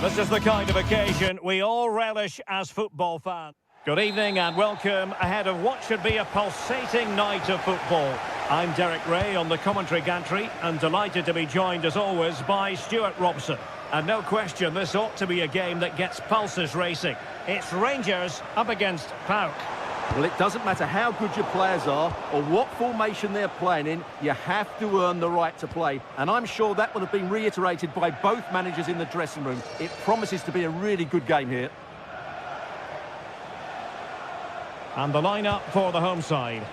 This is the kind of occasion we all relish as football fans. Good evening and welcome ahead of what should be a pulsating night of football. I'm Derek Ray on the commentary gantry and delighted to be joined as always by Stuart Robson. And no question, this ought to be a game that gets pulses racing. It's Rangers up against PAOK. Well, it doesn't matter how good your players are or what formation they're playing in, you have to earn the right to play. And I'm sure that will have been reiterated by both managers in the dressing room. It promises to be a really good game here. And the lineup for the home side.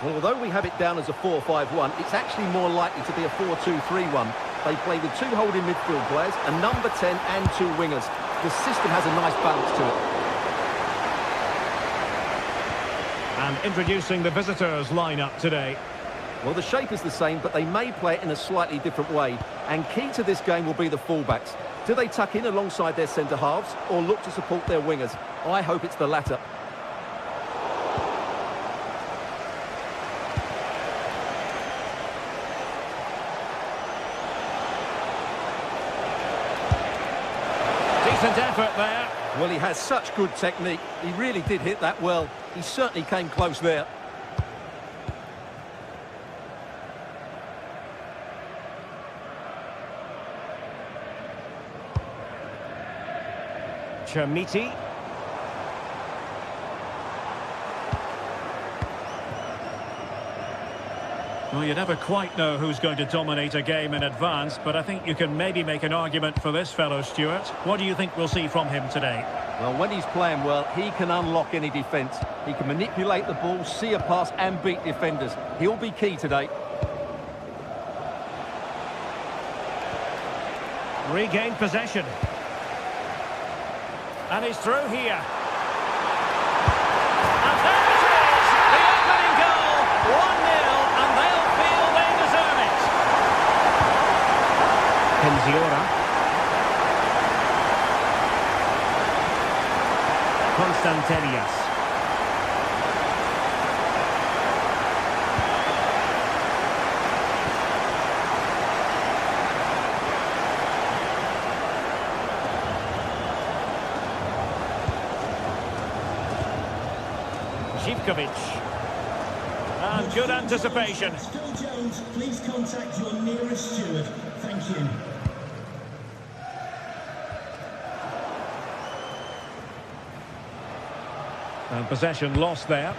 Well, although we have it down as a 4-5-1, it's actually more likely to be a 4-2-3-1. They play with two holding midfield players, a number 10 and two wingers. The system has a nice balance to it. And introducing the visitors' lineup today. Well, the shape is the same, but they may play it in a slightly different way. And key to this game will be the fullbacks. Do they tuck in alongside their centre-halves or look to support their wingers? I hope it's the latter. Decent effort there. Well, he has such good technique. He really did hit that well. He certainly came close there. Chermiti. Well, you never quite know who's going to dominate a game in advance, but I think you can maybe make an argument for this fellow, Stuart. What do you think we'll see from him today? Well, when he's playing well, he can unlock any defence. He can manipulate the ball, see a pass and beat defenders. He'll be key today. Regained possession. And he's through here. And there it is! The opening goal! 1-0, and they'll feel they deserve it. Penziora. Constantelias. Zivkovic. And good anticipation. Phil Jones, please contact your nearest steward. Thank you. And possession lost there.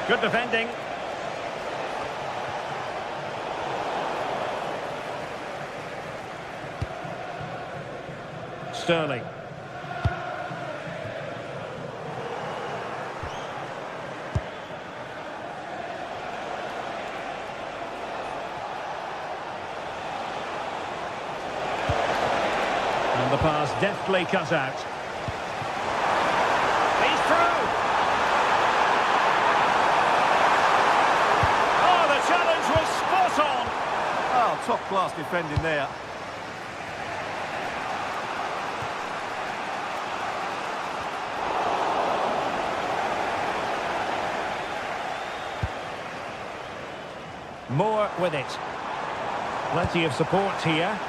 Good defending. Sterling. And the pass deftly cut out. He's through! Oh, the challenge was spot on! Oh, top-class defending there. Moore with it. Plenty of support here.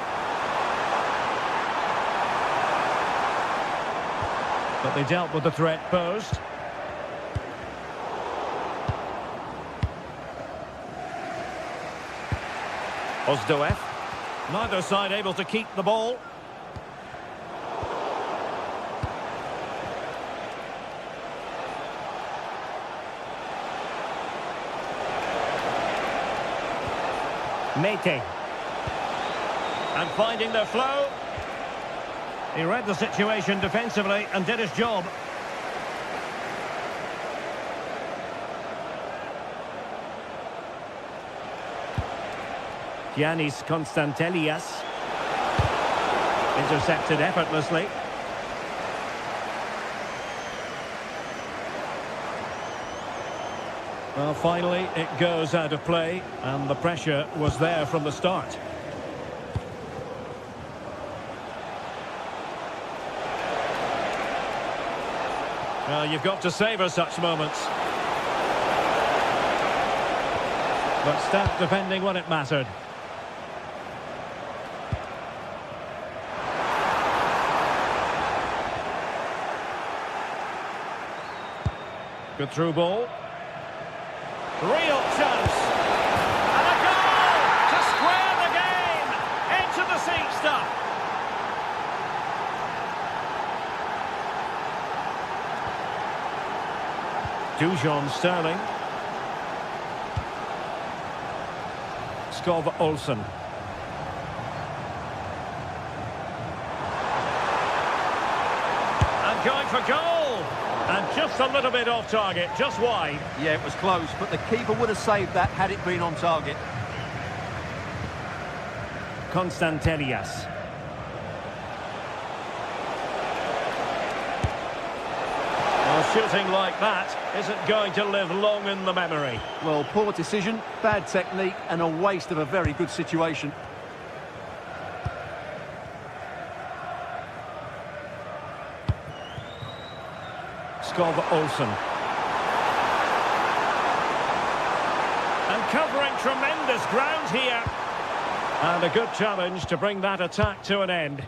But they dealt with the threat posed. Ozdoev. Neither side able to keep the ball. Mete. And finding the flow. He read the situation defensively and did his job. Giannis Constantelias. Intercepted effortlessly. Well, finally, it goes out of play, and the pressure was there from the start. Well, you've got to savour such moments. But stout defending when it mattered. Good through ball. Real chance. And a goal to square the game. Into the seat stuff. Dujon Sterling. Skov Olsen. And going for goal. And just a little bit off target, just wide. Yeah, it was close, but the keeper would have saved that had it been on target. Konstantelias. Well, shooting like that isn't going to live long in the memory. Well, poor decision, bad technique, and a waste of a very good situation. Skov Olsen. And covering tremendous ground here. And a good challenge to bring that attack to an end.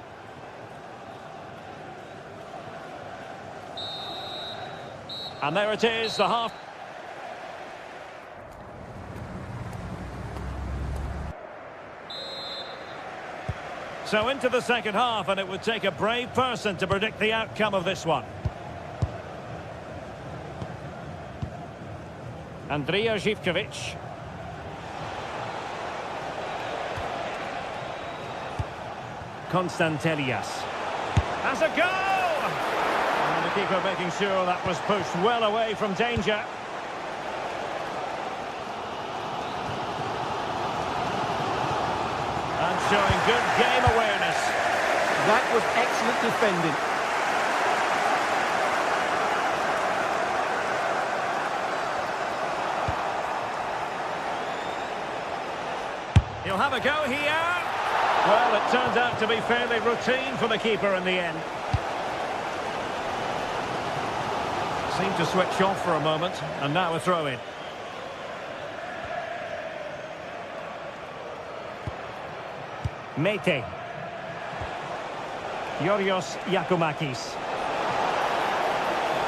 And there it is, the half. So into the second half, and it would take a brave person to predict the outcome of this one. Andrija Živković. Konstantelias. Has a goal! And the keeper making sure that was pushed well away from danger. And showing good game awareness. That was excellent defending. He'll have a go here. Well, it turns out to be fairly routine for the keeper in the end. Seemed to switch off for a moment, and now a throw-in. Mete. Yorios Yakumakis.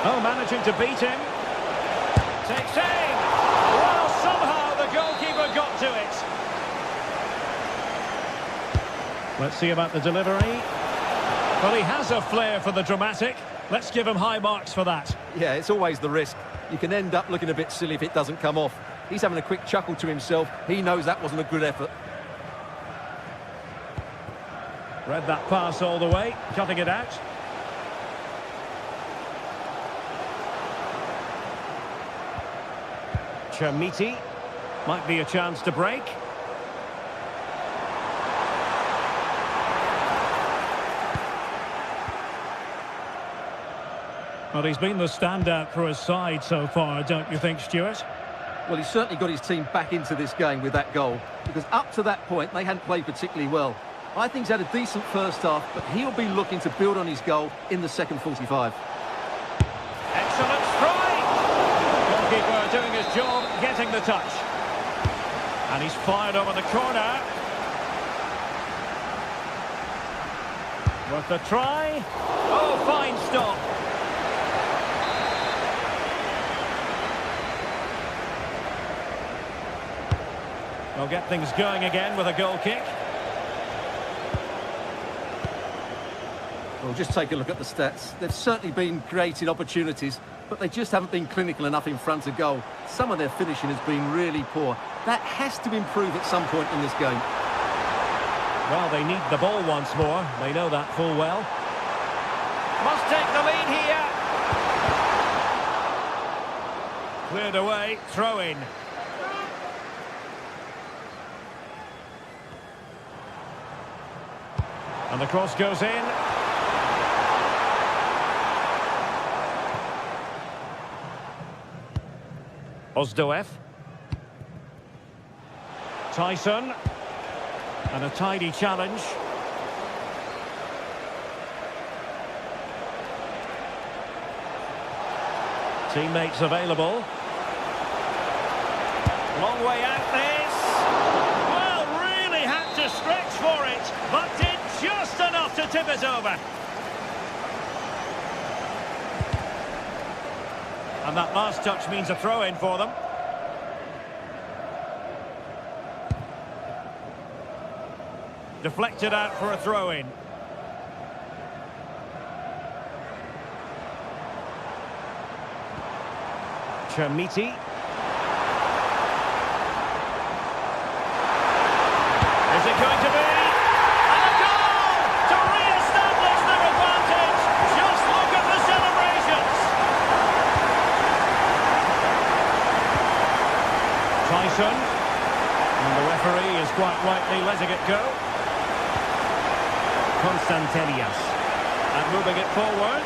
Oh, managing to beat him. Takes aim. Well, somehow the goalkeeper got to it. Let's see about the delivery. Well, he has a flair for the dramatic. Let's give him high marks for that. Yeah, it's always the risk. You can end up looking a bit silly if it doesn't come off. He's having a quick chuckle to himself. He knows that wasn't a good effort. Read that pass all the way, cutting it out. Chermiti. Might be a chance to break. Well, he's been the standout for his side so far, don't you think, Stuart? Well, he's certainly got his team back into this game with that goal, because up to that point, they hadn't played particularly well. I think he's had a decent first half, but he'll be looking to build on his goal in the second 45. Excellent strike! Goalkeeper doing his job, getting the touch. And he's fired over the corner. Worth a try. Oh, fine stop. They'll get things going again with a goal kick. Well, just take a look at the stats. They've certainly been creating opportunities, but they just haven't been clinical enough in front of goal. Some of their finishing has been really poor. That has to improve at some point in this game. Well, they need the ball once more. They know that full well. Must take the lead here. Cleared away, throw in. And the cross goes in. Ozdoev. Tyson. And a tidy challenge. Teammates available. Long way out this. Well, really had to stretch for it, but did just enough to tip it over. And that last touch means a throw-in for them. Deflected out for a throw-in. Chermiti. Is it going to be? And a goal to re-establish their advantage. Just look at the celebrations. Tyson. And the referee is quite rightly letting it go. Constantelias. And moving it forward.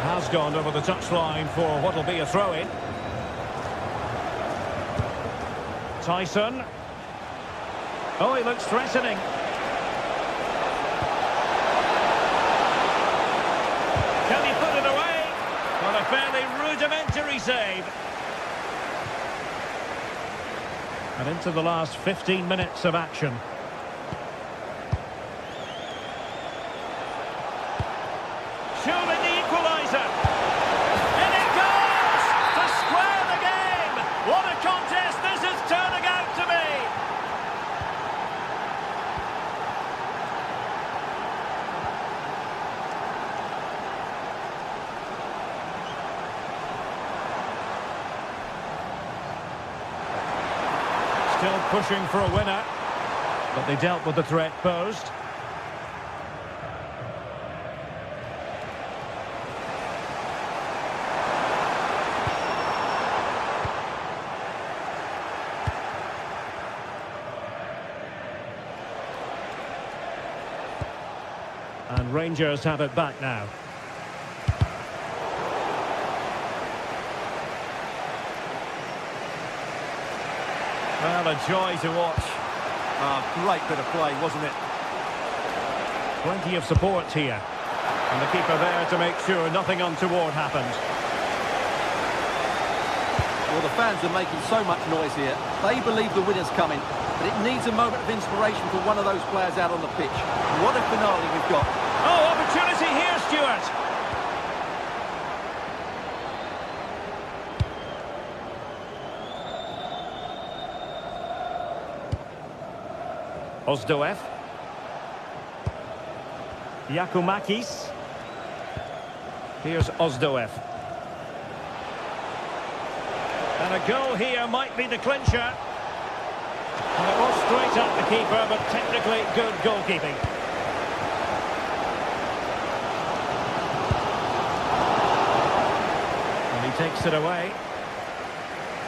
Has gone over the touchline for what will be a throw-in. Tyson. Oh, he looks threatening. Can he put it away? Well, a fairly rudimentary save. And into the last 15 minutes of action. Surely the equaliser. And it goes to square the game. What a contest this is turning out to be. Still pushing for a winner, but they dealt with the threat posed. And Rangers have it back now. Well, a joy to watch. Great bit of play, wasn't it? Plenty of support here. And the keeper there to make sure nothing untoward happened. Well, the fans are making so much noise here. They believe the winner's coming, but it needs a moment of inspiration for one of those players out on the pitch. What a finale we've got. Oh, opportunity here, Stuart. Ozdoev. Yakumakis. Here's Ozdoev. And a goal here might be the clincher. And it was straight at the keeper, but technically good goalkeeping. And he takes it away.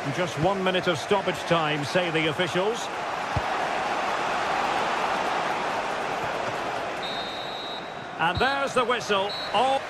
And just 1 minute of stoppage time, say the officials. And there's the whistle. Oh.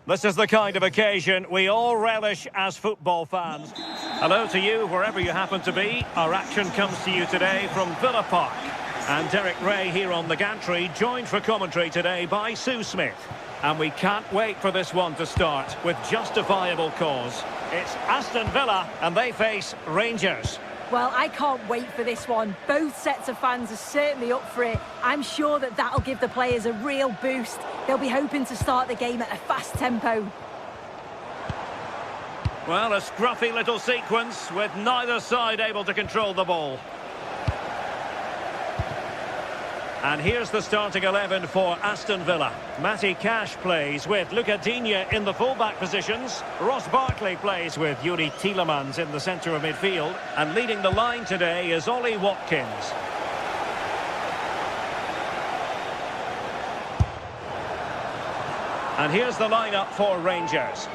This is the kind of occasion we all relish as football fans. Hello to you, wherever you happen to be. Our action comes to you today from Villa Park. And Derek Ray here on the gantry, joined for commentary today by Sue Smith. And we can't wait for this one to start with justifiable cause. It's Aston Villa and they face Rangers. Well, I can't wait for this one. Both sets of fans are certainly up for it. I'm sure that that'll give the players a real boost. They'll be hoping to start the game at a fast tempo. Well, a scruffy little sequence with neither side able to control the ball. And here's the starting 11 for Aston Villa. Matty Cash plays with Luca Digne in the full-back positions. Ross Barkley plays with Yuri Tielemans in the centre of midfield. And leading the line today is Ollie Watkins. And here's the lineup for Rangers.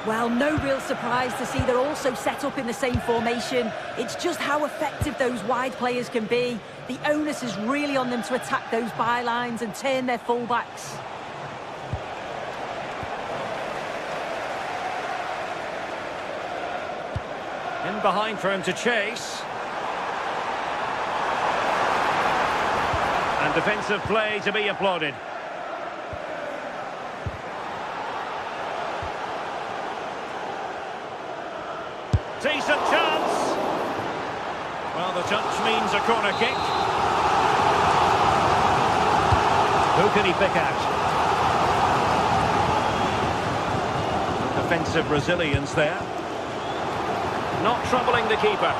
Well, no real surprise to see they're also set up in the same formation. It's just how effective those wide players can be. The onus is really on them to attack those bylines and turn their fullbacks. In behind for him to chase. And defensive play to be applauded. Decent chance. Well, the touch means a corner kick. Who can he pick out? Defensive resilience there. Not troubling the keeper.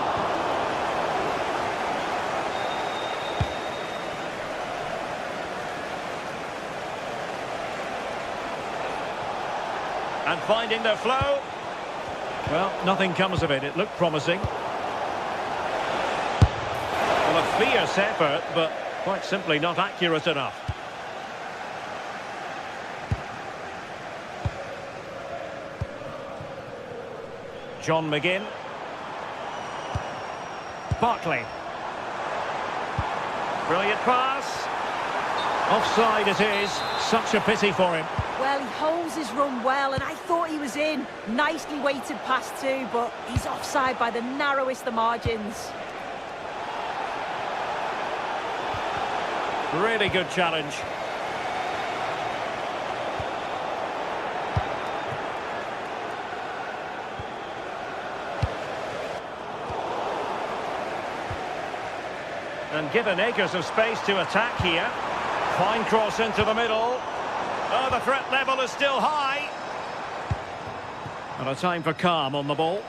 And finding their flow. Well, nothing comes of it. It looked promising. Well, a fierce effort, but quite simply not accurate enough. John McGinn. Barkley. Brilliant pass. Offside it is. Such a pity for him. Well, he holds his run well, and I thought he was in. Nicely weighted pass too, but he's offside by the narrowest of margins. Really good challenge. And given acres of space to attack here. Fine cross into the middle. Oh, the threat level is still high. And a time for calm on the ball.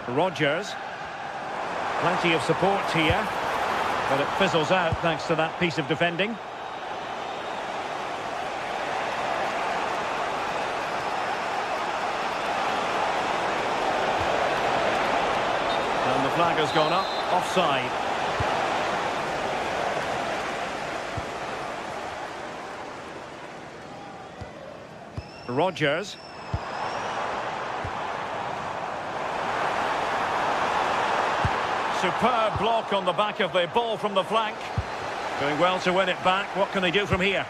Rodgers. Plenty of support here. But it fizzles out thanks to that piece of defending. And the flag has gone up. Offside. Rodgers. Superb block on the back of the ball from the flank. Doing well to win it back. What can they do from here?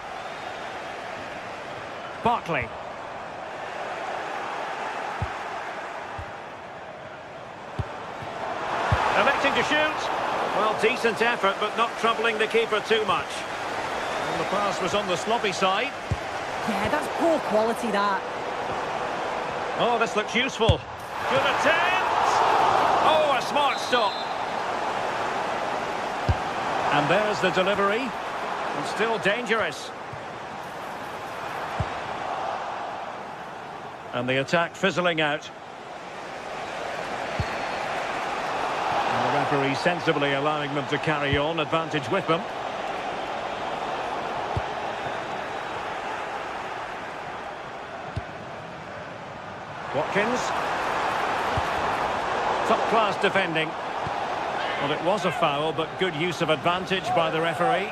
Barkley. Electing to shoot. Well, decent effort, but not troubling the keeper too much. And the pass was on the sloppy side. Yeah, that's poor quality, that. Oh, this looks useful. Good attempt. Oh, a smart stop. And there's the delivery. And still dangerous. And the attack fizzling out. And the referee sensibly allowing them to carry on, advantage with them. Watkins. Top-class defending. Well, it was a foul, but good use of advantage by the referee.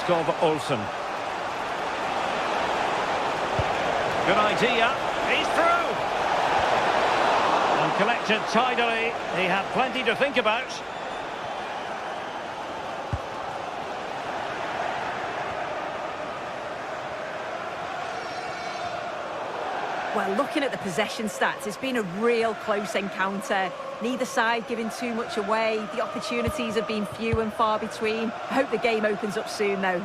Skov Olsen. Good idea. He's through. And collected tidily. He had plenty to think about. Well, looking at the possession stats, it's been a real close encounter. Neither side giving too much away. The opportunities have been few and far between. I hope the game opens up soon, though.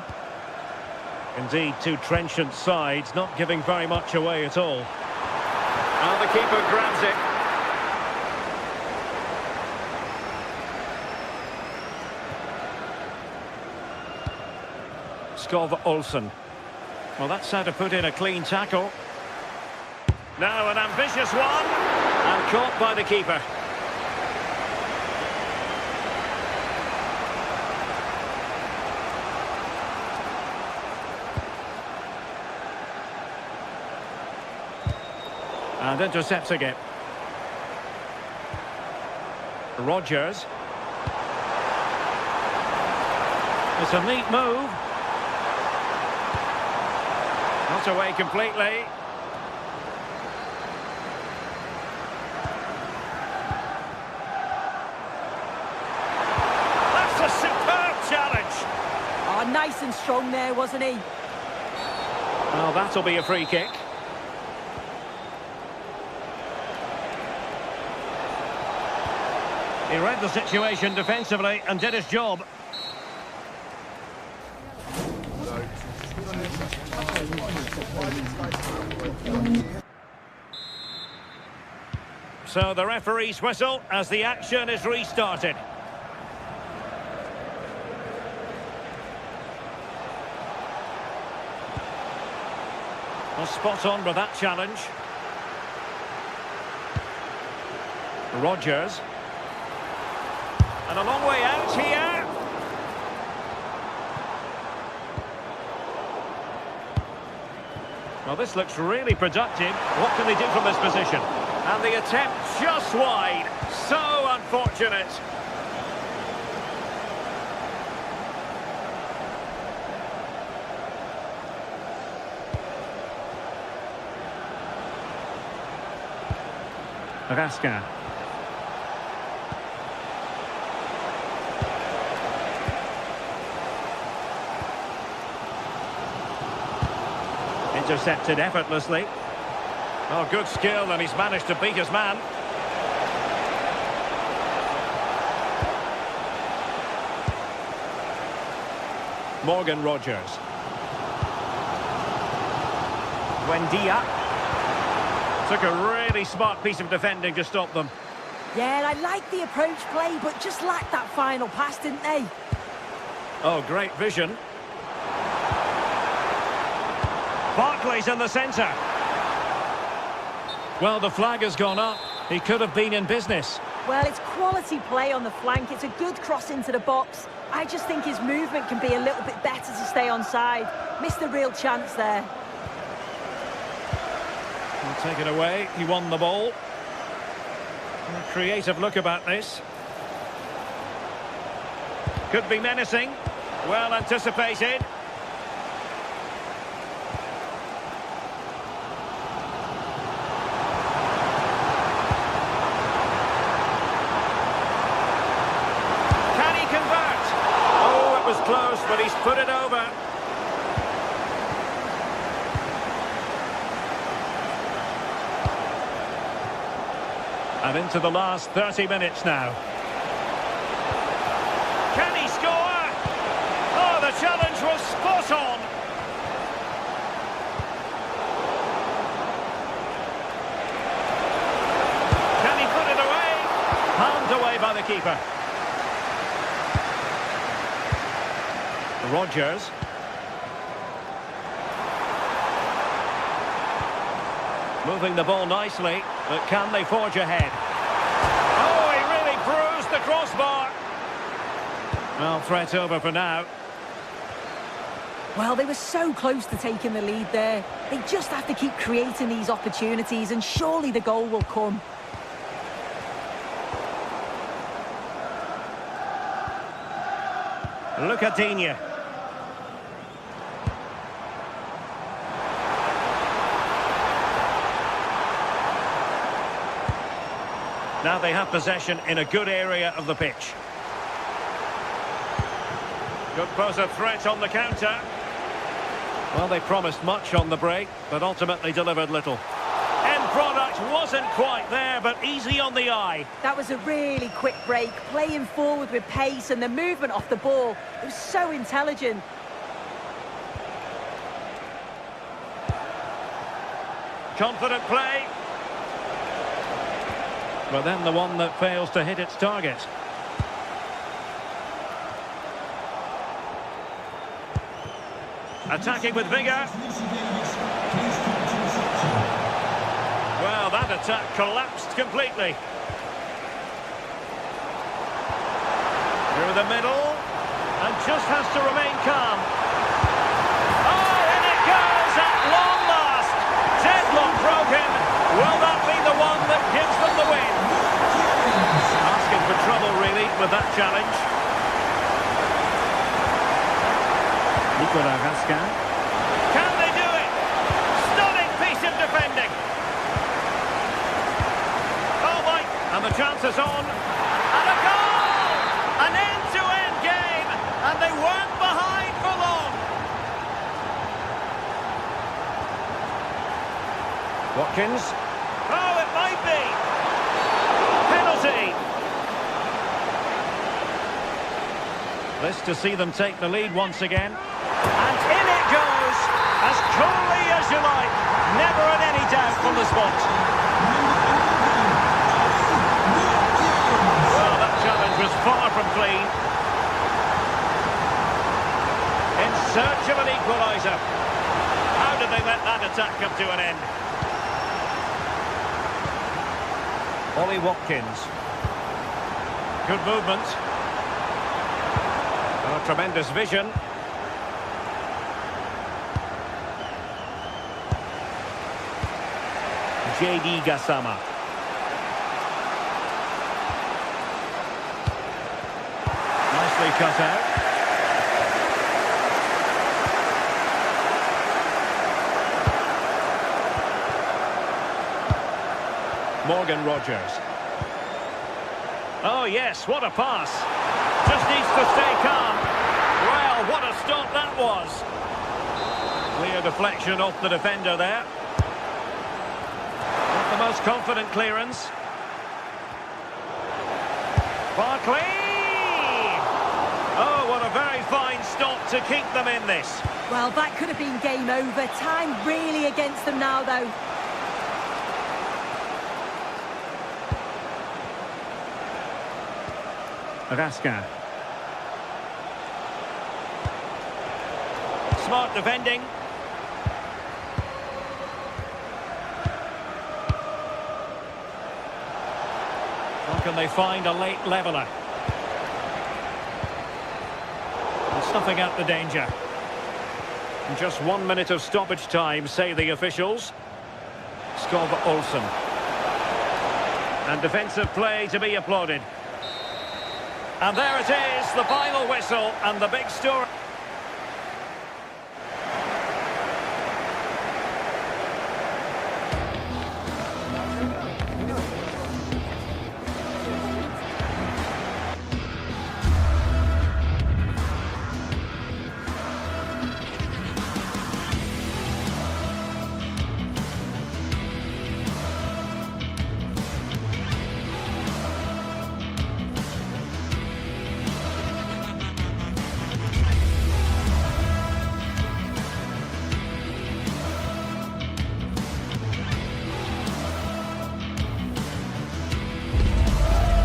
Indeed, two trenchant sides, not giving very much away at all. And the keeper grabs it. Skov Olsen. Well, that's how to put in a clean tackle. Now an ambitious one. And caught by the keeper. And intercepting it. Rodgers. It's a neat move. Not away completely. That's a superb challenge. Oh, nice and strong there, wasn't he? Well, that'll be a free kick. He read the situation defensively and did his job. So the referee's whistle as the action is restarted. Well, spot on with that challenge. Rodgers. And a long way out here. Well, this looks really productive. What can they do from this position? And the attempt just wide. So unfortunate. Raskin. Intercepted effortlessly. Oh, good skill, and he's managed to beat his man. Morgan Rodgers. Buendia. Took a really smart piece of defending to stop them. Yeah, I like the approach play, but just lacked that final pass, didn't they? Oh, great vision. Barkley's in the centre. Well, the flag has gone up. He could have been in business. Well, it's quality play on the flank. It's a good cross into the box. I just think his movement can be a little bit better to stay onside. Missed a real chance there. He'll take it away. He won the ball. A creative look about this. Could be menacing. Well anticipated. Close, but he's put it over. And into the last 30 minutes now. Can he score? Oh, the challenge was spot on. Can he put it away? Palmed away by the keeper. Rodgers. Moving the ball nicely, but can they forge ahead? Oh, he really bruised the crossbar. Well, threat over for now. Well, they were so close to taking the lead there. They just have to keep creating these opportunities, and surely the goal will come. Look at Digne. Now they have possession in a good area of the pitch. Could pose a threat on the counter. Well, they promised much on the break, but ultimately delivered little. product wasn't quite there, but easy on the eye. That was a really quick break, playing forward with pace, and the movement off the ball, it was so intelligent. Confident play. But then the one that fails to hit its target. Attacking with vigour. Well, that attack collapsed completely. Through the middle, and just has to remain calm. Oh, and it goes at long last. Deadlock broken. Will that be the one that gives them the win? Asking for trouble, really, with that challenge. Can they do it? Stunning piece of defending. Oh my, and the chance is on. And a goal! An end-to-end game, and they weren't behind for long. Watkins. Oh, it might be. Penalty. This to see them take the lead once again. And in it goes, as coolly as you like. Never in any doubt from the spot. Well, that challenge was far from clean. In search of an equaliser. How did they let that attack come to an end? Ollie Watkins. Good movement. Oh, tremendous vision. J.D. Gassama. Nicely cut out. Morgan Rogers. Oh yes, what a pass. Just needs to stay calm. Well, what a stop that was. Clear deflection off the defender there. Not the most confident clearance. Barkley! Oh, what a very fine stop to keep them in this. Well, that could have been game over. Time really against them now, though. Raskin. Smart defending. How can they find a late leveller? And snuffing out the danger. And just 1 minute of stoppage time, say the officials. Skov Olsen. And defensive play to be applauded. And there it is, the final whistle and the big story.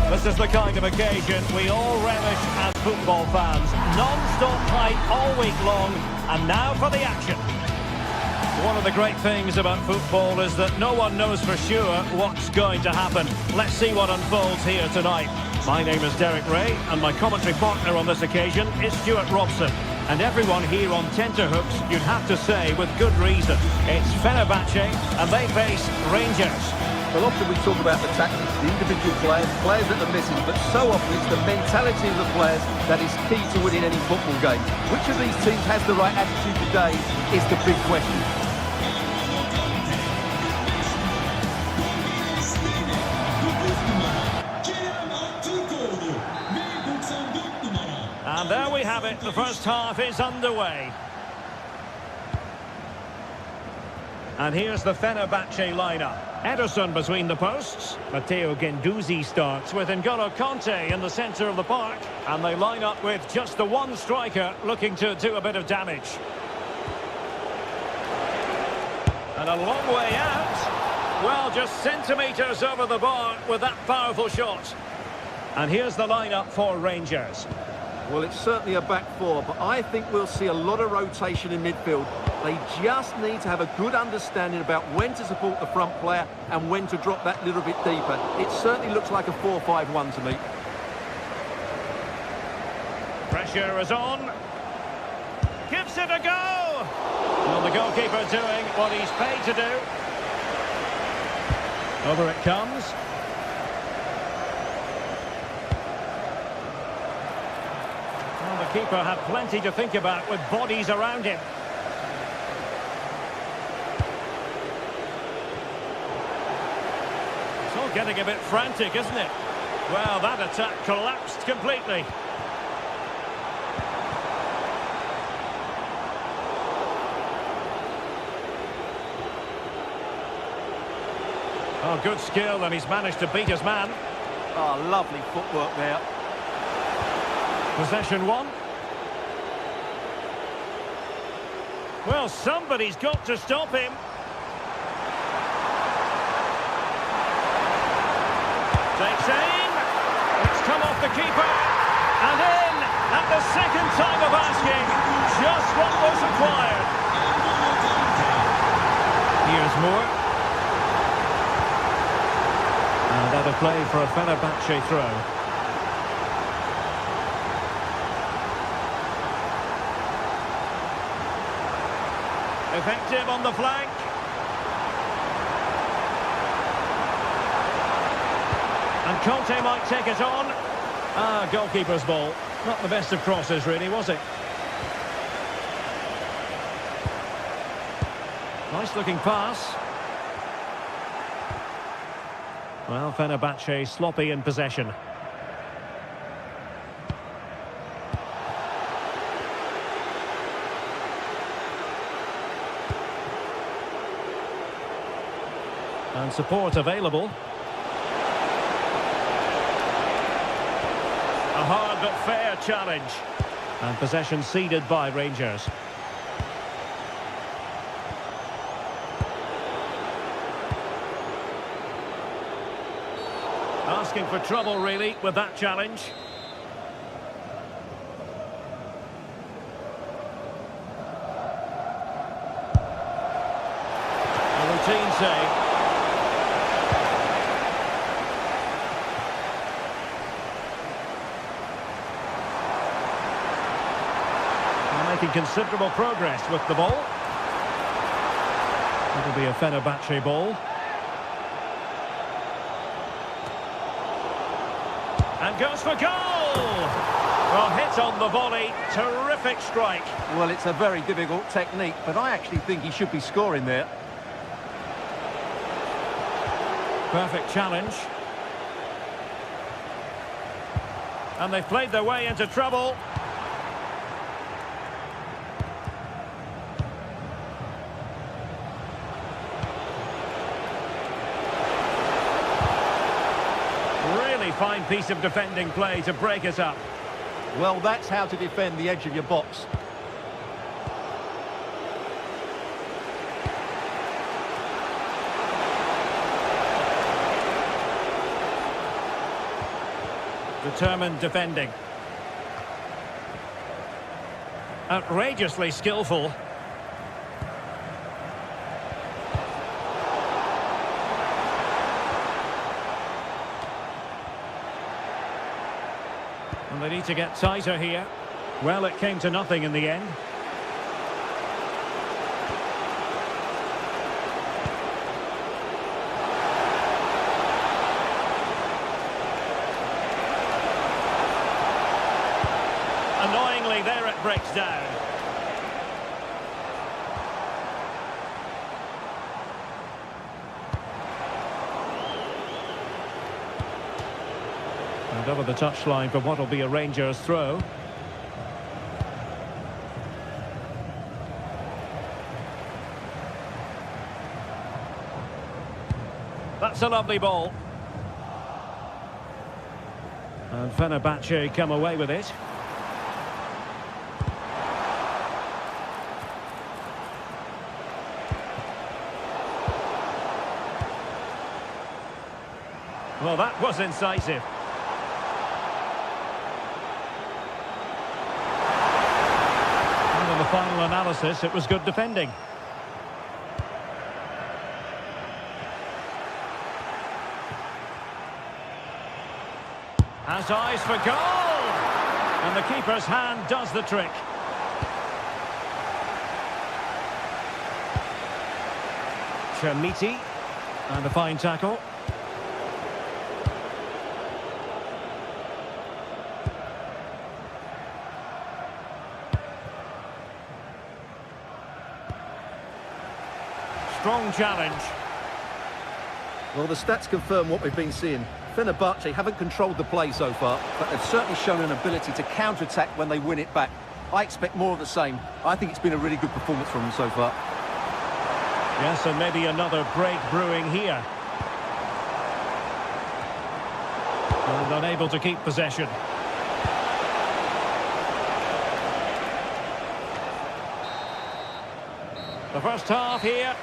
This is the kind of occasion we all relish as football fans. Non-stop hype all week long, and now for the action. One of the great things about football is that no one knows for sure what's going to happen. Let's see what unfolds here tonight. My name is Derek Ray, and my commentary partner on this occasion is Stuart Robson. And everyone here on tenterhooks, you'd have to say, with good reason. It's Fenerbahce, and they face Rangers. Well, often we talk about the tactics, the individual players that are missing, but so often it's the mentality of the players that is key to winning any football game. Which of these teams has the right attitude today is the big question. And there we have it, the first half is underway. And here's the Fenerbahce lineup. Ederson between the posts. Matteo Guendouzi starts with N'Golo Kanté in the centre of the park. And they line up with just the one striker looking to do a bit of damage. And a long way out. Well, just centimetres over the bar with that powerful shot. And here's the lineup for Rangers. Well, it's certainly a back four, but I think we'll see a lot of rotation in midfield. They just need to have a good understanding about when to support the front player and when to drop that little bit deeper. It certainly looks like a 4-5-1 to me. Pressure is on. Gives it a go. Well, the goalkeeper doing what he's paid to do. Over it comes. Well, the keeper had plenty to think about with bodies around him. It's all getting a bit frantic, isn't it? Well, that attack collapsed completely. Oh, good skill, and he's managed to beat his man. Oh, lovely footwork there. Possession one. Well, somebody's got to stop him. Takes aim. It's come off the keeper. And in at the second time of asking. Just what was required. Here's more. And that'll play for a Fenerbahce throw. Effective on the flank. And Conte might take it on. Ah, goalkeeper's ball. Not the best of crosses, really, was it? Nice looking pass. Well, Fenerbahce sloppy in possession. And support available. A hard but fair challenge. And possession ceded by Rangers. Asking for trouble, really, with that challenge. A routine save. They're making considerable progress with the ball. It'll be a Fenerbahce ball. And goes for goal! Well, hit on the volley. Terrific strike. Well, it's a very difficult technique, but I actually think he should be scoring there. Perfect challenge. And they've played their way into trouble. Fine piece of defending play to break it up. Well, that's how to defend the edge of your box. Determined defending. Outrageously skillful. And they need to get tighter here. Well, it came to nothing in the end. Annoyingly, there it breaks down. And over the touchline for what will be a Rangers throw. That's a lovely ball. And Fenerbahce come away with it. Well, that was incisive. And in the final analysis, it was good defending. Has eyes for goal! And the keeper's hand does the trick. Chermiti. And a fine tackle. Strong challenge. Well, the stats confirm what we've been seeing. Fenerbahce haven't controlled the play so far, but they've certainly shown an ability to counter-attack when they win it back. I expect more of the same. I think it's been a really good performance from them so far. Yes, and maybe another break brewing here. And unable to keep possession. The first half here.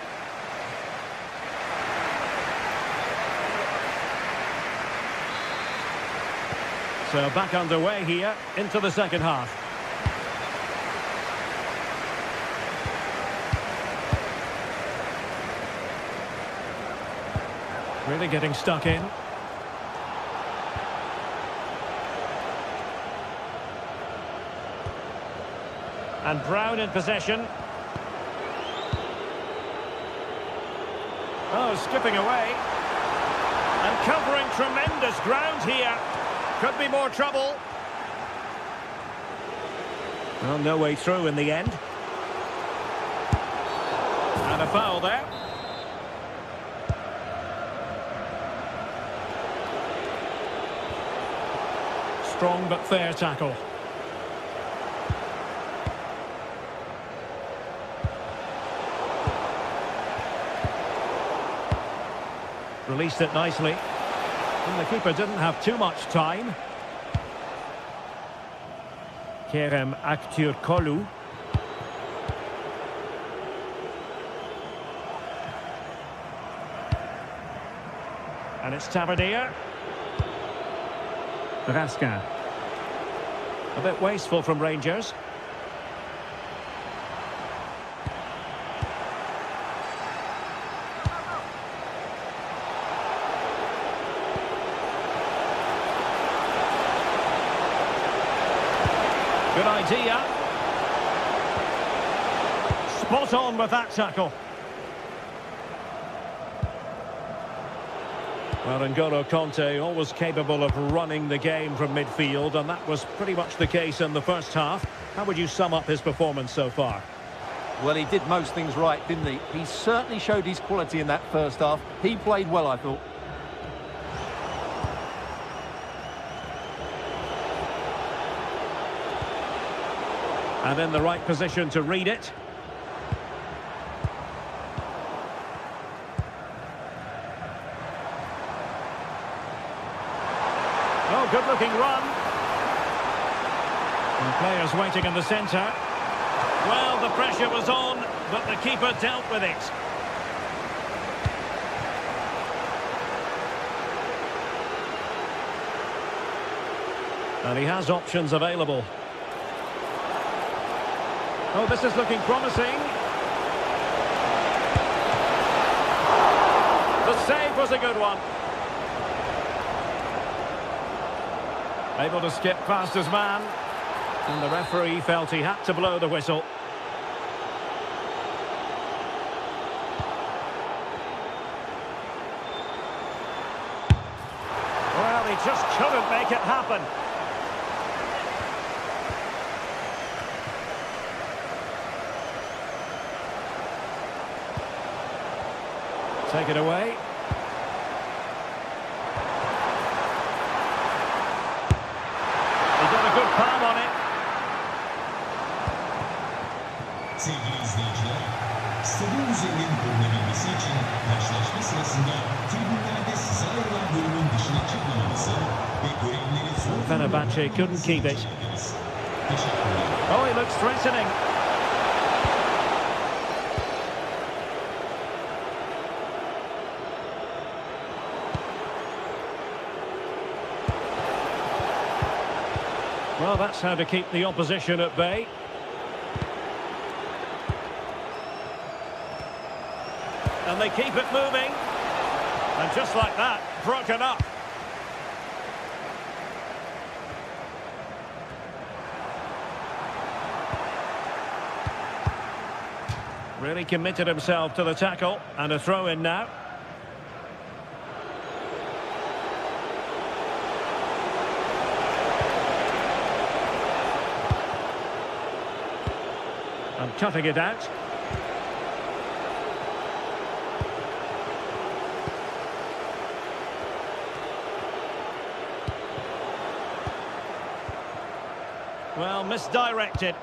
So back underway here into the second half. Really getting stuck in. And Brown in possession. Oh, skipping away. And covering tremendous ground here. Could be more trouble. Well, no way through in the end. And a foul there. Strong but fair tackle. Released it nicely. And the keeper didn't have too much time. Kerem Aktürkoğlu. And it's Tavernier. Raskin. A bit wasteful from Rangers. Good idea. Spot on with that tackle. Well, N'Golo Kanté always capable of running the game from midfield, and that was pretty much the case in the first half. How would you sum up his performance so far? Well, he did most things right, didn't he? He certainly showed his quality in that first half. He played well, I thought. And in the right position to read it. Oh, good-looking run. And players waiting in the centre. Well, the pressure was on, but the keeper dealt with it. And he has options available. Oh, this is looking promising. The save was a good one. Able to skip past his man. And the referee felt he had to blow the whistle. Well, he just couldn't make it happen. Take it away. He got a good palm on it. Sevgili izleyiciler, stadın üzerinin bulunabilmesi yapması için karşılaşma sırasında tribünlerde sayılan bölümün dışına çıkmaması ve görevleri zor. Fenerbahçe couldn't keep it. Teşekkürler. Oh, he looks threatening. Well, that's how to keep the opposition at bay. And they keep it moving. And just like that, broken up. Really committed himself to the tackle. And a throw in now. And cutting it out. Well, misdirected.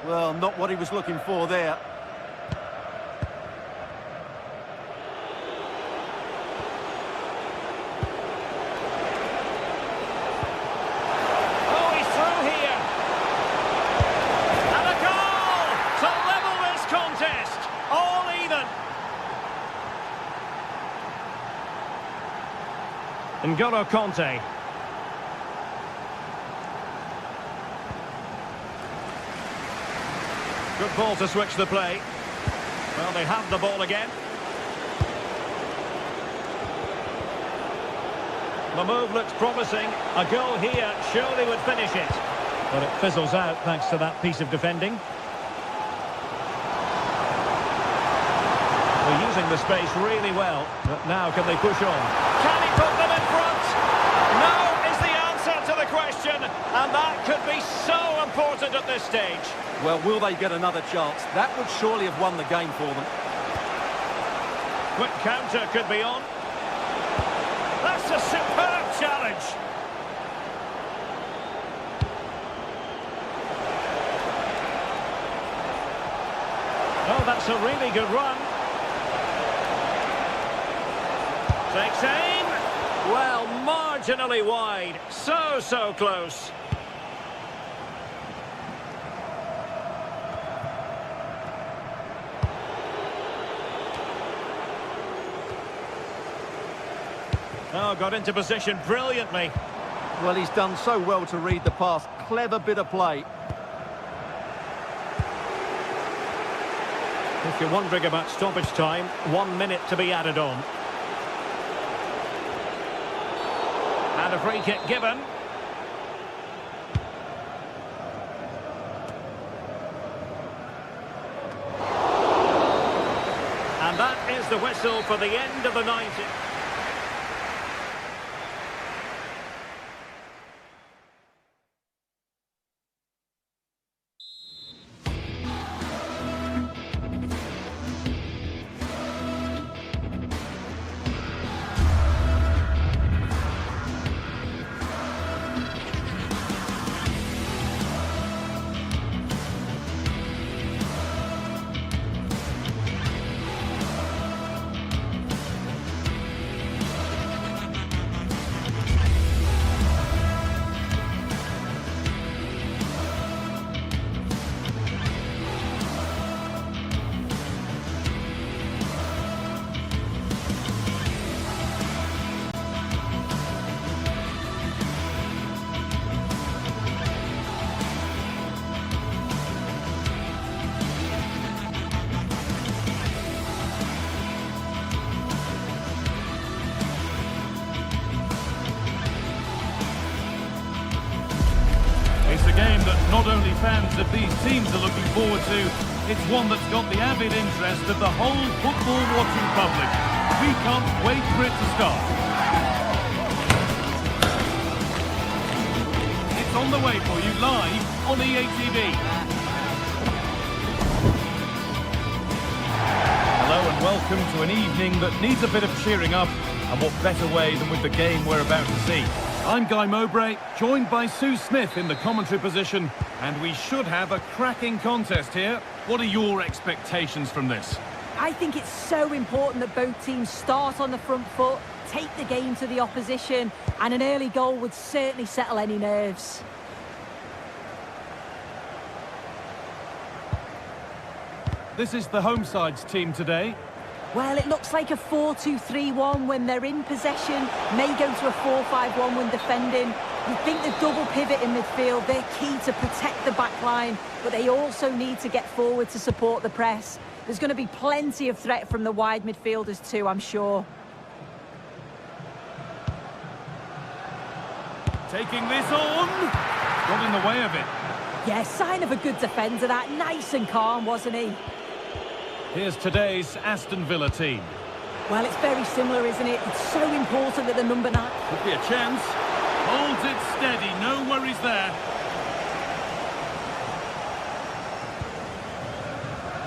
Well, not what he was looking for there. Oh, he's through here. And a goal to level this contest. All even. N'Golo Kanté. Good ball to switch the play. Well, they have the ball again. The move looks promising. A goal here surely would finish it. But it fizzles out thanks to that piece of defending. They're using the space really well. But now can they push on? Can he put them in front? No is the answer to the question. And that could be so important at this stage. Well, will they get another chance? That would surely have won the game for them. Quick counter could be on. That's a superb challenge. Oh, that's a really good run. Takes aim. Well, marginally wide. So close. Oh, got into position brilliantly. Well, he's done so well to read the pass. Clever bit of play. If you're wondering about stoppage time, 1 minute to be added on. And a free kick given. And that is the whistle for the end of the 90. It's a game that not only fans of these teams are looking forward to, it's one that's got the avid interest of the whole football-watching public. We can't wait for it to start. It's on the way for you live on EA TV. Hello and welcome to an evening that needs a bit of cheering up, and what better way than with the game we're about to see. I'm Guy Mowbray, joined by Sue Smith in the commentary position, and we should have a cracking contest here. What are your expectations from this? I think it's so important that both teams start on the front foot, take the game to the opposition, and an early goal would certainly settle any nerves. This is the home side's team today. Well, it looks like a 4-2-3-1 when they're in possession, may go to a 4-5-1 when defending. You think the double pivot in midfield, they're key to protect the back line, but they also need to get forward to support the press. There's going to be plenty of threat from the wide midfielders too, I'm sure. Taking this on. Got in the way of it. Yeah, sign of a good defender that. Nice and calm, wasn't he? Here's today's Aston Villa team. Well, it's very similar, isn't it? It's so important that the number 9... Could be a chance. Holds it steady, no worries there.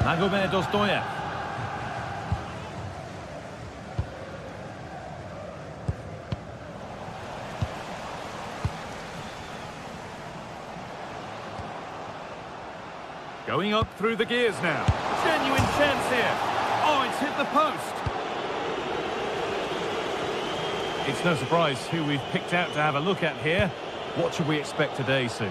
Magomed Dostoyev. Going up through the gears now. Genuine chance here. Oh, it's hit the post. It's no surprise who we've picked out to have a look at here. What should we expect today, Sue?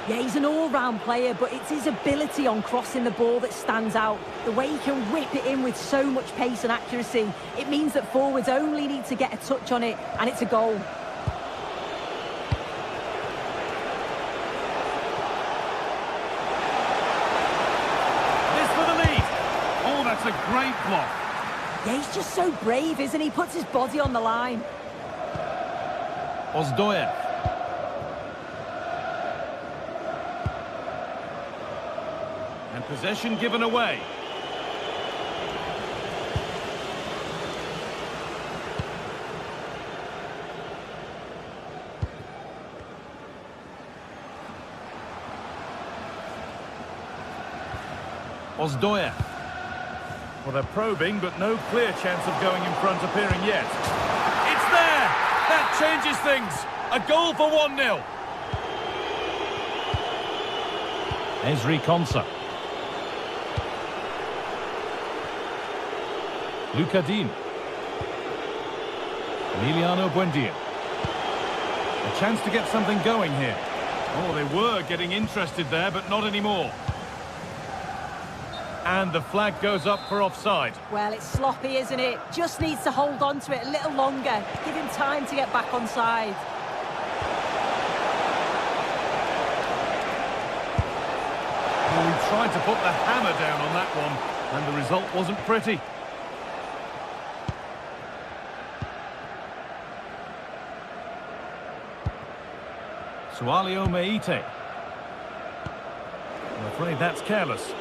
Yeah, he's an all-round player, but it's his ability on crossing the ball that stands out. The way he can whip it in with so much pace and accuracy. It means that forwards only need to get a touch on it, and it's a goal. That's a great block. Yeah, he's just so brave, isn't he? Puts his body on the line. Ozdoyev. And possession given away. Ozdoyev. Well, they're probing, but no clear chance of going in front appearing yet. It's there! That changes things. A goal for 1-0. Ezri Konsa. Luca Dean. Emiliano Buendia. A chance to get something going here. Oh, they were getting interested there, but not anymore. And the flag goes up for offside. Well, it's sloppy, isn't it? Just needs to hold on to it a little longer. Give him time to get back onside. Well, we tried to put the hammer down on that one, and the result wasn't pretty. Sualio Meite. I'm afraid that's careless.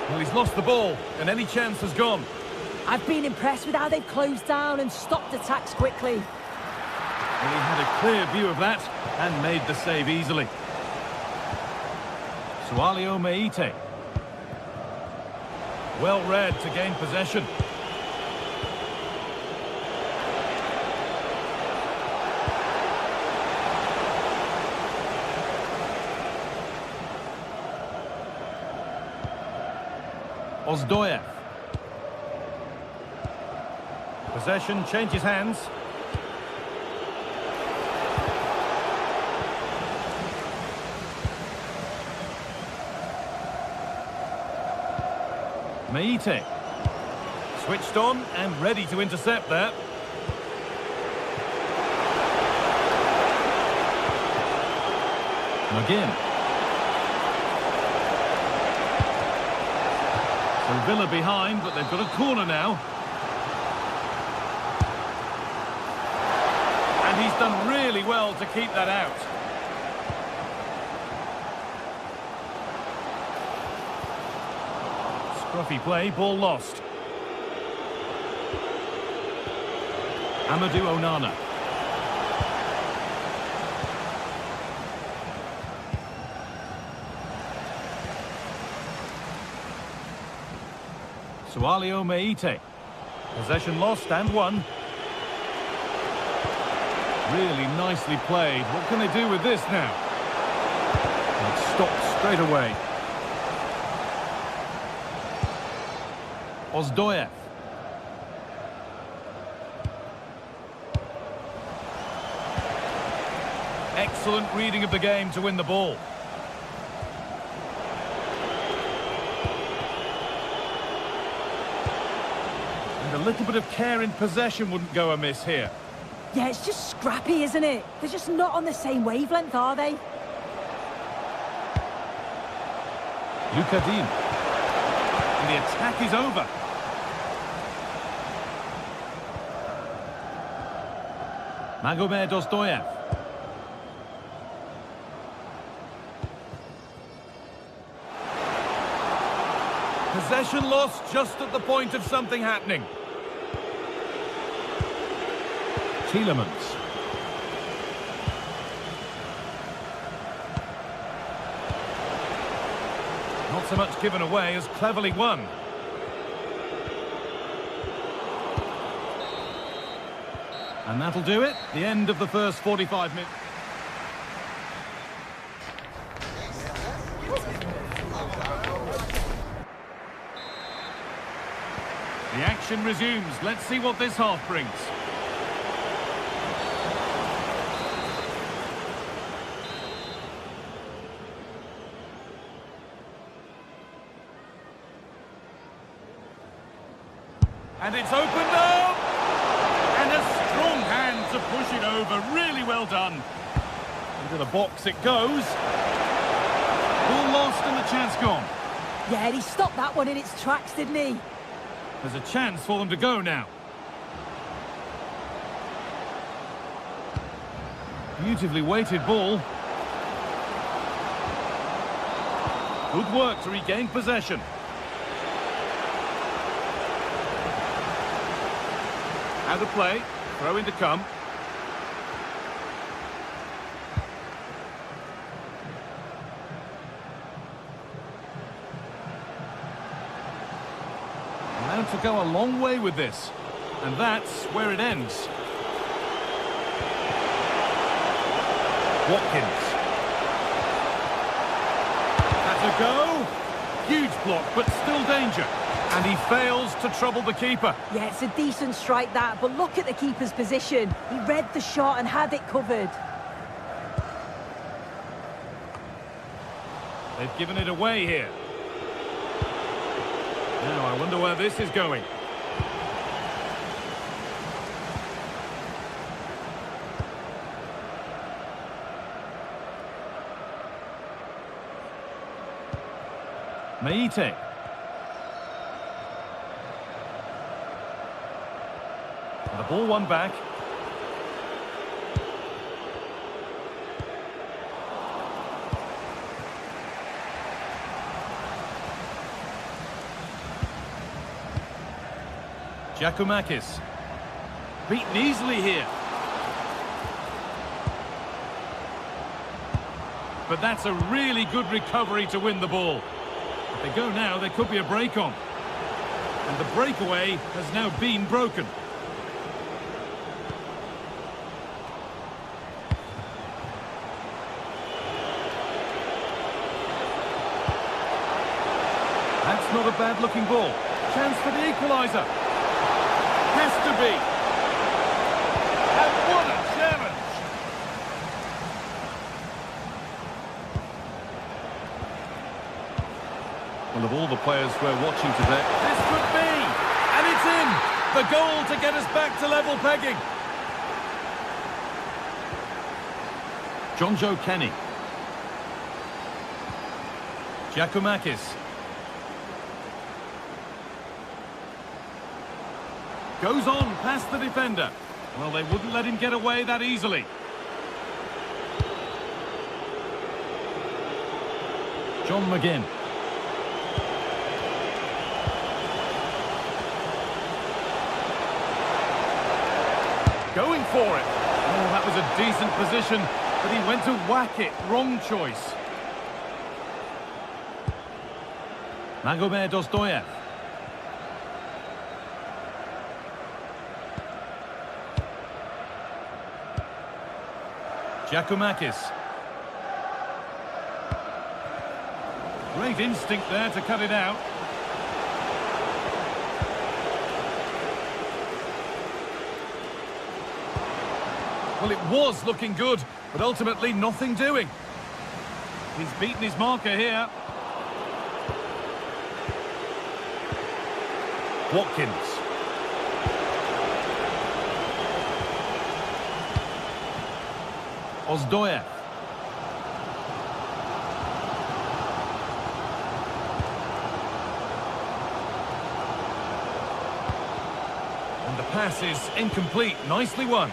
Well, he's lost the ball, and any chance has gone. I've been impressed with how they've closed down and stopped attacks quickly. Well, he had a clear view of that and made the save easily. Sualio Meite. Well read to gain possession. Ozdoyev. Possession changes hands. Meite. Switched on and ready to intercept there. McGinn. So Villa behind, but they've got a corner now. And he's done really well to keep that out. Scruffy play, ball lost. Amadou Onana. Sualio Meite. Possession lost and won. Really nicely played. What can they do with this now? And it's stopped straight away. Ozdoyev. Excellent reading of the game to win the ball. And a little bit of care in possession wouldn't go amiss here. Yeah, it's just scrappy, isn't it? They're just not on the same wavelength, are they? Lukadin. And the attack is over. Magomed Ozdoyev. Possession lost just at the point of something happening. Tielemans. Not so much given away as cleverly won. And that'll do it. The end of the first 45 minutes. The action resumes. Let's see what this half brings. And it's opened up! And a strong hand to push it over. Really well done. Into the box it goes. Ball lost and the chance gone. Yeah, he stopped that one in its tracks, didn't he? There's a chance for them to go now. Beautifully weighted ball. Good work to regain possession. Out of play. Throw in to come. Allowed to go a long way with this. And that's where it ends. Watkins. That's a go. Huge block, but still danger. And he fails to trouble the keeper. Yeah, it's a decent strike that, but look at the keeper's position. He read the shot and had it covered. They've given it away here. Now, I wonder where this is going. Meite. And the ball won back. Giacomakis. Beaten easily here. But that's a really good recovery to win the ball. If they go now, there could be a break on. And the breakaway has now been broken. That's not a bad-looking ball. Chance for the equaliser. Has to be. And what a challenge! Well, of all the players we're watching today, this could be! And it's in! The goal to get us back to level pegging. Jonjo Kenny. Giacomakis. Goes on past the defender. Well, they wouldn't let him get away that easily. John McGinn. Going for it. Oh, that was a decent position, but he went to whack it. Wrong choice. Magomed Ozdoyev. Giacomakis. Great instinct there to cut it out. Well, it was looking good, but ultimately nothing doing. He's beaten his marker here. Watkins. Ozdoyev. And the pass is incomplete. Nicely won.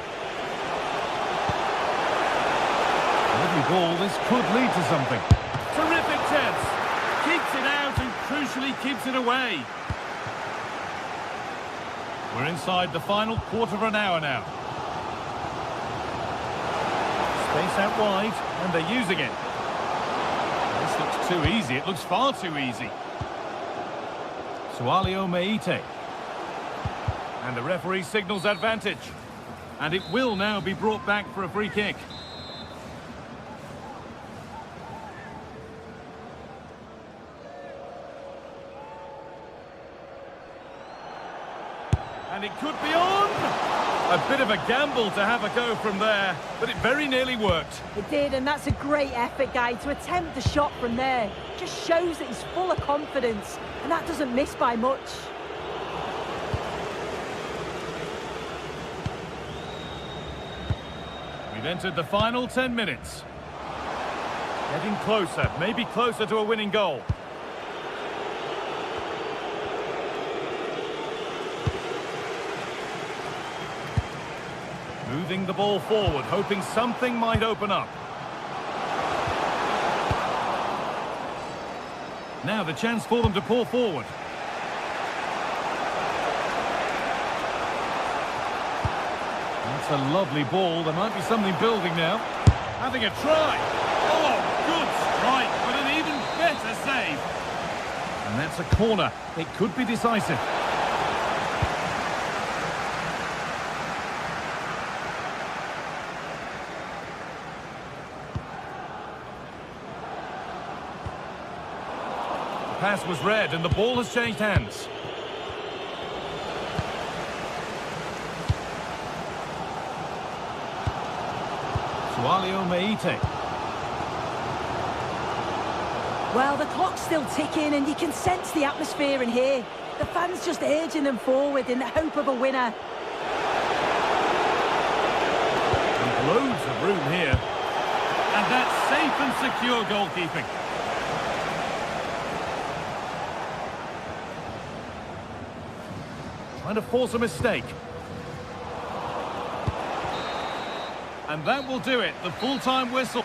Every ball, this could lead to something. Terrific chance. Keeps it out and crucially keeps it away. We're inside the final quarter of an hour now. Space out wide, and they're using it. This looks too easy. It looks far too easy. Sualio Meite. And the referee signals advantage. And it will now be brought back for a free kick. And it could be on! A bit of a gamble to have a go from there, but it very nearly worked. It did, and that's a great effort, Guy, to attempt the shot from there. Just shows that he's full of confidence, and that doesn't miss by much. We've entered the final 10 minutes. Getting closer, maybe closer to a winning goal. Moving the ball forward, hoping something might open up. Now the chance for them to pour forward. That's a lovely ball. There might be something building now. Having a try. Oh, good strike, but an even better save. And that's a corner. It could be decisive. Pass was read and the ball has changed hands. Sualio Meite. Well, the clock's still ticking and you can sense the atmosphere in here. The fans just urging them forward in the hope of a winner. And loads of room here. And that's safe and secure goalkeeping. Trying to force a mistake. And that will do it, the full-time whistle.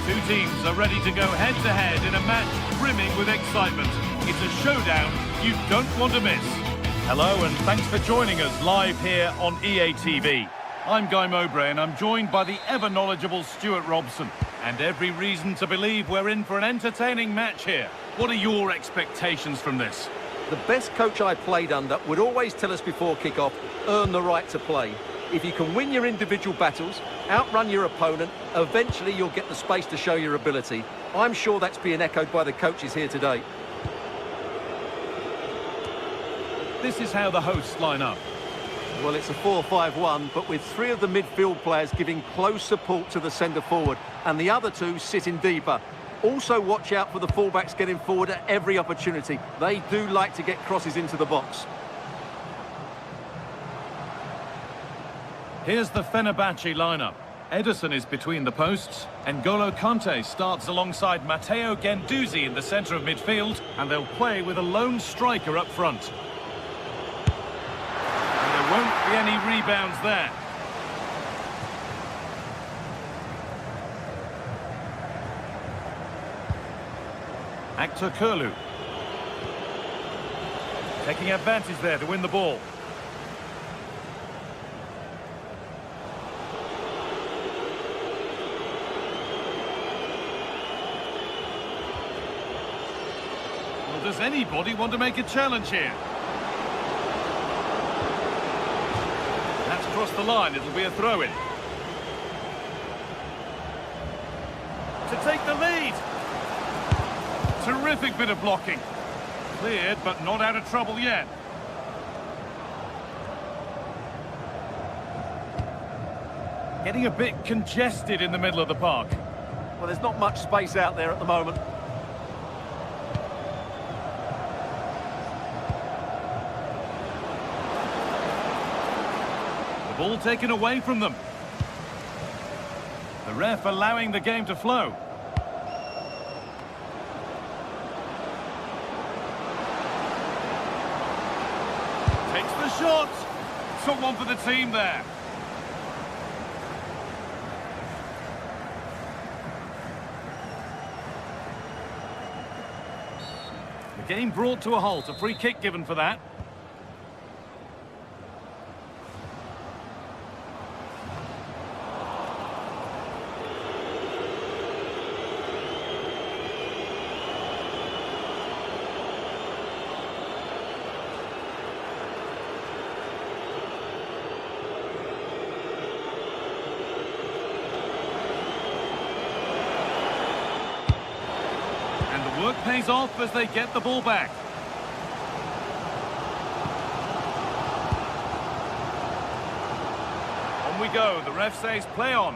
Two teams are ready to go head-to-head in a match brimming with excitement. It's a showdown you don't want to miss. Hello and thanks for joining us live here on EA TV. I'm Guy Mowbray and I'm joined by the ever-knowledgeable Stuart Robson. And every reason to believe we're in for an entertaining match here. What are your expectations from this? The best coach I played under would always tell us before kick-off, earn the right to play. If you can win your individual battles, outrun your opponent, eventually you'll get the space to show your ability. I'm sure that's being echoed by the coaches here today. This is how the hosts line up. Well, it's a 4-5-1, but with three of the midfield players giving close support to the centre-forward, and the other two sitting deeper. Also watch out for the fullbacks getting forward at every opportunity. They do like to get crosses into the box. Here's the Fenerbahce lineup. Ederson is between the posts. N'Golo Kanté starts alongside Matteo Guendouzi in the centre of midfield, and they'll play with a lone striker up front. Won't be any rebounds there. Actor Kurlu. Taking advantage there to win the ball. Well, does anybody want to make a challenge here? Across the line, it'll be a throw-in. To take the lead. Terrific bit of blocking. Cleared, but not out of trouble yet. Getting a bit congested in the middle of the park. Well, there's not much space out there at the moment. Ball taken away from them. The ref allowing the game to flow. Takes the shot. Took one for the team there. The game brought to a halt. A free kick given for that. Work pays off as they get the ball back. On we go. The ref says play on.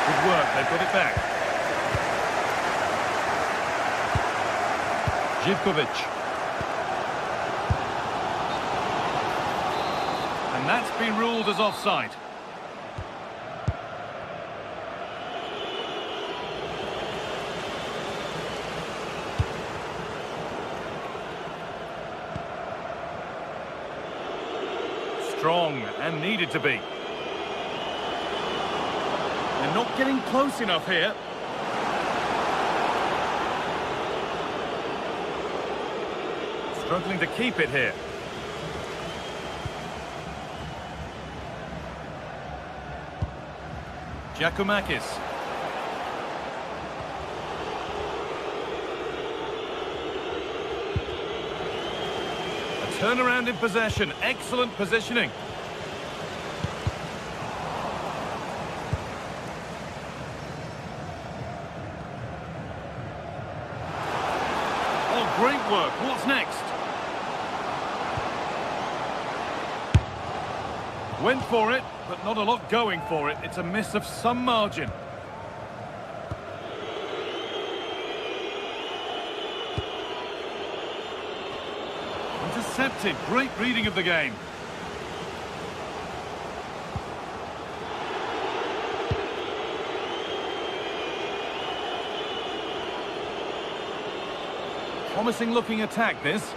Good work. They've got it back. Živković. And that's been ruled as offside. Strong and needed to be. They're not getting close enough here. Struggling to keep it here. Giacomakis. A turnaround in possession. Excellent positioning. Oh, great work. What's next? Went for it, but not a lot going for it. It's a miss of some margin. Intercepted. Great reading of the game. Promising looking attack, this.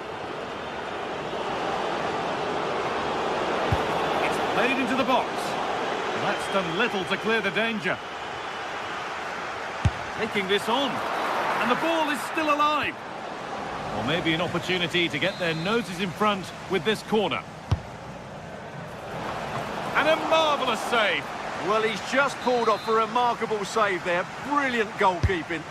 Played into the box. And that's done little to clear the danger. Taking this on. And the ball is still alive. Or maybe an opportunity to get their noses in front with this corner. And a marvellous save. Well, he's just pulled off a remarkable save there. Brilliant goalkeeping.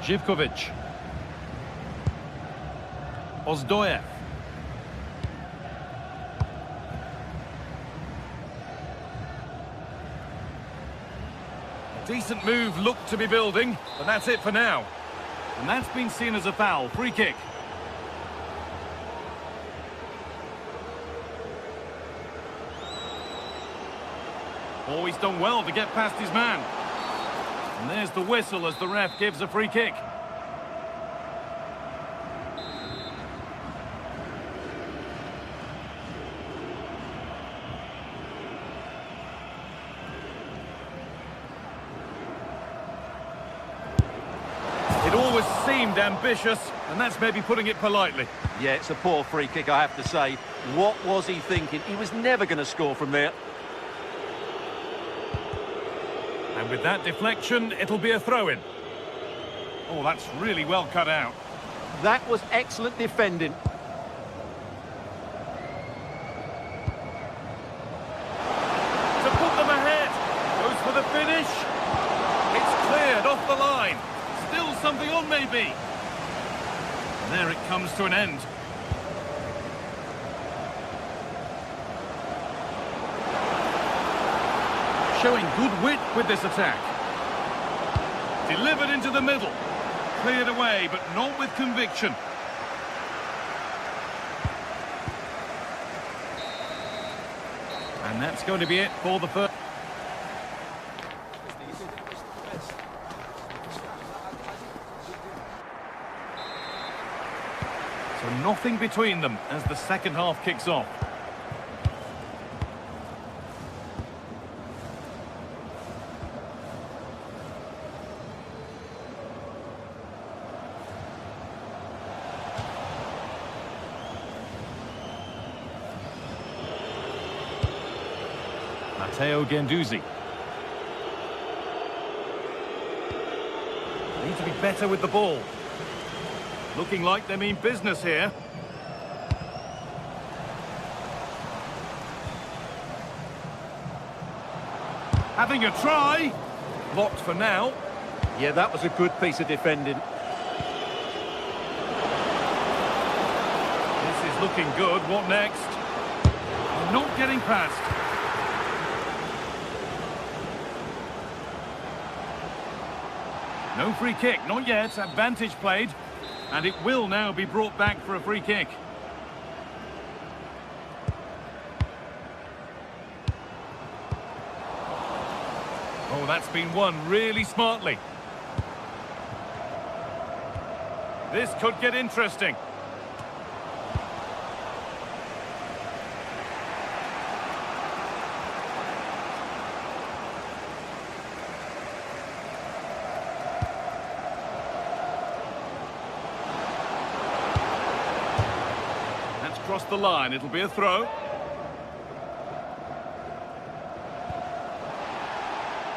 Živković. Ozdojev. Decent move looked to be building, but that's it for now. And that's been seen as a foul. Free kick. Always done well to get past his man. And there's the whistle as the ref gives a free kick. It always seemed ambitious, and that's maybe putting it politely. Yeah, it's a poor free kick, I have to say. What was he thinking? He was never going to score from there. And with that deflection, it'll be a throw-in. Oh, that's really well cut out. That was excellent defending. To put them ahead. Goes for the finish. It's cleared off the line. Still something on, maybe. And there it comes to an end. Showing good wit with this attack. Delivered into the middle. Cleared away, but not with conviction. And that's going to be it for the first. So nothing between them as the second half kicks off. Matteo Guendouzi. Need to be better with the ball. Looking like they mean business here. Having a try. Blocked for now. Yeah, that was a good piece of defending. This is looking good. What next? Not getting past. No free kick, not yet. Advantage played. And it will now be brought back for a free kick. Oh, that's been won really smartly. This could get interesting. Across the line, it'll be a throw.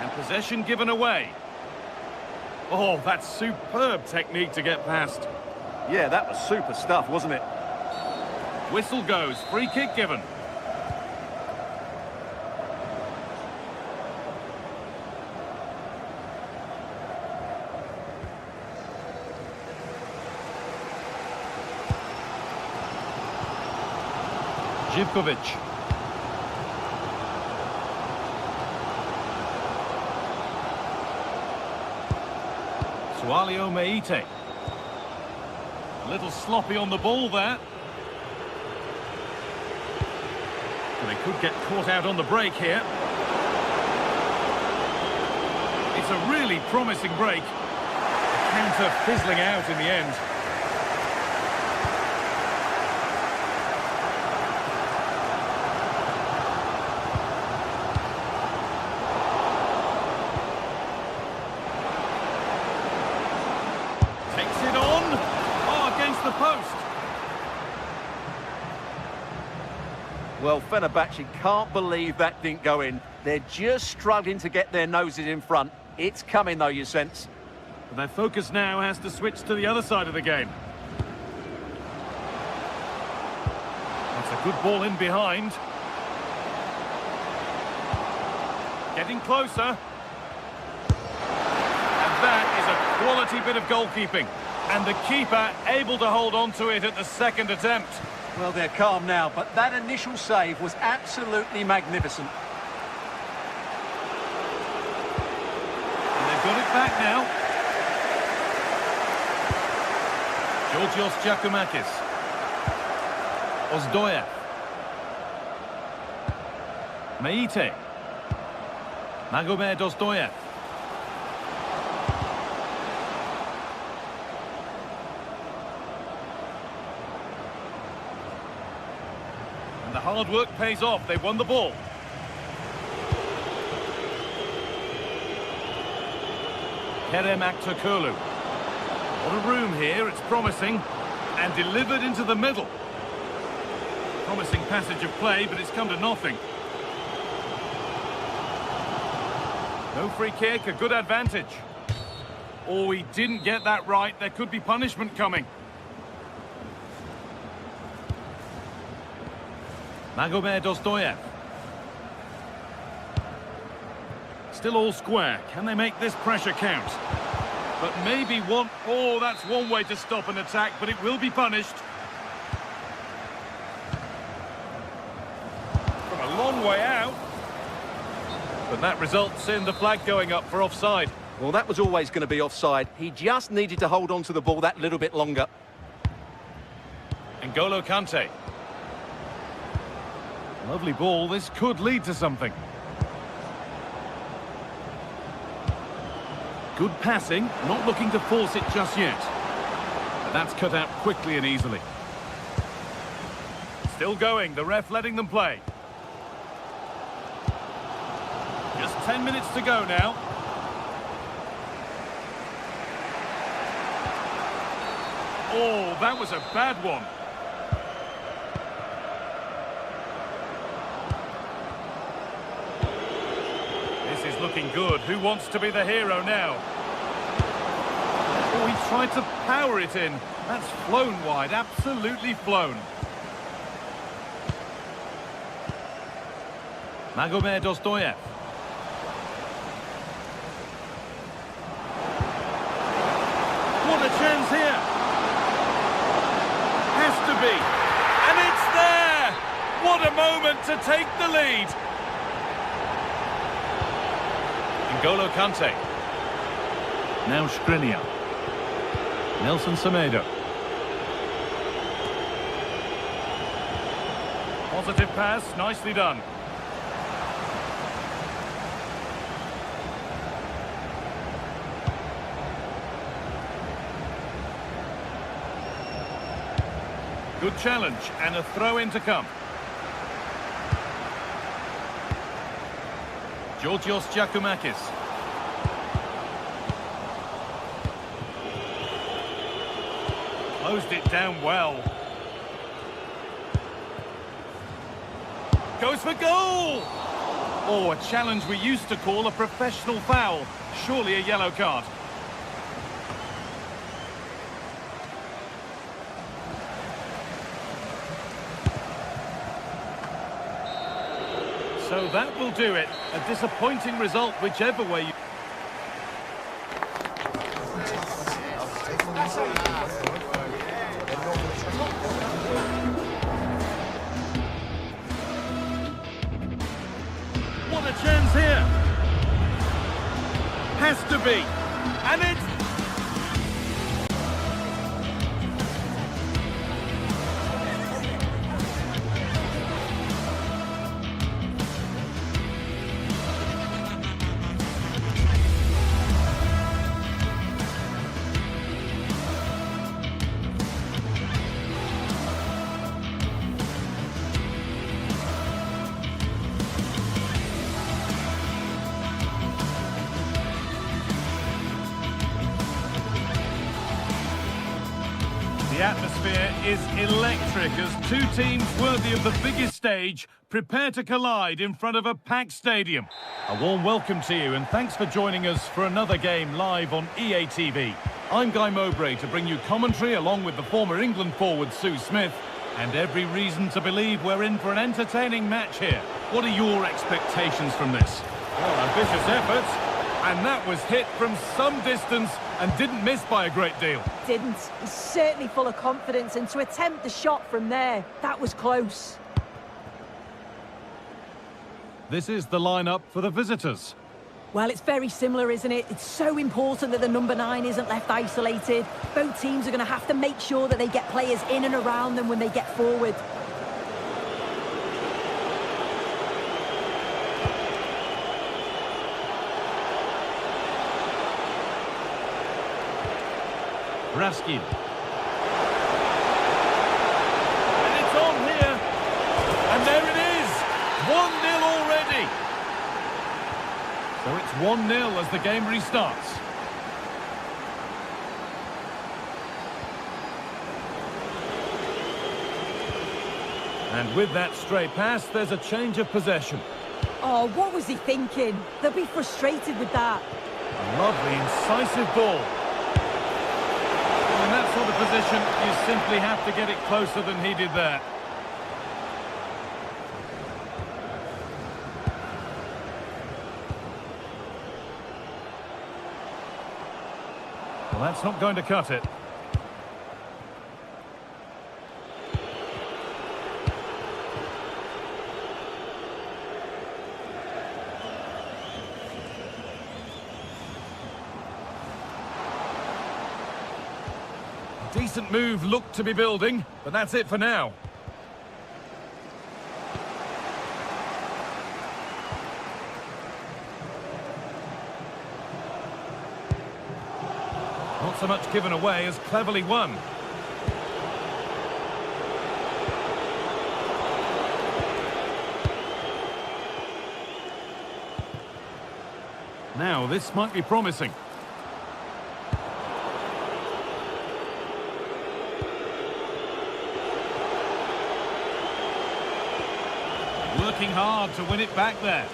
And possession given away. Oh, that's superb technique to get past. Yeah, that was super stuff, wasn't it? Whistle goes, free kick given. Živković. Sualio Meite. A little sloppy on the ball there. And they could get caught out on the break here. It's a really promising break. The counter fizzling out in the end. Well, Fenerbahce can't believe that didn't go in. They're just struggling to get their noses in front. It's coming, though, you sense. And their focus now has to switch to the other side of the game. That's a good ball in behind. Getting closer. And that is a quality bit of goalkeeping. And the keeper able to hold on to it at the second attempt. Well, they're calm now, but that initial save was absolutely magnificent. And they've got it back now. Georgios Giacomakis. Ozdoyev. Meite. Magomed Ozdoyev. And the hard work pays off. They've won the ball. Kerem Aktürkoğlu. What a room here. It's promising. And delivered into the middle. Promising passage of play, but it's come to nothing. No free kick, a good advantage. Oh, he didn't get that right. There could be punishment coming. Magomed Ozdoyev. Still all square. Can they make this pressure count? But maybe one... Oh, that's one way to stop an attack, but it will be punished. From a long way out. But that results in the flag going up for offside. Well, that was always going to be offside. He just needed to hold on to the ball that little bit longer. N'Golo Kante. Lovely ball. This could lead to something. Good passing. Not looking to force it just yet. But that's cut out quickly and easily. Still going. The ref letting them play. Just 10 minutes to go now. Oh, that was a bad one. This is looking good. Who wants to be the hero now? Oh, he tried to power it in. That's flown wide, absolutely flown. Magomed Ozdoyev. What a chance here. Has to be. And it's there. What a moment to take the lead. N'Golo Kante. Now Skriniar. Nelson Semedo. Positive pass, nicely done. Good challenge and a throw-in to come. Georgios Giacomakis. Closed it down well. Goes for goal! Oh, a challenge we used to call a professional foul. Surely a yellow card. So that will do it. A disappointing result, whichever way you... What a chance here. Has to be. And it's... The atmosphere is electric as two teams worthy of the biggest stage prepare to collide in front of a packed stadium. A warm welcome to you and thanks for joining us for another game live on EA TV. I'm Guy Mowbray to bring you commentary along with the former England forward Sue Smith, and every reason to believe we're in for an entertaining match here. What are your expectations from this? Well, ambitious efforts, and that was hit from some distance and didn't miss by a great deal. Didn't. He's certainly full of confidence, and to attempt the shot from there, that was close. This is the lineup for the visitors. Well, it's very similar, isn't it? It's so important that the number 9 isn't left isolated. Both teams are going to have to make sure that they get players in and around them when they get forward. Raskin. And it's on here. And there it is. 1-0 already. So it's 1-0 as the game restarts. And with that stray pass, there's a change of possession. Oh, what was he thinking? They'll be frustrated with that. A lovely, incisive ball. In that sort of position, you simply have to get it closer than he did there. Well, that's not going to cut it. Decent move looked to be building, but that's it for now. Not so much given away as cleverly won. Now, this might be promising. Working hard to win it back there.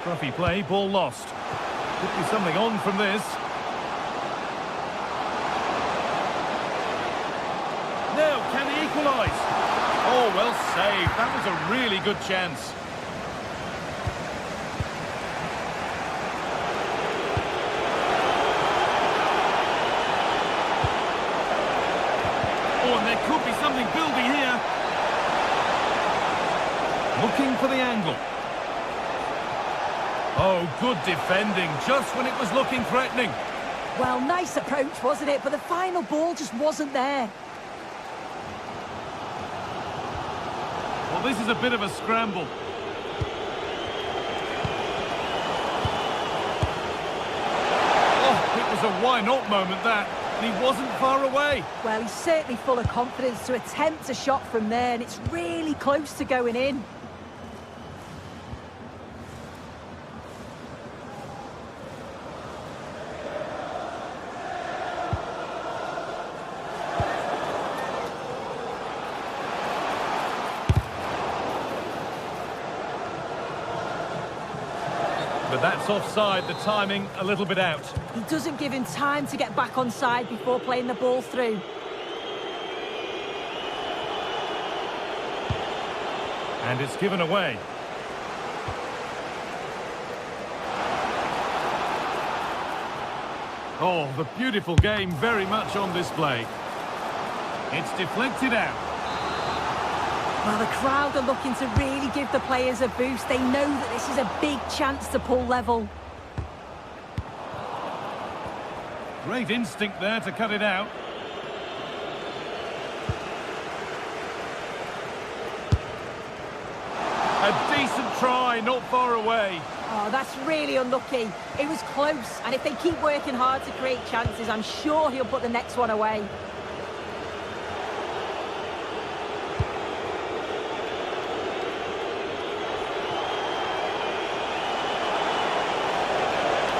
Scruffy play, ball lost. Could be something on from this. Now, can he equalise? Oh, well saved. That was a really good chance. Oh, and there could be something building here. Looking for the angle. Oh, good defending, just when it was looking threatening. Well, nice approach, wasn't it? But the final ball just wasn't there. Well, this is a bit of a scramble. Oh, it was a why-not moment, that. And he wasn't far away. Well, he's certainly full of confidence to attempt a shot from there, and it's really close to going in. But that's offside, the timing a little bit out. He doesn't give him time to get back on side before playing the ball through. And it's given away. Oh, the beautiful game very much on display. It's deflected out. Well, the crowd are looking to really give the players a boost. They know that this is a big chance to pull level. Great instinct there to cut it out. A decent try, not far away. Oh, that's really unlucky. It was close, and if they keep working hard to create chances, I'm sure he'll put the next one away.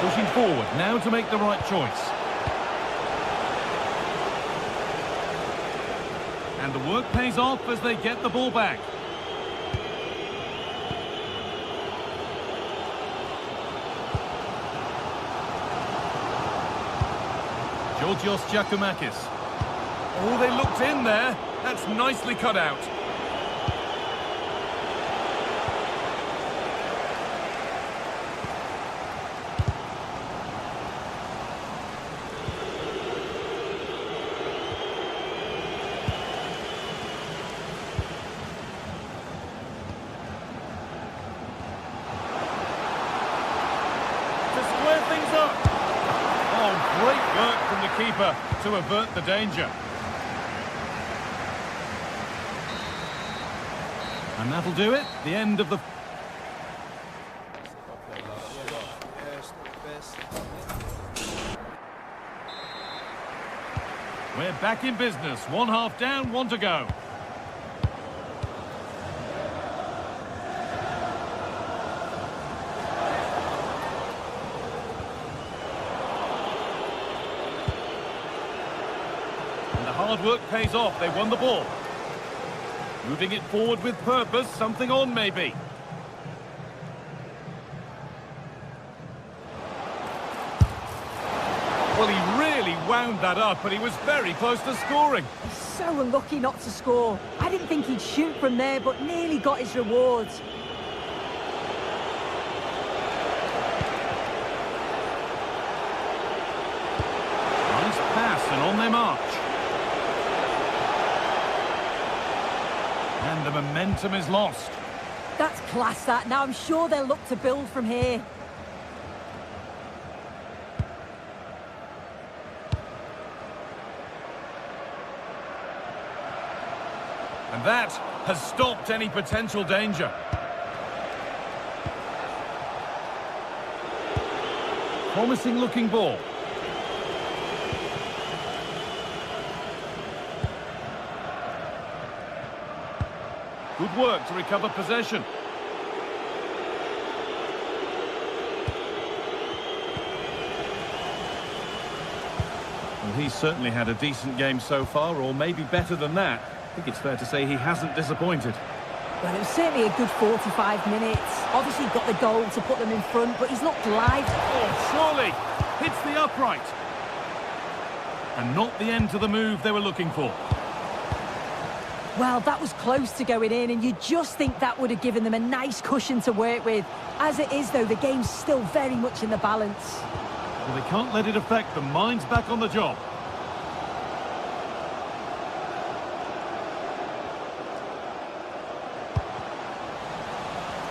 Pushing forward, now to make the right choice. And the work pays off as they get the ball back. Georgios Giacomakis. Oh, they looked in there. That's nicely cut out. Great work from the keeper to avert the danger. And that'll do it. The end of the... We're back in business. 1 half down, 1 to go. Hard work pays off. They won the ball. Moving it forward with purpose. Something on, maybe. Well, he really wound that up, but he was very close to scoring. He's so unlucky not to score. I didn't think he'd shoot from there, but nearly got his rewards. Nice pass, and on their march. And the momentum is lost. That's class, that. Now I'm sure they'll look to build from here. And that has stopped any potential danger. Promising looking ball. Good work to recover possession. Well, he's certainly had a decent game so far, or maybe better than that. I think it's fair to say he hasn't disappointed. Well, it was certainly a good 45 minutes. Obviously got the goal to put them in front, but he's looked live. Oh, surely! Hits the upright. And not the end to the move they were looking for. Well, that was close to going in, and you just think that would have given them a nice cushion to work with. As it is, though, the game's still very much in the balance. Well, they can't let it affect them. Mind's back on the job.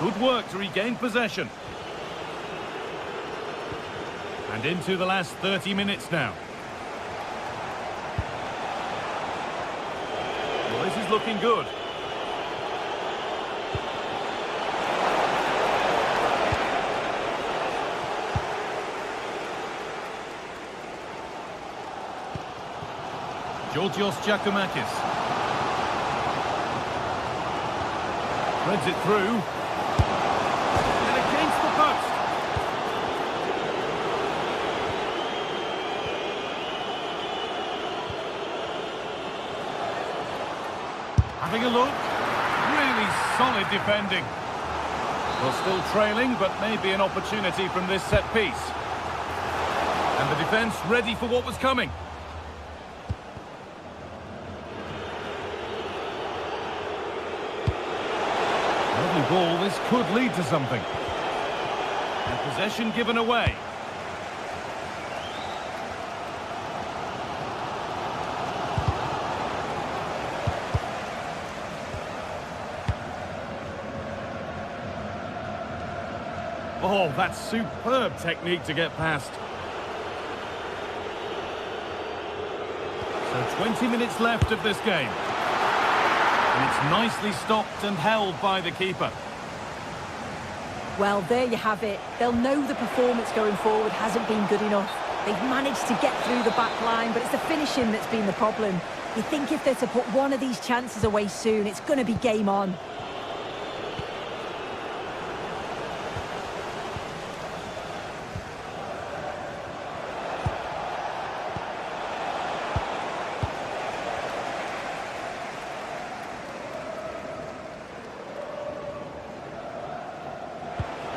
Good work to regain possession. And into the last 30 minutes now. Well, this is looking good. Georgios Giacomakis. Threads it through. And against the post. Having a look. Really solid defending. Well, still trailing, but maybe an opportunity from this set piece. And the defence ready for what was coming. Lovely ball, this could lead to something. And possession given away. Oh, that's superb technique to get past. So 20 minutes left of this game. And it's nicely stopped and held by the keeper. Well, there you have it. They'll know the performance going forward hasn't been good enough. They've managed to get through the back line, but it's the finishing that's been the problem. You think if they're to put one of these chances away soon, it's going to be game on.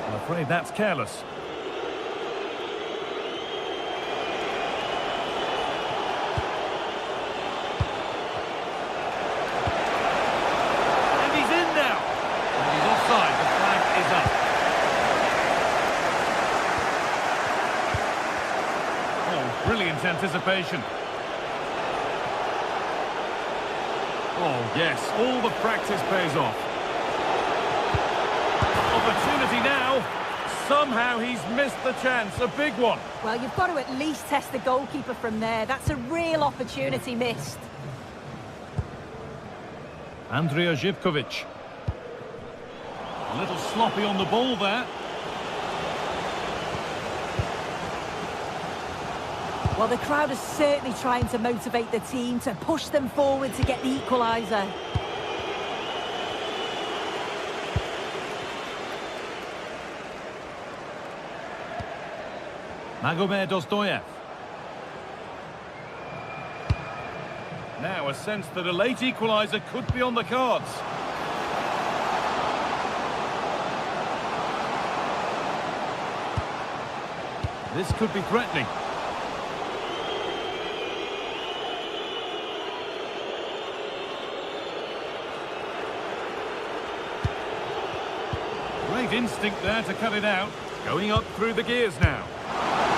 I'm afraid that's careless. And he's in now. And he's offside. The flag is up. Oh, brilliant anticipation. Oh, yes. All the practice pays off. Opportunity now. Somehow he's missed the chance. A big one. Well, you've got to at least test the goalkeeper from there. That's a real opportunity missed. Andrija Živković. A little sloppy on the ball there. Well, the crowd is certainly trying to motivate the team to push them forward to get the equaliser. Magomed Ozdoyev. Now a sense that a late equaliser could be on the cards. This could be threatening. Great instinct there to cut it out. Going up through the gears now.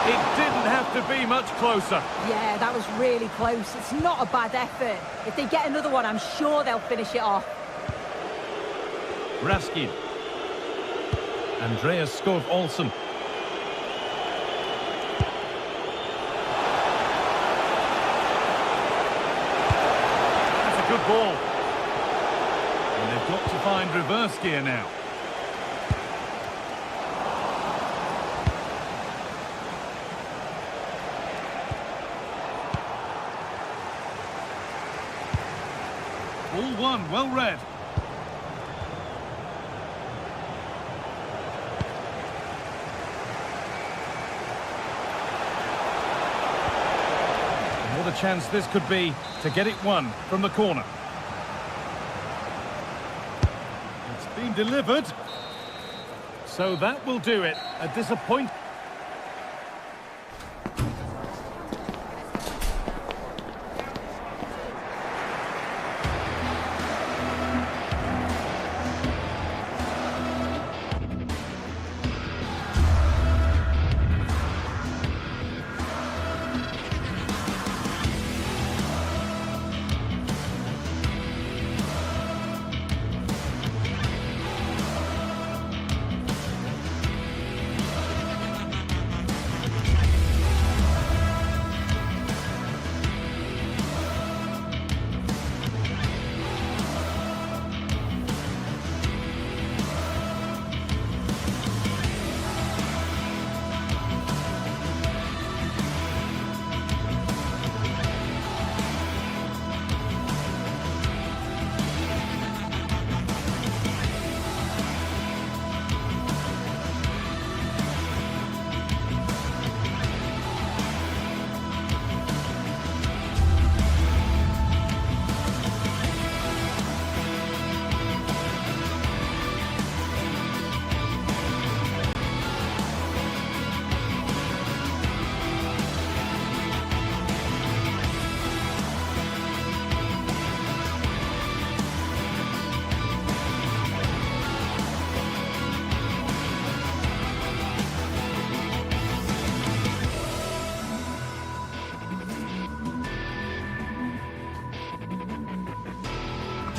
It didn't have to be much closer. Yeah, that was really close. It's not a bad effort. If they get another one, I'm sure they'll finish it off. Raskin. Andreas Skov Olsen. That's a good ball. And they've got to find reverse gear now. All one, well read. And what a chance this could be to get it won from the corner. It's been delivered. So that will do it. A disappointment.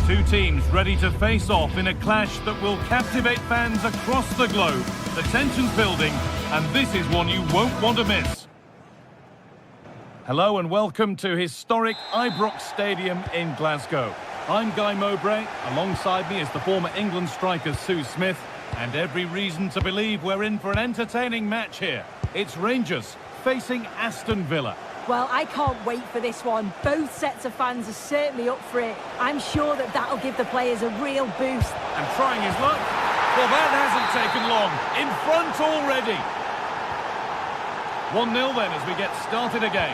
Two teams ready to face off in a clash that will captivate fans across the globe. The tension's building, and this is one you won't want to miss. Hello and welcome to historic Ibrox Stadium in Glasgow. I'm Guy Mowbray. Alongside me is the former England striker Sue Smith, and every reason to believe we're in for an entertaining match here. It's Rangers facing Aston Villa. Well, I can't wait for this one. Both sets of fans are certainly up for it. I'm sure that'll give the players a real boost. And trying his luck. Well, that hasn't taken long. In front already. 1-0 then as we get started again.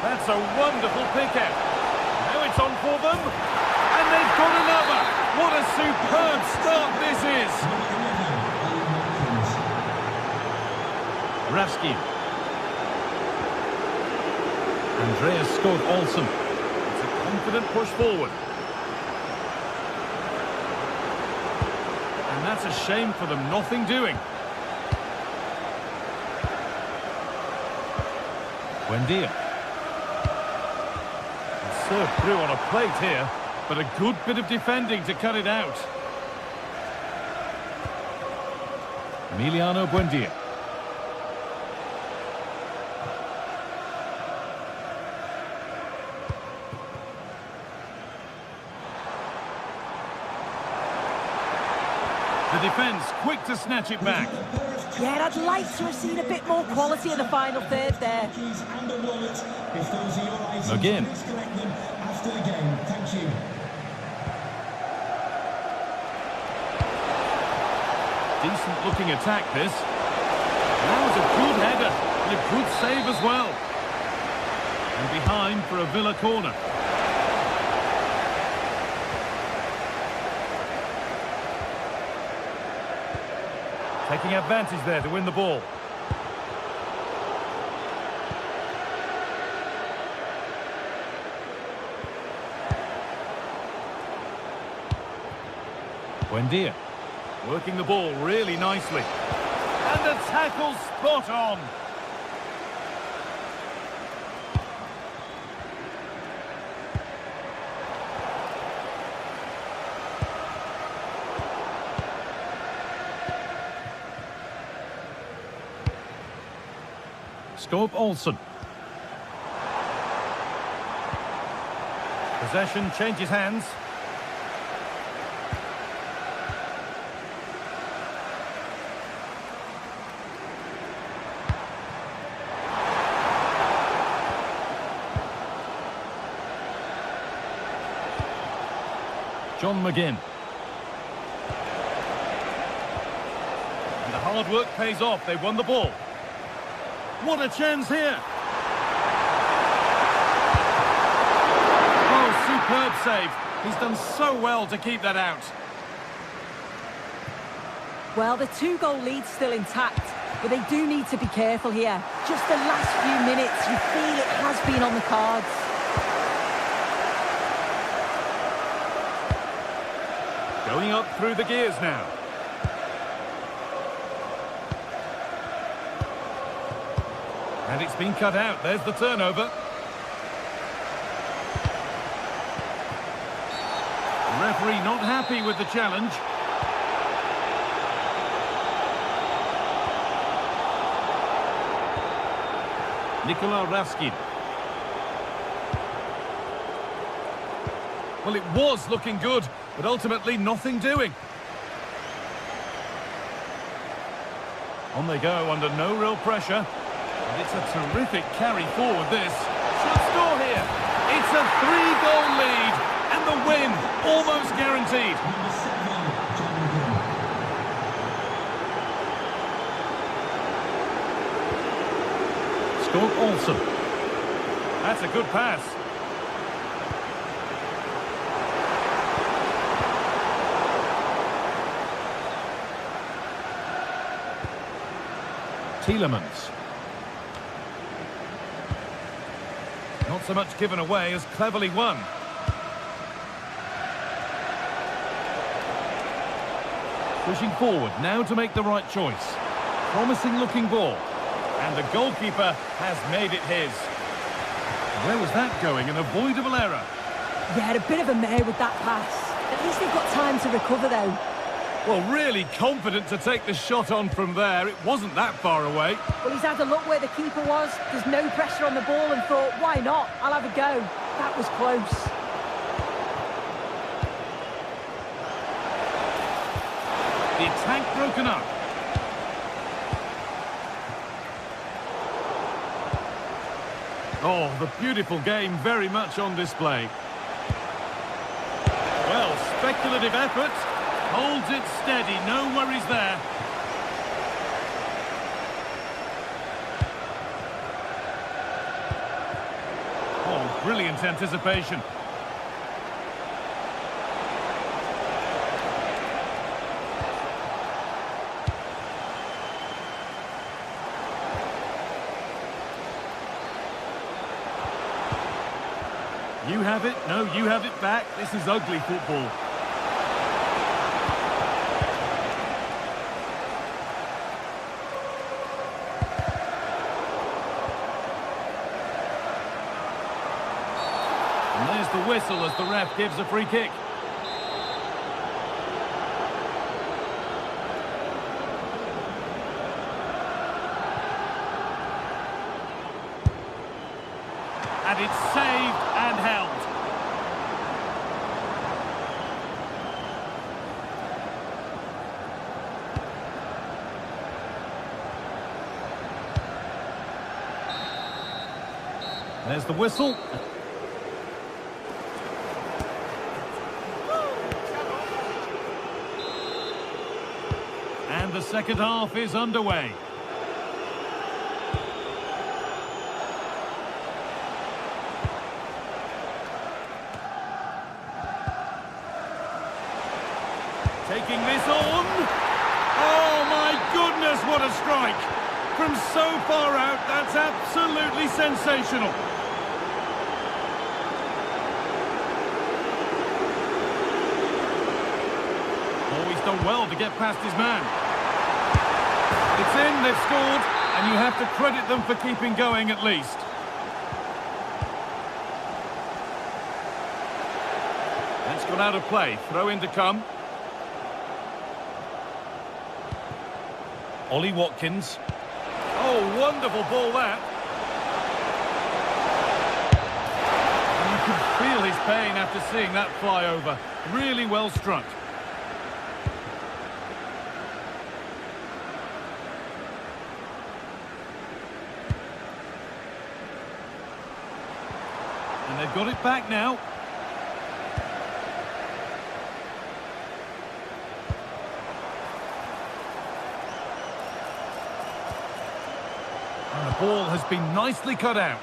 That's a wonderful pick-out. Now it's on for them. And they've got another. What a superb start this is. Ravsky. Andreas Skov-Olsen. It's a confident push forward. And that's a shame for them, nothing doing. Buendia. Served through on a plate here, but a good bit of defending to cut it out. Emiliano Buendia. The defence quick to snatch it back. Yeah, I'd like to have seen a bit more quality in the final third there. Again. Decent looking attack this. That was a good header and a good save as well. And behind for a Villa corner. Taking advantage there to win the ball. Buendia. Working the ball really nicely. And the tackle spot on. Skov-Olsen. Possession changes hands. John McGinn. And the hard work pays off. They won the ball. What a chance here. Oh, superb save. He's done so well to keep that out. Well, the two-goal lead's still intact, but they do need to be careful here. Just the last few minutes, you feel it has been on the cards. Going up through the gears now. And it's been cut out. There's the turnover. The referee not happy with the challenge. Nikola Ravsky. Well, it was looking good, but ultimately nothing doing. On they go under no real pressure. And it's a terrific carry forward, this. Should score here. It's a 3-goal lead, and the win almost guaranteed. Skov-Olsen. That's a good pass. Tielemans. Not so much given away as cleverly won. Pushing forward now to make the right choice. Promising looking ball. And the goalkeeper has made it his. Where was that going? An avoidable error. Yeah, a bit of a mare with that pass. At least they've got time to recover, though. Well, really confident to take the shot on from there. It wasn't that far away. Well, he's had a look where the keeper was. There's no pressure on the ball and thought, why not? I'll have a go. That was close. The attack broken up. Oh, the beautiful game very much on display. Well, speculative effort. Holds it steady, no worries there. Oh, brilliant anticipation. You have it, no, you have it back. This is ugly football. And there's the whistle as the ref gives a free kick. And it's saved and held. There's the whistle. And the second half is underway. Taking this on. Oh my goodness, what a strike. From so far out, that's absolutely sensational. Oh, he's done well to get past his man. It's in, they've scored, and you have to credit them for keeping going at least. That's gone out of play. Throw in to come. Ollie Watkins. Oh, wonderful ball that. And you can feel his pain after seeing that fly over. Really well struck. And they've got it back now. And the ball has been nicely cut out.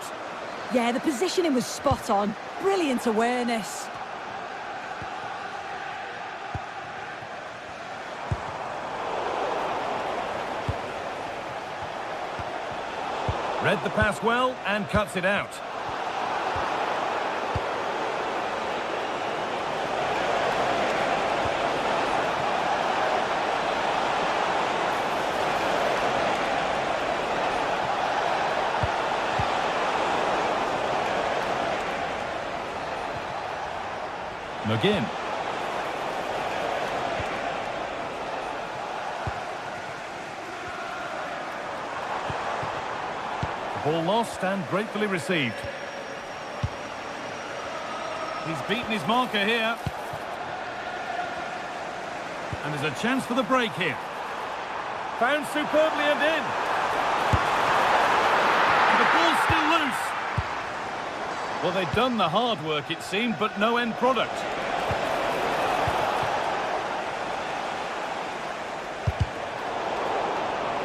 Yeah, the positioning was spot on. Brilliant awareness. Read the pass well and cuts it out. McGinn. Ball lost and gratefully received. He's beaten his marker here. And there's a chance for the break here. Found superbly and in. And the ball's still loose. Well, they've done the hard work, it seemed, but no end product.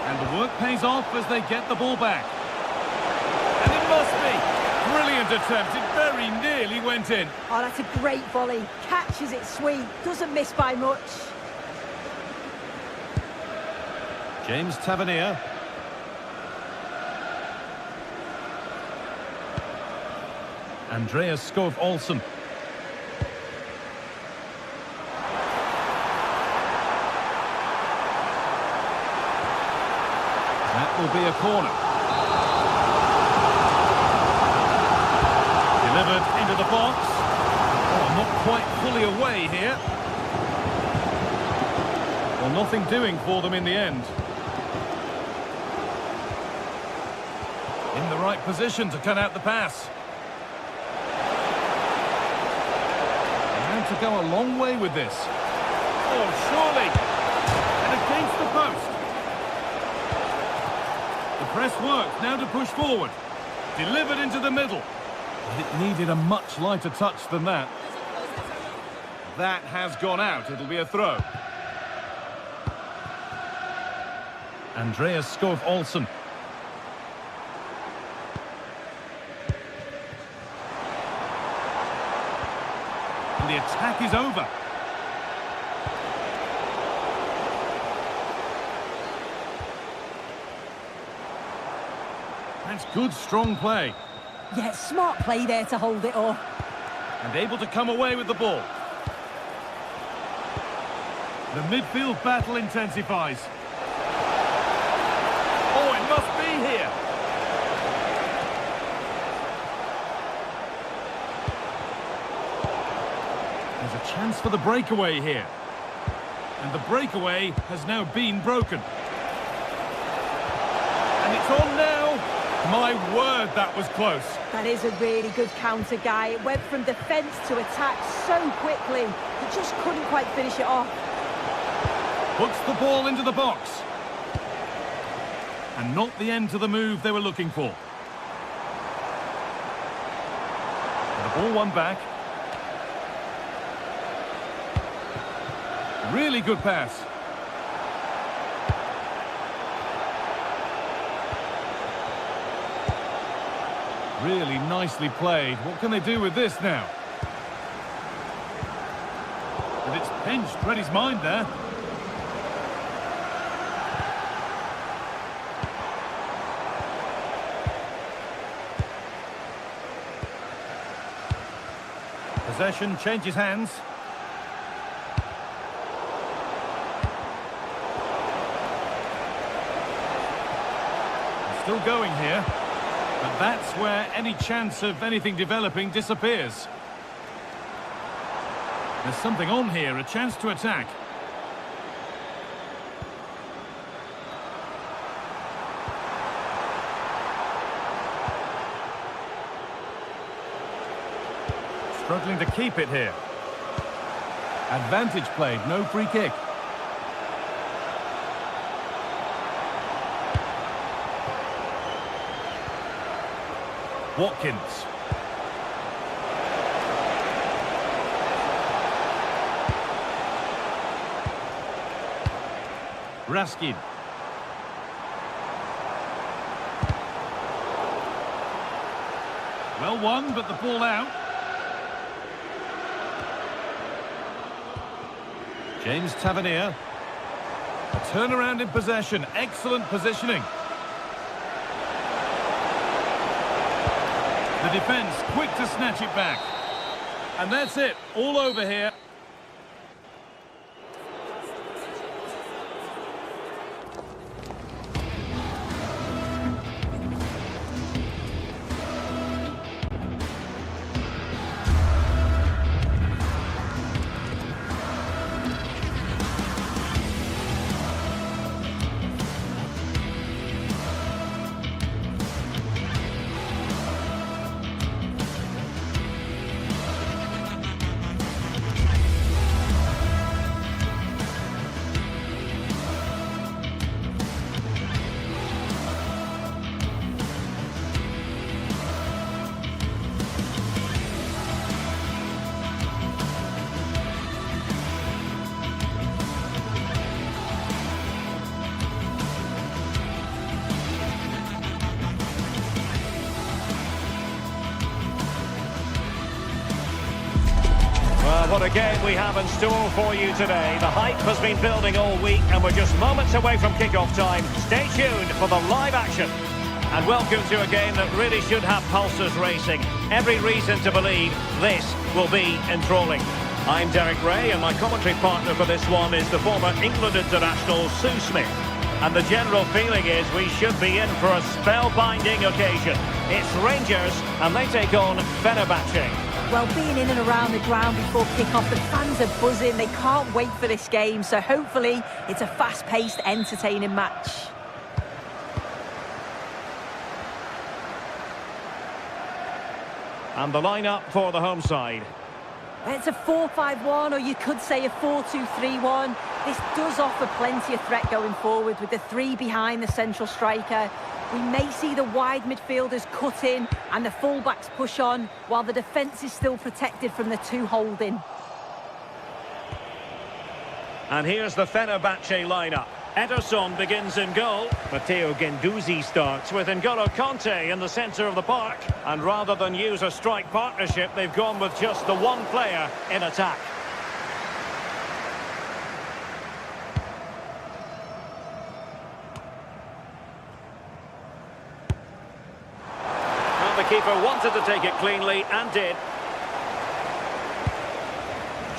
And the work pays off as they get the ball back. And it must be. Brilliant attempt. It very nearly went in. Oh, that's a great volley. Catches it sweet. Doesn't miss by much. James Tavernier. Andreas Skov Olsen. That will be a corner. Delivered into the box. And nothing doing for them in the end. In the right position to cut out the pass. And to go a long way with this. Oh, surely. And against the post. The press worked, now to push forward. Delivered into the middle. It needed a much lighter touch than that. That has gone out. It'll be a throw. Andreas Skov Olsen. And the attack is over. That's good, strong play. Yeah, smart play there to hold it up. And able to come away with the ball. The midfield battle intensifies. Oh, it must be here. There's a chance for the breakaway here. And the breakaway has now been broken. And it's on now. My word, that was close. That is a really good counter, Guy. It went from defence to attack so quickly. He just couldn't quite finish it off. Puts the ball into the box. And not the end to the move they were looking for. And the ball won back. Really good pass. Really nicely played. What can they do with this now? And it's pinched, read his mind there. Possession changes hands. Still going here. But that's where any chance of anything developing disappears. There's something on here, a chance to attack. Struggling to keep it here. Advantage played, no free kick. Watkins. Raskin. Well won, but the ball out. James Tavernier. A turnaround in possession. Excellent positioning. The defence quick to snatch it back. And that's it. All over here. What a game we have in store for you today. The hype has been building all week and we're just moments away from kick-off time. Stay tuned for the live action. And welcome to a game that really should have pulses racing. Every reason to believe this will be enthralling. I'm Derek Ray and my commentary partner for this one is the former England international Sue Smith. And the general feeling is we should be in for a spellbinding occasion. It's Rangers and they take on Fenerbahce. Well, being in and around the ground before kick-off, the fans are buzzing. They can't wait for this game, so hopefully it's a fast-paced, entertaining match. And the lineup for the home side. It's a 4-5-1, or you could say a 4-2-3-1. This does offer plenty of threat going forward with the three behind the central striker. We may see the wide midfielders cut in and the fullbacks push on, while the defence is still protected from the two holding. And here's the Fenerbahce lineup. Ederson begins in goal. Matteo Guendouzi starts with N'Golo Kanté in the centre of the park. And rather than use a strike partnership, they've gone with just the one player in attack. Well, the keeper wanted to take it cleanly and did.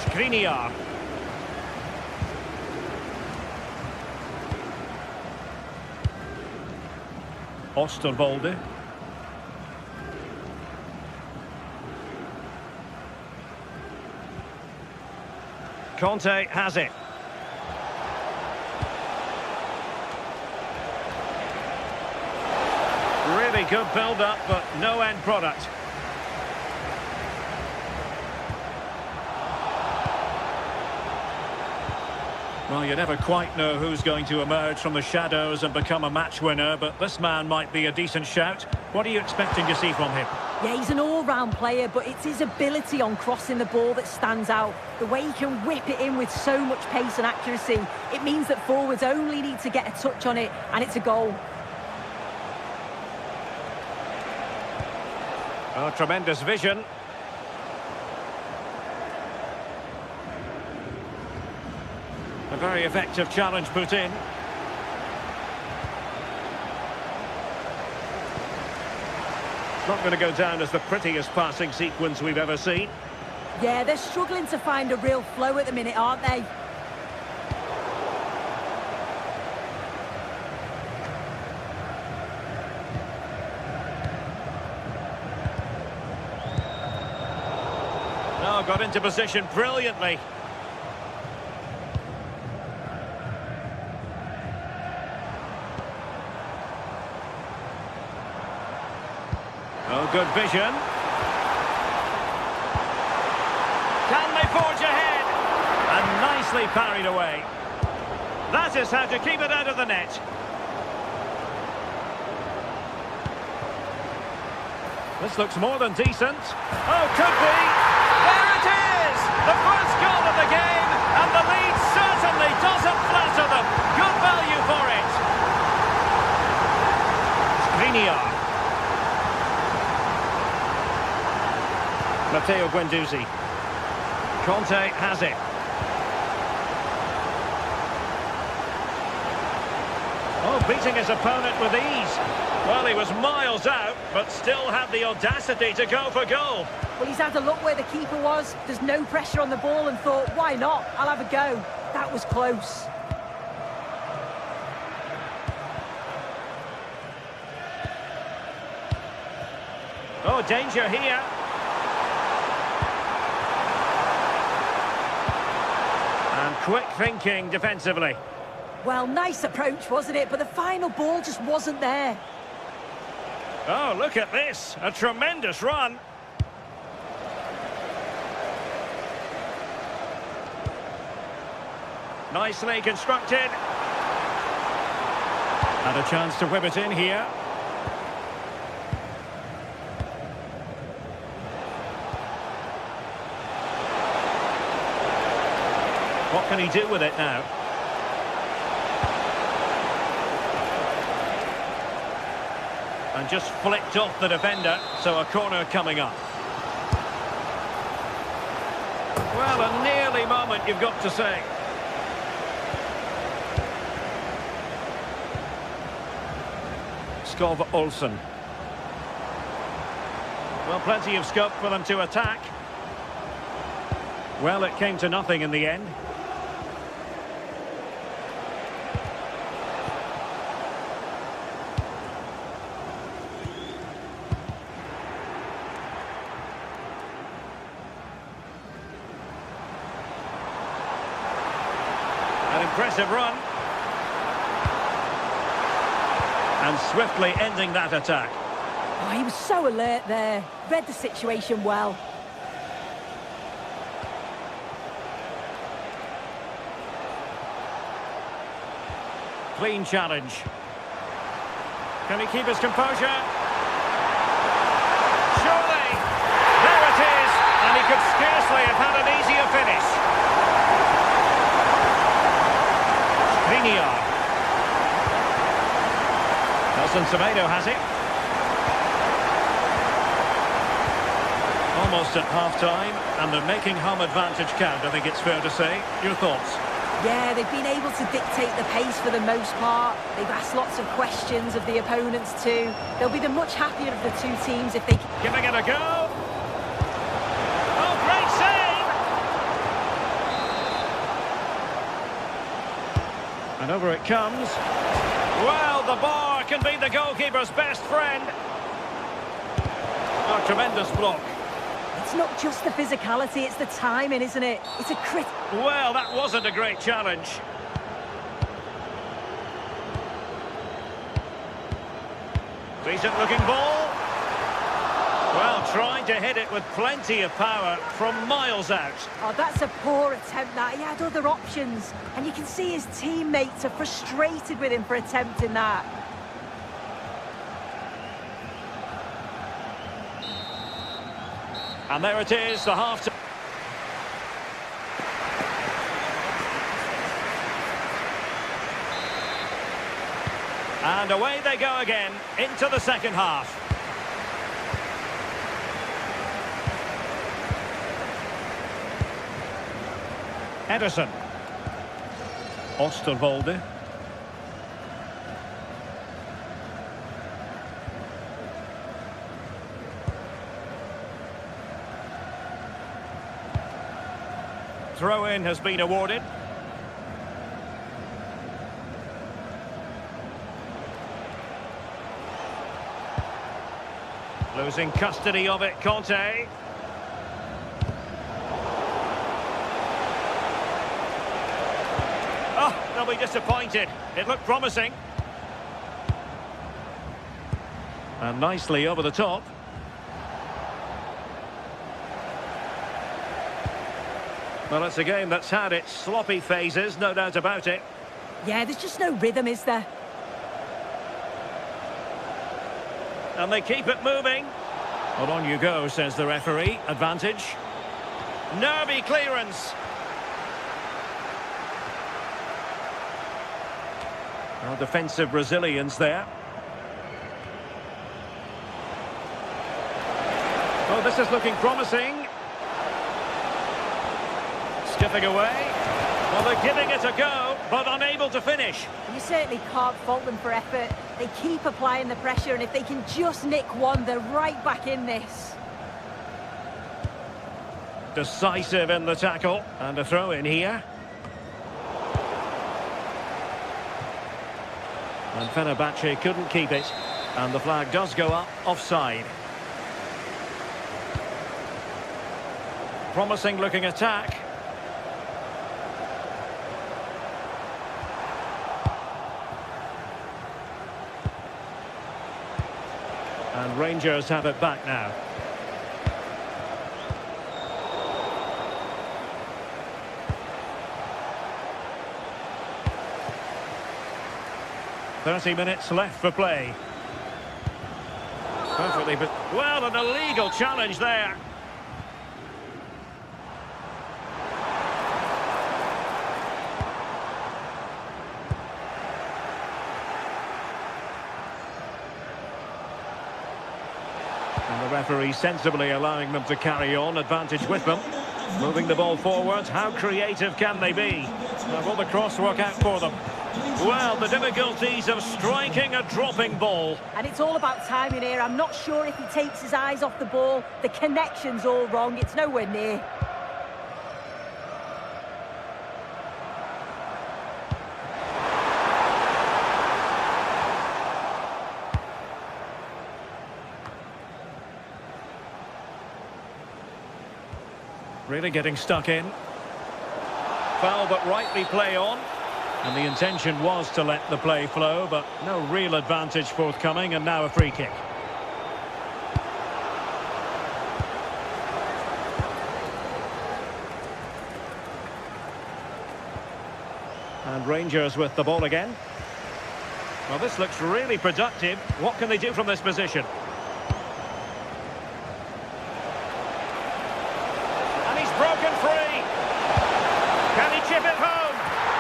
Skriniar. Osterwolde. Conte has it. Really good build-up, but no end product. Well, you never quite know who's going to emerge from the shadows and become a match winner, but this man might be a decent shout. What are you expecting to see from him? Yeah, he's an all-round player, but it's his ability on crossing the ball that stands out. The way he can whip it in with so much pace and accuracy, it means that forwards only need to get a touch on it, and it's a goal. Oh, tremendous vision. A very effective challenge put in. Not going to go down as the prettiest passing sequence we've ever seen. Yeah, they're struggling to find a real flow at the minute, aren't they? Oh, got into position brilliantly. Oh, good vision. Can they forge ahead? And nicely parried away. That is how to keep it out of the net. This looks more than decent. Oh, could be. There it is! The first goal of the game, and the lead certainly doesn't flatter them. Good value for it. Skriniar. Matteo Guendouzi. Conte has it. Oh, beating his opponent with ease. Well, he was miles out, but still had the audacity to go for goal. Well, he's had a look where the keeper was. There's no pressure on the ball and thought, why not? I'll have a go. That was close. Oh, danger here. And quick thinking defensively. Well, nice approach, wasn't it? But the final ball just wasn't there. Oh, look at this. A tremendous run. Nicely constructed. And a chance to whip it in here. What can he do with it now? And just flicked off the defender, so a corner coming up. Well, a nearly moment, you've got to say. Skov Olsen. Well, plenty of scope for them to attack. Well, it came to nothing in the end. An impressive run. And swiftly ending that attack. Oh, he was so alert there. Read the situation well. Clean challenge. Can he keep his composure? Surely! There it is! And he could scarcely have had an easier finish. Skriniar. Nelson Semedo has it. Almost at half-time, and they're making home advantage count, I think it's fair to say. Your thoughts? Yeah, they've been able to dictate the pace for the most part. They've asked lots of questions of the opponents too. They'll be the much happier of the two teams if they... Giving it a go. Oh, great save! And over it comes. Well, the bar can be the goalkeeper's best friend. Oh, tremendous block. It's not just the physicality, it's the timing, isn't it? It's a crit... Well, that wasn't a great challenge. Decent looking ball. Well, trying to hit it with plenty of power from miles out. Oh, that's a poor attempt, that. He had other options. And you can see his teammates are frustrated with him for attempting that. And there it is, the half-time. And away they go again, into the second half. Ederson. Osterwolde. Throw-in has been awarded. Losing custody of it, Conte. Oh, they'll be disappointed. It looked promising. And nicely over the top. Well, it's a game that's had its sloppy phases, no doubt about it. Yeah, there's just no rhythm, is there? And they keep it moving. Well, on you go, says the referee. Advantage. Nervy clearance. Well, defensive resilience there. Oh, this is looking promising. Skipping away. Well, they're giving it a go, but unable to finish. You certainly can't fault them for effort. They keep applying the pressure, and if they can just nick one, they're right back in this. Decisive in the tackle, and a throw in here. And Fenerbahce couldn't keep it, and the flag does go up offside. Promising looking attack. And Rangers have it back now. "30 minutes left for play." Perfectly, but well, an illegal challenge there. And the referee sensibly allowing them to carry on, advantage with them. Moving the ball forward, how creative can they be? Now, will the cross work out for them? Well, the difficulties of striking a dropping ball. And it's all about timing here. I'm not sure if he takes his eyes off the ball. The connection's all wrong. It's nowhere near. Really getting stuck in. Foul, but rightly play on. And the intention was to let the play flow, but no real advantage forthcoming, and now a free kick. And Rangers with the ball again. Well, this looks really productive. What can they do from this position? And he's broken free. Can he chip it home?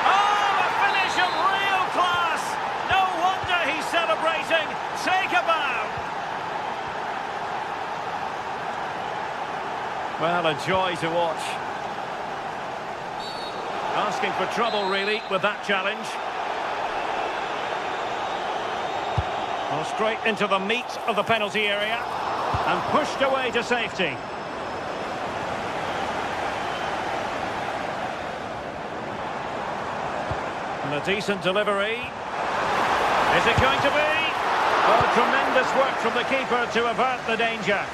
Oh, a finish of real class. No wonder he's celebrating. Take a bow. Well, a joy to watch. Asking for trouble, really, with that challenge. Well, straight into the meat of the penalty area. And pushed away to safety. And a decent delivery. Is it going to be? Oh, tremendous work from the keeper to avert the danger.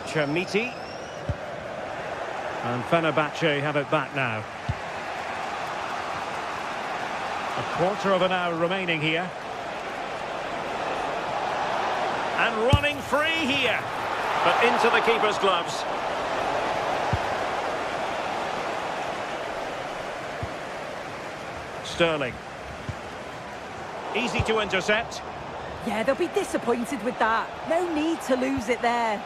Chermiti. And Fenerbahce have it back now. A quarter of an hour remaining here. And running free here. But into the keeper's gloves. Sterling. Easy to intercept. Yeah, they'll be disappointed with that. No need to lose it there.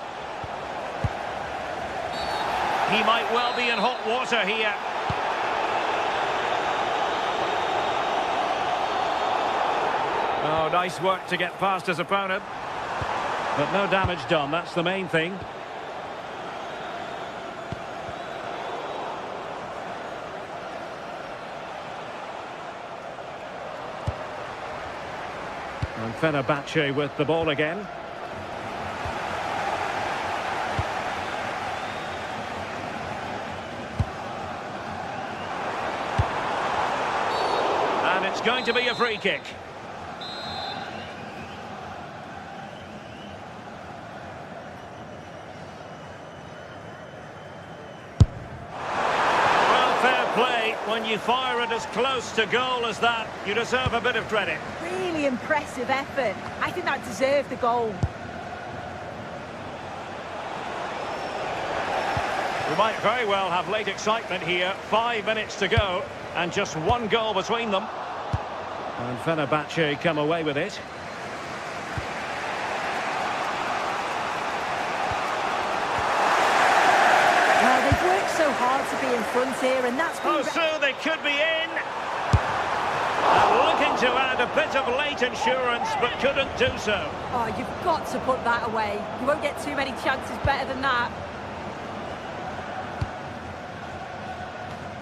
He might well be in hot water here. Oh, nice work to get past his opponent. But no damage done, that's the main thing. And Fenerbahce with the ball again. And it's going to be a free kick. When you fire it as close to goal as that, you deserve a bit of credit. Really impressive effort. I think that deserved the goal. We might very well have late excitement here. 5 minutes to go, and just one goal between them. And Fenerbahce come away with it. So hard to be in front here, and that's been... Oh, so they could be in. And looking to add a bit of late insurance, but couldn't do so. Oh, you've got to put that away. You won't get too many chances better than that.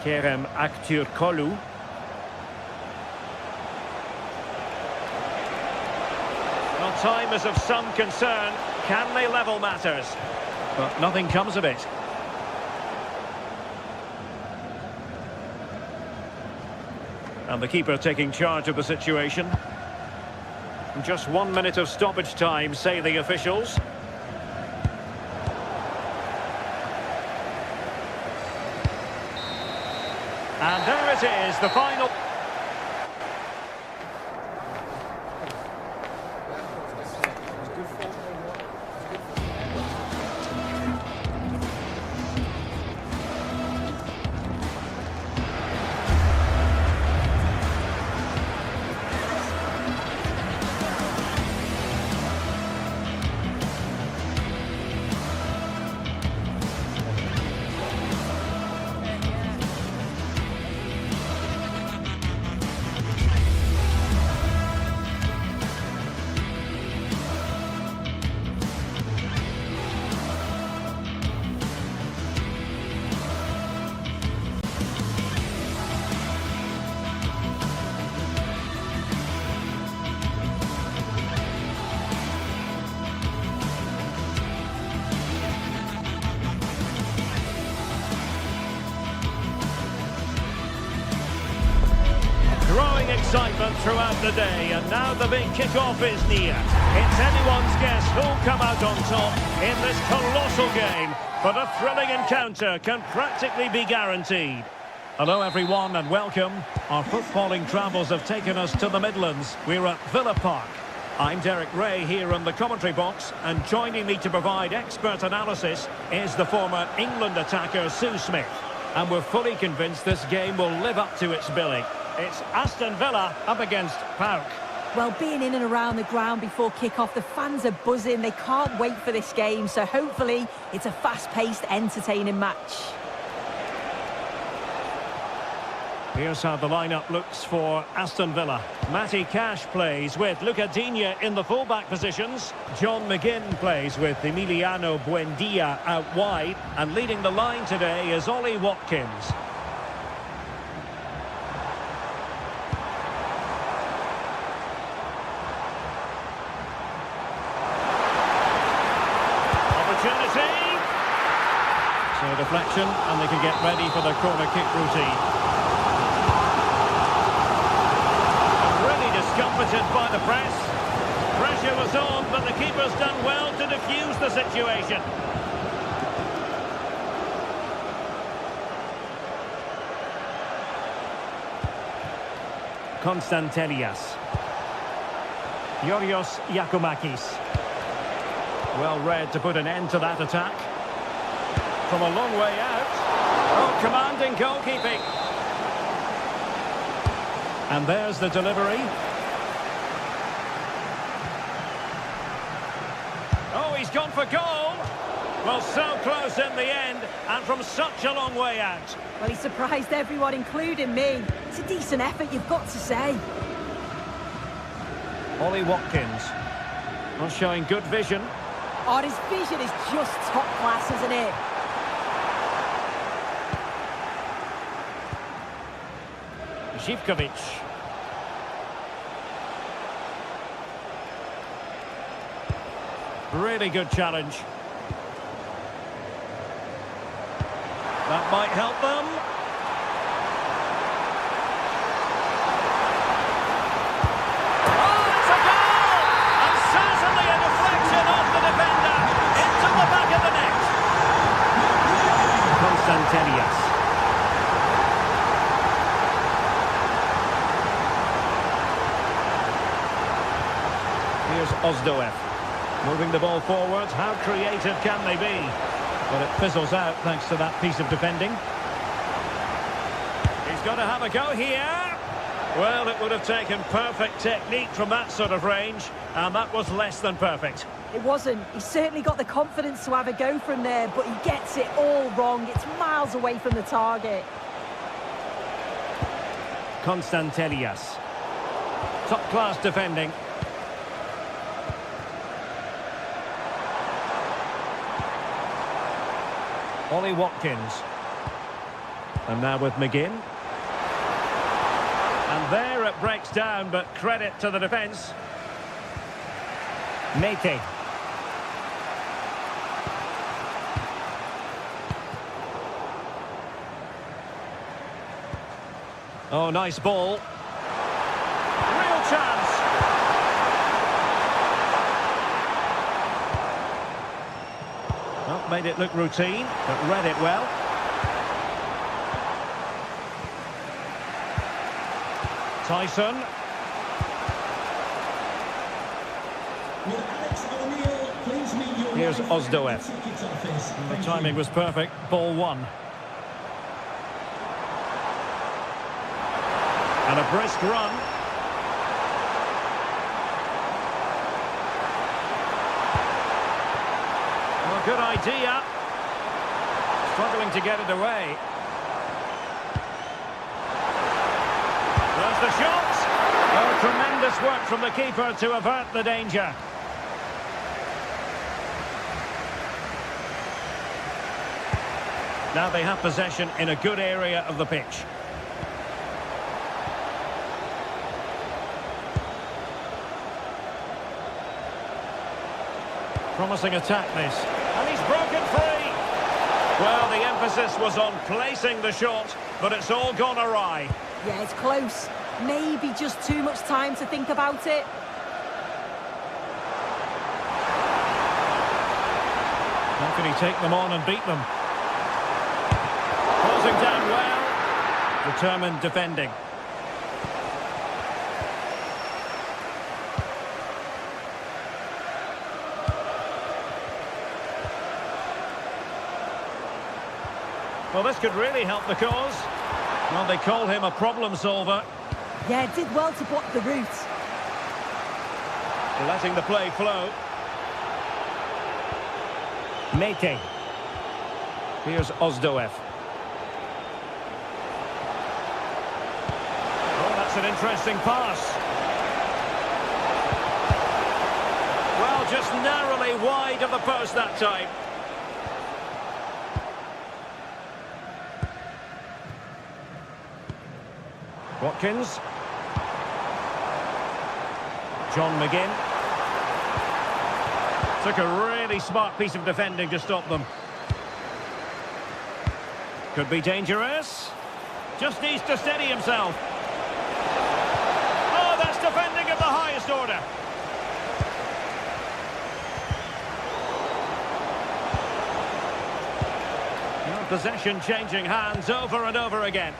Kerem Aktürkoğlu. Well, time is of some concern. Can they level matters? But nothing comes of it. And the keeper taking charge of the situation. Just 1 minute of stoppage time, say the officials. And there it is, the final... excitement throughout the day, and now the big kick-off is near. It's anyone's guess who'll come out on top in this colossal game, but a thrilling encounter can practically be guaranteed. Hello everyone and welcome. Our footballing travels have taken us to the Midlands. We're at Villa Park. I'm Derek Ray here in the commentary box, and joining me to provide expert analysis is the former England attacker Sue Smith. And we're fully convinced this game will live up to its billing. It's Aston Villa up against PAOK. Well, being in and around the ground before kick-off, the fans are buzzing. They can't wait for this game, so hopefully it's a fast-paced, entertaining match. Here's how the lineup looks for Aston Villa. Matty Cash plays with Luca Digne in the fullback positions. John McGinn plays with Emiliano Buendia out wide. And leading the line today is Ollie Watkins. Opportunity. So deflection, and they can get ready for the corner kick routine. Discomfited by the press. Pressure was on, but the keeper's done well to defuse the situation. Konstantelias. Yorios Yakumakis. Well read to put an end to that attack. From a long way out. Oh, commanding goalkeeping. And there's the delivery. Oh, he's gone for goal. Well, so close in the end, and from such a long way out. Well, he surprised everyone, including me. It's a decent effort, you've got to say. Ollie Watkins. Not showing good vision. Oh, his vision is just top class, isn't it? Zivkovic. Really good challenge. That might help them. Oh, it's a goal! And certainly a deflection off the defender into the back of the net. Konstantelias. Here's Ozdoev. Moving the ball forwards. How creative can they be? But it fizzles out thanks to that piece of defending. He's got to have a go here. Well, it would have taken perfect technique from that sort of range, and that was less than perfect. It wasn't. He's certainly got the confidence to have a go from there, but he gets it all wrong. It's miles away from the target. Konstantelias. Top-class defending. Ollie Watkins. And now with McGinn. And there it breaks down, but credit to the defence. Mete. Oh, nice ball. Real chance. Well, made it look routine, but read it well. Tyson. Here's Ozdoev. The timing was perfect. Ball one. And a brisk run. Well, good idea. Struggling to get it away. There's the shot. Oh, tremendous work from the keeper to avert the danger. Now they have possession in a good area of the pitch. Promising attack this. And he's broken free. Well, the emphasis was on placing the shot, but it's all gone awry. Yeah, it's close. Maybe just too much time to think about it. How can he take them on and beat them? Closing down well. Determined defending. Well, this could really help the cause. Well, they call him a problem solver. Yeah, did well to block the route. Letting the play flow. Meke. Here's Ozdoev. Oh, that's an interesting pass. Well, just narrowly wide of the post that time. Watkins. John McGinn. Took a really smart piece of defending to stop them. Could be dangerous. Just needs to steady himself. Oh, that's defending of the highest order. Possession changing hands over and over again.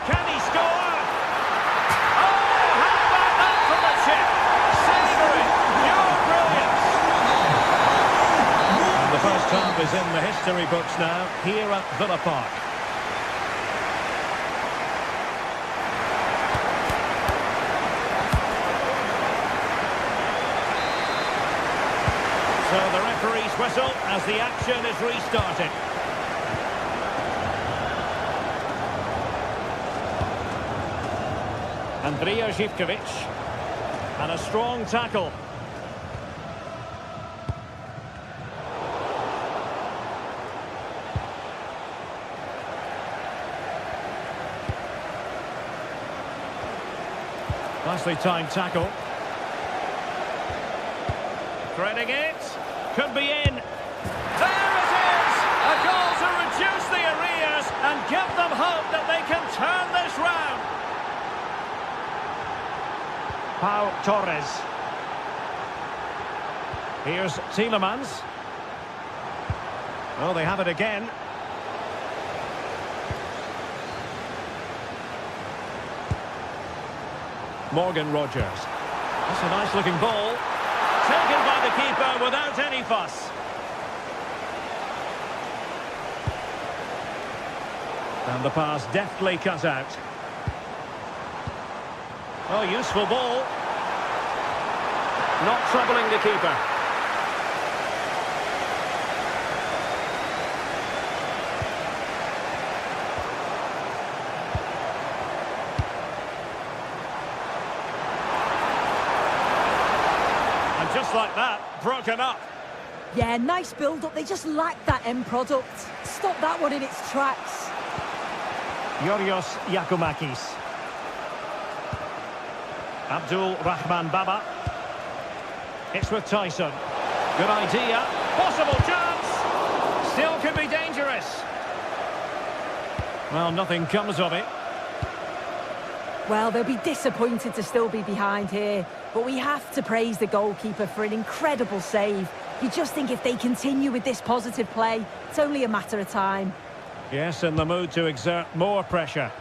Can he score? Oh, how about that from the chip? Savouring, pure brilliance. And the first half is in the history books now, here at Villa Park. So the referee's whistle as the action is restarted. Andrija Živković, and a strong tackle. Nicely timed tackle. Threading it, could be in. There it is! A goal to reduce the arrears and give them hope that they can turn this round. Pau Torres. Here's Tielemans. Oh, they have it again. Morgan Rogers. That's a nice looking ball. Taken by the keeper without any fuss. And the pass deftly cut out. Oh, useful ball. Not troubling the keeper. And just like that, broken up. Yeah, nice build-up. They just lack that end product. Stop that one in its tracks. Yorios Yakumakis. Abdul Rahman Baba. It's with Tyson. Good idea. Possible chance. Still could be dangerous. Well, nothing comes of it. Well, they'll be disappointed to still be behind here, but we have to praise the goalkeeper for an incredible save. You just think if they continue with this positive play, it's only a matter of time. Yes, in the mood to exert more pressure.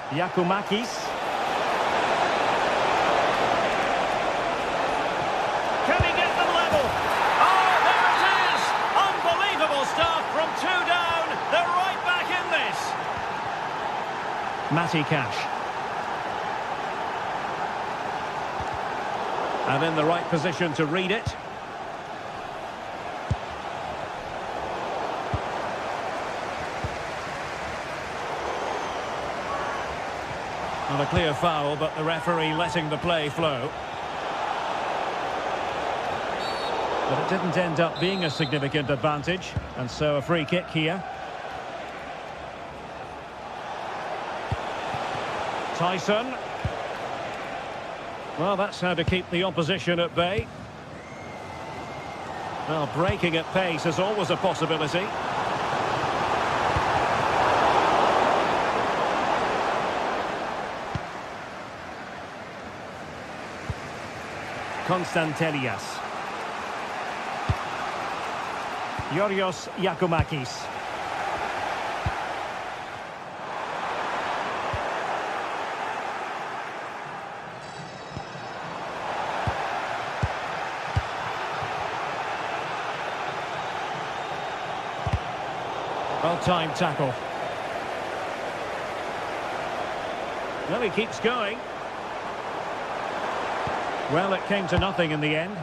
Yakumakis. Can he get them level? Oh, there it is! Unbelievable stuff from 2 down. They're right back in this. Matty Cash. And in the right position to read it. Not a clear foul, but the referee letting the play flow. But it didn't end up being a significant advantage, and so a free kick here. Tyson. Well, that's how to keep the opposition at bay. Well, breaking at pace is always a possibility. Konstantelias. Yorios Yakumakis. Well-timed tackle. Well, he keeps going. Well, it came to nothing in the end.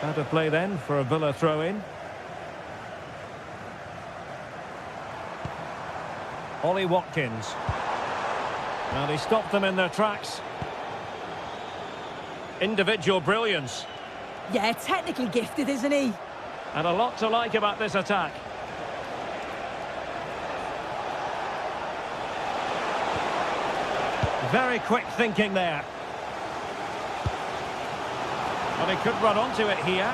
Out of play then for a Villa throw-in. Ollie Watkins. And he stopped them in their tracks. Individual brilliance. Yeah, technically gifted, isn't he? And a lot to like about this attack. Very quick thinking there. But he could run onto it here.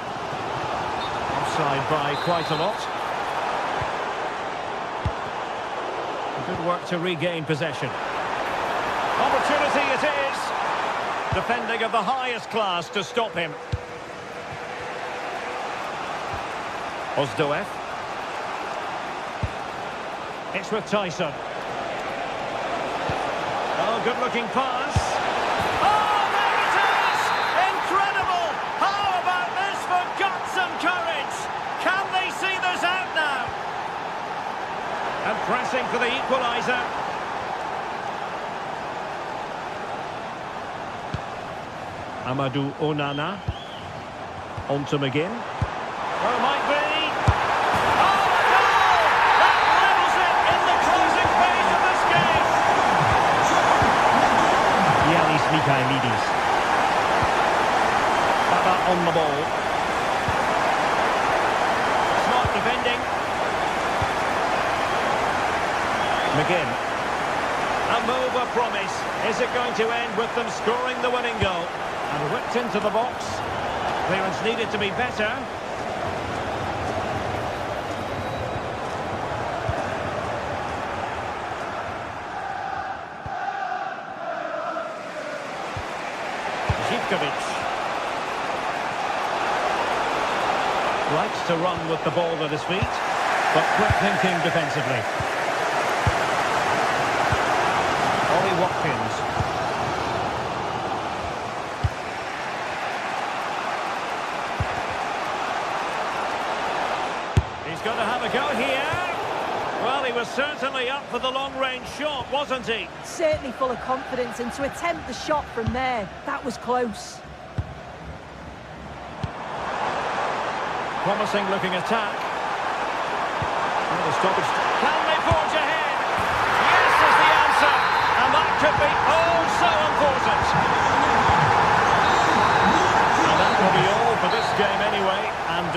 Offside by quite a lot. Good work to regain possession. Opportunity it is. Defending of the highest class to stop him. Ozdoev. It's with Tyson. Oh, good-looking pass. Oh, there it is! Incredible! How about this for guts and courage? Can they see this out now? And pressing for the equaliser. Amadou Onana. On to McGinn. Well, might be. Michailidis. Baba on the ball. Smart defending. McGinn. A move of promise. Is it going to end with them scoring the winning goal? And whipped into the box. Clearance needed to be better. Likes to run with the ball at his feet, but quick thinking defensively. Ollie Watkins. He's going to have a go here. Well, he was certainly up for the long-range shot, wasn't he? Certainly full of confidence, and to attempt the shot from there, that was close. Promising looking attack. The stoppage. Can they forge ahead? Yes is the answer. And that could be oh so important. And that will be all for this game anyway. And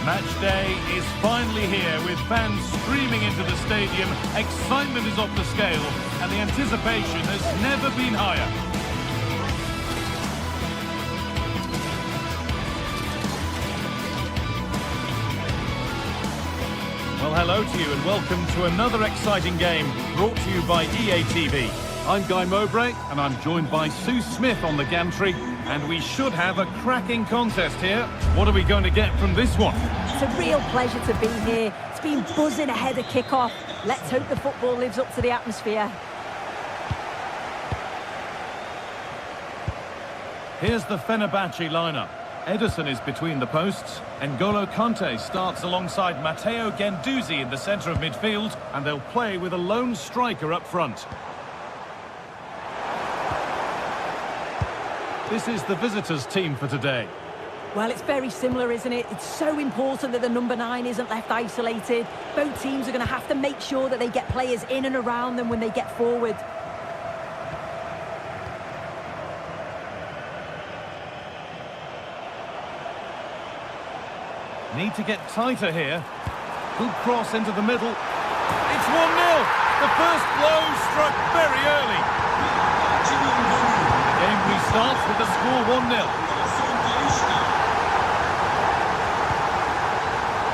Match day is finally here with fans streaming into the stadium. Excitement is off the scale and the anticipation has never been higher. Well, hello to you and welcome to another exciting game brought to you by EA TV. I'm Guy Mowbray and I'm joined by Sue Smith on the gantry, and we should have a cracking contest here. What are we going to get from this one? It's a real pleasure to be here. It's been buzzing ahead of kick-off. Let's hope the football lives up to the atmosphere. Here's the Fenerbahce lineup. Ederson is between the posts. N'Golo Kante starts alongside Matteo Guendouzi in the centre of midfield, and they'll play with a lone striker up front. This is the visitors' team for today. Well, it's very similar, isn't it? It's so important that the number 9 isn't left isolated. Both teams are going to have to make sure that they get players in and around them when they get forward. Need to get tighter here. Good cross into the middle. It's 1-0. The first blow struck very early. The game restarts with the score 1-0.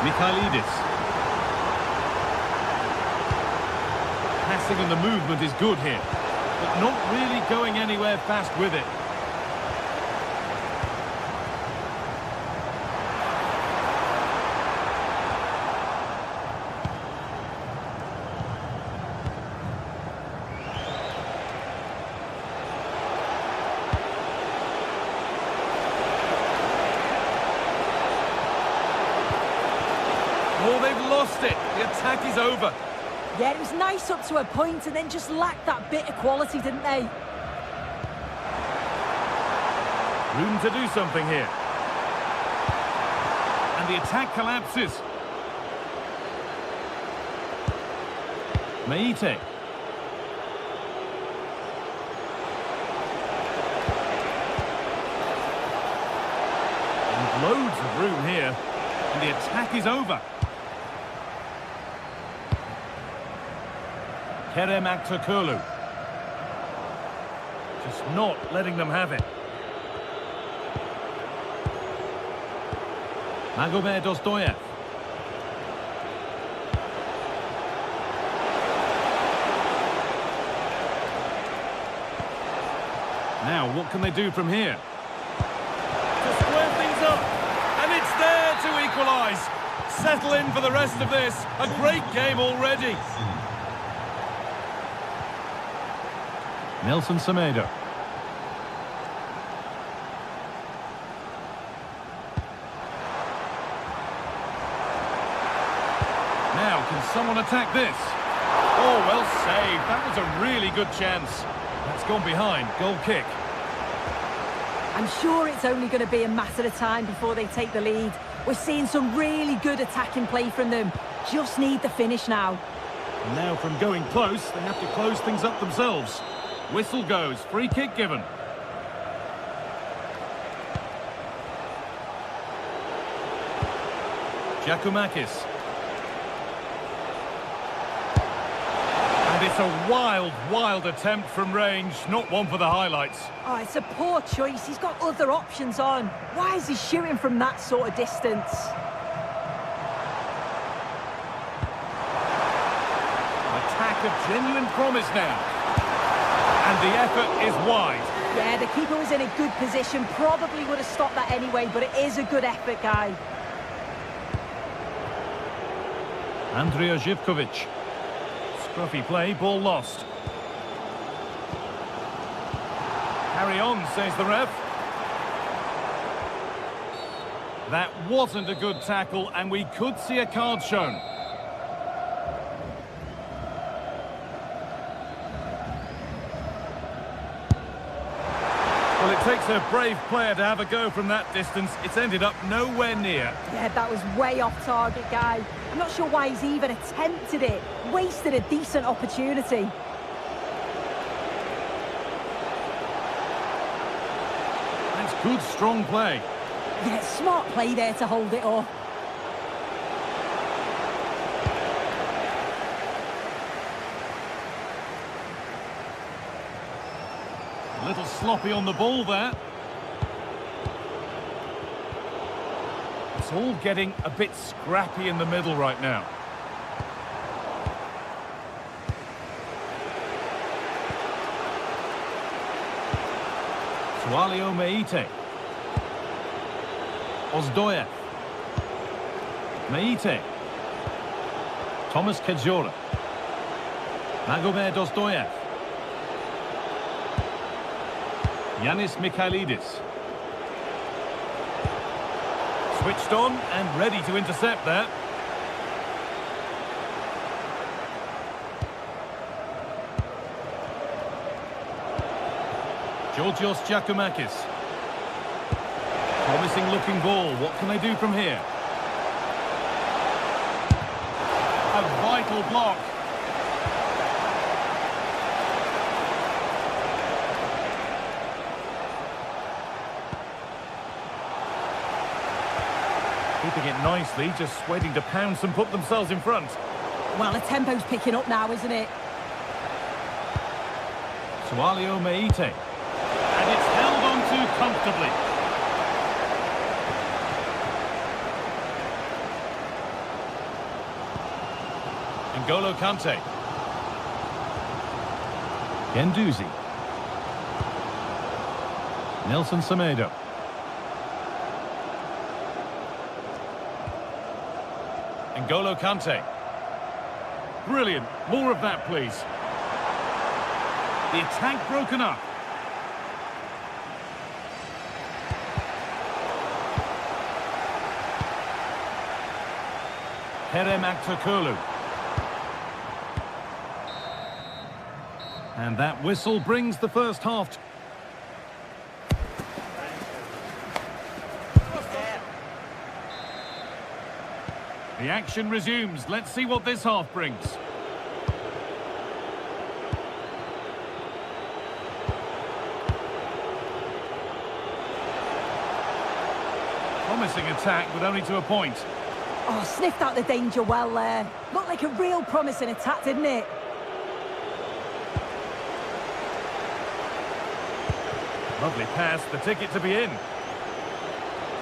Mikhailidis. Passing and the movement is good here, but not really going anywhere fast with it. Oh, they've lost it. The attack is over. Yeah, it was nice up to a point and then just lacked that bit of quality, didn't they? Room to do something here. And the attack collapses. Meite. And loads of room here. And the attack is over. Kerem Aktürkoğlu. Just not letting them have it. Magomed Ozdoyev. Now, what can they do from here? To square things up. And it's there to equalise. Settle in for the rest of this. A great game already. Nelson Semedo. Now, can someone attack this? Oh, well saved. That was a really good chance. That's gone behind. Goal kick. I'm sure it's only going to be a matter of time before they take the lead. We're seeing some really good attacking play from them. Just need the finish now. And now from going close, they have to close things up themselves. Whistle goes. Free kick given. Giacomakis. And it's a wild, wild attempt from range. Not one for the highlights. Oh, it's a poor choice. He's got other options on. Why is he shooting from that sort of distance? Attack of genuine promise now. And the effort is wide. Yeah, the keeper was in a good position. Probably would have stopped that anyway, but it is a good effort, guy. Andrija Živković. Scruffy play, ball lost. Carry on, says the ref. That wasn't a good tackle, and we could see a card shown. Well, it takes a brave player to have a go from that distance. It's ended up nowhere near. Yeah, that was way off target, guy. I'm not sure why he's even attempted it. Wasted a decent opportunity. That's good, strong play. Yeah, smart play there to hold it off. A little sloppy on the ball there. It's all getting a bit scrappy in the middle right now. Sualio Meite. Ozdoyev. Meite. Thomas Kedzora. Magomed Dostoyev. Yanis Mikhailidis. Switched on and ready to intercept that. Georgios Giacomakis. Promising looking ball. What can they do from here? A vital block. Keeping it nicely, just waiting to pounce and put themselves in front. Well, the tempo's picking up now, isn't it? Sualio Meite. And it's held on to comfortably. N'Golo Kante. Guendouzi. Nelson Semedo. N'Golo Kante. Brilliant. More of that, please. The attack broken up. Kerem Aktürkoğlu. And that whistle brings the first half. The action resumes. Let's see what this half brings. Promising attack, but only to a point. Oh, sniffed out the danger well there. Looked like a real promising attack, didn't it? Lovely pass, the ticket to be in.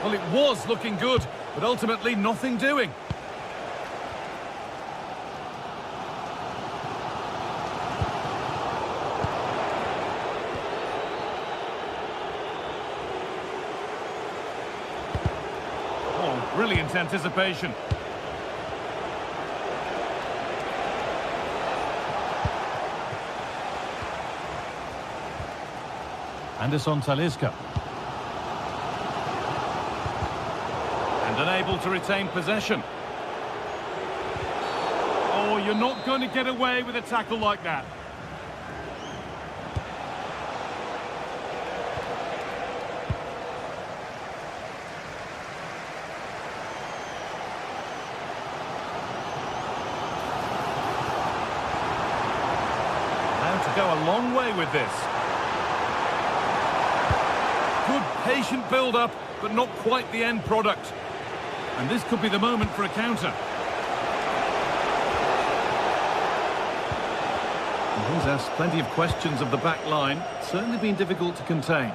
Well, it was looking good, but ultimately nothing doing. Oh, brilliant anticipation. Anderson Talisca. And unable to retain possession. Oh, you're not going to get away with a tackle like that. Now to go a long way with this. Good patient build-up, but not quite the end product. And this could be the moment for a counter. And he's asked plenty of questions of the back line. Certainly been difficult to contain.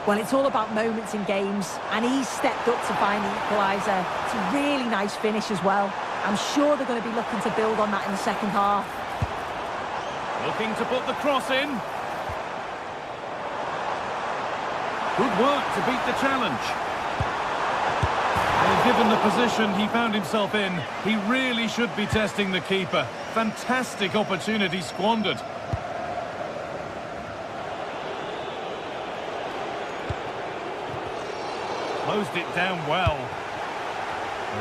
Well, it's all about moments in games, and he's stepped up to find the equaliser. It's a really nice finish as well. I'm sure they're going to be looking to build on that in the second half. Looking to put the cross in. Good work to beat the challenge. Well, given the position he found himself in, he really should be testing the keeper. Fantastic opportunity squandered. Closed it down well.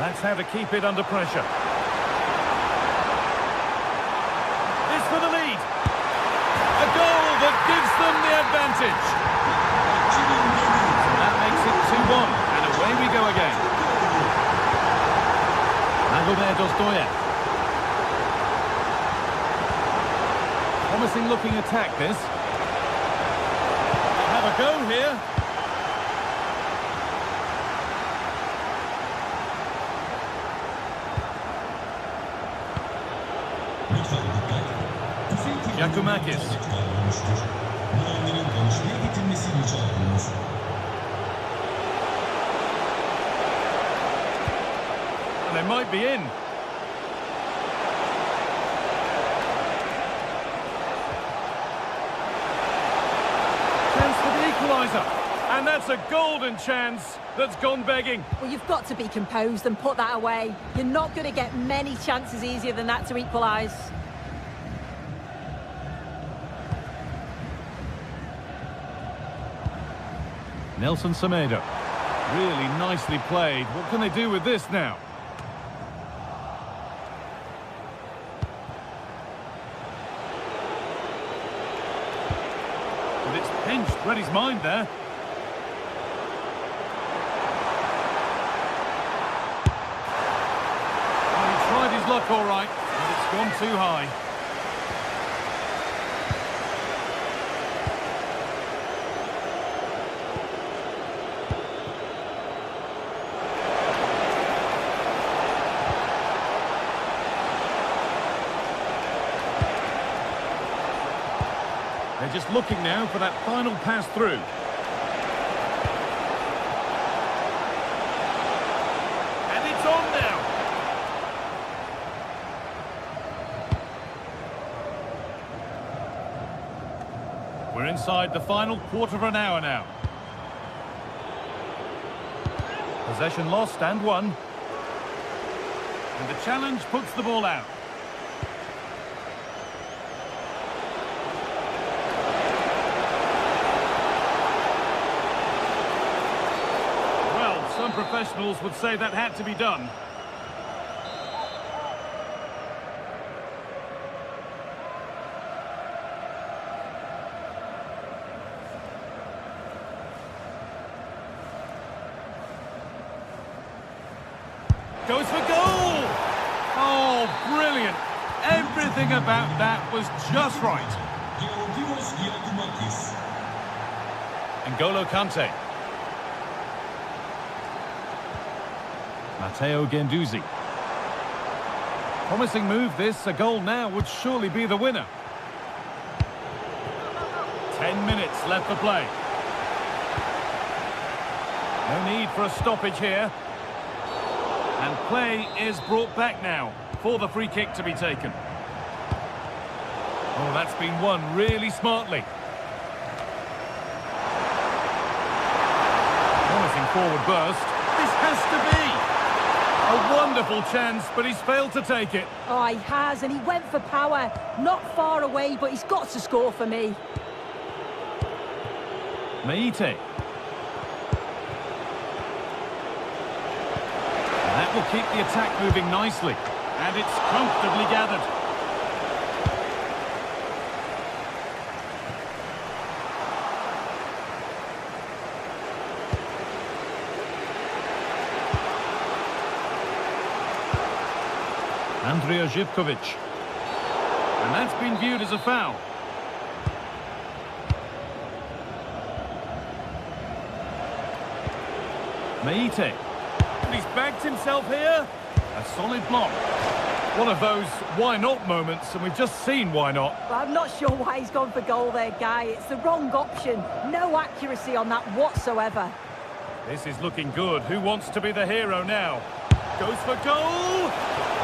That's how to keep it under pressure. This for the lead. A goal that gives them the advantage. That makes it 2-1, and away we go again. Magomed Dostoyev. Promising looking attack this. Have a go here. Giacomakis. And they might be in. Chance for the equaliser. And that's a golden chance that's gone begging. Well, you've got to be composed and put that away. You're not going to get many chances easier than that to equalise. Nelson Semedo. Really nicely played. What can they do with this now? But it's pinched. Read his mind there. Well, he tried his luck all right, but it's gone too high. They're just looking now for that final pass through. And it's on now. We're inside the final quarter of an hour now. Possession lost and won. And the challenge puts the ball out. Some professionals would say that had to be done. Goes for goal! Oh, brilliant! Everything about that was just right. N'Golo Kante. Matteo Guendouzi. Promising move this, a goal now would surely be the winner. 10 minutes left for play. No need for a stoppage here. And play is brought back now for the free kick to be taken. Oh, that's been won really smartly. Promising forward burst. This has to be. A wonderful chance, but he's failed to take it. Oh, he has, and he went for power. Not far away, but he's got to score for me. Meite. And that will keep the attack moving nicely. And it's comfortably gathered. Andrija Živković. And that's been viewed as a foul. Meite. He's backed himself here. A solid block. One of those why not moments, and we've just seen why not. Well, I'm not sure why he's gone for goal there, Guy. It's the wrong option. No accuracy on that whatsoever. This is looking good. Who wants to be the hero now? Goes for goal!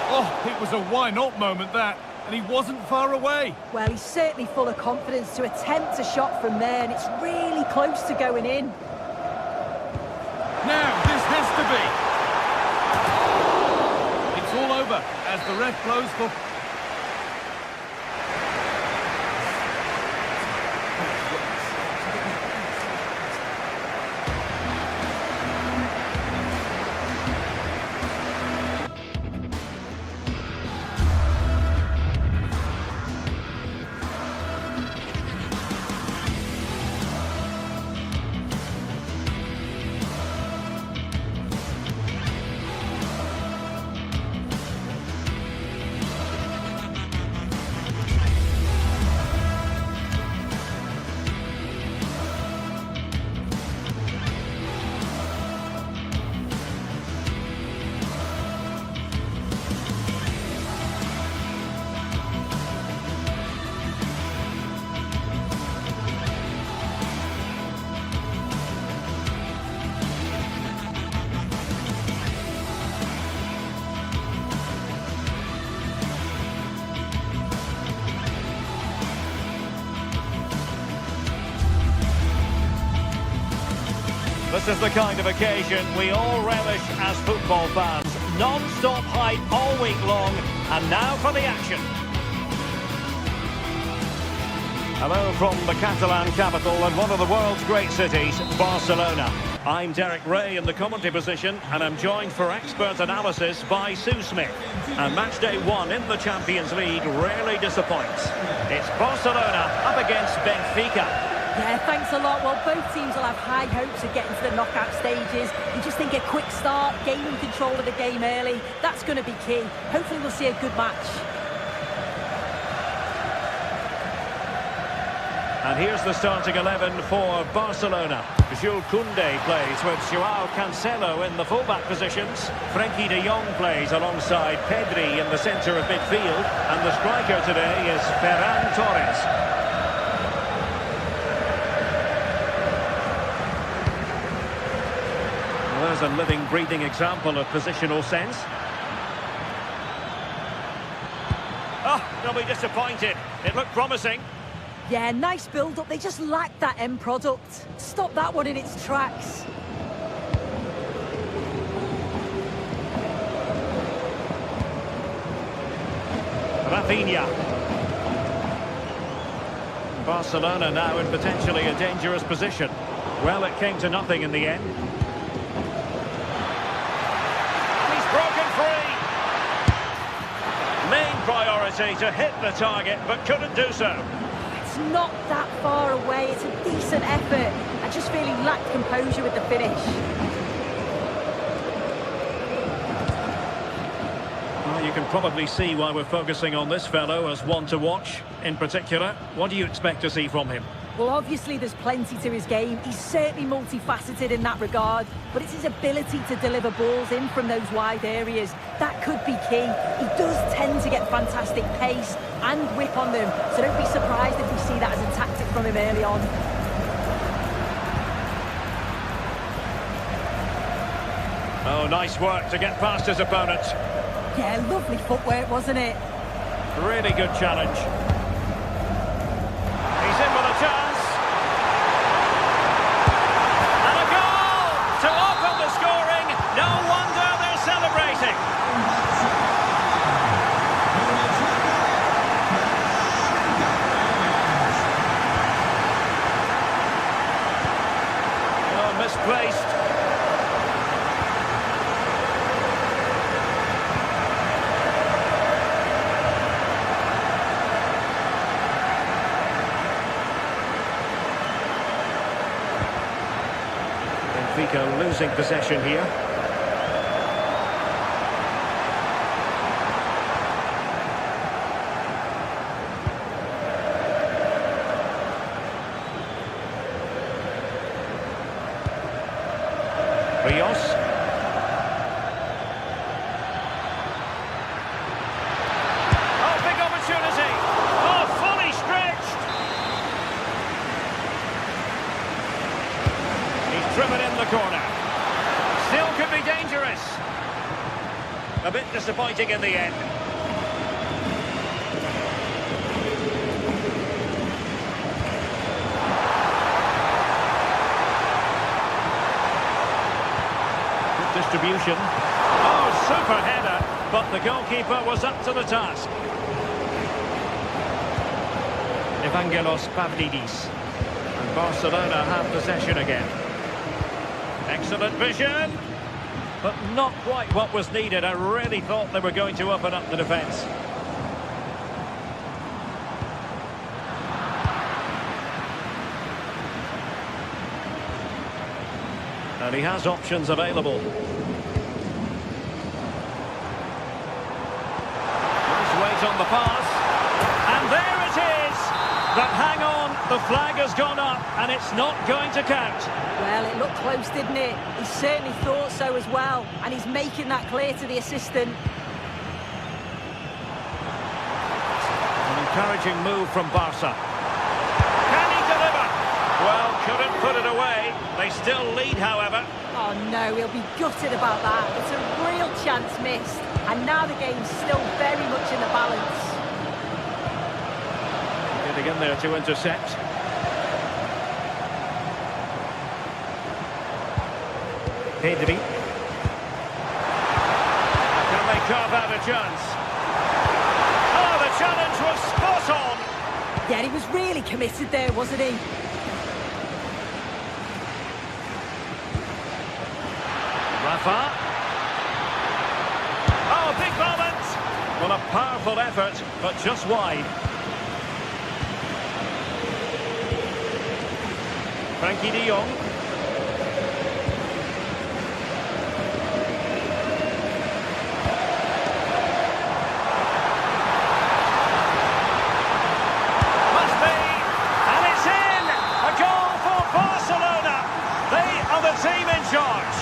Oh, it was a why not moment that, and he wasn't far away. Well, he's certainly full of confidence to attempt a shot from there, and it's really close to going in. Now, this has to be. It's all over as the ref blows for... This is the kind of occasion we all relish as football fans. Non-stop hype all week long, and now for the action. Hello from the Catalan capital and one of the world's great cities, Barcelona. I'm Derek Ray in the commentary position, and I'm joined for expert analysis by Sue Smith. And match day one in the Champions League rarely disappoints. It's Barcelona up against Benfica. Yeah, thanks a lot. Well, both teams will have high hopes of getting to the knockout stages. You just think a quick start, gaining control of the game early, that's going to be key. Hopefully we'll see a good match. And here's the starting 11 for Barcelona. Jules Koundé plays with Joao Cancelo in the fullback positions. Frenkie de Jong plays alongside Pedri in the centre of midfield. And the striker today is Ferran Torres. There's a living, breathing example of positional sense. Oh, they'll be disappointed. It looked promising. Yeah, nice build-up. They just lacked that end product. Stop that one in its tracks. Rafinha. Barcelona now in potentially a dangerous position. Well, it came to nothing in the end. Broken free. Main priority to hit the target, but couldn't do so. It's not that far away. It's a decent effort. I just feel he lacked composure with the finish. Well, you can probably see why we're focusing on this fellow as one to watch. In particular, what do you expect to see from him? Well, obviously there's plenty to his game. He's certainly multifaceted in that regard, but it's his ability to deliver balls in from those wide areas. That could be key. He does tend to get fantastic pace and whip on them, so don't be surprised if we see that as a tactic from him early on. Oh, nice work to get past his opponent. Yeah, lovely footwork, wasn't it? Really good challenge. He's in with a chance. And a goal to open the scoring. No wonder they're celebrating. Oh, misplaced. Benfica losing possession here. Rios. Oh, big opportunity. Oh, fully stretched. He's driven in the corner. Still could be dangerous. A bit disappointing in the end. Good distribution. Oh, super header. But the goalkeeper was up to the task. Evangelos Pavlidis. And Barcelona have possession again. Excellent vision, but not quite what was needed. I really thought they were going to open up the defence. And he has options available. Nice weight on the pass. And there it is! But hang on, the flag has gone up and it's not going to count. Well, it looked close, didn't it? He certainly thought so as well, and he's making that clear to the assistant. An encouraging move from Barca. Can he deliver? Well, couldn't put it away. They still lead, however. Oh no, he'll be gutted about that. It's a real chance missed, and now the game's still very much in the balance. Getting in there to intercept. Pedri. Can they carve out a chance? Oh, the challenge was spot on. Yeah, he was really committed there, wasn't he? Rafa. Oh, big moment. Well, a powerful effort, but just wide. Frankie de Jong. Must be. And it's in. A goal for Barcelona. They are the team in charge.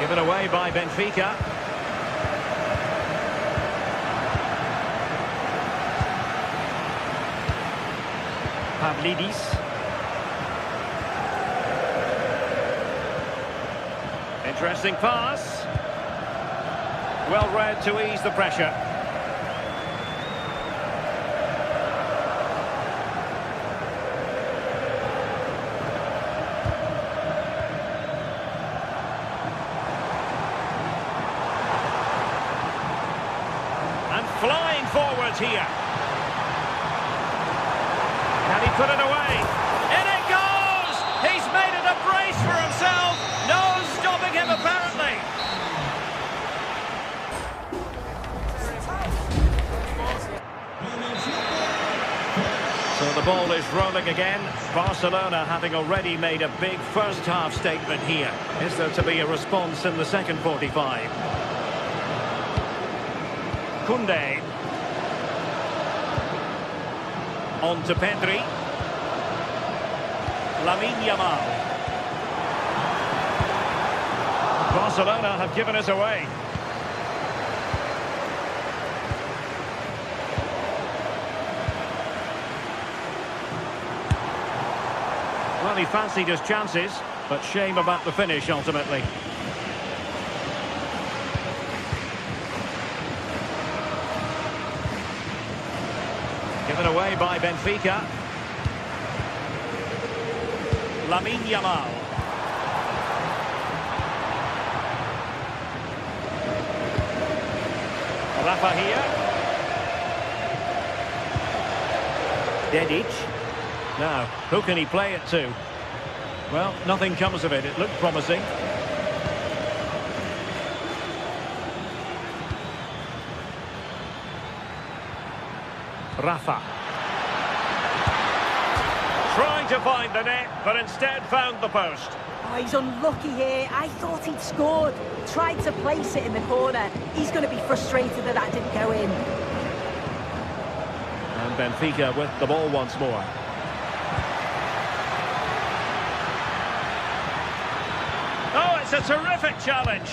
Given away by Benfica. Pavlidis. Interesting pass. Well read to ease the pressure. Flying forwards here. Can he put it away? In it goes! He's made it a brace for himself. No stopping him, apparently. So the ball is rolling again. Barcelona having already made a big first-half statement here. Is there to be a response in the second 45? Koundé. On to Pedri. Lamine Yamal. Barcelona have given us away. Well, he fancied his chances, but shame about the finish ultimately. Given away by Benfica. Lamine Yamal. Rafa here. Dedic. Now, who can he play it to? Well, nothing comes of it. It looked promising. Rafa. Trying to find the net, but instead found the post. Oh, he's unlucky here. I thought he'd scored. Tried to place it in the corner. He's going to be frustrated that that didn't go in. And Benfica with the ball once more. Oh, it's a terrific challenge.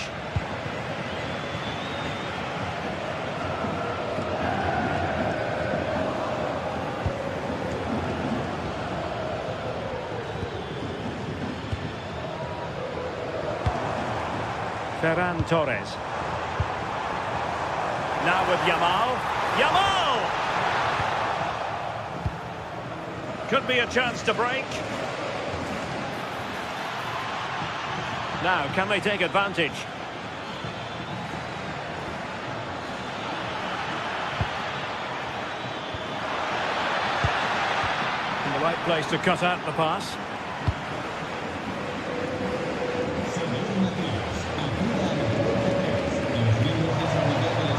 Ferran Torres. Now with Yamal. Yamal! Could be a chance to break. Now, can they take advantage? In the right place to cut out the pass.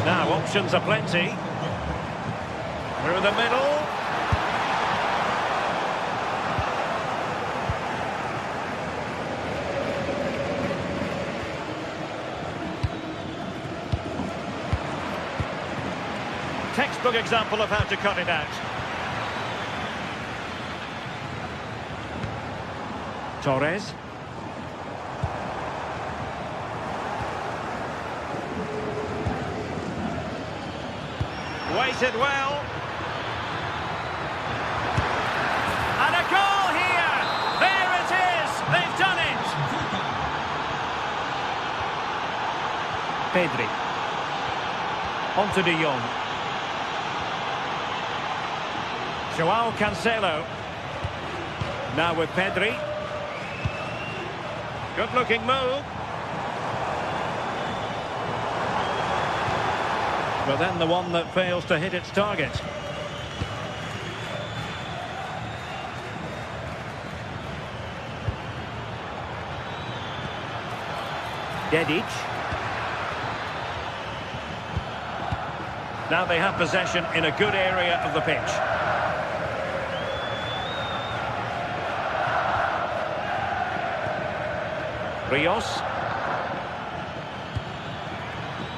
Now, options are plenty. Through the middle. Textbook example of how to cut it out. Torres. Waited well. And a goal here. There it is. They've done it. Pedri. On to De Jong. Joao Cancelo. Now with Pedri. Good looking move. But then the one that fails to hit its target. Dedic. Now they have possession in a good area of the pitch. Rios.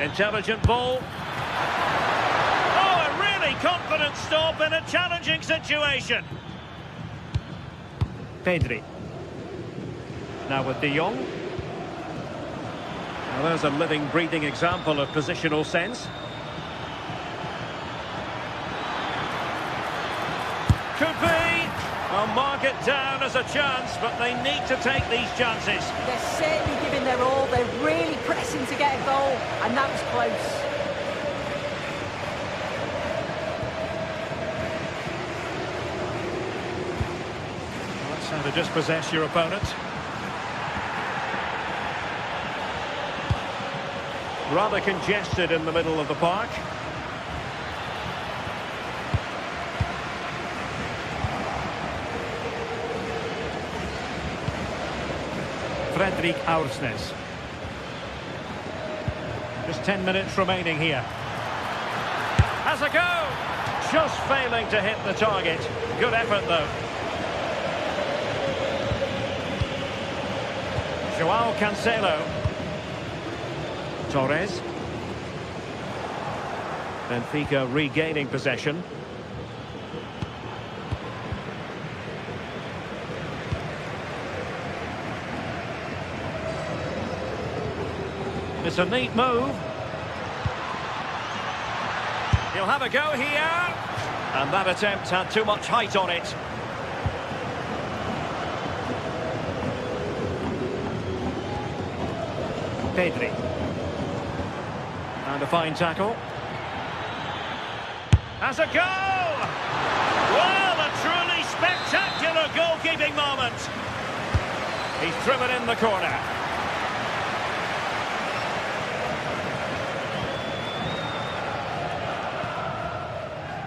Intelligent ball. Oh, a really confident stop in a challenging situation. Pedri. Now with De Jong. Now there's a living, breathing example of positional sense. Could be. I'll mark it down as a chance, but they need to take these chances. They're certainly giving their all. They're really pressing to get a goal, and that was close. That's how to dispossess your opponent. Rather congested in the middle of the park. Fredrik Aursnes. Just 10 minutes remaining here. Has a go! Just failing to hit the target. Good effort, though. Joao Cancelo. Torres. Benfica regaining possession. It's a neat move. He'll have a go here. And that attempt had too much height on it. Pedri. And a fine tackle. Has a goal! Well, a truly spectacular goalkeeping moment. He's driven in the corner.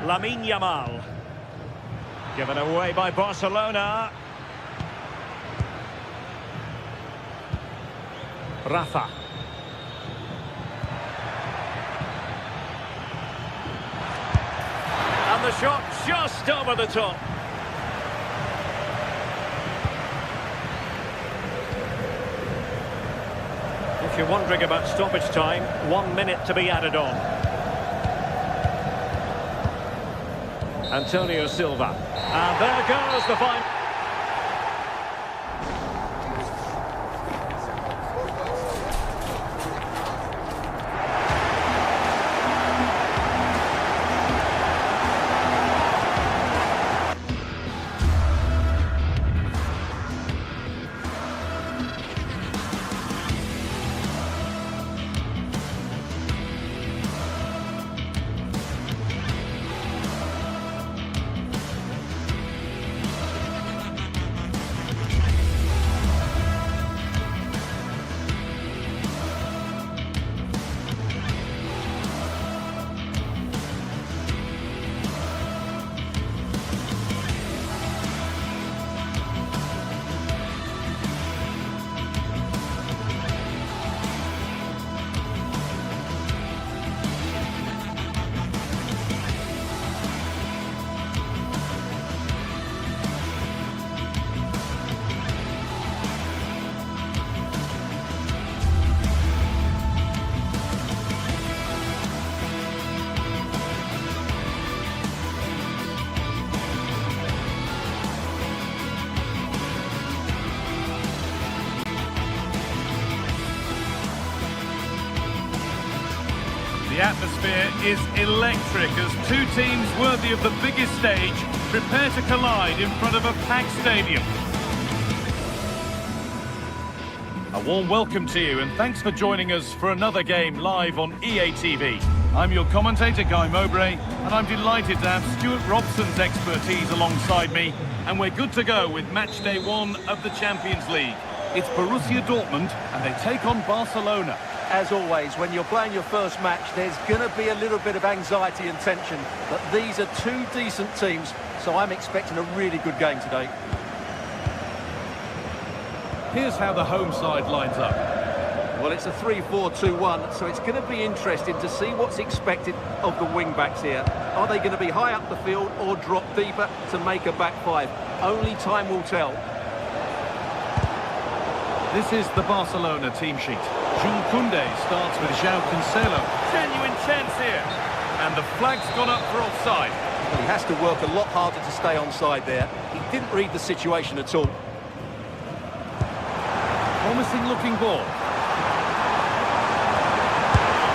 Lamine Yamal. Given away by Barcelona. Rafa. And the shot just over the top. If you're wondering about stoppage time, 1 minute to be added on. Antonio Silva. And there goes the final. The atmosphere is electric as two teams worthy of the biggest stage prepare to collide in front of a packed stadium. A warm welcome to you and thanks for joining us for another game live on EA TV. I'm your commentator, Guy Mowbray, and I'm delighted to have Stuart Robson's expertise alongside me, and we're good to go with match day 1 of the Champions League. It's Borussia Dortmund, and they take on Barcelona. As always, when you're playing your first match, there's going to be a little bit of anxiety and tension, but these are two decent teams, so I'm expecting a really good game today. Here's how the home side lines up. Well, it's a 3-4-2-1, so it's going to be interesting to see what's expected of the wing-backs here. Are they going to be high up the field or drop deeper to make a back five? Only time will tell. This is the Barcelona team sheet. Jules Koundé starts with João Cancelo. Genuine chance here. And the flag's gone up for offside. Well, he has to work a lot harder to stay onside there. He didn't read the situation at all. Promising looking ball.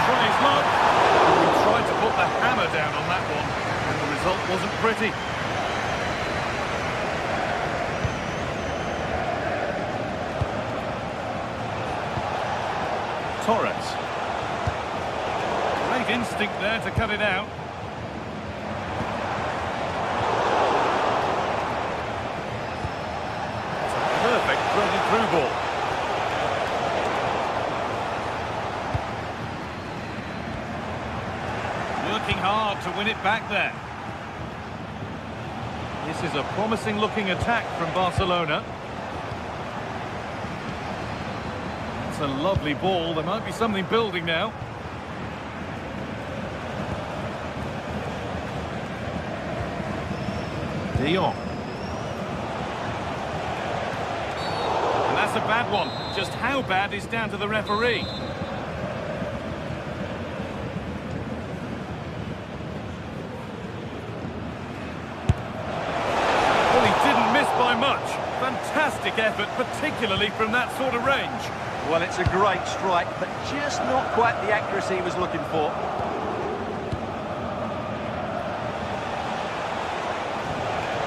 Try his luck. He tried to put the hammer down on that one, and the result wasn't pretty. Torres. Great instinct there to cut it out. It's a perfect threaded through ball. Working hard to win it back there. This is a promising looking attack from Barcelona. It's a lovely ball. There might be something building now. De Jong. And that's a bad one. Just how bad is down to the referee. Well, he didn't miss by much. Fantastic effort, particularly from that sort of range. Well, it's a great strike, but just not quite the accuracy he was looking for.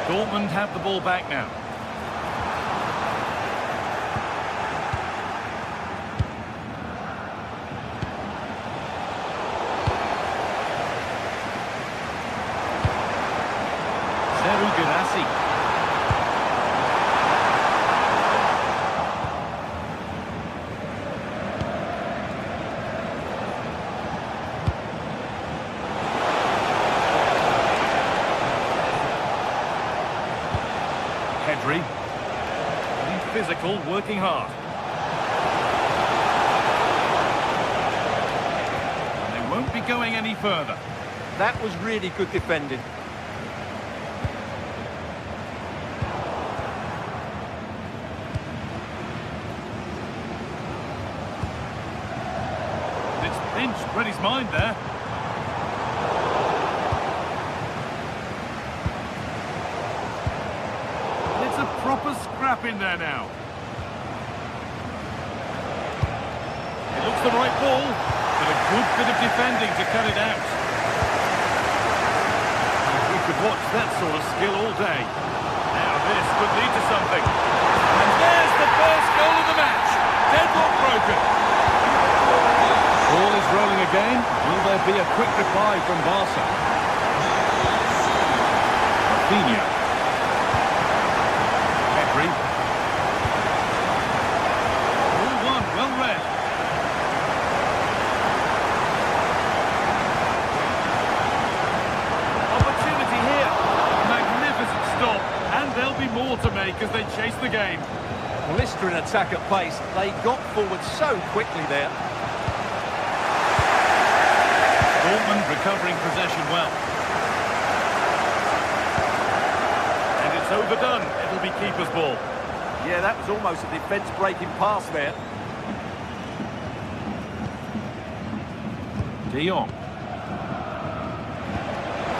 Dortmund have the ball back now. Pedri. Being physical, working hard. And they won't be going any further. That was really good defending. It's pinched, read his mind there. Proper scrap in there now. It looks the right ball, but a good bit of defending to cut it out. We could watch that sort of skill all day. Now this could lead to something. And there's the first goal of the match. Deadlock broken. Ball is rolling again. Will there be a quick reply from Barca? Rafinha. More to make as they chase the game. Blistering attack at pace. They got forward so quickly there. Dortmund recovering possession well. And it's overdone. It'll be keeper's ball. Yeah, that was almost a defence-breaking pass there. De Jong.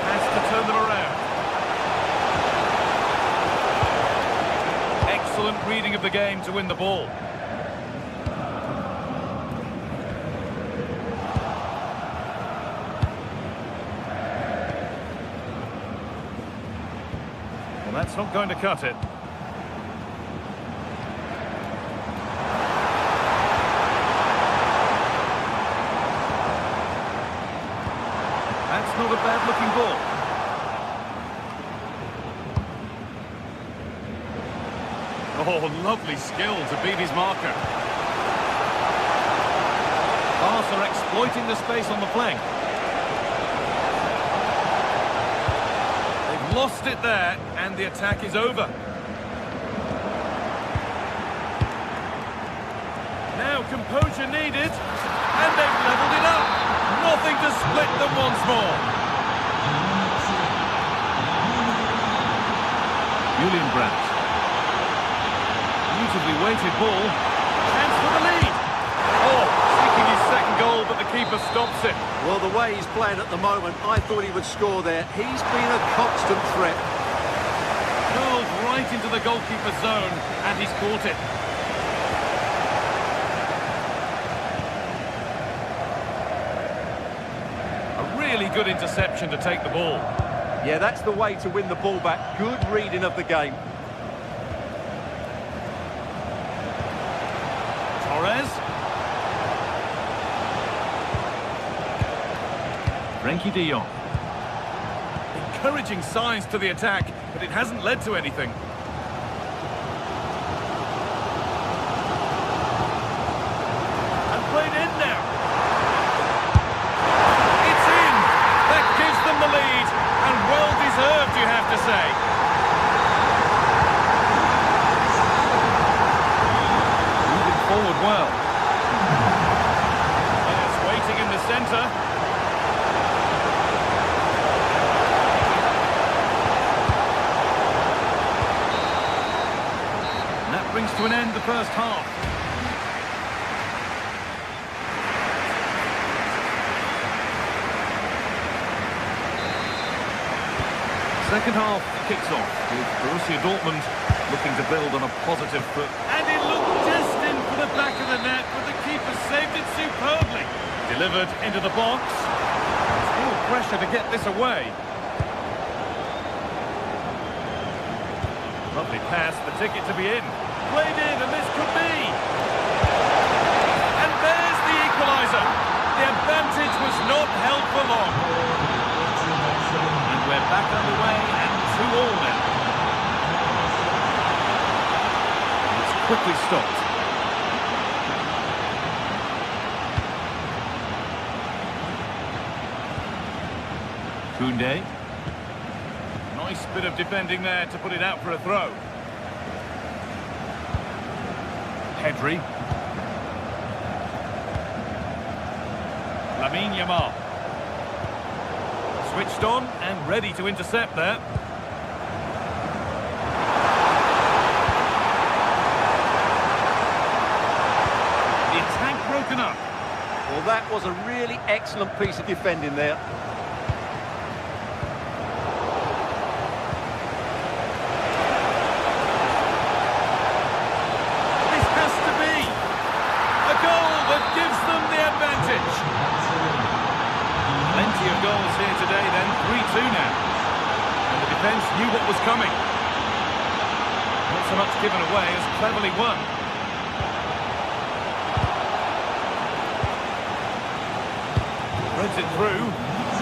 Has to turn them around. Excellent reading of the game to win the ball. Well, that's not going to cut it. Oh, lovely skill to beat his marker. Arthur exploiting the space on the flank. They've lost it there, and the attack is over. Now composure needed, and they've levelled it up. Nothing to split them once more. Julian Brandt. Beautifully weighted ball. Chance for the lead. Oh, seeking his second goal, but the keeper stops it. Well, the way he's playing at the moment, I thought he would score there. He's been a constant threat. Curled right into the goalkeeper's zone, and he's caught it. A really good interception to take the ball. Yeah, that's the way to win the ball back. Good reading of the game. Torres. Frenkie de Jong. Encouraging signs to the attack, but it hasn't led to anything. And played in now. It's in. That gives them the lead, and well deserved, you have to say. Moving forward well. Players waiting in the centre. Brings to an end the first half. Second half kicks off with Borussia Dortmund looking to build on a positive foot. And it looked destined for the back of the net, but the keeper saved it superbly. Delivered into the box. Still pressure to get this away. Lovely pass, the ticket to be in. Played in, and this could be. And there's the equaliser. The advantage was not held for long. And we're back underway, and 2-2 now. It's quickly stopped. Koundé. Nice bit of defending there to put it out for a throw. Pedri. Lamine Yamal. Switched on and ready to intercept there. The attack broken up. Well, that was a really excellent piece of defending there. Plenty of goals here today then, 3-2 now. And the defence knew what was coming. Not so much given away as cleverly won. Threads it through,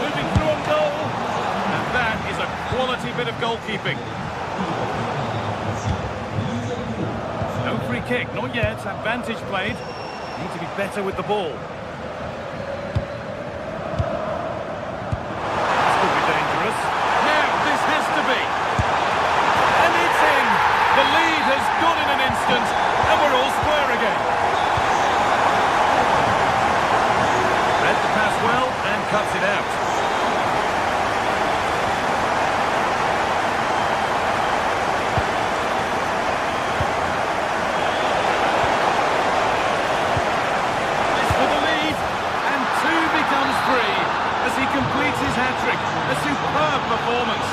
moving through on goal. And that is a quality bit of goalkeeping. No free kick, not yet, advantage played. Need to be better with the ball. And we're all square again. Read the pass well and cuts it out. This for the lead, and 2 becomes 3 as he completes his hat-trick. A superb performance.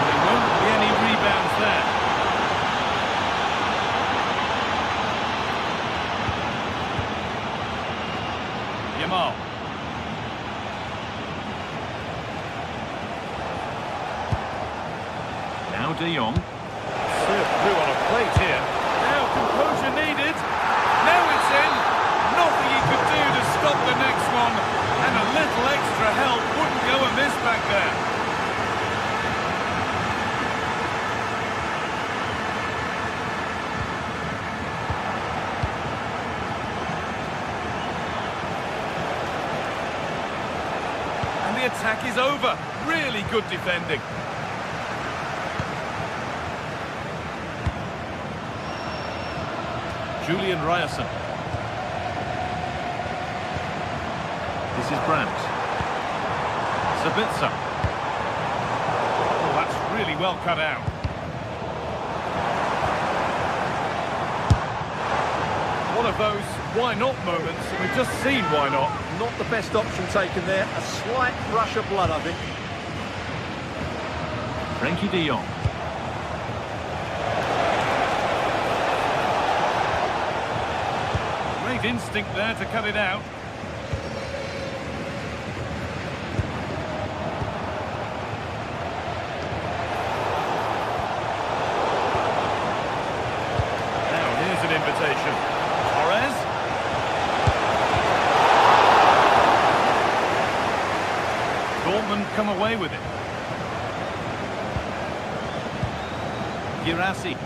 There won't be any rebounds there. Yamal. Now de Jong. Served through on a plate here. Now composure needed. Now it's in. Nothing he could do to stop the next one. And a little extra help wouldn't go amiss back there. attack is over. Really good defending. Julian Ryerson. This is Brandt. Sabitzer. Oh, that's really well cut out. One of those why not moments, and we've just seen why not. Not the best option taken there. A slight rush of blood, I think. Frenkie de Jong. Great instinct there to cut it out. Now here's an invitation. Torres. Dortmund come away with it. Girassi.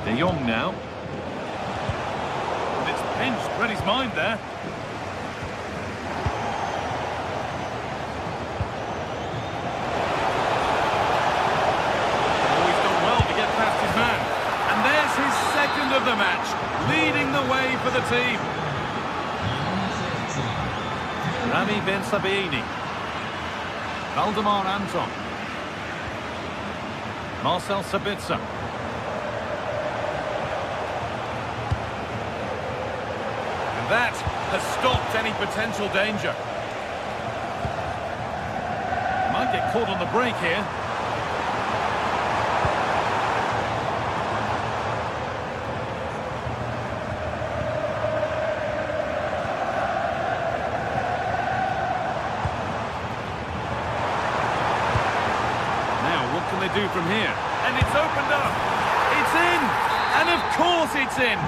De Jong now. And it's pinched, read his mind there. Of the match, leading the way for the team. Rami Ben Sabini. Valdemar Anton. Marcel Sabitzer. And that has stopped any potential danger. Might get caught on the break here. Do from here, and it's opened up. It's in, and of course it's in.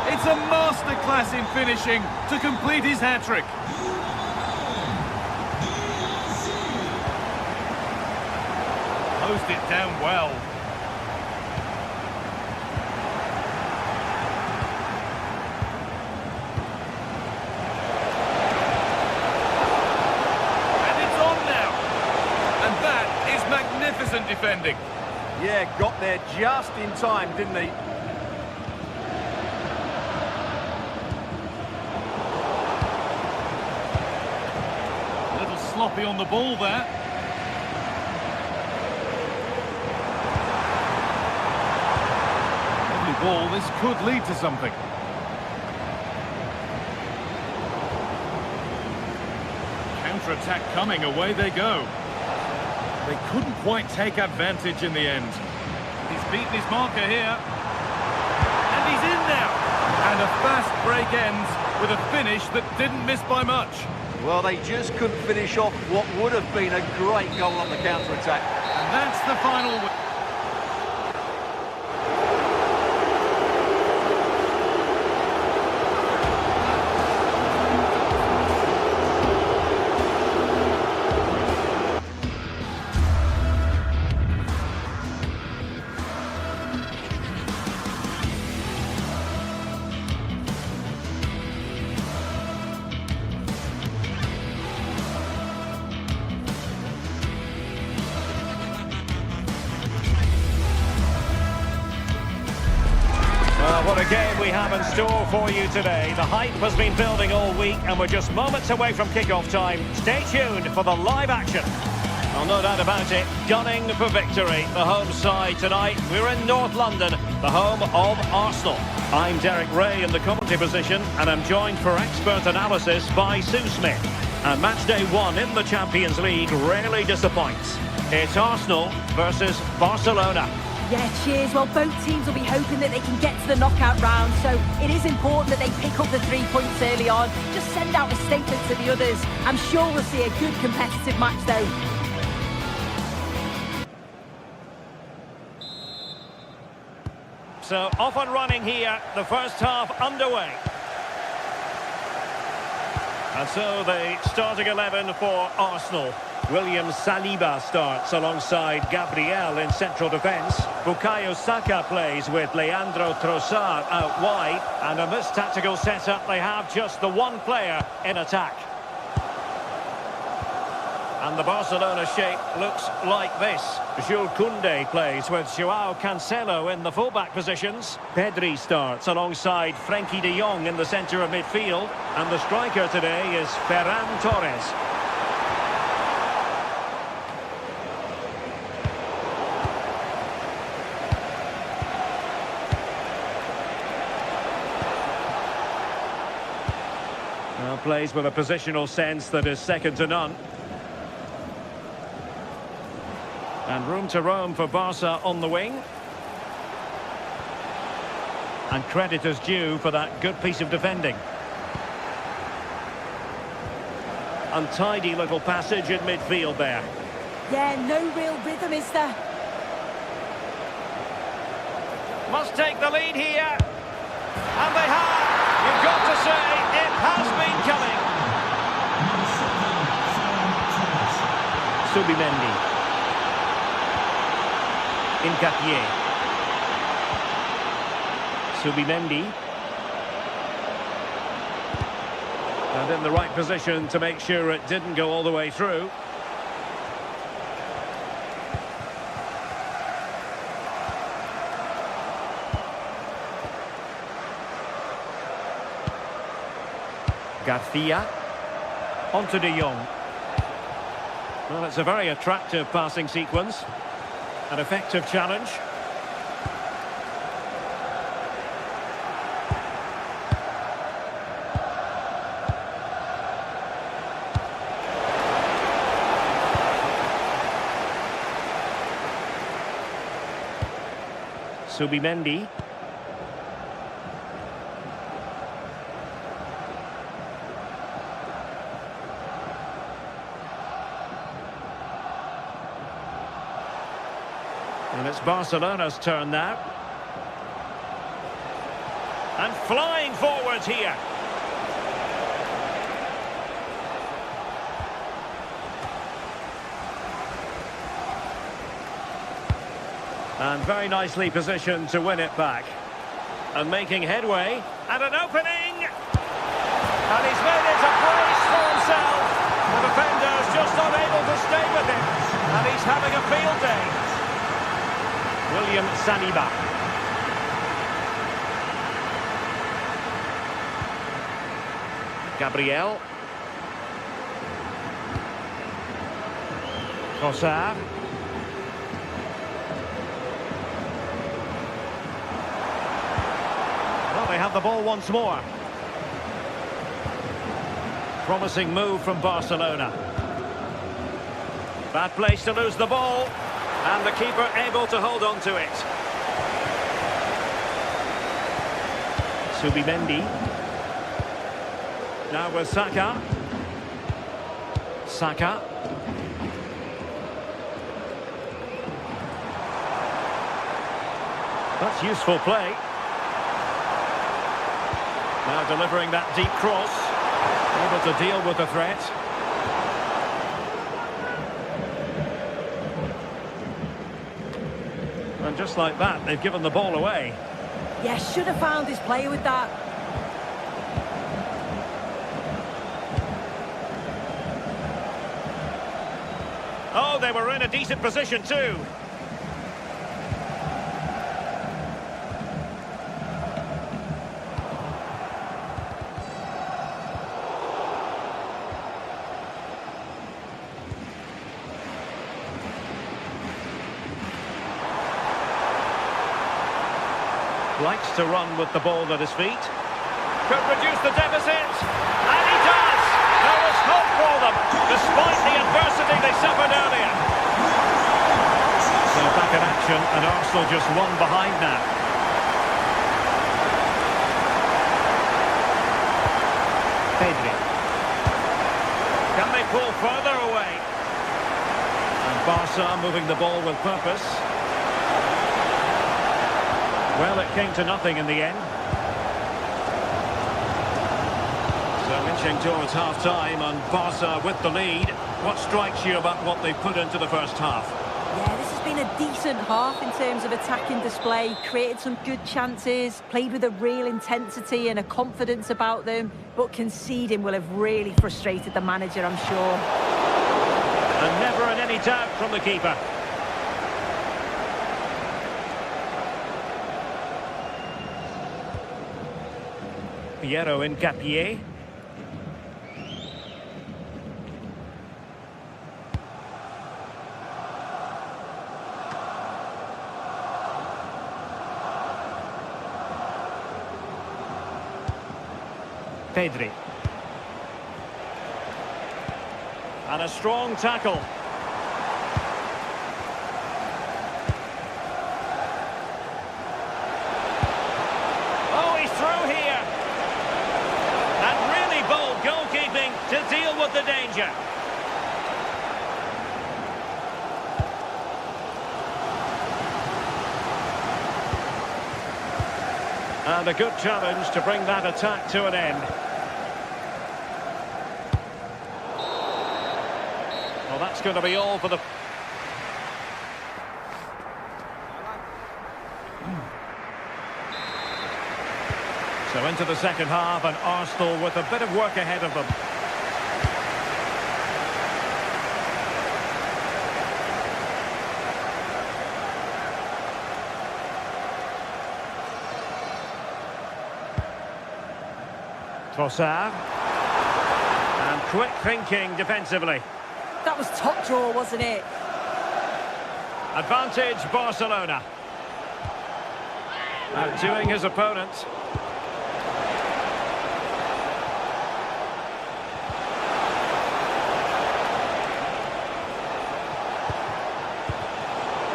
It's a masterclass in finishing to complete his hat-trick. Closed it down well. Magnificent defending. Yeah, got there just in time, didn't he? A little sloppy on the ball there. Lovely ball, this could lead to something. Counter-attack coming, away they go. They couldn't quite take advantage in the end. He's beaten his marker here. And he's in now. And a fast break ends with a finish that didn't miss by much. Well, they just couldn't finish off what would have been a great goal on the counter-attack. And that's the final win. What a game we have in store for you today. The hype has been building all week and we're just moments away from kick-off time. Stay tuned for the live action. Well, no doubt about it, gunning for victory. The home side tonight, we're in North London, the home of Arsenal. I'm Derek Ray in the commentary position and I'm joined for expert analysis by Sue Smith. And match day one in the Champions League rarely disappoints. It's Arsenal versus Barcelona. Yeah, cheers. Well, both teams will be hoping that they can get to the knockout round, so it is important that they pick up the 3 points early on. Just send out a statement to the others. I'm sure we'll see a good competitive match, though. So, off and running here, the first half underway. And so, the starting 11 for Arsenal. William Saliba starts alongside Gabriel in central defence. Bukayo Saka plays with Leandro Trossard out wide. And in this tactical setup, they have just the one player in attack. And the Barcelona shape looks like this. Jules Koundé plays with Joao Cancelo in the fullback positions. Pedri starts alongside Frenkie de Jong in the centre of midfield. And the striker today is Ferran Torres. Well, plays with a positional sense that is second to none. And room to roam for Barca on the wing. And credit is due for that good piece of defending. Untidy little passage in midfield there. Yeah, no real rhythm, is there? Must take the lead here. And they have. You've got to say, it has been coming. Subimendi. Incapié. Subimendi. And in the right position to make sure it didn't go all the way through. Garcia. Onto de Jong. Well, it's a very attractive passing sequence. An effective challenge. Subimendi. And it's Barcelona's turn now. And flying forwards here. And very nicely positioned to win it back. And making headway. And an opening. And he's made it a brace for himself. The defender's just not able to stay with him. And he's having a field day. William Saliba. Gabriel. Trossard. Well, they have the ball once more. Promising move from Barcelona. Bad place to lose the ball. And the keeper able to hold on to it. Subimendi. Now with Saka. Saka. That's useful play. Now delivering that deep cross. Able to deal with the threat. And just like that, they've given the ball away. Yeah, should have found his player with that. Oh, they were in a decent position too. Likes to run with the ball at his feet. Could reduce the deficit. And he does! There was hope for them, despite the adversity they suffered earlier. So back in action, and Arsenal just one behind now. Pedri. Can they pull further away? And Barca moving the ball with purpose. Well, it came to nothing in the end. So inching towards half-time and Barca with the lead. what strikes you about what they've put into the first half? Yeah, this has been a decent half in terms of attacking display, created some good chances, played with a real intensity and a confidence about them, but conceding will have really frustrated the manager, I'm sure. And never in any doubt from the keeper. Piero Incapié. Pedri. And a strong tackle. Oh, he's through here. And really bold goalkeeping to deal with the danger. And a good challenge to bring that attack to an end. Well, that's going to be all for the... So into the second half, and Arsenal with a bit of work ahead of them. Trossard. And quick thinking defensively. That was top draw, wasn't it? Advantage Barcelona. Outdoing his opponent.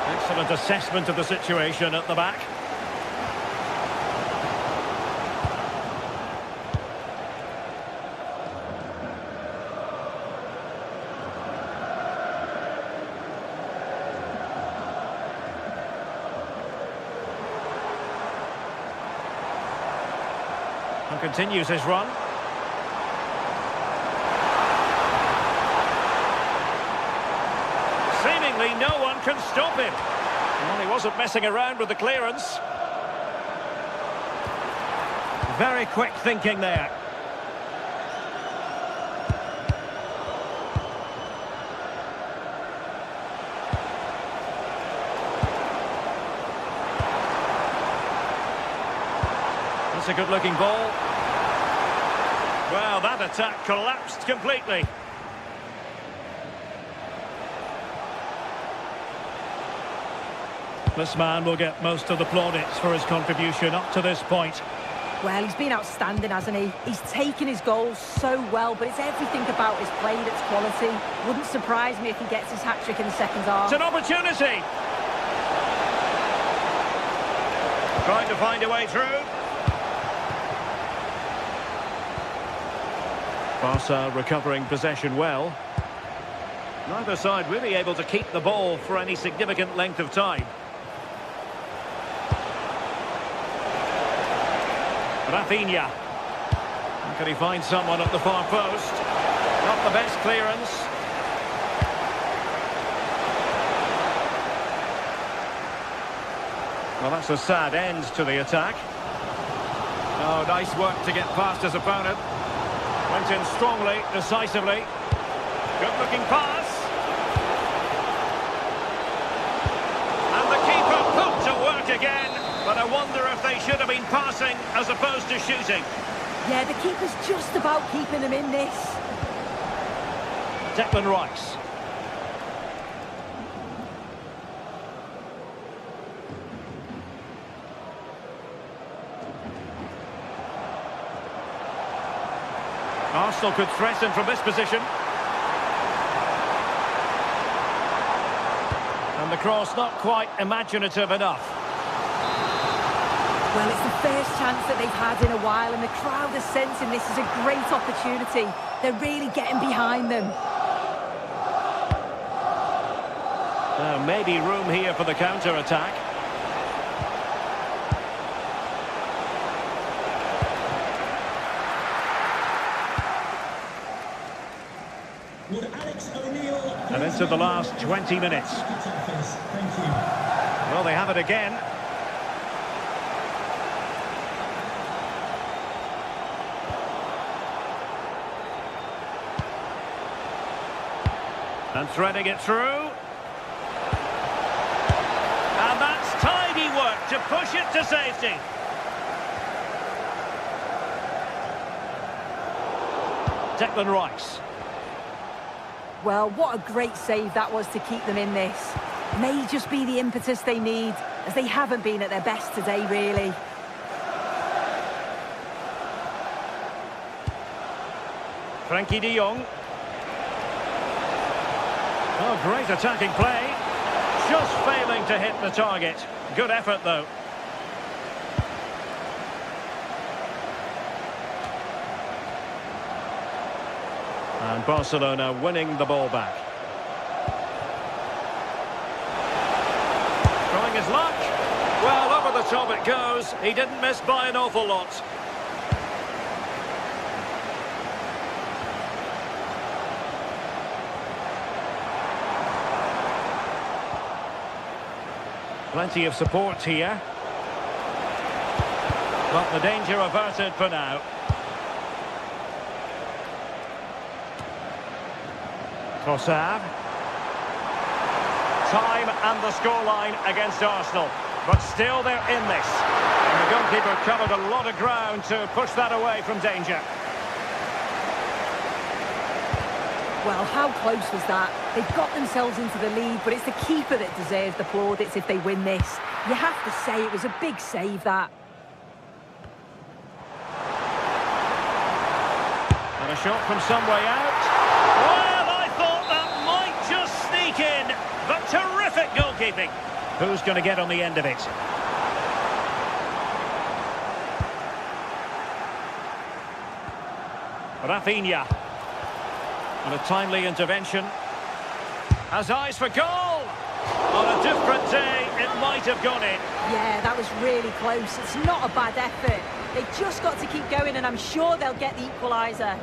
Excellent assessment of the situation at the back. And continues his run. Seemingly no one can stop him. Well, he wasn't messing around with the clearance. Very quick thinking there. That's a good-looking ball. Well, that attack collapsed completely. This man will get most of the plaudits for his contribution up to this point. Well, he's been outstanding, hasn't he? He's taken his goals so well, but it's everything about his play that's quality. Wouldn't surprise me if he gets his hat-trick in the second half. It's an opportunity! Trying to find a way through. Barca recovering possession well. Neither side really able to keep the ball for any significant length of time. Rafinha. Can he find someone at the far post? Not the best clearance. Well, that's a sad end to the attack. Oh, nice work to get past his opponent. Went in strongly, decisively. Good-looking pass. And the keeper put to work again. But I wonder if they should have been passing as opposed to shooting. Yeah, the keeper's just about keeping them in this. Declan Rice. Arsenal could threaten from this position. And the cross not quite imaginative enough. Well, it's the first chance that they've had in a while, and the crowd is sensing this is a great opportunity. They're really getting behind them. Maybe room here for the counter-attack. Would Alex O'Neill events of the last 20 minutes. Thank you. Well, they have it again. And threading it through. And that's tidy work to push it to safety. Declan Rice. Well, what a great save that was to keep them in this. May just be the impetus they need, as they haven't been at their best today, really. Frankie de Jong. Oh, great attacking play. Just failing to hit the target. Good effort, though. And Barcelona winning the ball back. Trying his luck. Well, over the top it goes. He didn't miss by an awful lot. Plenty of support here. But the danger averted for now. Trossard. Time and the scoreline against Arsenal. But still they're in this. And the goalkeeper covered a lot of ground to push that away from danger. Well, how close was that? They've got themselves into the lead, but it's the keeper that deserves the plaudits if they win this. You have to say it was a big save, that. And a shot from some way out. Well, I thought that might just sneak in, but terrific goalkeeping. Who's going to get on the end of it? Rafinha. And a timely intervention. Has eyes for goal. On a different day, it might have gone in. Yeah, that was really close. It's not a bad effort. They've just got to keep going, and I'm sure they'll get the equaliser.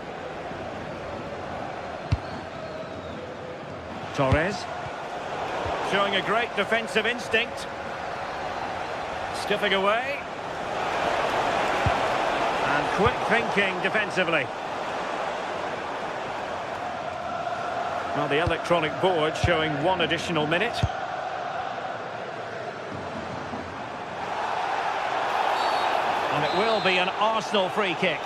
Torres. Showing a great defensive instinct. Skipping away. And quick thinking defensively. Well, the electronic board showing one additional minute. And it will be an Arsenal free kick.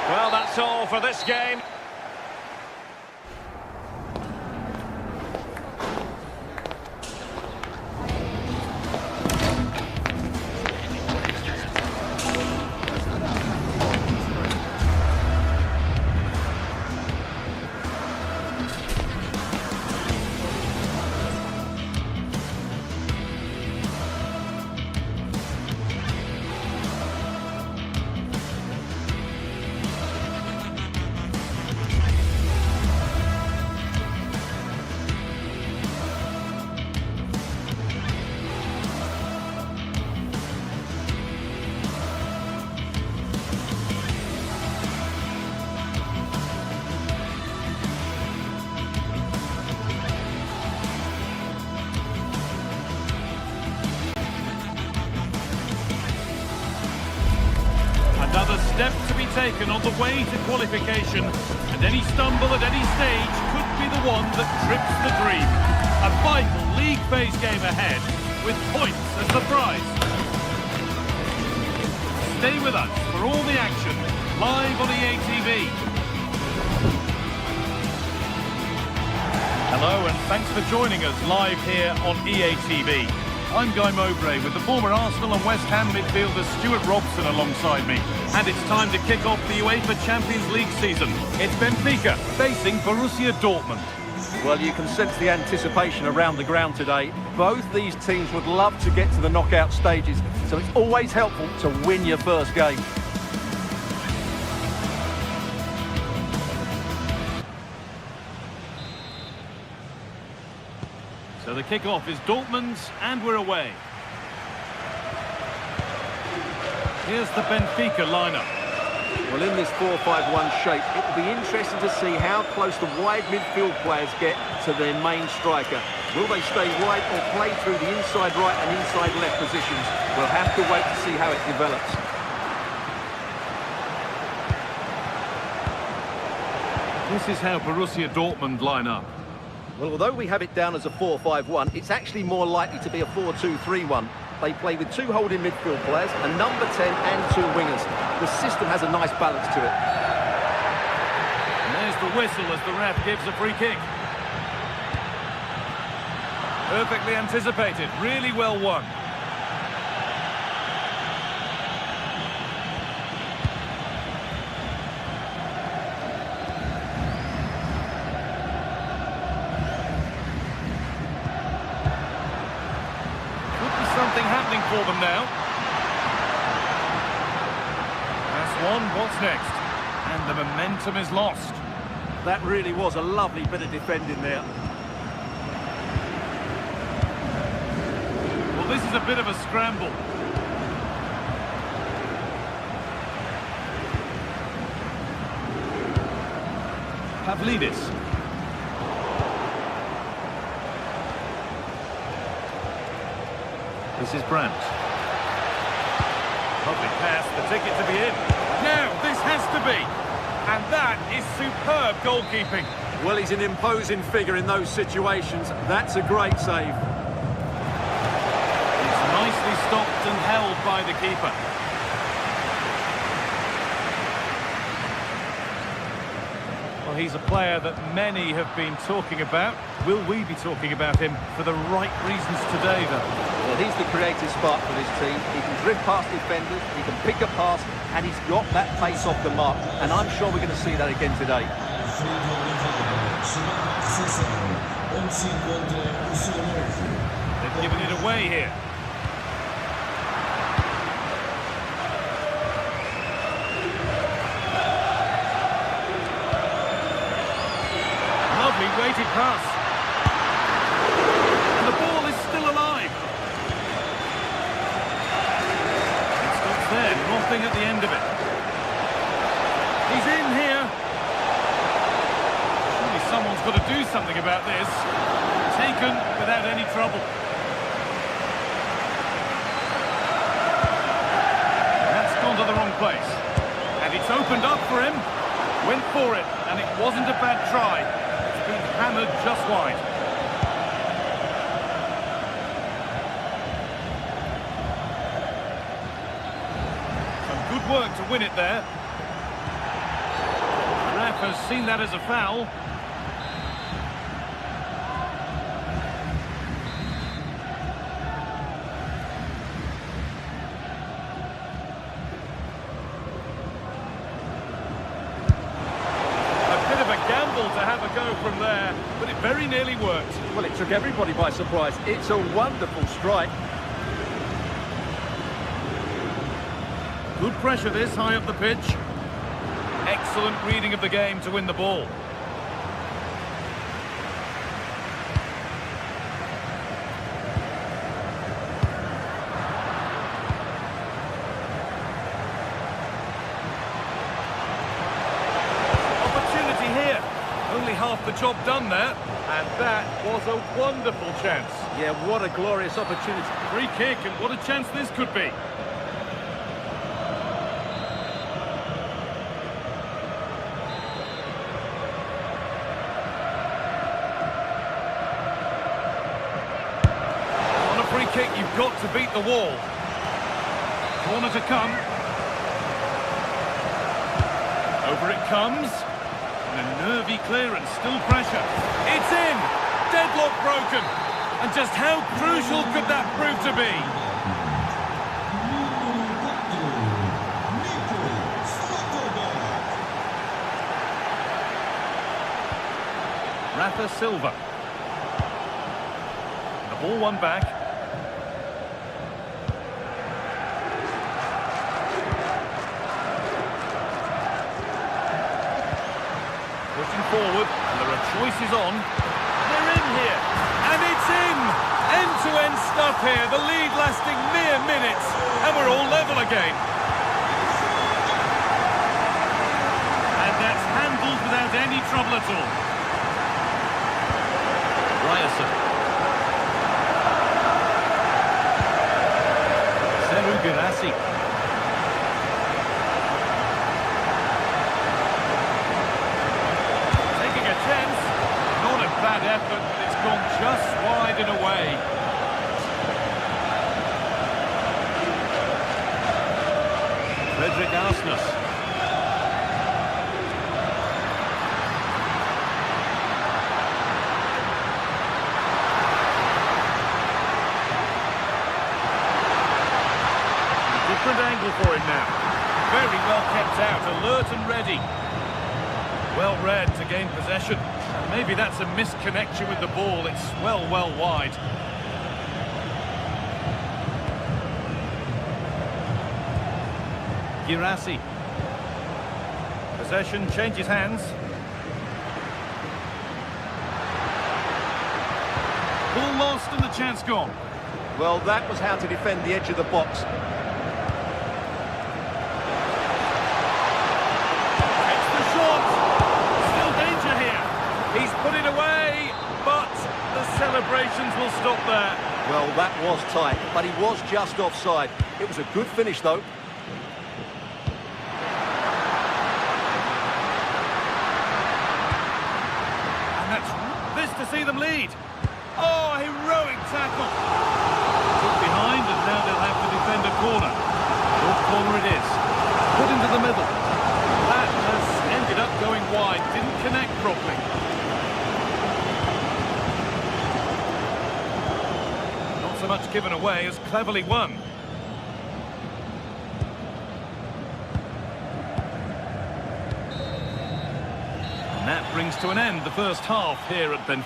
Well, that's all for this game. Another step to be taken on the way to qualification, and any stumble at any stage could be the one that trips the dream. A vital league phase game ahead, with points as the prize. Stay with us for all the action, live on EA TV. Hello and thanks for joining us live here on EA TV. I'm Guy Mowbray with the former Arsenal and West Ham midfielder Stuart Robson alongside me. And it's time to kick off the UEFA Champions League season. It's Benfica facing Borussia Dortmund. Well, you can sense the anticipation around the ground today. Both these teams would love to get to the knockout stages, so it's always helpful to win your first game. So the kick-off is Dortmund's, and we're away. Here's the Benfica lineup. Well, in this 4-5-1 shape, it will be interesting to see how close the wide midfield players get to their main striker. Will they stay wide or play through the inside right and inside left positions? We'll have to wait to see how it develops. This is how Borussia Dortmund line up. Well, although we have it down as a 4-5-1, it's actually more likely to be a 4-2-3-1. They play with two holding midfield players, a number 10 and two wingers. The system has a nice balance to it. And there's the whistle as the ref gives a free kick. Perfectly anticipated, really well won. Something happening for them now. That's one, what's next? And the momentum is lost. That really was a lovely bit of defending there. Well, this is a bit of a scramble. Pavlidis. This is Brandt. Lovely pass, the ticket to be in. Now, this has to be. And that is superb goalkeeping. Well, he's an imposing figure in those situations. That's a great save. It's nicely stopped and held by the keeper. Well, he's a player that many have been talking about. Will we be talking about him for the right reasons today, though? Well, he's the creative spark for this team. He can drift past defenders, he can pick a pass, and he's got that pace off the mark. And I'm sure we're going to see that again today. They've given it away here. Lovely weighted pass. And the ball is still alive. It stops there, nothing at the end of it. He's in here. Surely someone's got to do something about this. Taken without any trouble. That's gone to the wrong place. And it's opened up for him. Went for it, and it wasn't a bad try. It's been hammered just wide. Some good work to win it there. The ref has seen that as a foul. To have a go from there, but it very nearly worked. Well, it took everybody by surprise. It's a wonderful strike. Good pressure this, high up the pitch. Excellent reading of the game to win the ball. Only half the job done there, and that was a wonderful chance. Yeah, what a glorious opportunity. Free kick, and what a chance this could be. On a free kick, you've got to beat the wall. Corner to come. Over it comes. And a nervy clearance, still pressure. It's in! Deadlock broken! And just how crucial could that prove to be? Rafa Silva. The ball won back. Pushing forward, and there are choices on. They're in here, and it's in! End-to-end stuff here, the lead lasting mere minutes, and we're all level again. without any trouble at all. Ryerson. Girassi. Taking a chance. Not a bad effort, but it's gone just wide and away. Frederick Arsness. Different angle for him now. Very well kept out, alert and ready. Well read to gain possession. And maybe that's a misconnection with the ball. It's well wide. Girassi. Possession changes hands. Ball lost and the chance gone. Well, that was how to defend the edge of the box. He's put it away, but the celebrations will stop there. Well, that was tight, but he was just offside. It was a good finish, though. And that's this to see them lead. Oh, heroic tackle. Took behind, and now they'll have to defend a corner. Short corner it is. Put into the middle. That has ended up going wide. Didn't connect properly. So much given away as cleverly won. And that brings to an end the first half here at Ben.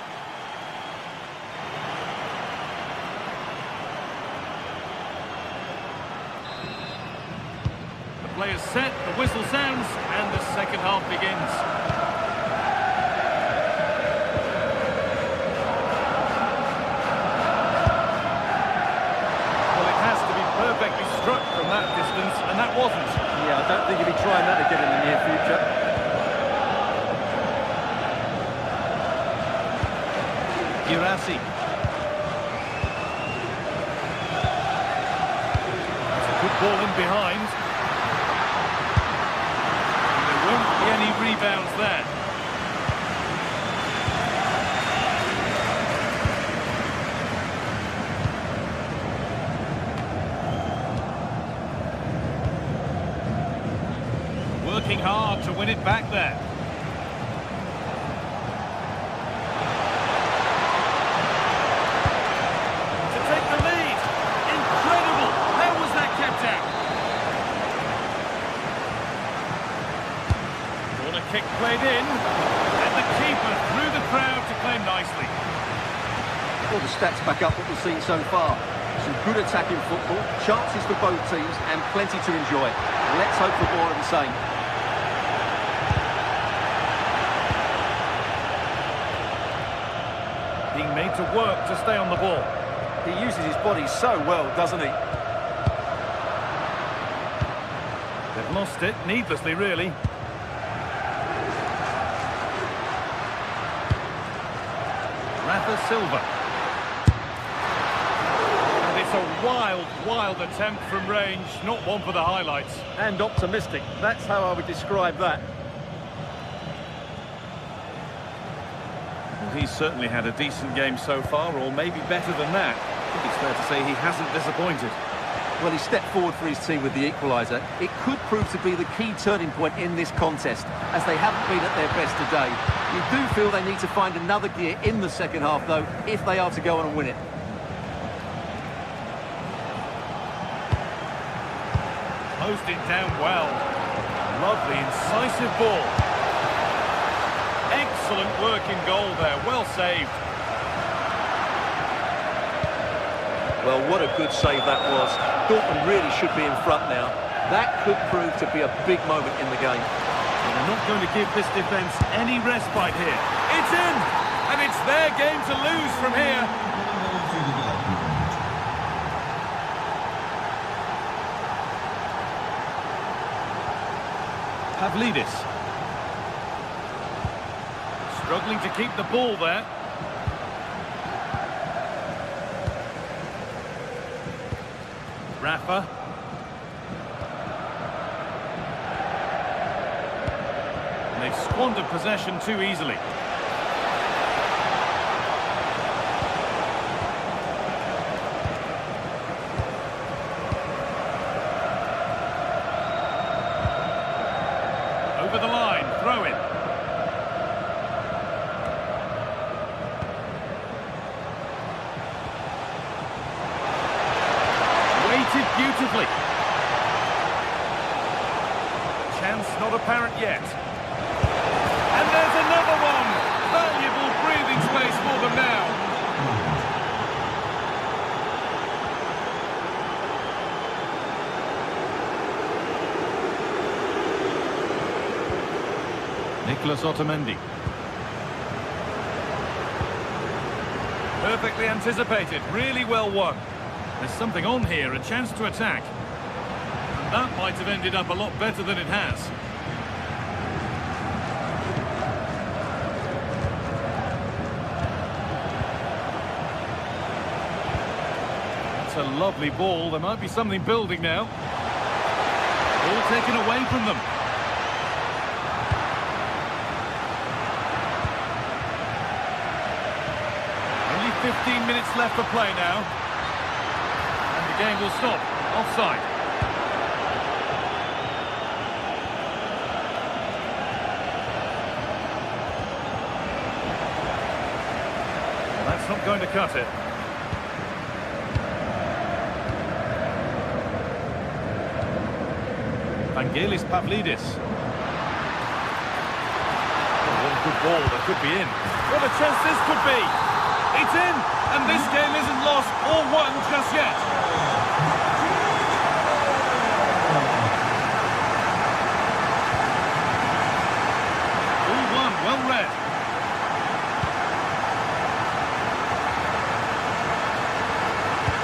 The players set, the whistle sounds, and the second half begins. Perfectly struck from that distance, and that wasn't. Yeah, I don't think he'll be trying that again in the near future. Girassi. It's a good ball in behind. And there won't be any rebounds there. Working hard to win it back there. To take the lead. Incredible. How was that kept out? Corner kick played in. And the keeper through the crowd to claim nicely. Well, the stats back up what we've seen so far. Some good attacking football, chances for both teams, and plenty to enjoy. Let's hope for more of the same. Being made to work to stay on the ball. He uses his body so well, doesn't he? They've lost it, needlessly, really. Rafa Silva. And it's a wild attempt from range, not one for the highlights. And optimistic. That's how I would describe that. Well, he's certainly had a decent game so far, or maybe better than that. I think it's fair to say he hasn't disappointed. Well, he stepped forward for his team with the equaliser. It could prove to be the key turning point in this contest, as they haven't been at their best today. You do feel they need to find another gear in the second half, though, if they are to go on and win it. Closed it down well. Lovely, incisive ball. Excellent work in goal there, well saved. Well, what a good save that was. Dortmund really should be in front now. That could prove to be a big moment in the game. And they're not going to give this defence any respite here. It's in! And it's their game to lose from here. Pavlidis. Struggling to keep the ball there. Rafa. And they've squandered possession too easily. Over the line, throw in. Weighted beautifully. Chance not apparent yet. And there's another one. Valuable breathing space for them now. Nicholas Otamendi. Perfectly anticipated, really well won. There's something on here, a chance to attack. And that might have ended up a lot better than it has. That's a lovely ball. There might be something building now. Ball taken away from them. Only 15 minutes left for play now. And the game will stop. Offside. Well, that's not going to cut it. Vangelis Pavlidis. Oh, what a good ball. That could be in. What a chance this could be. It's in. And this game isn't lost or won just yet. All won. Well read.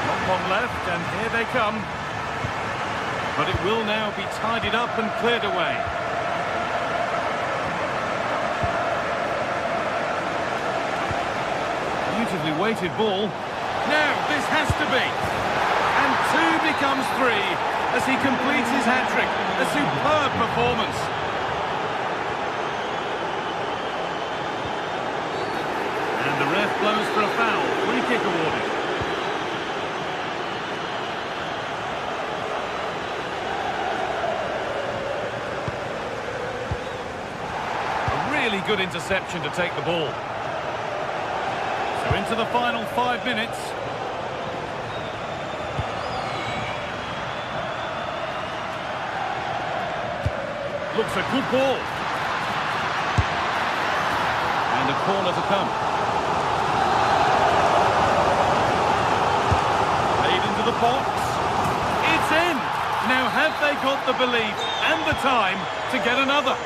Not long left, and here they come. But it will now be tidied up and cleared away. Beautifully weighted ball. Now, this has to be. And 2 becomes 3 as he completes his hat-trick. A superb performance. And the ref blows for a foul. Free kick awarded. Really good interception to take the ball. So into the final 5 minutes. Looks a good ball. And a corner to come. Played into the box. It's in! Now have they got the belief and the time to get another?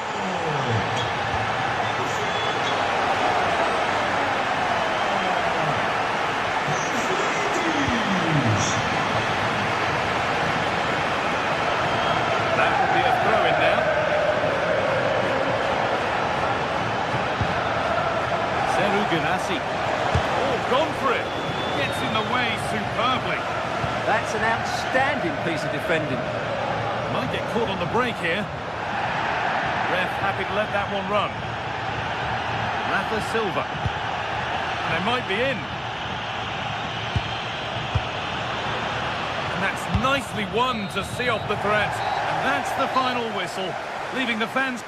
Oh, gone for it. Gets in the way superbly. That's an outstanding piece of defending. Might get caught on the break here. Ref happy to let that one run. Rafa Silva. And they might be in. And that's nicely won to see off the threat. And that's the final whistle, leaving the fans...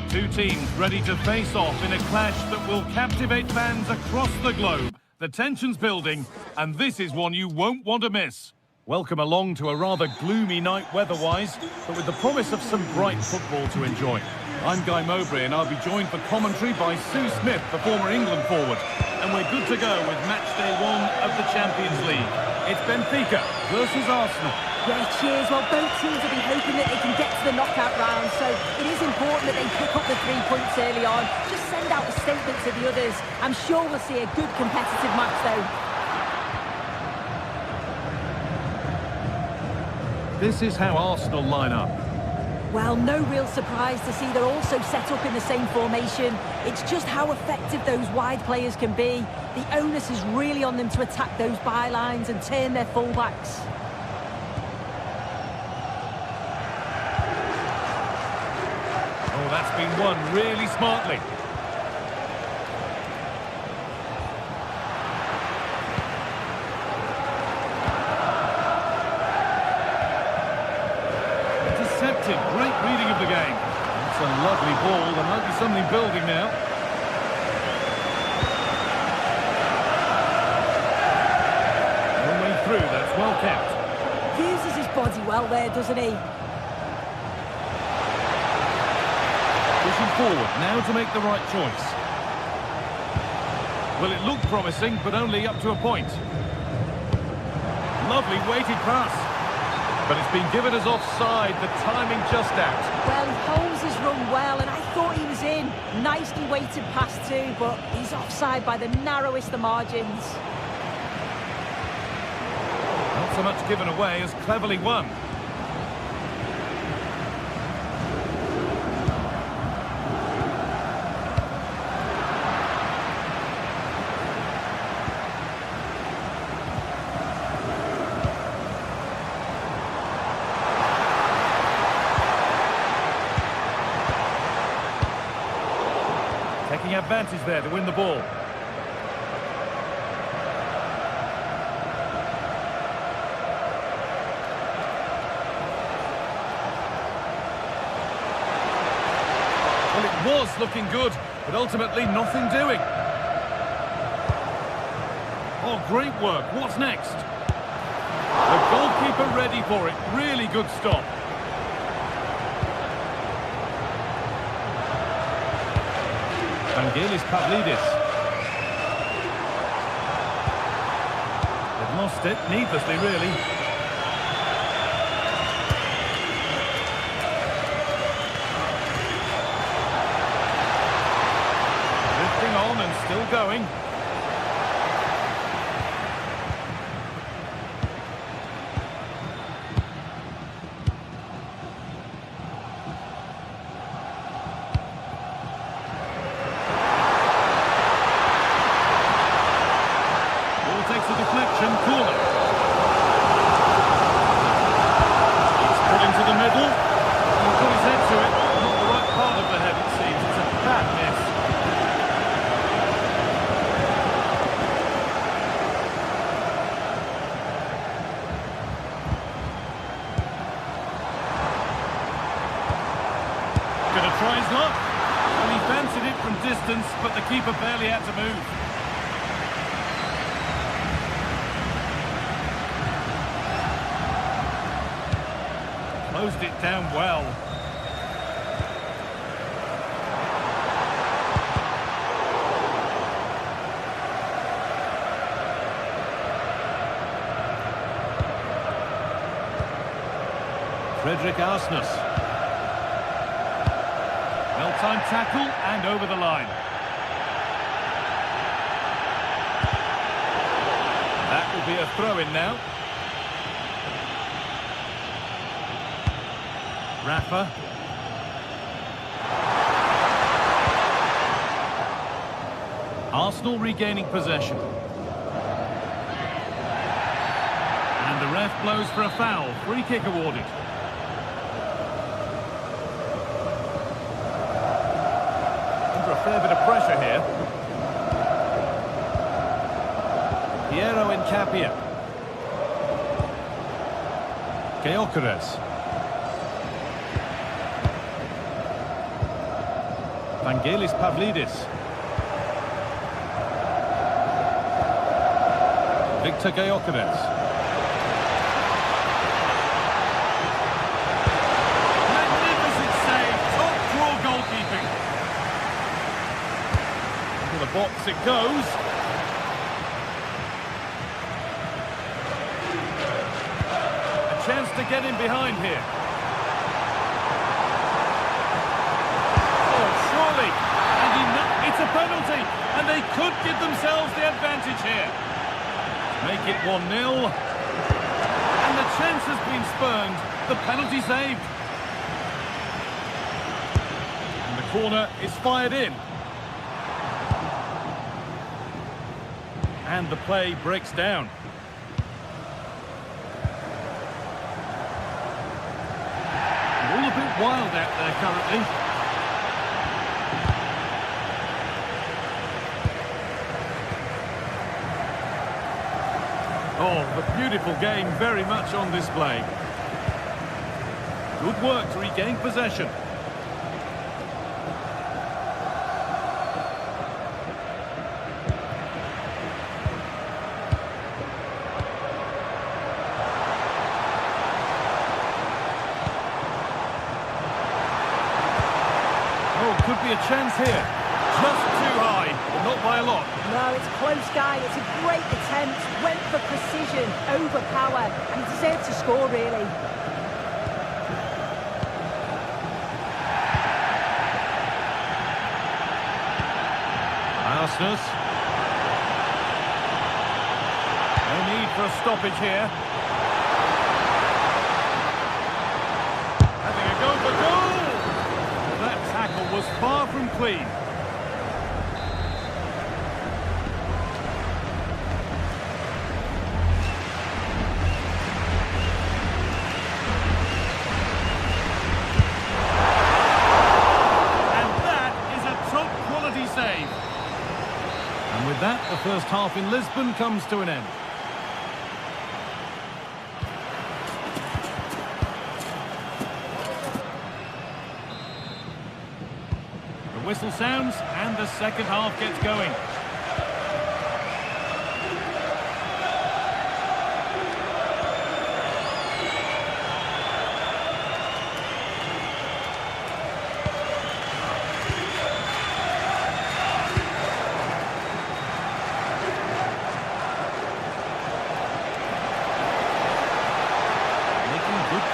Two teams ready to face off in a clash that will captivate fans across the globe. The tension's building, and this is one you won't want to miss. Welcome along to a rather gloomy night weather-wise, but with the promise of some bright football to enjoy. I'm Guy Mowbray and I'll be joined for commentary by Sue Smith, the former England forward. And we're good to go with match day 1 of the Champions League. It's Benfica versus Arsenal. Yeah, cheers. Well, both teams will be hoping that they can get to the knockout round, so it is important that they pick up the 3 points early on. Just send out a statement to the others. I'm sure we'll see a good competitive match though. This is how Arsenal line up. Well, no real surprise to see they're also set up in the same formation. It's just how effective those wide players can be. The onus is really on them to attack those bylines and turn their fullbacks. Oh, that's been won really smartly. Great reading of the game. It's a lovely ball. There might be something building now. No way through. That's well kept. Uses his body well there, doesn't he? Pushing forward now to make the right choice. Well, it looked promising, but only up to a point. Lovely weighted pass. But it's been given as offside, the timing just out. Well, he holds his run well, and I thought he was in. Nicely weighted pass too, but he's offside by the narrowest of margins. Not so much given away as cleverly won. Taking advantage there to win the ball. Well, it was looking good, but ultimately nothing doing. Oh, great work. What's next? The goalkeeper ready for it. Really good stop. Pavlidis. They've lost it, needlessly really. Lifting on and still going. Corner. He's put into the middle. He'll put his head to it. Not the right part of the head, it seems. It's a bad miss. Gonna try his luck. Well, he fancied it from distance, but the keeper barely had to move. Closed it down well. Frederick Arsnus. Well-timed tackle and over the line. That will be a throw-in now. Rafa. Arsenal regaining possession. And the ref blows for a foul. Free kick awarded. Under a fair bit of pressure here. Piero Incapia. Gyökeres. Pavlidis. Victor Gyökeres. box it goes. A chance to get in behind here. Oh, surely. And it's a penalty. And they could give themselves the advantage here. Make it 1-0. And the chance has been spurned. The penalty saved. And the corner is fired in. And the play breaks down. All a bit wild out there currently. Oh, a beautiful game, very much on display. Good work to regain possession. Oh, could be a chance here. Just too high, but not by a lot. No, it's close, guy. It's a great attempt. Went for precision, over power, and he deserved to score, really. Arsenal. No need for a stoppage here. Having a go for goal! That tackle was far from clean. And with that, the first half in Lisbon comes to an end. The whistle sounds and the second half gets going.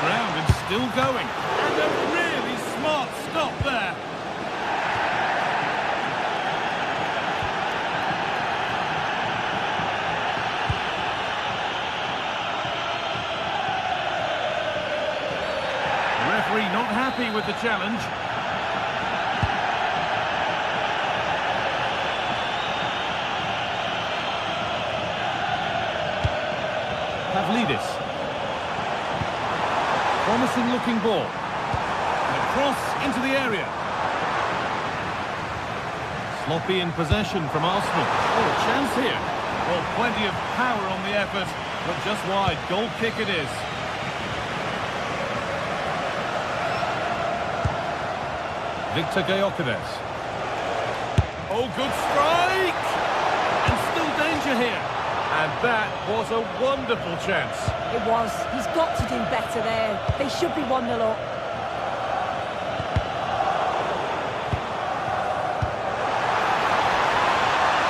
Ground and still going. And a really smart stop there. The referee not happy with the challenge. Pavlidis. Promising looking ball. And a cross into the area. Sloppy in possession from Arsenal. Oh, a chance here. Well, plenty of power on the effort, but just wide. Goal kick it is. Victor Gyökeres. Oh, good strike! And still danger here. And that was a wonderful chance. It was. He's got to do better there. They should be 1-0 up.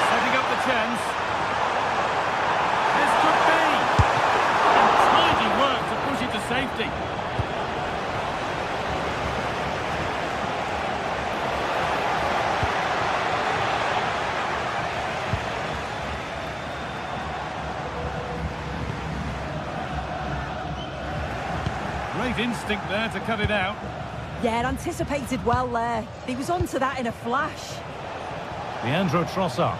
Setting up the chance. This could be. And tidy work to push it to safety. Great instinct there to cut it out. Yeah, anticipated well there. He was onto that in a flash. Leandro Trossard.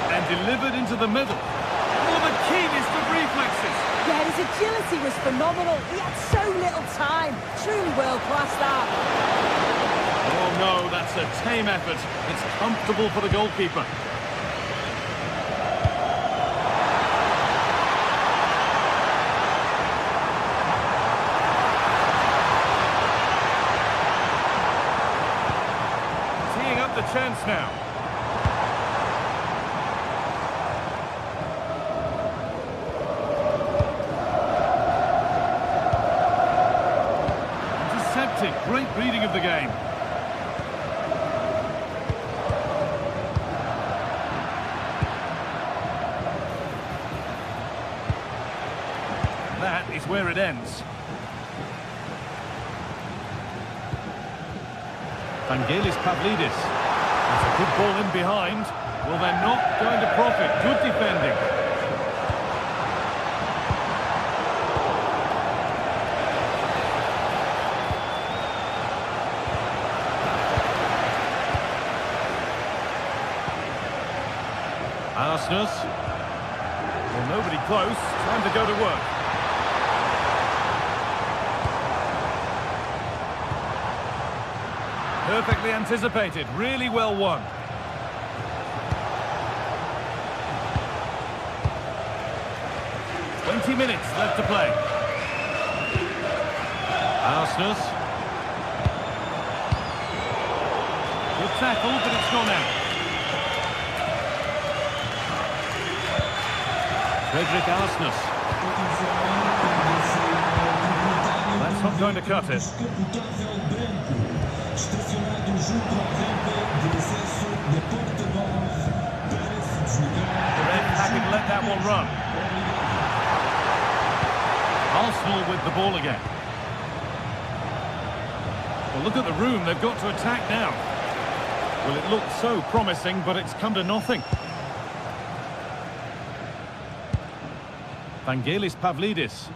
And delivered into the middle. Oh, the keenest of reflexes. Yeah, his agility was phenomenal. He had so little time. Truly world-class, that. Oh, no, that's a tame effort. It's comfortable for the goalkeeper. The chance now. Intercepted. Great reading of the game. where it ends. Vangelis Pavlidis. That's a good ball in behind. Well, they're not going to profit. Good defending. Arsenal. Well, nobody close. Time to go to work. Perfectly anticipated. Really well won. Minutes left to play. Arsenal. Good tackle, but it's gone out. Frederick Arsenal. That's not going to cut it. The red packet let that one run. Arsenal with the ball again. Well, look at the room they've got to attack now. Well, it looked so promising, but it's come to nothing. Vangelis Pavlidis.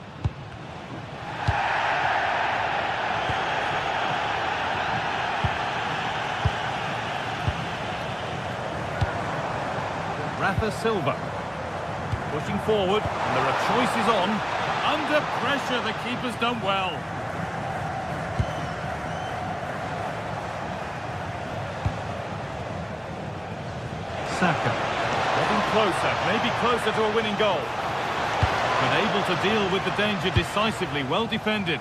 Rafa Silva. Pushing forward, and there are choices on. Under pressure, the keeper's done well. Saka. Getting closer, maybe closer to a winning goal. But able to deal with the danger decisively, well defended.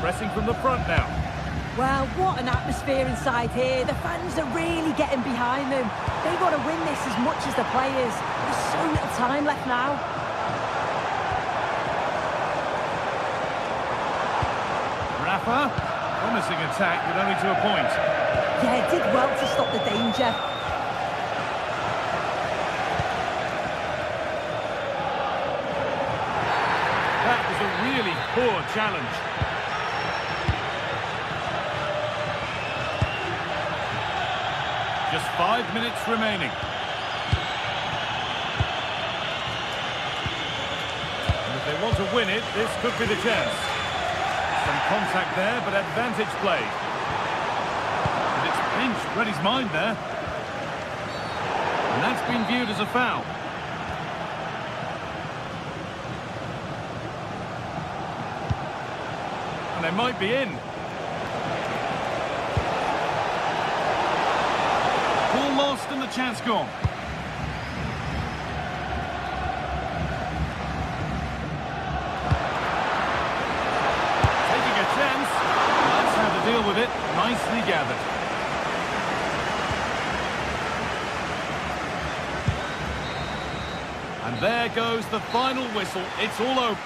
Pressing from the front now. Well, what an atmosphere inside here. The fans are really getting behind them. They've got to win this as much as the players. There's so little time left now. Rafa. Promising attack, but only to a point. Yeah, did well to stop the danger. That was a really poor challenge. Just 5 minutes remaining. And if they want to win it, this could be the chance. Some contact there, but advantage played. And it's pinched Reddy's mind there. And that's been viewed as a foul. And they might be in. Ball lost and the chance gone. Taking a chance. That's how to deal with it. Nicely gathered. And there goes the final whistle. It's all over.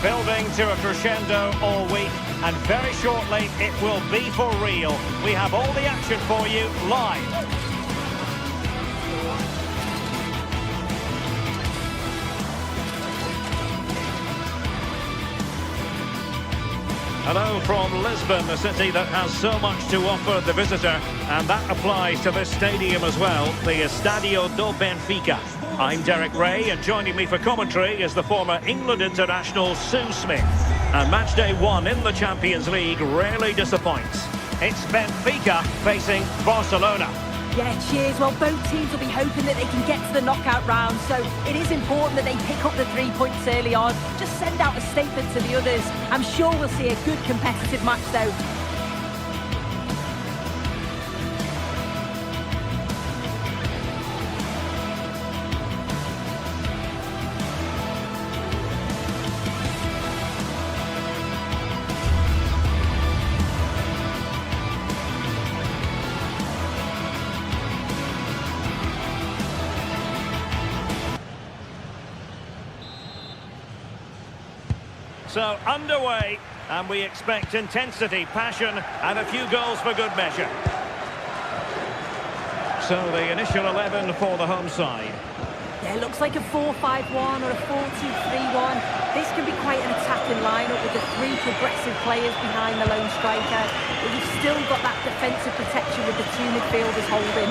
Building to a crescendo all week, and very shortly it will be for real. We have all the action for you live. Hello from Lisbon, a city that has so much to offer the visitor, and that applies to this stadium as well, the Estadio do Benfica. I'm Derek Ray, and joining me for commentary is the former England international Sue Smith. And match day 1 in the Champions League rarely disappoints. It's Benfica facing Barcelona. Yeah, cheers. Well, both teams will be hoping that they can get to the knockout round, so it is important that they pick up the 3 points early on. Just send out a statement to the others. I'm sure we'll see a good competitive match, though. So, underway, and we expect intensity, passion, and a few goals for good measure. So, the initial 11 for the home side. Yeah, it looks like a 4-5-1 or a 4-2-3-1. This can be quite an attacking lineup with the 3 progressive players behind the lone striker. But you've still got that defensive protection with the 2 midfielders holding.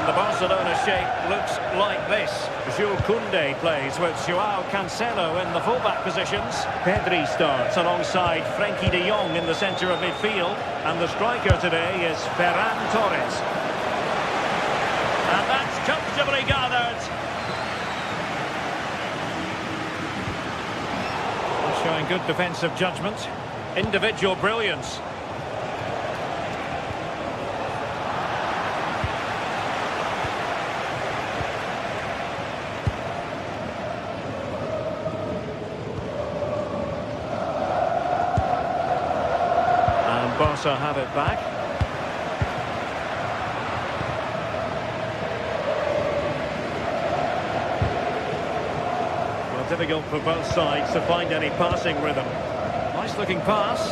The Barcelona shape looks like this. Jules Koundé plays with Joao Cancelo in the fullback positions. Pedri starts alongside Frenkie de Jong in the centre of midfield. And the striker today is Ferran Torres. And that's comfortably gathered. Showing good defensive judgment. Individual brilliance. Barca have it back. Well, difficult for both sides to find any passing rhythm. Nice looking pass.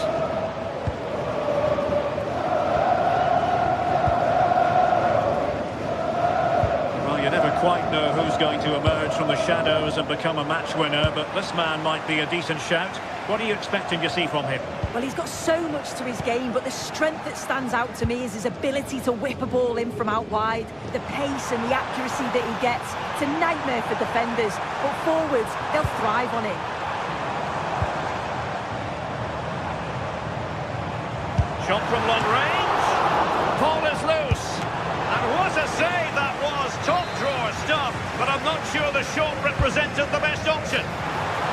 Well, you never quite know who's going to emerge from the shadows and become a match winner, but this man might be a decent shout. What are you expecting to see from him? Well, he's got so much to his game, but the strength that stands out to me is his ability to whip a ball in from out wide. The pace and the accuracy that he gets. It's a nightmare for defenders, but forwards, they'll thrive on it. Shot from long range. Ball is loose. And what a save that was. Top drawer stuff, but I'm not sure the shot represented the best option.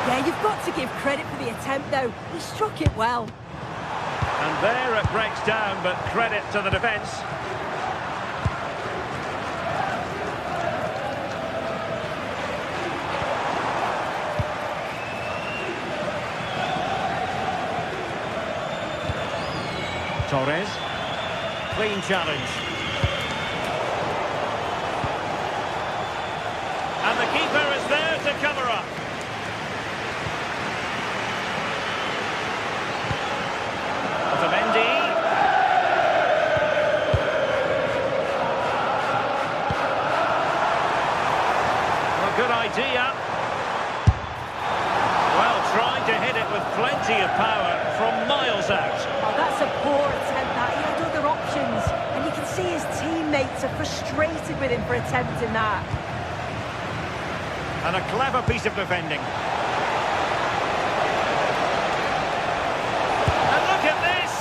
Yeah, you've got to give credit for the attempt, though. He struck it well. And there it breaks down, but credit to the defence. Torres. Clean challenge. And the keeper is there to cover up. Good idea. Well, trying to hit it with plenty of power from miles out. Oh, that's a poor attempt, that. He had other options. And you can see his teammates are frustrated with him for attempting that. And a clever piece of defending. And look at this!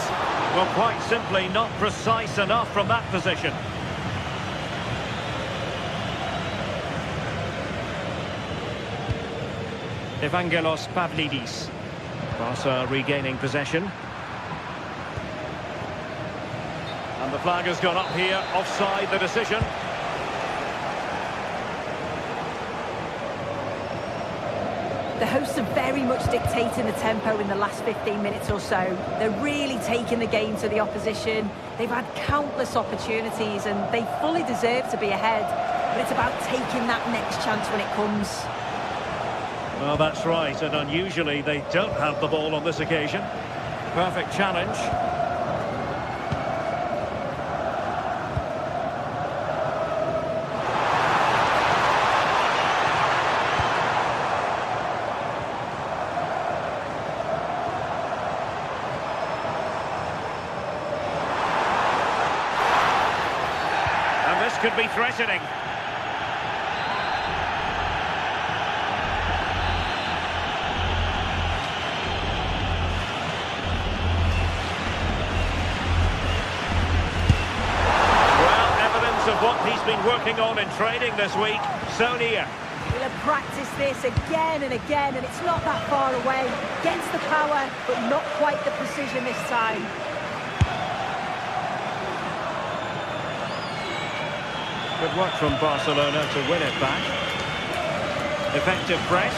Well, quite simply not precise enough from that position. Evangelos Pavlidis. Barca regaining possession. And the flag has gone up here, offside the decision. The hosts are very much dictating the tempo in the last 15 minutes or so. They're really taking the game to the opposition. They've had countless opportunities and they fully deserve to be ahead. But it's about taking that next chance when it comes. Well, that's right, and unusually they don't have the ball on this occasion. Perfect challenge. And this could be threatening. Of what he's been working on in training this week, so near. He'll have practiced this again and again, and it's not that far away. Gets the power, but not quite the precision this time. Good work from Barcelona to win it back. Effective press.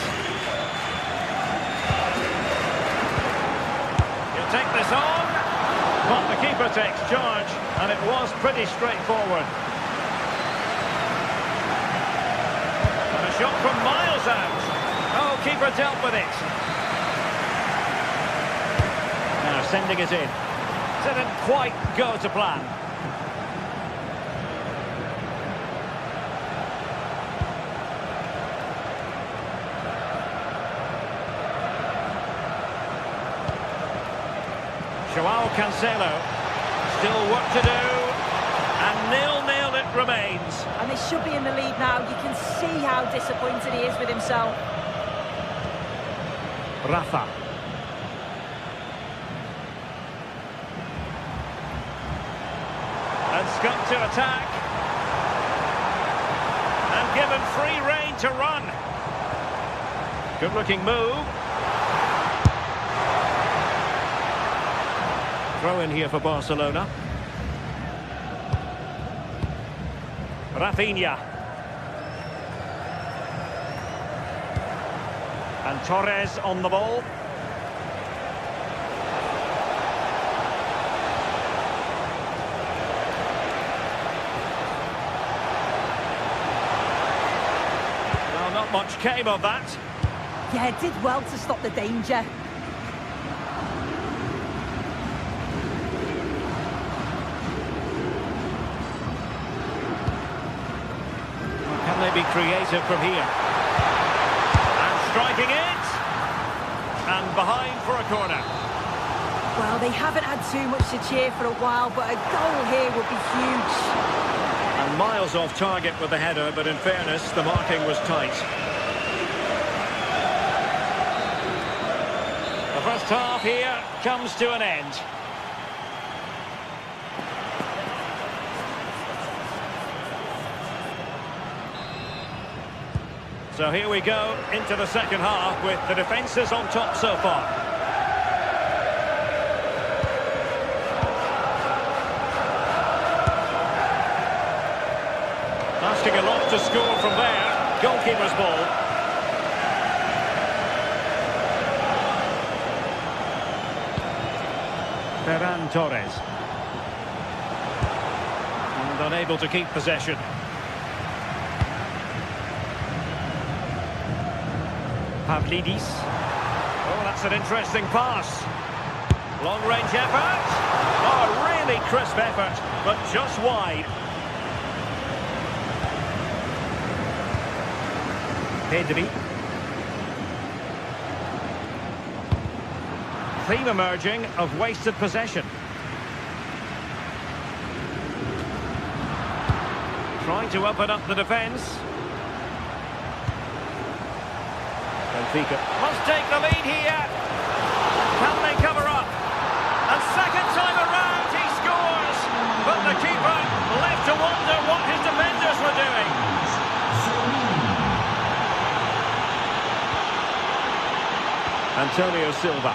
He'll take this on, but the keeper takes charge, and it was pretty straightforward. Shot from miles out. Oh, keeper dealt with it. Now sending it in. Didn't quite go to plan. Joao Cancelo. Still work to do. And 0-0 it remains. And they should be in the lead now. You can see how disappointed he is with himself. Rafa. And Scott to attack. And given free rein to run. Good looking move. Throw in here for Barcelona. Rafinha. And Torres on the ball. Well, not much came of that. Yeah, it did well to stop the danger. Be creative from here. And striking it. And behind for a corner. Well, they haven't had too much to cheer for a while, but a goal here would be huge. And miles off target with the header, but in fairness, the marking was tight. The first half here comes to an end. So here we go into the second half with the defences on top so far. Asking a lot to score from there. Goalkeeper's ball. Ferran Torres. And unable to keep possession. Pavlidis. Oh, that's an interesting pass. Long-range effort. Oh, really crisp effort, but just wide. Pedri. Theme emerging of wasted possession. Trying to open up the defence. Benfica must take the lead here. Can they cover up? And second time around he scores. But the keeper left to wonder what his defenders were doing. Antonio Silva.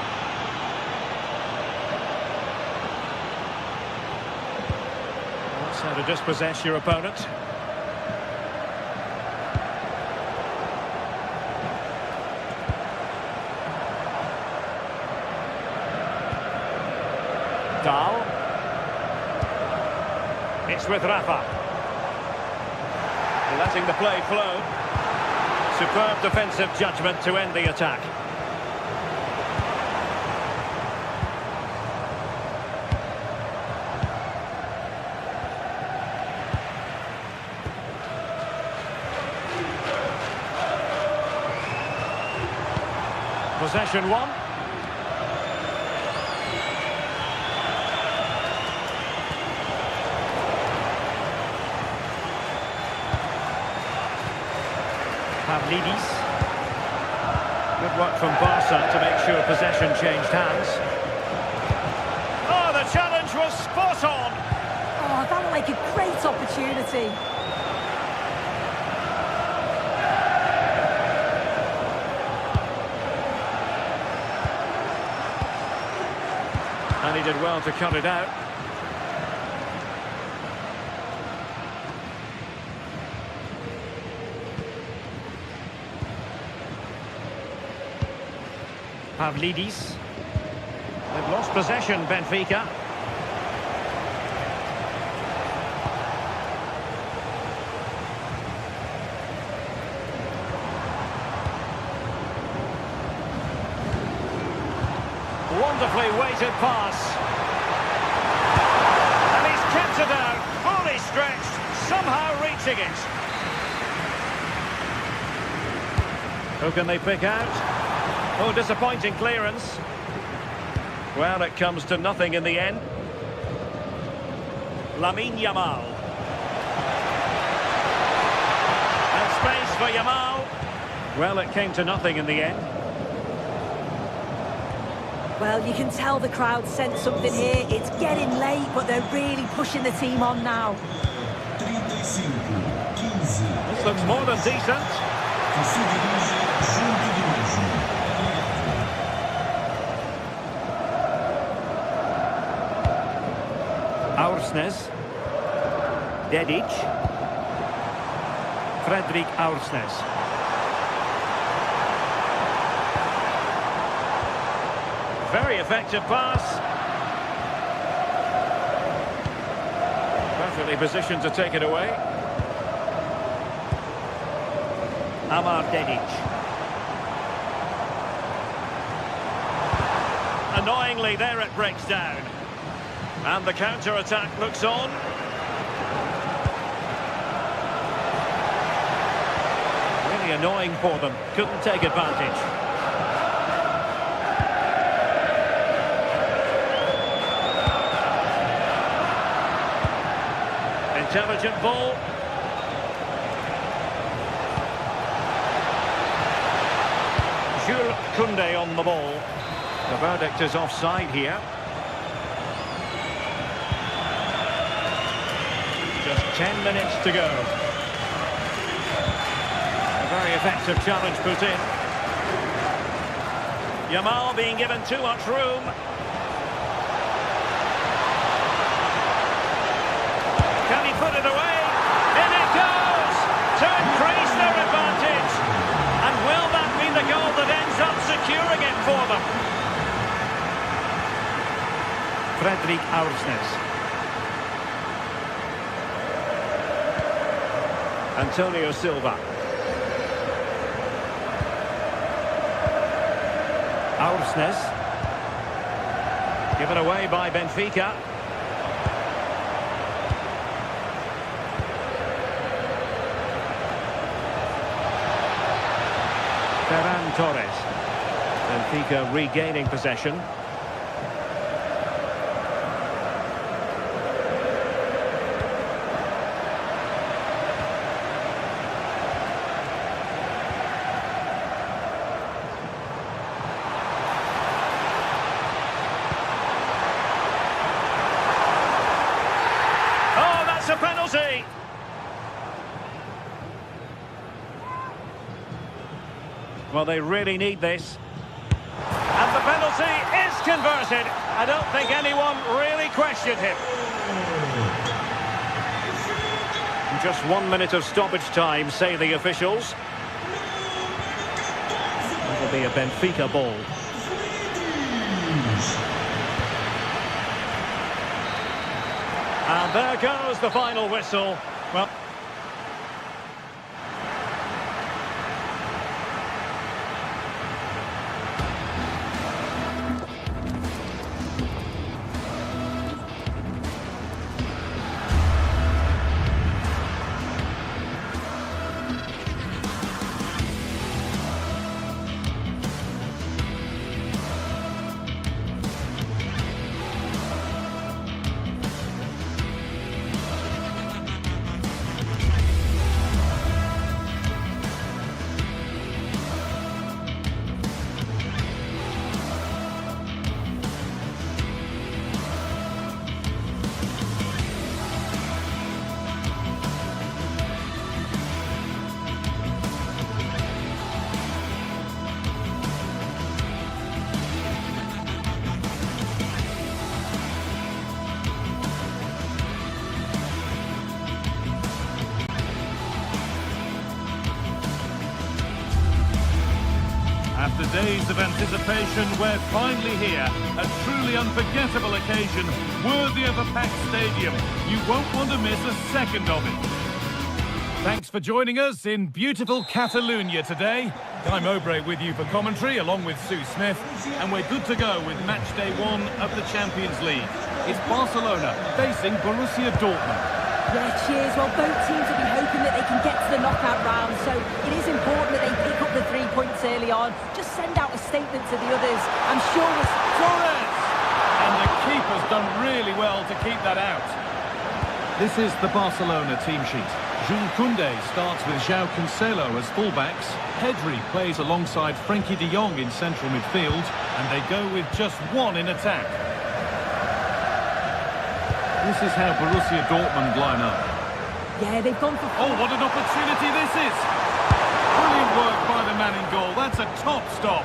That's how to dispossess your opponent. with Rafa. Letting the play flow. Superb defensive judgment to end the attack. Possession one. Pavlidis. Good work from Barca to make sure possession changed hands. Oh, the challenge was spot on. Oh, that looked like a great opportunity. And he did well to cut it out. Pavlidis. They've lost possession, Benfica. Wonderfully weighted pass. And he's kept it out, fully stretched, somehow reaching it. Who can they pick out? Oh, disappointing clearance. Well, it comes to nothing in the end. Lamine Yamal. And space for Yamal. Well, it came to nothing in the end. Well, you can tell the crowd sensed something here. It's getting late, but they're really pushing the team on now. 35-15. This looks more than decent. Aursnes. Dedic. Fredrik Aursnes. Very effective pass. Perfectly positioned to take it away. Amar Dedic. Annoyingly, there it breaks down. And the counter-attack looks on. Really annoying for them. Couldn't take advantage. Intelligent ball. Jules Koundé on the ball. The verdict is offside here. Just 10 minutes to go. A very effective challenge put in. Yamal being given too much room. Can he put it away? In it goes! To increase their advantage. And will that be the goal that ends up securing it for them? Fredrik Aursnes. Antonio Silva. Aursnes. Given away by Benfica. Ferran Torres. Benfica regaining possession. Oh, that's a penalty! Well, they really need this. And the penalty is converted. I don't think anyone really questioned him. Just 1 minute of stoppage time, say the officials. It'll be a Benfica ball. And there goes the final whistle. Well, after days of anticipation, we're finally here. A truly unforgettable occasion, worthy of a packed stadium. You won't want to miss a second of it. Thanks for joining us in beautiful Catalonia today. Guy Mowbray with you for commentary, along with Sue Smith. And we're good to go with match day 1 of the Champions League. It's Barcelona facing Borussia Dortmund. Yeah, cheers. Well, both teams will be hoping that they can get to the knockout round, so it is important that they pick up the 3 points early on. Just send out a statement to the others. I'm sure Torres! And the keeper's done really well to keep that out. This is the Barcelona team sheet. Jules Koundé starts with João Cancelo as fullbacks. Pedri plays alongside Frenkie de Jong in central midfield, and they go with just 1 in attack. This is how Borussia Dortmund line up. Yeah, they've gone for... Oh, what an opportunity this is! Brilliant work by the man in goal. That's a top stop.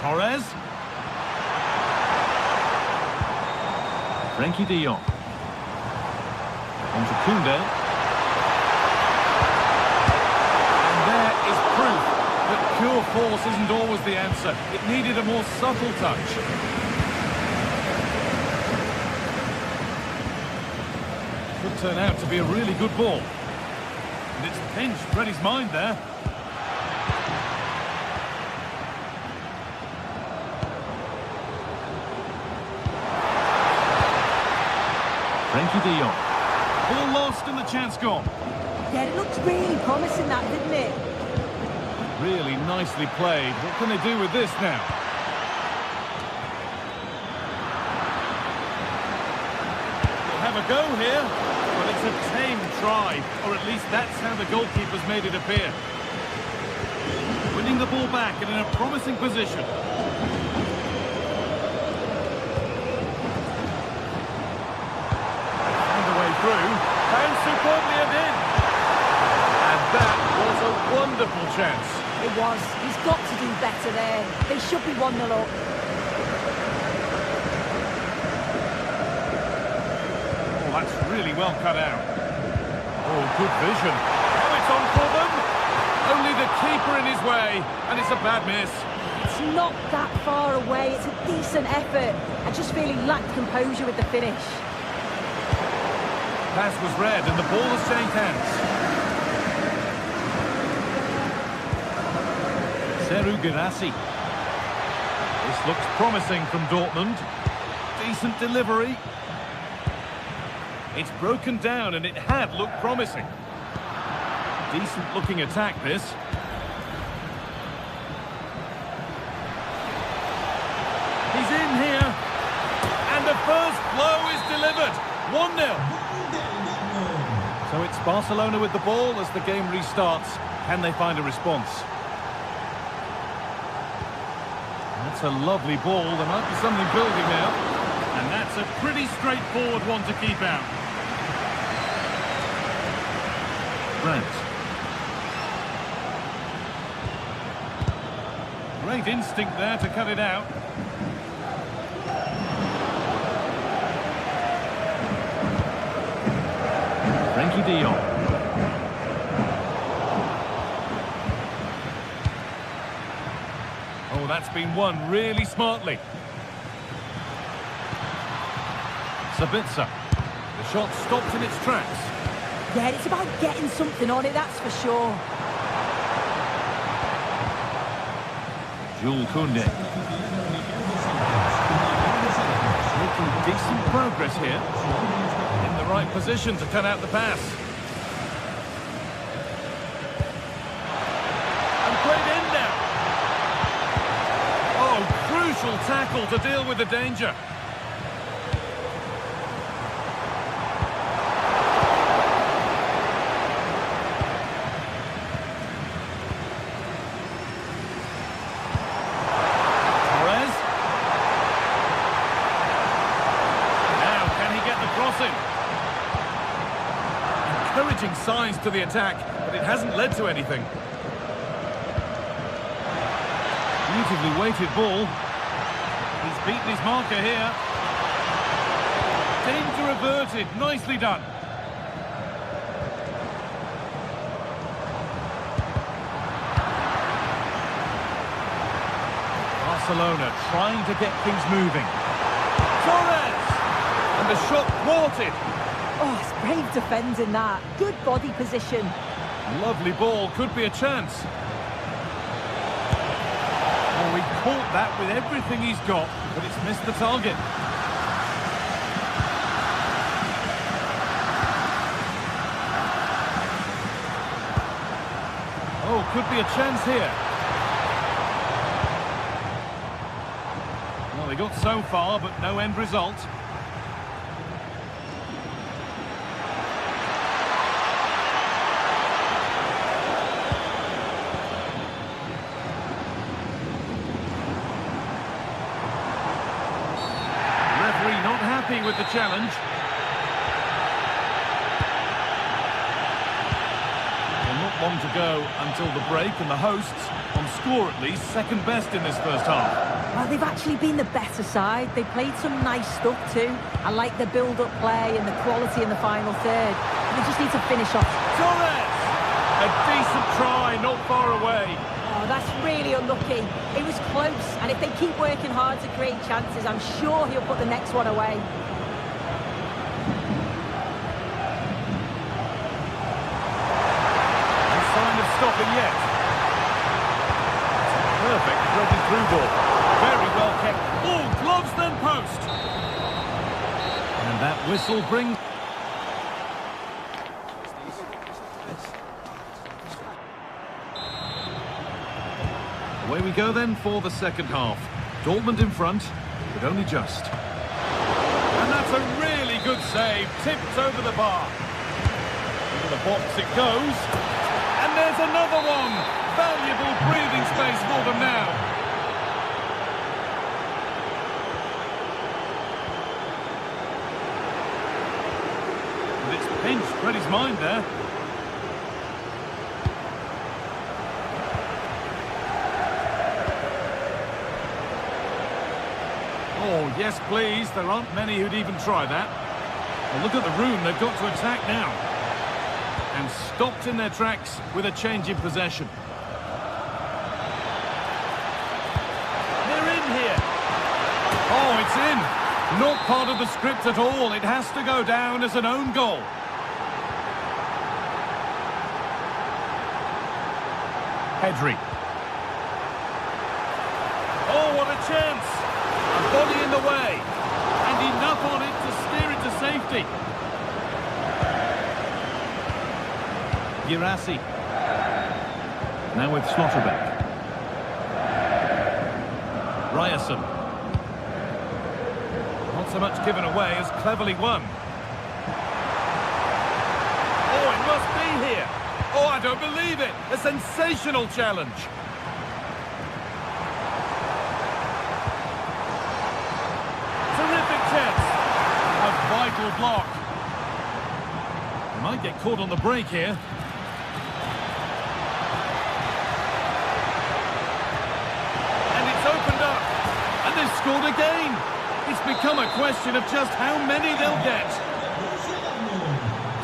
Torres. Frenkie de Jong. On to Koundé. And there is proof that pure force isn't always the answer. It needed a more subtle touch. Could turn out to be a really good ball. And it's pinched, read his mind there. Frenkie de Jong. Ball lost and the chance gone. Yeah, it looked really promising, that, didn't it? Really nicely played. What can they do with this now? They'll have a go here. Well, it's a tame try, or at least that's how the goalkeeper's made it appear. Winning the ball back and in a promising position. Find a way through. And superbly and in. And that was a wonderful chance. It was. He's got to do better there. They should be 1-0 up. Oh, that's really well cut out. Oh, good vision. Oh, it's on for them. Only the keeper in his way, and it's a bad miss. It's not that far away. It's a decent effort. I just feel he lacked composure with the finish. Pass was read, and the ball has changed hands. Seru Girassi. This looks promising from Dortmund. Decent delivery. It's broken down, and it had looked promising. Decent looking attack, this. He's in here. And the first blow is delivered. 1-0. So it's Barcelona with the ball as the game restarts. Can they find a response? That's a lovely ball. There might be something building now. And that's a pretty straightforward one to keep out. Grant. Great instinct there to cut it out. Frenkie de Jong. that's been won really smartly. Sabitzer. The shot stopped in its tracks. Yeah, it's about getting something on it, that's for sure. Jules Koundé. Making decent progress here. In the right position to cut out the pass. And played in now. Oh, crucial tackle to deal with the danger. Encouraging signs to the attack, but it hasn't led to anything. Beautifully weighted ball. He's beaten his marker here. Danger averted. Nicely done. Barcelona trying to get things moving. Torres! And the shot thwarted. Oh, it's brave defending that. Good body position. Lovely ball, could be a chance. Oh, he caught that with everything he's got, but it's missed the target. Oh, could be a chance here. Well, they got so far, but no end result. With the challenge. Well, not long to go until the break, and the hosts, on score at least, second best in this first half. Well, they've actually been the better side. They played some nice stuff too. I like the build-up play and the quality in the final third. They just need to finish off. Torres! A decent try, not far away. Oh, that's really unlucky. It was close, and if they keep working hard to create chances, I'm sure he'll put the next one away. Stopping yet. Perfect breaking through ball. Very well kept. Oh, gloves then post. And that whistle brings... Away we go then for the second half. Dortmund in front, but only just. And that's a really good save. Tipped over the bar. Into the box it goes. And there's another one! Valuable breathing space for them now. And it's pinched Freddie's mind there. Oh, yes please, there aren't many who'd even try that. Well, look at the room they've got to attack now. And stopped in their tracks with a change in possession. They're in here. Oh, it's in. Not part of the script at all. It has to go down as an own goal. Pedri. Oh, what a chance. A body in the way. And enough on it to steer it to safety. Girassi. Now with Schlotterbeck. Ryerson. Not so much given away as cleverly won. Oh, it must be here. Oh, I don't believe it. A sensational challenge. Terrific chance. A vital block. They might get caught on the break here. They've scored again. It's become a question of just how many they'll get.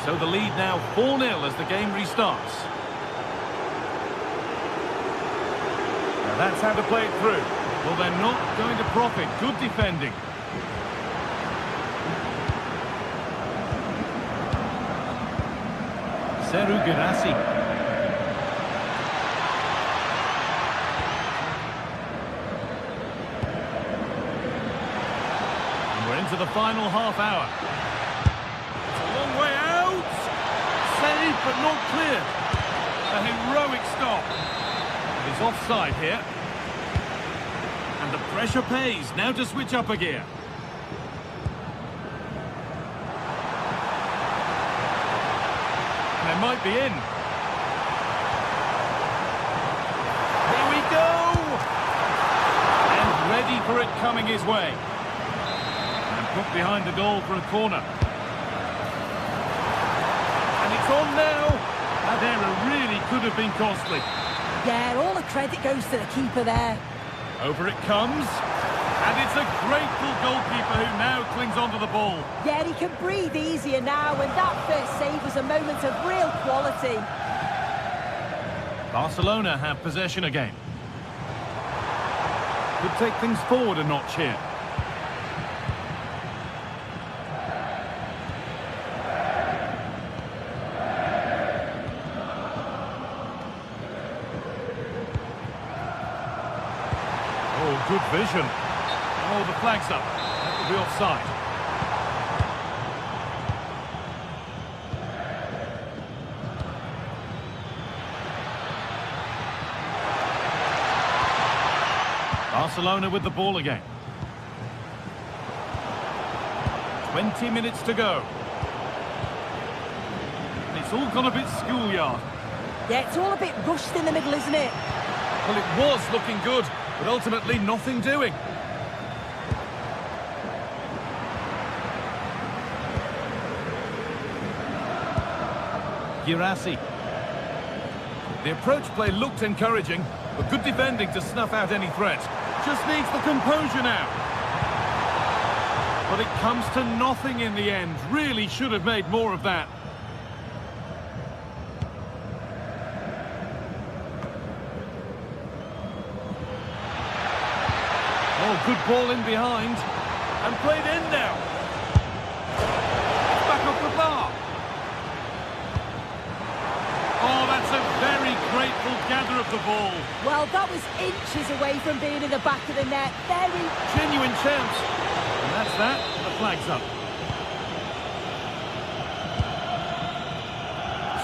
So the lead now 4-0 as the game restarts. Now that's how to play it through. Well, they're not going to profit. Good defending. Girassi. And we're into the final half hour. It's a long way out. Saved but not clear. A heroic stop. He's offside here. And the pressure pays. Now to switch up a gear. They might be in. Here we go! And ready for it coming his way. And put behind the goal for a corner. And it's on now. That error really could have been costly. Yeah, all the credit goes to the keeper there. Over it comes. And it's a grateful goalkeeper who now clings onto the ball. Yeah, he can breathe easier now, and that first save was a moment of real quality. Barcelona have possession again. Could take things forward a notch here. Oh, good vision. Oh, the flag's up. That will be offside. Barcelona with the ball again. 20 minutes to go. And it's all gone a bit schoolyard. Yeah, it's all a bit rushed in the middle, isn't it? Well, it was looking good, but ultimately nothing doing. Girassi. The approach play looked encouraging, but good defending to snuff out any threat. Just needs the composure now. But it comes to nothing in the end. Really should have made more of that. Oh, good ball in behind. And played in now. It's back off the bar. Oh, that's a very grateful gather of the ball. Well, that was inches away from being in the back of the net. Very Genuine chance. And that's that. The flag's up.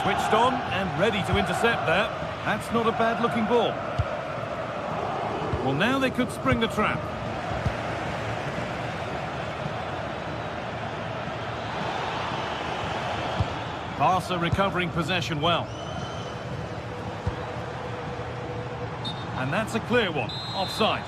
Switched on and ready to intercept that. That's not a bad-looking ball. Well, now they could spring the trap. Barca recovering possession well. And that's a clear one. Offside.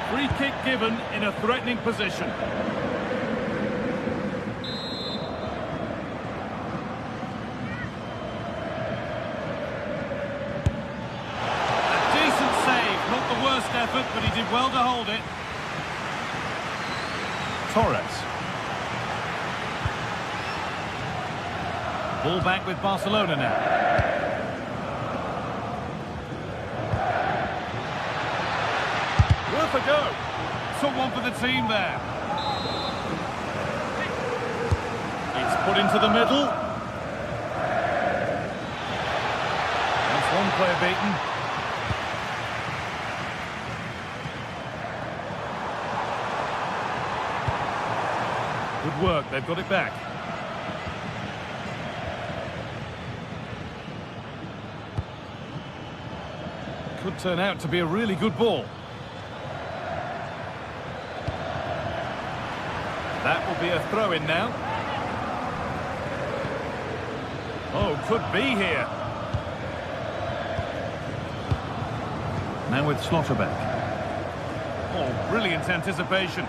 Free kick given in a threatening position. A decent save. Not the worst effort, but he did well to hold it. Torres. Ball back with Barcelona now. Worth a go. Took one for the team there. It's put into the middle. That's one player beaten. Good work, they've got it back. Could turn out to be a really good ball. That will be a throw-in now. Oh, could be here. Now with Schlotterbeck. Oh, brilliant anticipation.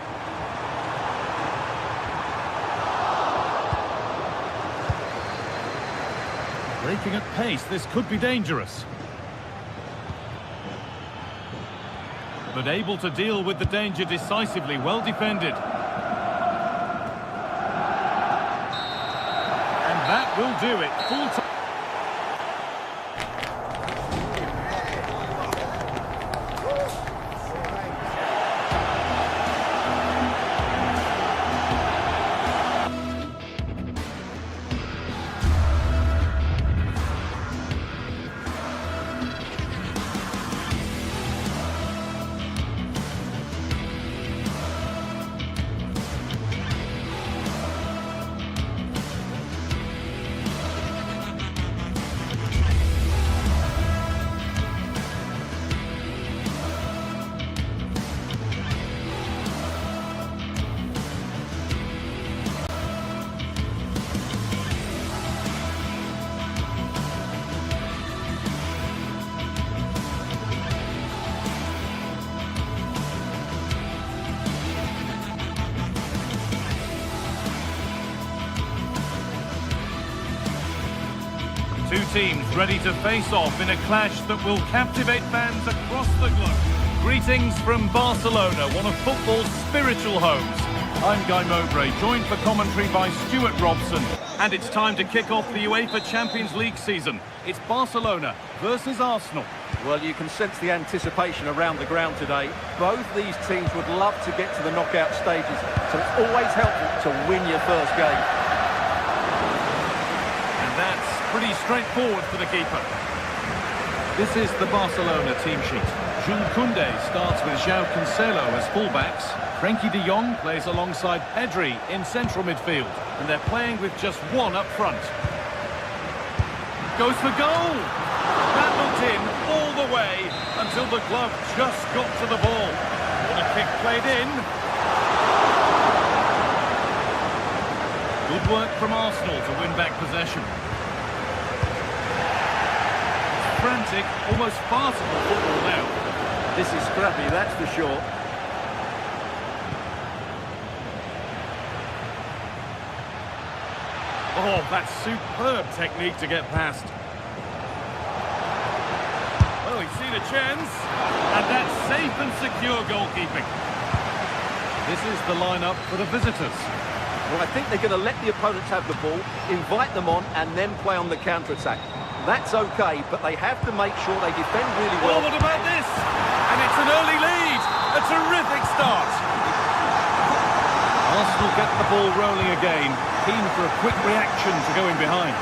Breaking at pace, this could be dangerous. But able to deal with the danger decisively, well defended. will do it. Full time. Two teams ready to face off in a clash that will captivate fans across the globe. Greetings from Barcelona, one of football's spiritual homes. I'm Guy Mowbray, joined for commentary by Stuart Robson. And it's time to kick off the UEFA Champions League season. It's Barcelona versus Arsenal. Well, you can sense the anticipation around the ground today. Both these teams would love to get to the knockout stages, so it's always helpful to win your first game. And that's pretty straightforward for the keeper. This is the Barcelona team sheet. Jules Koundé starts with João Cancelo as fullbacks. Frenkie de Jong plays alongside Pedri in central midfield. And they're playing with just one up front. Goes for goal! That looked in all the way until the glove just got to the ball. What a kick played in. Good work from Arsenal to win back possession. Frantic, almost farcical football now. This is scrappy, that's for sure. Oh, that's superb technique to get past. Well, he's seen a chance, and that's safe and secure goalkeeping. This is the lineup for the visitors. Well, I think they're going to let the opponents have the ball, invite them on, and then play on the counter-attack. That's okay, but they have to make sure they defend really well. Oh, what about this? And it's an early lead. A terrific start. Arsenal get the ball rolling again, keen for a quick reaction to going behind.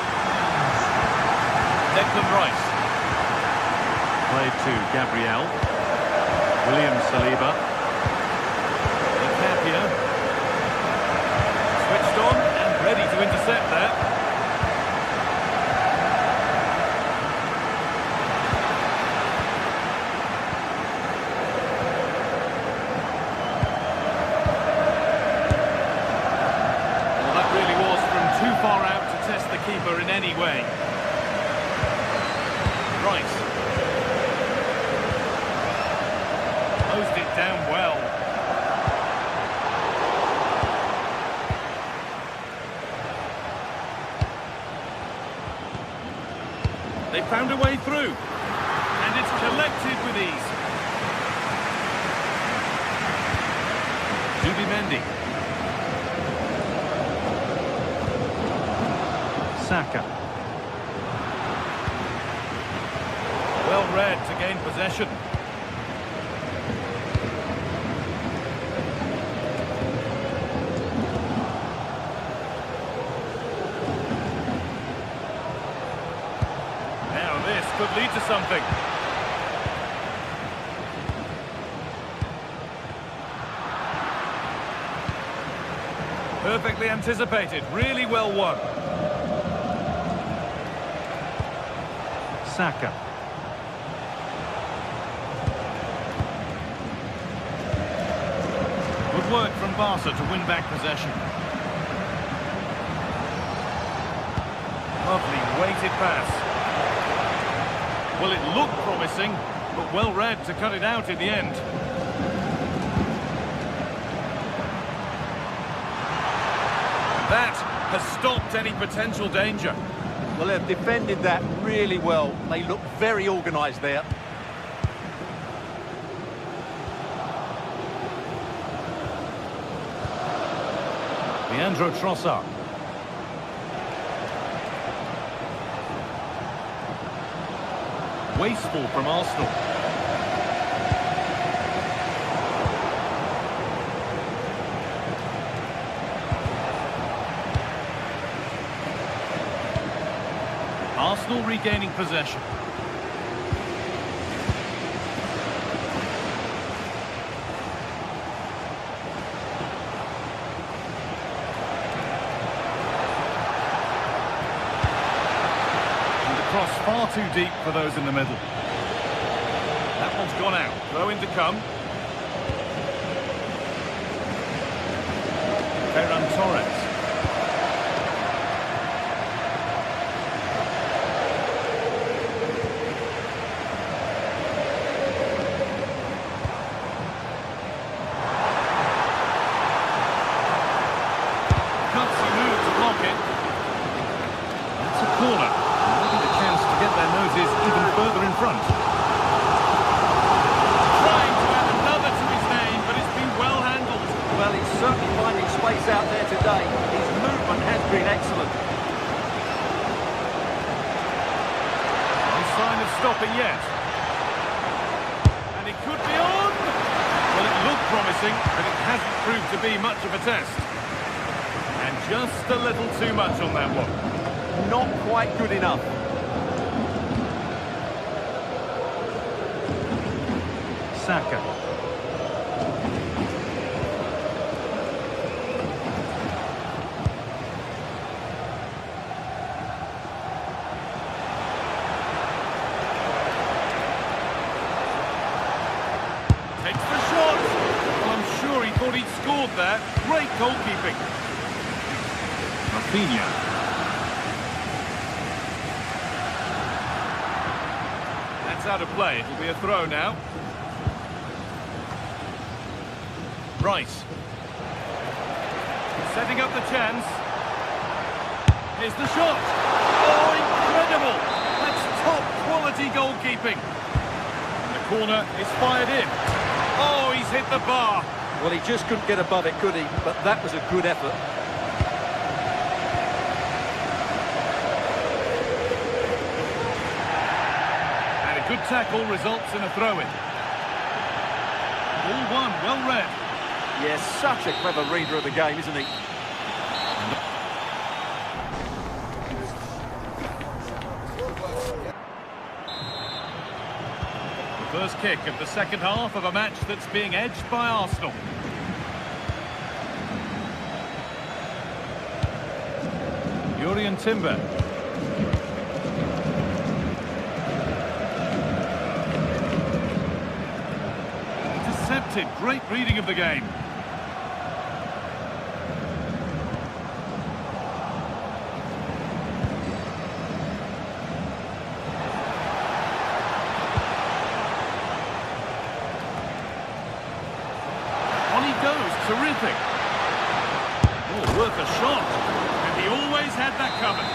Declan Rice. Played to Gabriel. William Saliba. Capia. Switched on and ready to intercept there. Far out to test the keeper in any way. Rice. Closed it down well. They found a way through. And it's collected with ease. Zubimendi. Saka. Well read to gain possession. Now this could lead to something. Perfectly anticipated, really well won. Saka. Good work from Barca to win back possession. Lovely weighted pass. Well, it looked promising, but well read to cut it out in the end. That has stopped any potential danger. Well, they've defended that really well. They look very organised there. Leandro Trossard. wasteful from Arsenal. Arsenal regaining possession. Cross far too deep for those in the middle. That one's gone out. Throw in to come. Ferran Torres. Gutsy move to block it. That's a corner. Get their noses even further in front. Trying to add another to his name, but it's been well handled. Well, he's certainly finding space out there today. His movement has been excellent. No sign of stopping yet. And it could be on. Well, it looked promising, but it hasn't proved to be much of a test. And just a little too much on that one. Not quite good enough. Saka. Takes the shot. Well, I'm sure he thought he'd scored there. Great goalkeeping. Rafinha. That's out of play. It'll be a throw now. Rice. Setting up the chance. Here's the shot. Oh, incredible! That's top quality goalkeeping. And the corner is fired in. Oh, he's hit the bar. Well, he just couldn't get above it, could he? But that was a good effort. And a good tackle results in a throw-in. All one, well read. Yes, such a clever reader of the game, isn't he? The first kick of the second half of a match that's being edged by Arsenal. Jurriën Timber. Intercepted, great reading of the game. On he goes, terrific. Oh, worth a shot. And he always had that covered.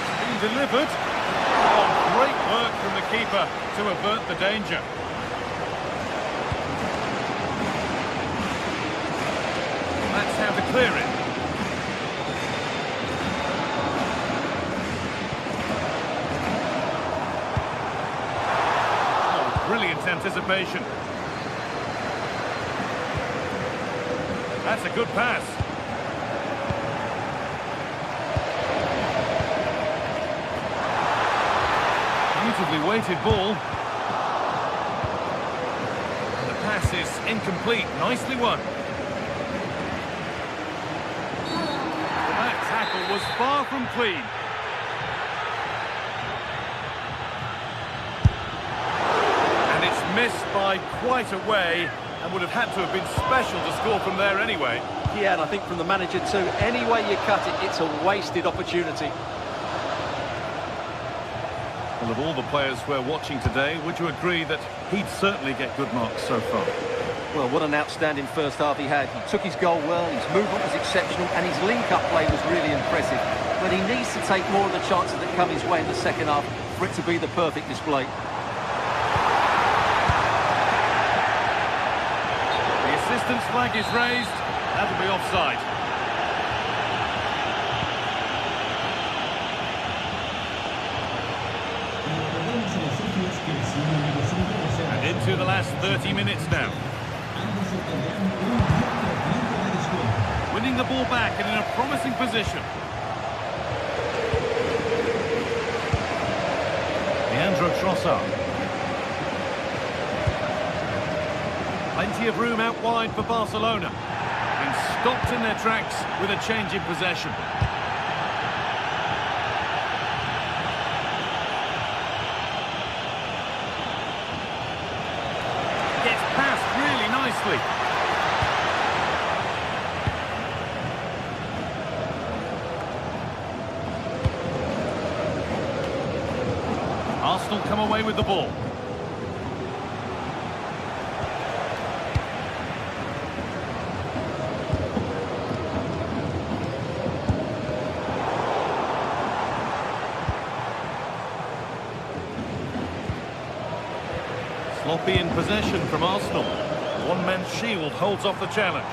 It's been delivered. Oh, great work from the keeper to avert the danger. That's how to clear it. Oh, brilliant anticipation. That's a good pass. Beautifully weighted ball. And the pass is incomplete. Nicely won. Well, that tackle was far from clean. And it's missed by quite a way, and would have had to have been special to score from there anyway. Yeah, and I think from the manager too, any way you cut it, it's a wasted opportunity. Well, of all the players we're watching today, would you agree that he'd certainly get good marks so far? Well, what an outstanding first half he had. He took his goal well, his movement was exceptional, and his link-up play was really impressive. But he needs to take more of the chances that come his way in the second half for it to be the perfect display. The assistant's flag is raised. That'll be offside. And into the last 30 minutes now. Winning the ball back and in a promising position. Leandro Trossard. Plenty of room out wide for Barcelona. Being stopped in their tracks with a change in possession. Gets past really nicely. Arsenal come away with the ball. Sloppy in possession from Arsenal. One-man shield holds off the challenge.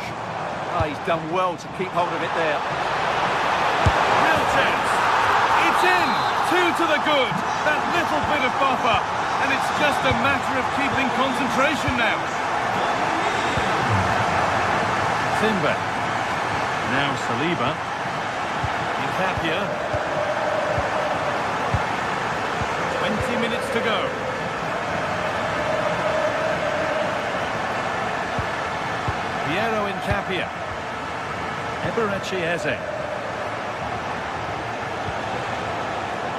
He's done well to keep hold of it there. Real chance. It's in. 2 to the good. That little bit of buffer. And it's just a matter of keeping concentration now. Timber. Now Saliba. Nkapia. 20 minutes to go. Piero Nkapia. Eberechi Eze.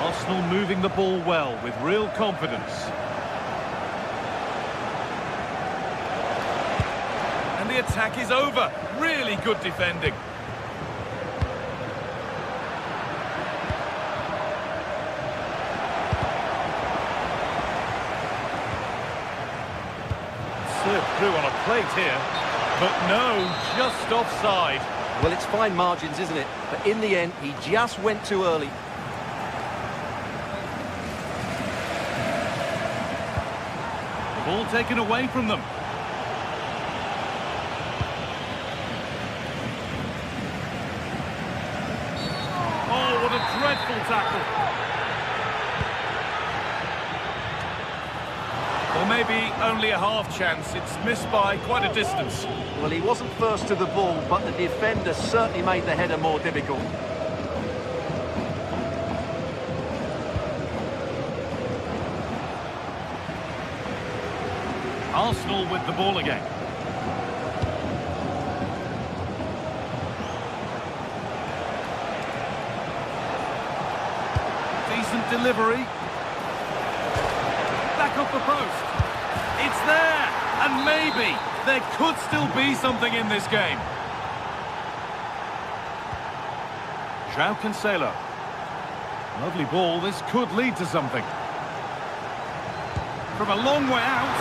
Arsenal moving the ball well with real confidence. And the attack is over. Really good defending. Served through on a plate here. But no, just offside. Well, it's fine margins, isn't it? But in the end, he just went too early. The ball taken away from them. Oh, what a dreadful tackle. Or maybe only a half chance. It's missed by quite a distance. Well, he wasn't first to the ball, but the defender certainly made the header more difficult. Arsenal with the ball again. Decent delivery. Back up the post. It's there, and maybe there could still be something in this game. João Cancelo. Lovely ball, this could lead to something. From a long way out.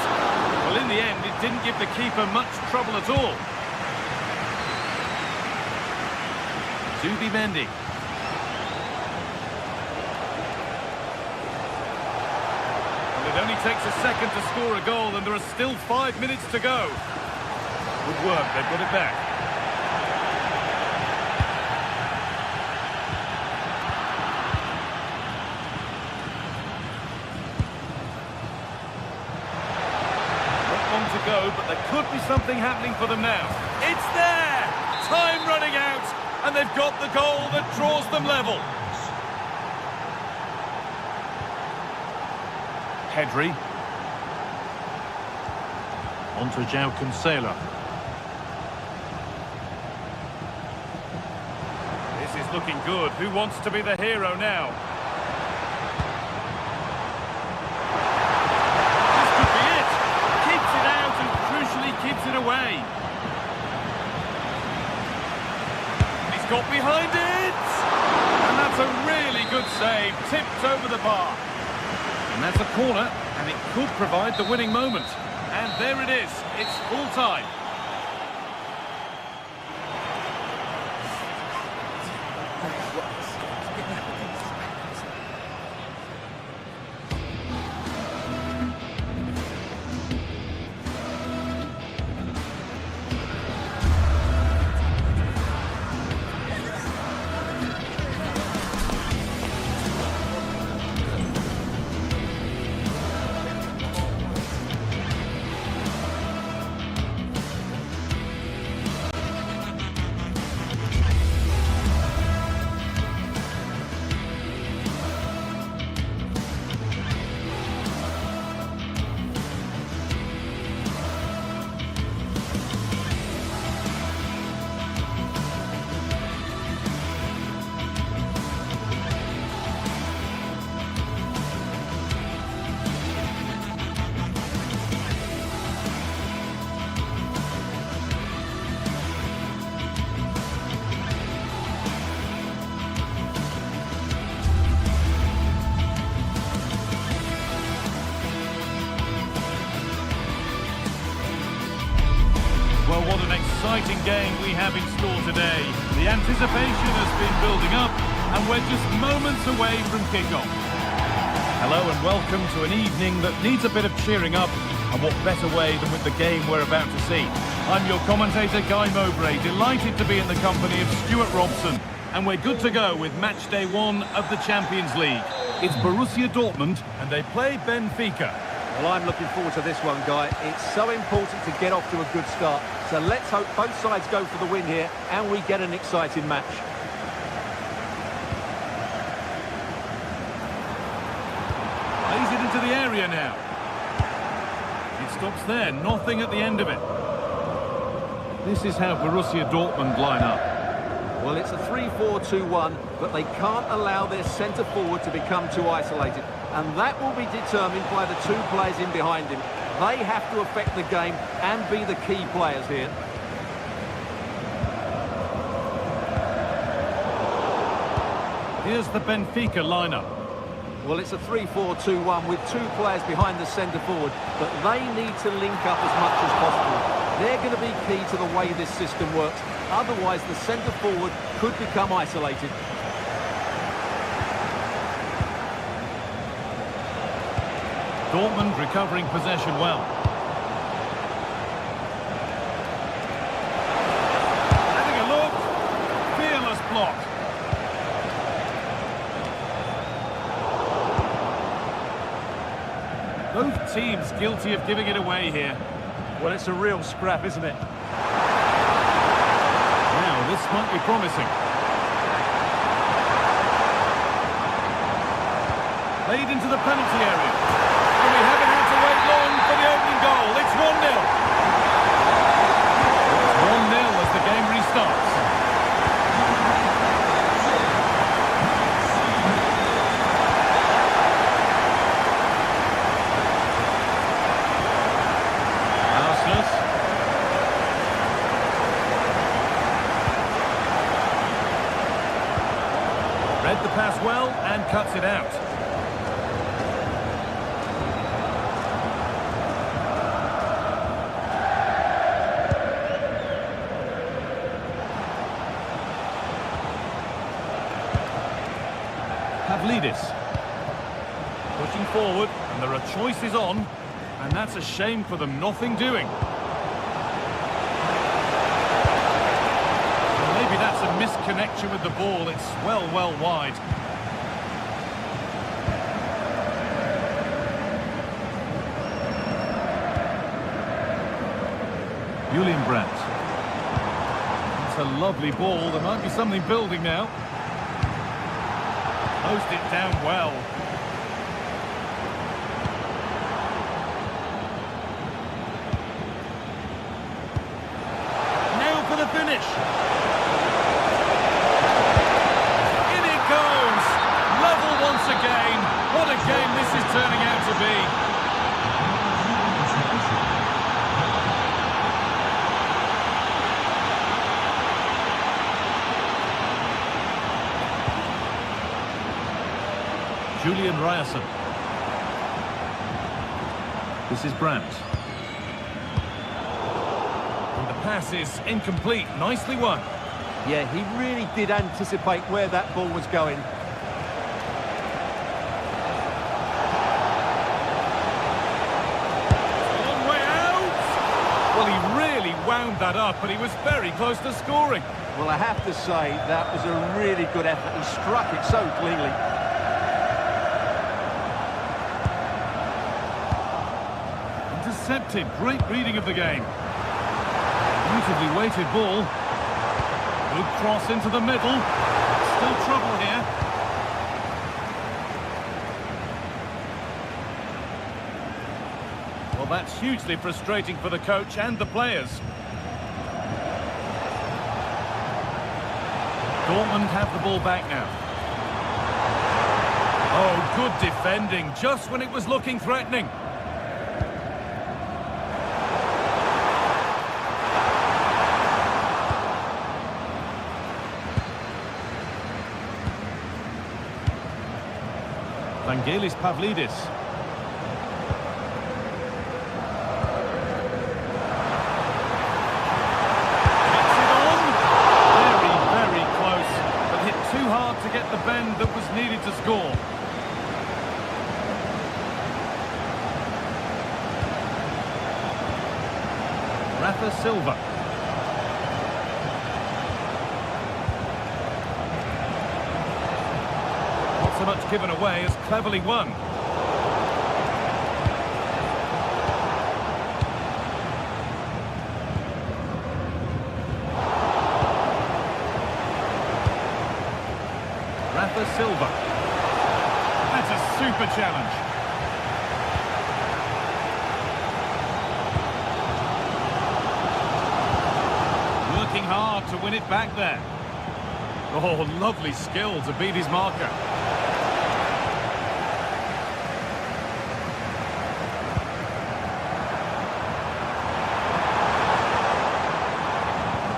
Well, in the end, it didn't give the keeper much trouble at all. Zubimendi. Well, it only takes a second to score a goal, and there are still 5 minutes to go. Good work, they've got it back. To go, but there could be something happening for them now. It's there! Time running out, and they've got the goal that draws them level. Pedri. On to João Cancelo. This is looking good. Who wants to be the hero now? Keeps it away. He's got behind it! And that's a really good save. Tipped over the bar. And that's a corner, and it could provide the winning moment. And there it is. It's full time. have in store today? The anticipation has been building up, and we're just moments away from kickoff. Hello and welcome to an evening that needs a bit of cheering up, and what better way than with the game we're about to see. I'm your commentator, Guy Mowbray, delighted to be in the company of Stuart Robson, and we're good to go with match day 1 of the Champions League. It's Borussia Dortmund, and they play Benfica. Well, I'm looking forward to this one, Guy. It's so important to get off to a good start. So let's hope both sides go for the win here and we get an exciting match. Plays it into the area now. It stops there, nothing at the end of it. This is how Borussia Dortmund line up. Well, it's a 3-4-2-1, but they can't allow their centre-forward to become too isolated. And that will be determined by the two players in behind him. They have to affect the game and be the key players here. Here's the Benfica lineup. Well, it's a 3-4-2-1 with two players behind the centre-forward, but they need to link up as much as possible. They're going to be key to the way this system works. Otherwise, the centre-forward could become isolated. Dortmund recovering possession well. Having a look. Fearless block. Both teams guilty of giving it away here. Well, it's a real scrap, isn't it? Now, this might be promising. Played into the penalty area. And we haven't had to wait long for the opening goal. It's 1-0. It's 1-0 as the game restarts. Arsenal. Read the pass well and cuts it out. Pavlidis pushing forward, and there are choices on, and that's a shame for them. Nothing doing. Well, maybe that's a misconnection with the ball. It's well wide. Julian Brandt. It's a lovely ball. There might be something building now. Post it down well. Now for the finish. In it goes. Level once again. What a game this is turning out to be. Julian Ryerson. This is Brandt. And the pass is incomplete. Nicely won. Yeah, he really did anticipate where that ball was going. Long way out. Well, he really wound that up, but he was very close to scoring. Well, I have to say, that was a really good effort. He struck it so cleanly. Intercepted. Great reading of the game. Beautifully weighted ball. Good cross into the middle. Still trouble here. Well, that's hugely frustrating for the coach and the players. Dortmund have the ball back now. Oh, good defending, just when it was looking threatening. Vangelis Pavlidis. Gets it on. hard to get the bend that was needed to score. Rafa Silva. Not so much given away as cleverly won. Rafa Silva. That's a super challenge. Working hard to win it back there. Oh, lovely skill to beat his marker.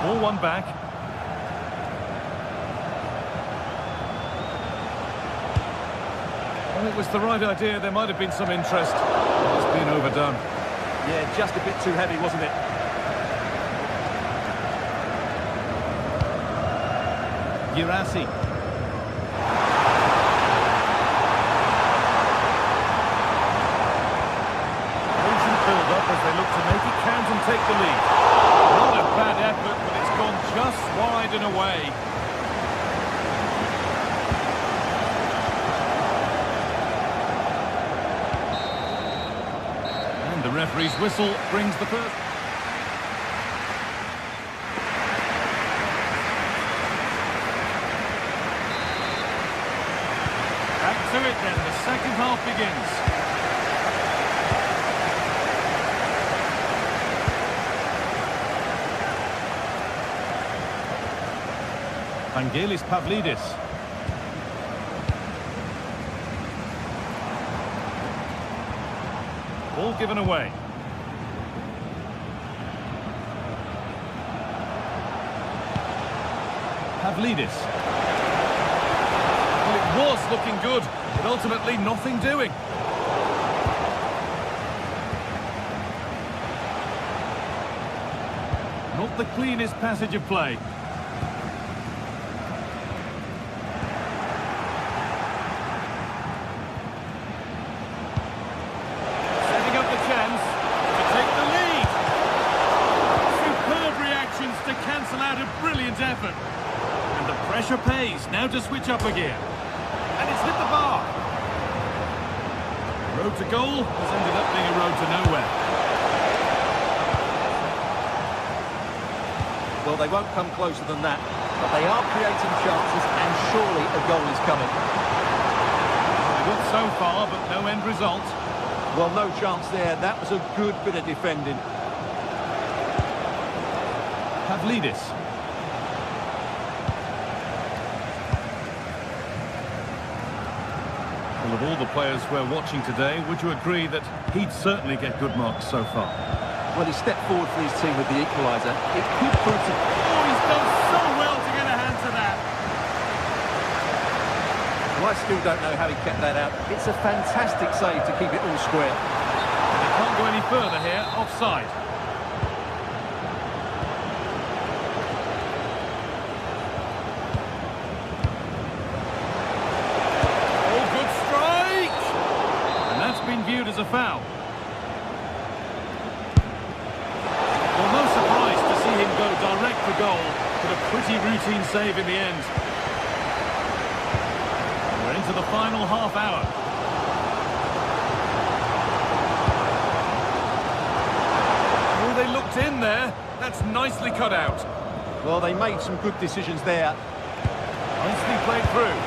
Ball won back. Well, it was the right idea. There might have been some interest. It's been overdone. Yeah, just a bit too heavy, wasn't it? Girassi. Patient build-up as they look to make it count and take the lead. Not a bad effort, but it's gone just wide and away. And the referee's whistle brings the first. Back to it then, the second half begins. Vangelis Pavlidis. Ball given away. Pavlidis. Well, it was looking good, but ultimately nothing doing. Not the cleanest passage of play. Setting up the chance to take the lead. Superb reactions to cancel out a brilliant effort. And the pressure pays. Now to switch up again. And it's hit the bar. Road to goal has ended up being a road to nowhere. Well, they won't come closer than that, but they are creating chances, and surely a goal is coming. Good so far, but no end result. Well, no chance there. That was a good bit of defending. Pavlidis. Well, of all the players we're watching today, would you agree that he'd certainly get good marks so far? Well, he stepped forward for his team with the equaliser. It could prove to... Oh, he's done so well to get a hand to that. Well, I still don't know how he kept that out. It's a fantastic save to keep it all square. They can't go any further here, offside. Oh, good strike! And that's been viewed as a foul. Well, no surprise to see him go direct for goal, but a pretty routine save in the end. We're into the final half hour. Oh, they looked in there. That's nicely cut out. Well, they made some good decisions there. Nicely played through.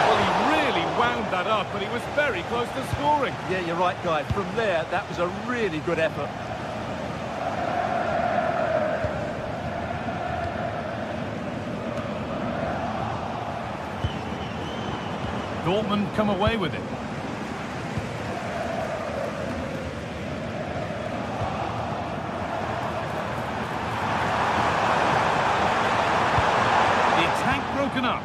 Well, he really wound that up, but he was very close to scoring. Yeah, you're right, Guy. From there, that was a really good effort. Dortmund come away with it. The attack broken up.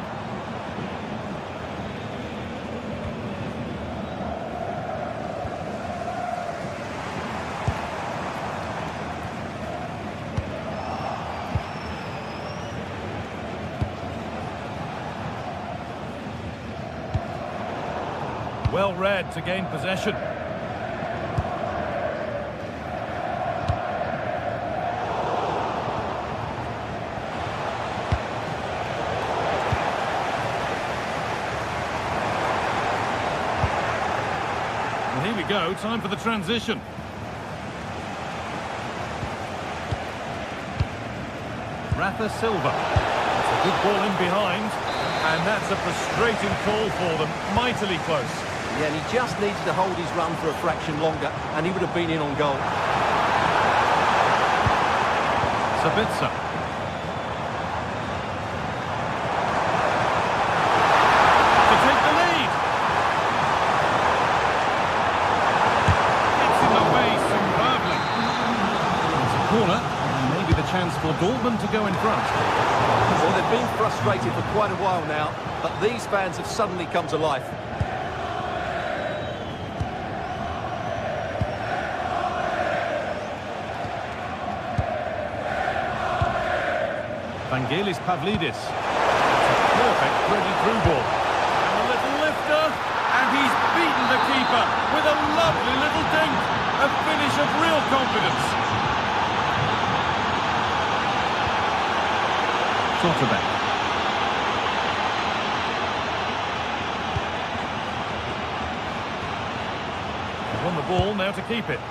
Well read to gain possession. And here we go, time for the transition. Rafa Silva. It's a good ball in behind, and that's a frustrating call for them. Mightily close. Yeah, and he just needed to hold his run for a fraction longer, and he would have been in on goal. Sabitzer. To take the lead. It's in the way superbly. It's a corner, and maybe the chance for Dortmund to go in front. Well, they've been frustrated for quite a while now, but these fans have suddenly come to life. Vangelis Pavlidis. It's a perfect threaded through ball. And a little lifter, and he's beaten the keeper with a lovely little dink. A finish of real confidence. Schlotterbeck. They've won the ball, now to keep it.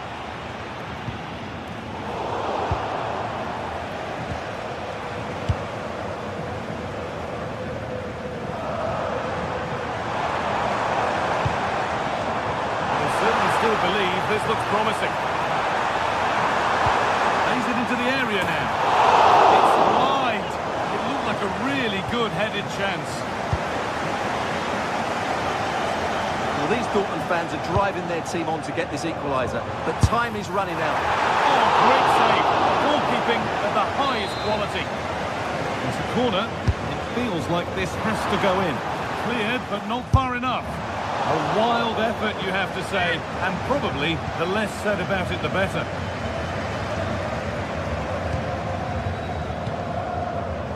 Believe this looks promising. Plays it into the area now. It's wide. It looked like a really good headed chance. Well, these Dortmund fans are driving their team on to get this equaliser, but time is running out. Oh, great save. Goalkeeping at the highest quality. It's a corner. It feels like this has to go in. Cleared, but not far enough. A wild effort, you have to say, and probably the less said about it, the better.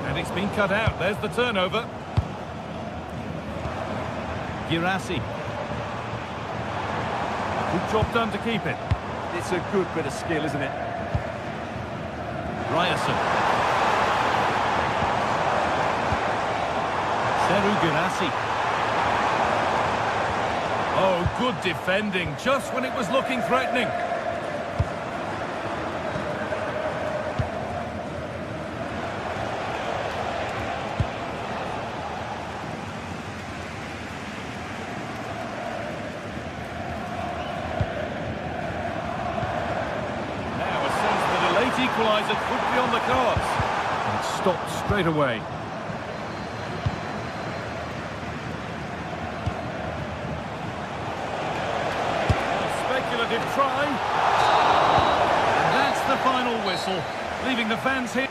And it's been cut out. There's the turnover. Girassi. Good job done to keep it. It's a good bit of skill, isn't it? Ryerson. Seru Girassi. Oh, good defending, just when it was looking threatening. Now a sense that a late equaliser could be on the cards. And it stopped straight away. Try. And that's the final whistle, leaving the fans here.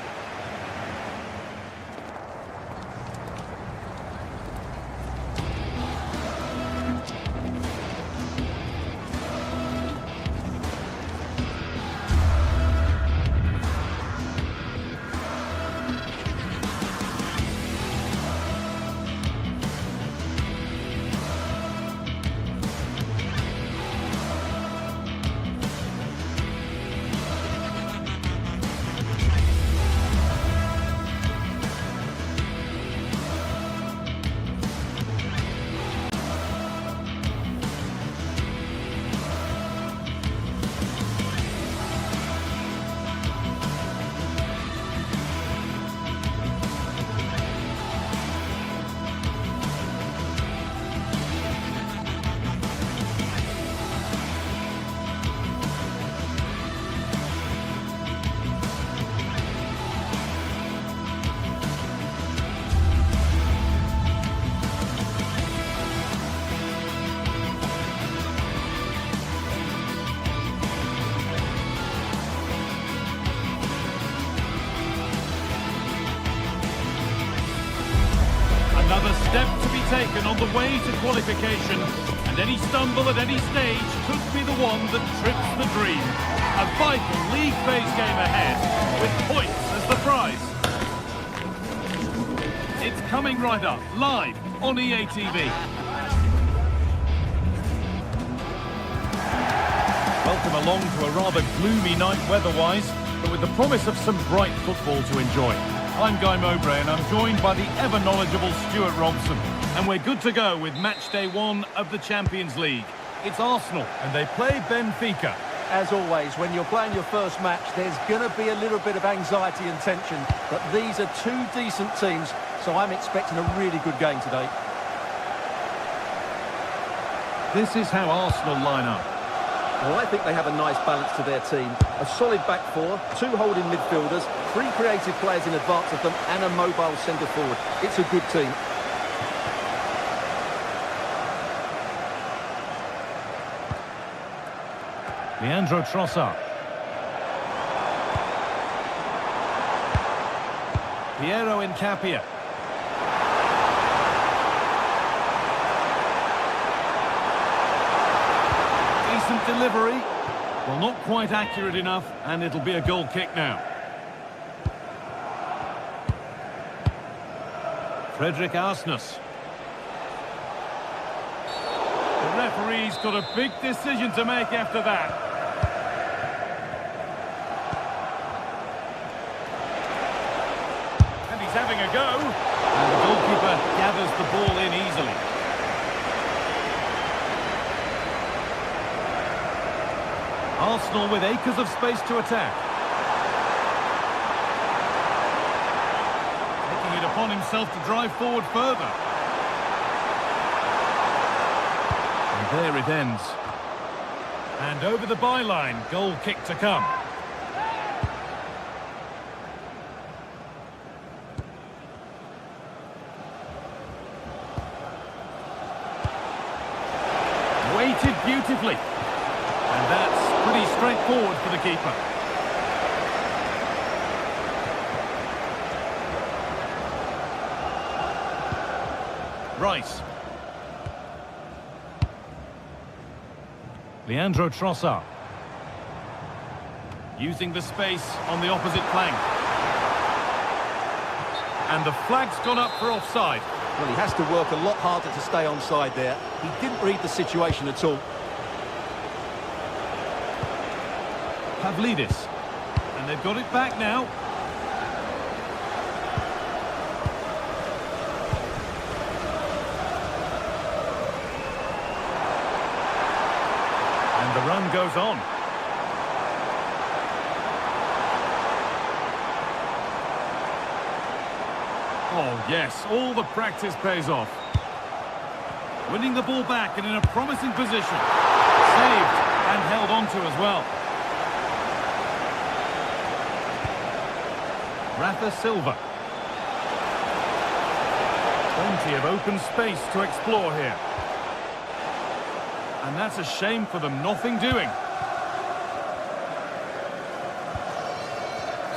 Another step to be taken on the way to qualification, and any stumble at any stage could be the one that trips the dream. A vital league phase game ahead, with points as the prize. It's coming right up, live on EA TV. welcome along to a rather gloomy night weather-wise, but with the promise of some bright football to enjoy. I'm Guy Mowbray and I'm joined by the ever-knowledgeable Stuart Robson. And we're good to go with match day 1 of the Champions League. It's Arsenal and they play Benfica. As always, when you're playing your first match, there's going to be a little bit of anxiety and tension. But these are two decent teams, so I'm expecting a really good game today. This is how Arsenal line up. Well, I think they have a nice balance to their team. A solid back four, 2 holding midfielders, 3 creative players in advance of them, and a mobile centre forward. It's a good team. Leandro Trossard. Piero Incapia. Decent delivery. Well, not quite accurate enough, and it'll be a goal kick now. Frederick Arsnes. The referee's got a big decision to make after that. And he's having a go. And the goalkeeper gathers the ball in easily. Arsenal with acres of space to attack. Taking it upon himself to drive forward further. And there it ends. And over the byline, goal kick to come. Weighted beautifully. And that's pretty straightforward for the keeper. Rice. Leandro Trossard. Using the space on the opposite flank. And the flag's gone up for offside. Well, he has to work a lot harder to stay onside there. He didn't read the situation at all. Pavlidis. And they've got it back now. And the run goes on. Oh, yes, all the practice pays off. Winning the ball back and in a promising position. Saved and held on to as well. Rafa Silva. Plenty of open space to explore here. And that's a shame for them, nothing doing.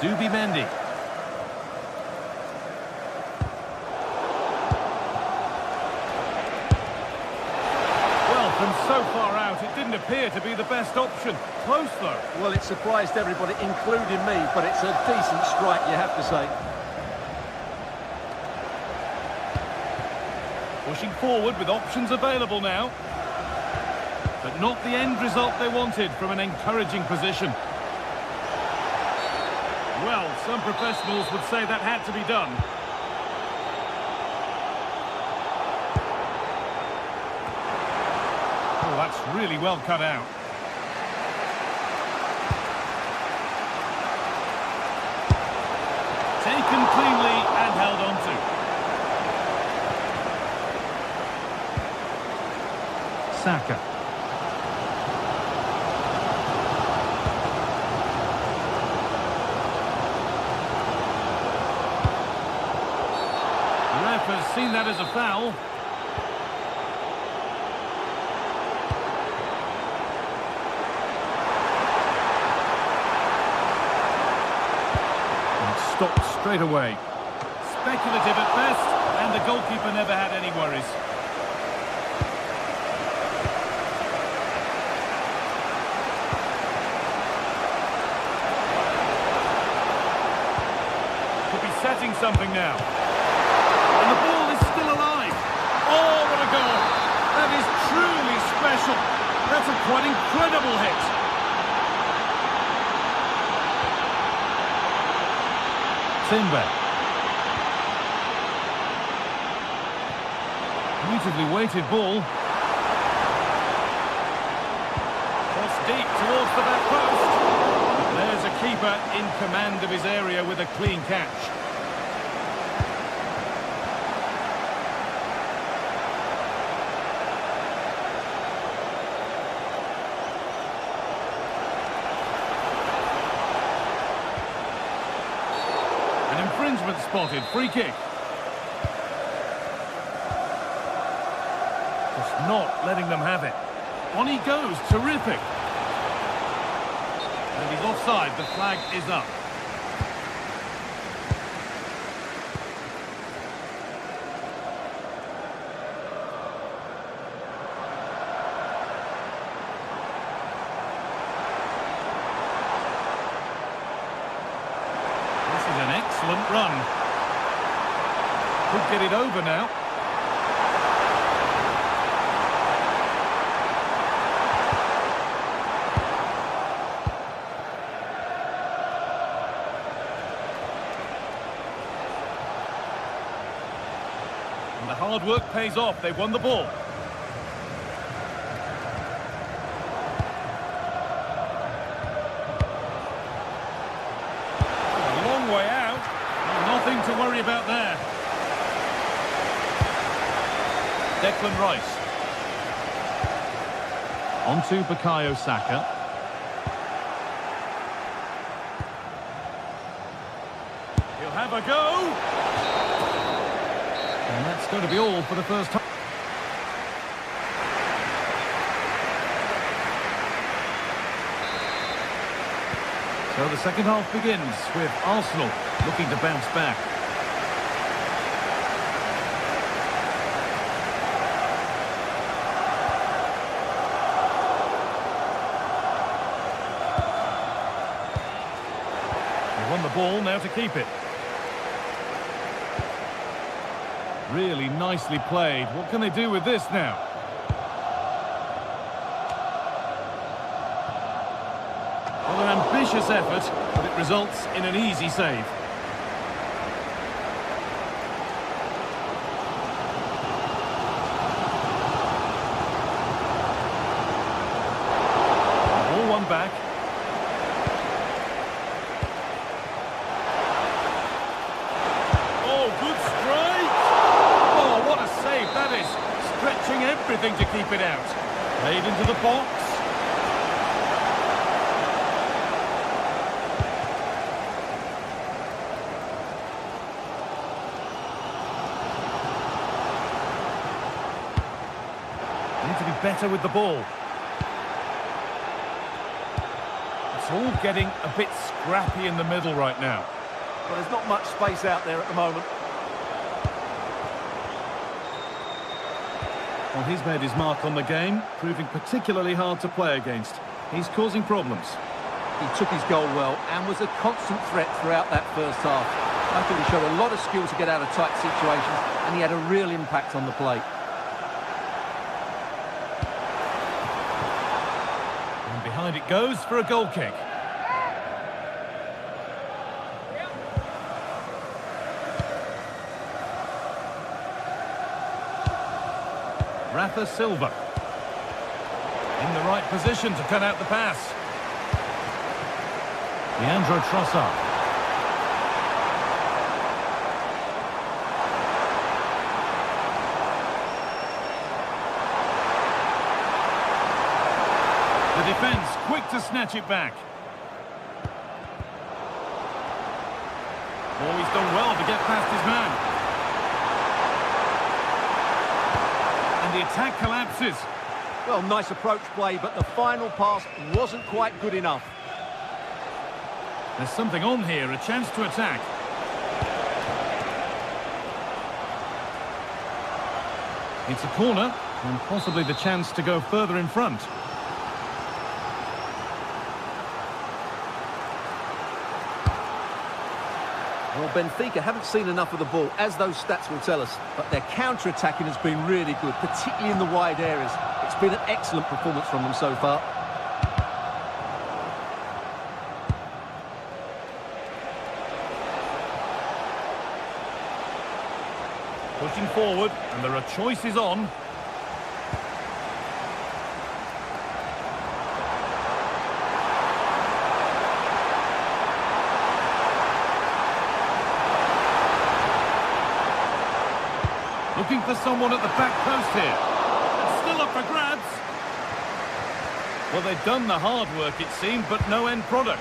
Zubimendi. Well, from so far out, it didn't appear to be the best option. Close, though. Well, it surprised everybody, including me, but it's a decent strike, you have to say. Pushing forward with options available now. But not the end result they wanted from an encouraging position. Well, some professionals would say that had to be done. Oh, that's really well cut out. Taken cleanly and held on to. Saka. Has seen that as a foul. And stopped straight away. Speculative at best, and the goalkeeper never had any worries. Could be setting something now. And the ball is still alive. Oh, what a goal. That is truly special. That's a quite incredible hit. Timber. Beautifully weighted ball. Cross deep towards the back post. There's a keeper in command of his area with a clean catch. Infringement spotted, free kick. Just not letting them have it. On he goes, terrific. And he's offside, the flag is up. Excellent run. Could get it over now. And the hard work pays off. They've won the ball. A long way out. Nothing to worry about there. Declan Rice. On to Bukayo Saka. He'll have a go. And that's going to be all for the first time. So the second half begins with Arsenal looking to bounce back. They won the ball, now to keep it. Really nicely played. What can they do with this now? Well, an ambitious effort, but it results in an easy save. Ball one back. Oh, good strike! Oh, what a save that is! Stretching everything to keep it out. Played into the box. Need to be better with the ball. It's all getting a bit scrappy in the middle right now. Well, there's not much space out there at the moment. Well, he's made his mark on the game, proving particularly hard to play against. He's causing problems. He took his goal well and was a constant threat throughout that first half. I think he showed a lot of skill to get out of tight situations, and he had a real impact on the play. And behind it goes for a goal kick. Rafa Silva in the right position to cut out the pass. Leandro Trossard. The defence quick to snatch it back. Oh, he's done well to get past his man. The attack collapses. Well, nice approach play, but the final pass wasn't quite good enough. There's something on here, a chance to attack. It's a corner, and possibly the chance to go further in front. Well, Benfica haven't seen enough of the ball, as those stats will tell us, but their counter-attacking has been really good, particularly in the wide areas. It's been an excellent performance from them so far. pushing forward, and there are choices on. Looking for someone at the back post here. It's still up for grabs. Well, they've done the hard work, it seemed, but no end product.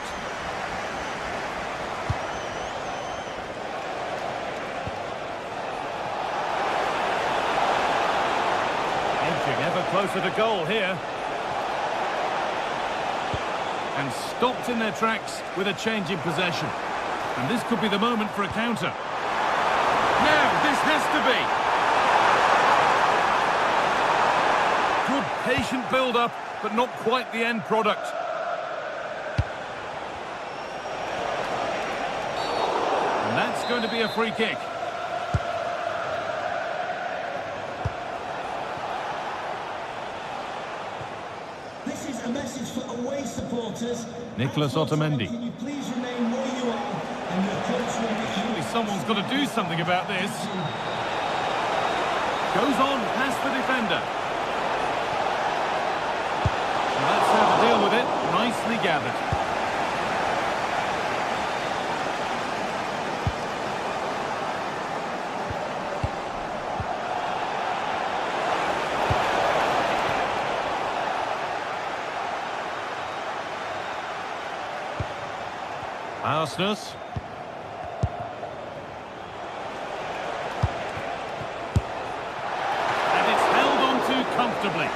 Edging ever closer to goal here. And stopped in their tracks with a change in possession. And this could be the moment for a counter. Now, this has to be. Good patient build-up, but not quite the end product. And that's going to be a free kick. This is a message for away supporters. Nicholas Otamendi. Can you please remain where you are? And your coach will be... Surely someone's got to do something about this. Goes on past the defender. And that's how to deal with it. Nicely gathered. Arsenus. And it's held on to comfortably.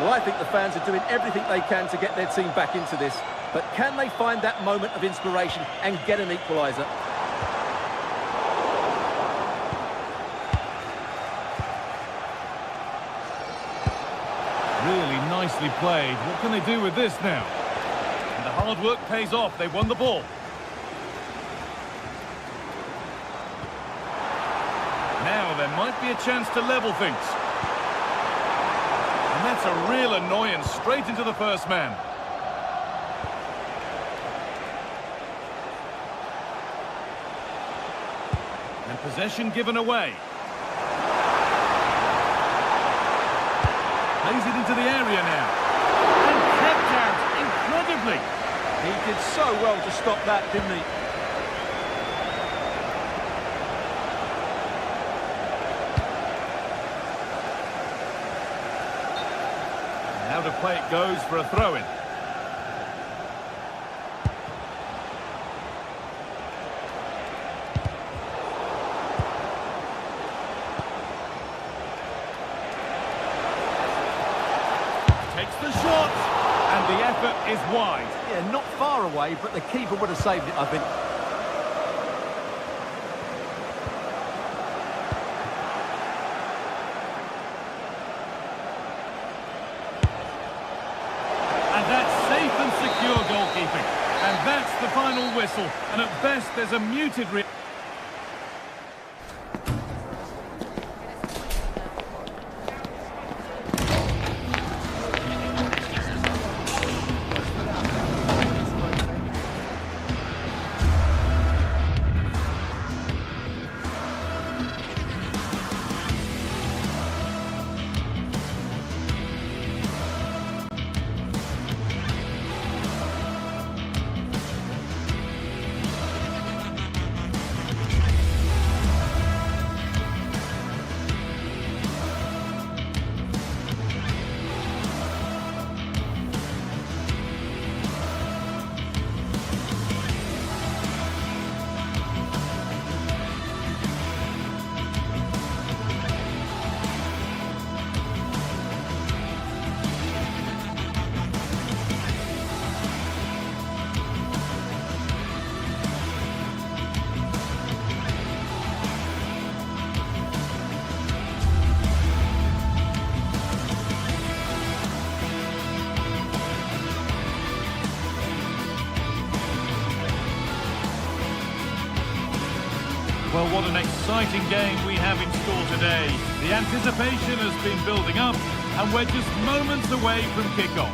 Well, I think the fans are doing everything they can to get their team back into this. But can they find that moment of inspiration and get an equaliser? Really nicely played. What can they do with this now? And the hard work pays off. They won the ball. Now there might be a chance to level things. And that's a real annoyance straight into the first man. And possession given away. Plays it into the area now. And kept out incredibly. He did so well to stop that, didn't he? Now to play it goes for a throw-in. Takes the shot, and the effort is wide. Yeah, not far away, but the keeper would have saved it, I think. And that's safe and secure goalkeeping. And that's the final whistle. And at best, there's a muted reaction. Well, what an exciting game we have in store today. The anticipation has been building up, and we're just moments away from kickoff.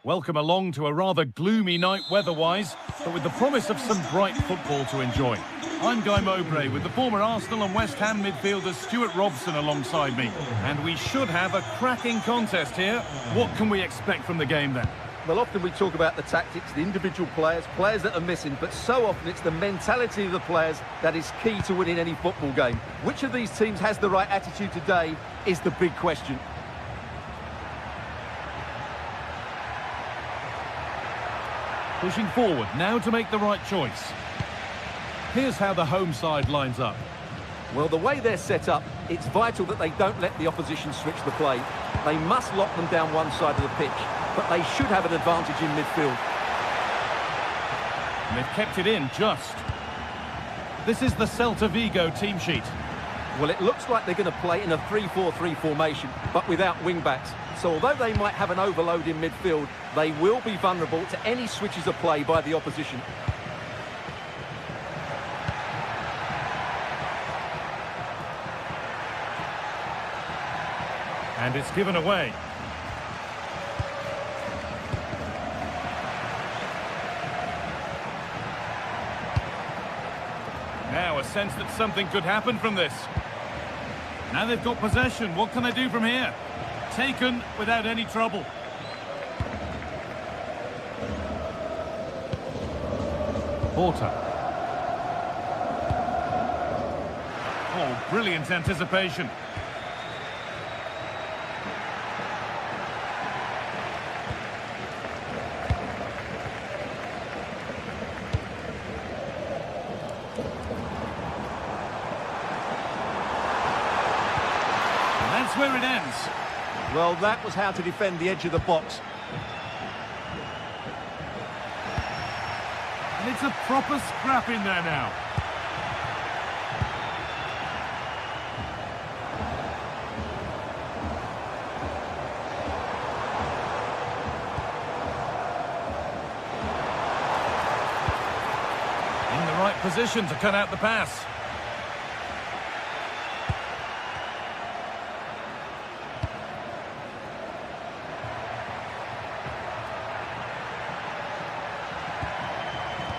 Welcome along to a rather gloomy night weather-wise, but with the promise of some bright football to enjoy. I'm Guy Mowbray with the former Arsenal and West Ham midfielder Stuart Robson alongside me. And we should have a cracking contest here. What can we expect from the game then? Well, often we talk about the tactics, the individual players that are missing, but so often it's the mentality of the players that is key to winning any football game. Which of these teams has the right attitude today is the big question. Pushing forward now to make the right choice. Here's how the home side lines up. Well, the way they're set up, it's vital that they don't let the opposition switch the play. They must lock them down one side of the pitch, but they should have an advantage in midfield. And they've kept it in just. This is the Celta Vigo team sheet. Well, it looks like they're going to play in a 3-4-3 formation, but without wing-backs. So although they might have an overload in midfield, they will be vulnerable to any switches of play by the opposition. And it's given away. Now a sense that something could happen from this. Now they've got possession. What can they do from here? Taken without any trouble. Porter. Oh, brilliant anticipation. And that's where it ends. Well, that was how to defend the edge of the box. And it's a proper scrap in there now. In the right position to cut out the pass.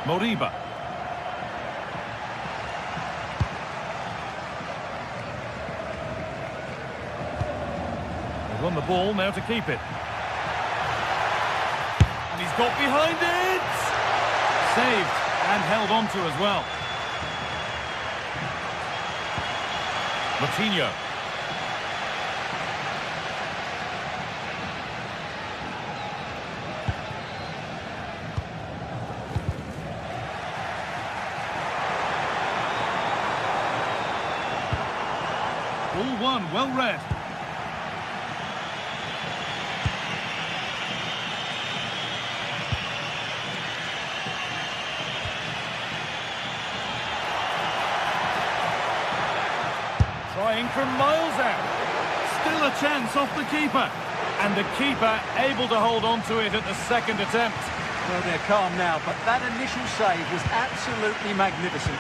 Moriba. They've won the ball, now to keep it. And he's got behind it! Saved and held on to as well. Coutinho. All one, well read. Trying from miles out. Still a chance off the keeper. And the keeper able to hold on to it at the second attempt. Well, they're calm now, but that initial save was absolutely magnificent.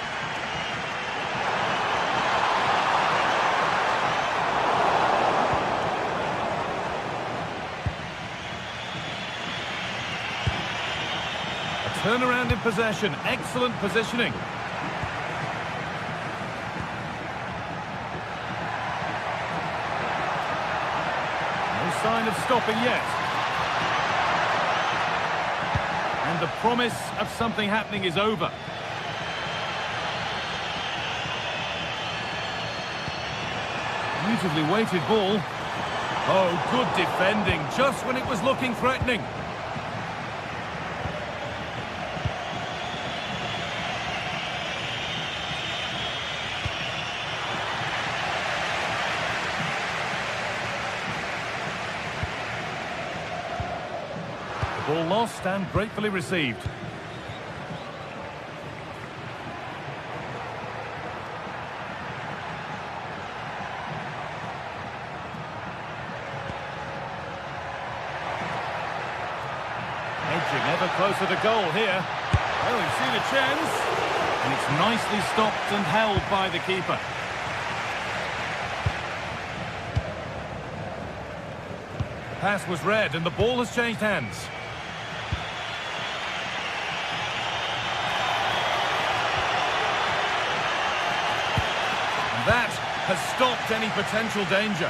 Turnaround in possession, excellent positioning. No sign of stopping yet. And the promise of something happening is over. Beautifully weighted ball. Oh, good defending, just when it was looking threatening. Ball lost and gratefully received. Edging ever closer to goal here. Well, we've seen a chance. And it's nicely stopped and held by the keeper. Pass was read and the ball has changed hands. That has stopped any potential danger.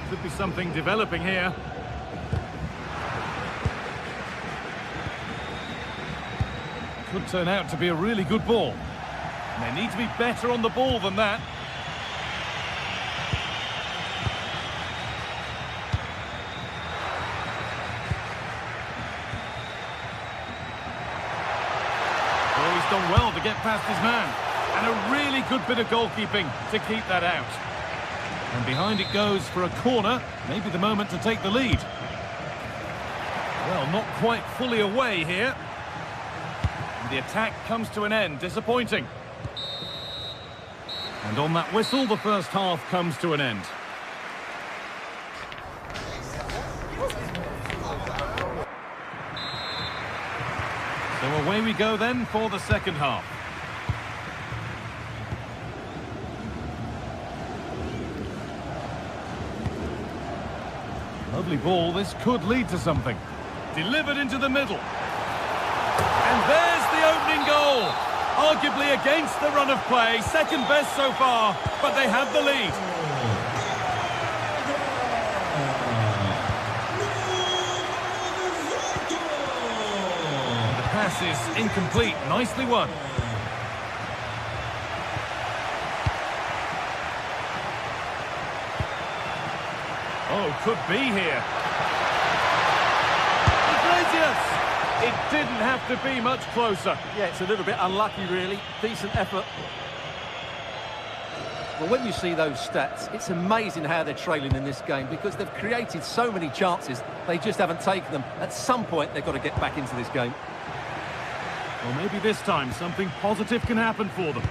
Could be something developing here. Could turn out to be a really good ball. And they need to be better on the ball than that. Oh, he's done well to get past his man. And a really good bit of goalkeeping to keep that out. And behind it goes for a corner. Maybe the moment to take the lead. Well, not quite fully away here. And the attack comes to an end. Disappointing. And on that whistle, the first half comes to an end. So away we go then for the second half. Lovely ball. This could lead to something. Delivered into the middle. And there's the opening goal. Arguably against the run of play, second best so far, but they have the lead. The pass is incomplete, nicely won. Oh, could be here. Iglesias! It didn't have to be much closer. Yeah, it's a little bit unlucky, really. Decent effort. Well, when you see those stats, it's amazing how they're trailing in this game because they've created so many chances, they just haven't taken them. At some point, they've got to get back into this game. Well, maybe this time something positive can happen for them.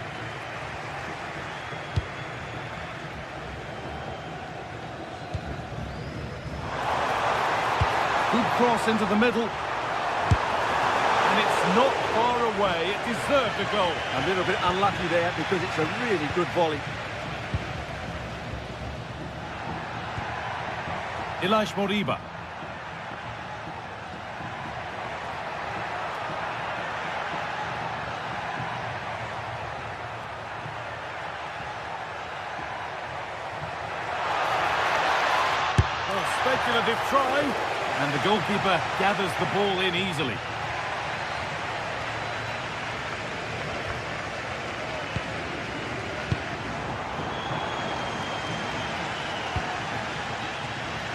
Good cross into the middle. And it's not far away. It deserved a goal. A little bit unlucky there because it's a really good volley. Ilaix Moriba. Oh, speculative try. And the goalkeeper gathers the ball in easily.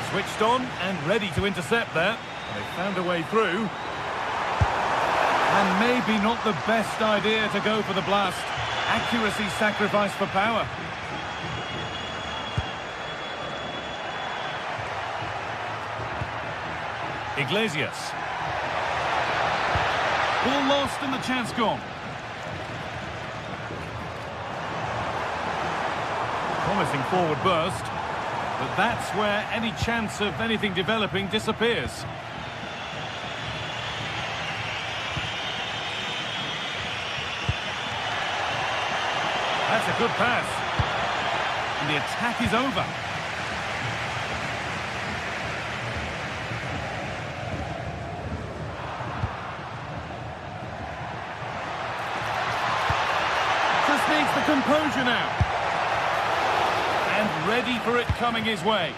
Switched on and ready to intercept there. They found a way through. And maybe not the best idea to go for the blast. Accuracy sacrificed for power. Iglesias. Ball lost and the chance gone. Promising forward burst. But that's where any chance of anything developing disappears. That's a good pass. And the attack is over. Just needs the composure now. And ready for it coming his way.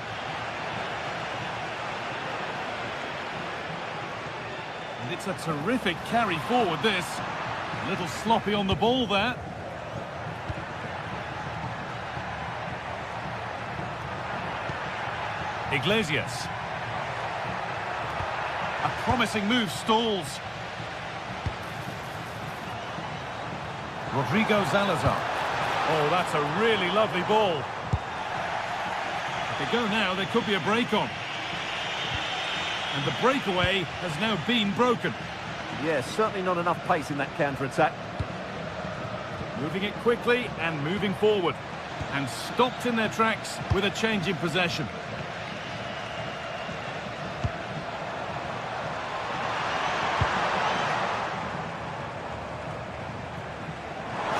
And it's a terrific carry forward, this. A little sloppy on the ball there. Iglesias. A promising move stalls. Rodrigo Salazar. Oh, that's a really lovely ball. If they go now, there could be a break on. And the breakaway has now been broken. Yeah, certainly not enough pace in that counter-attack. Moving it quickly and moving forward. And stopped in their tracks with a change in possession.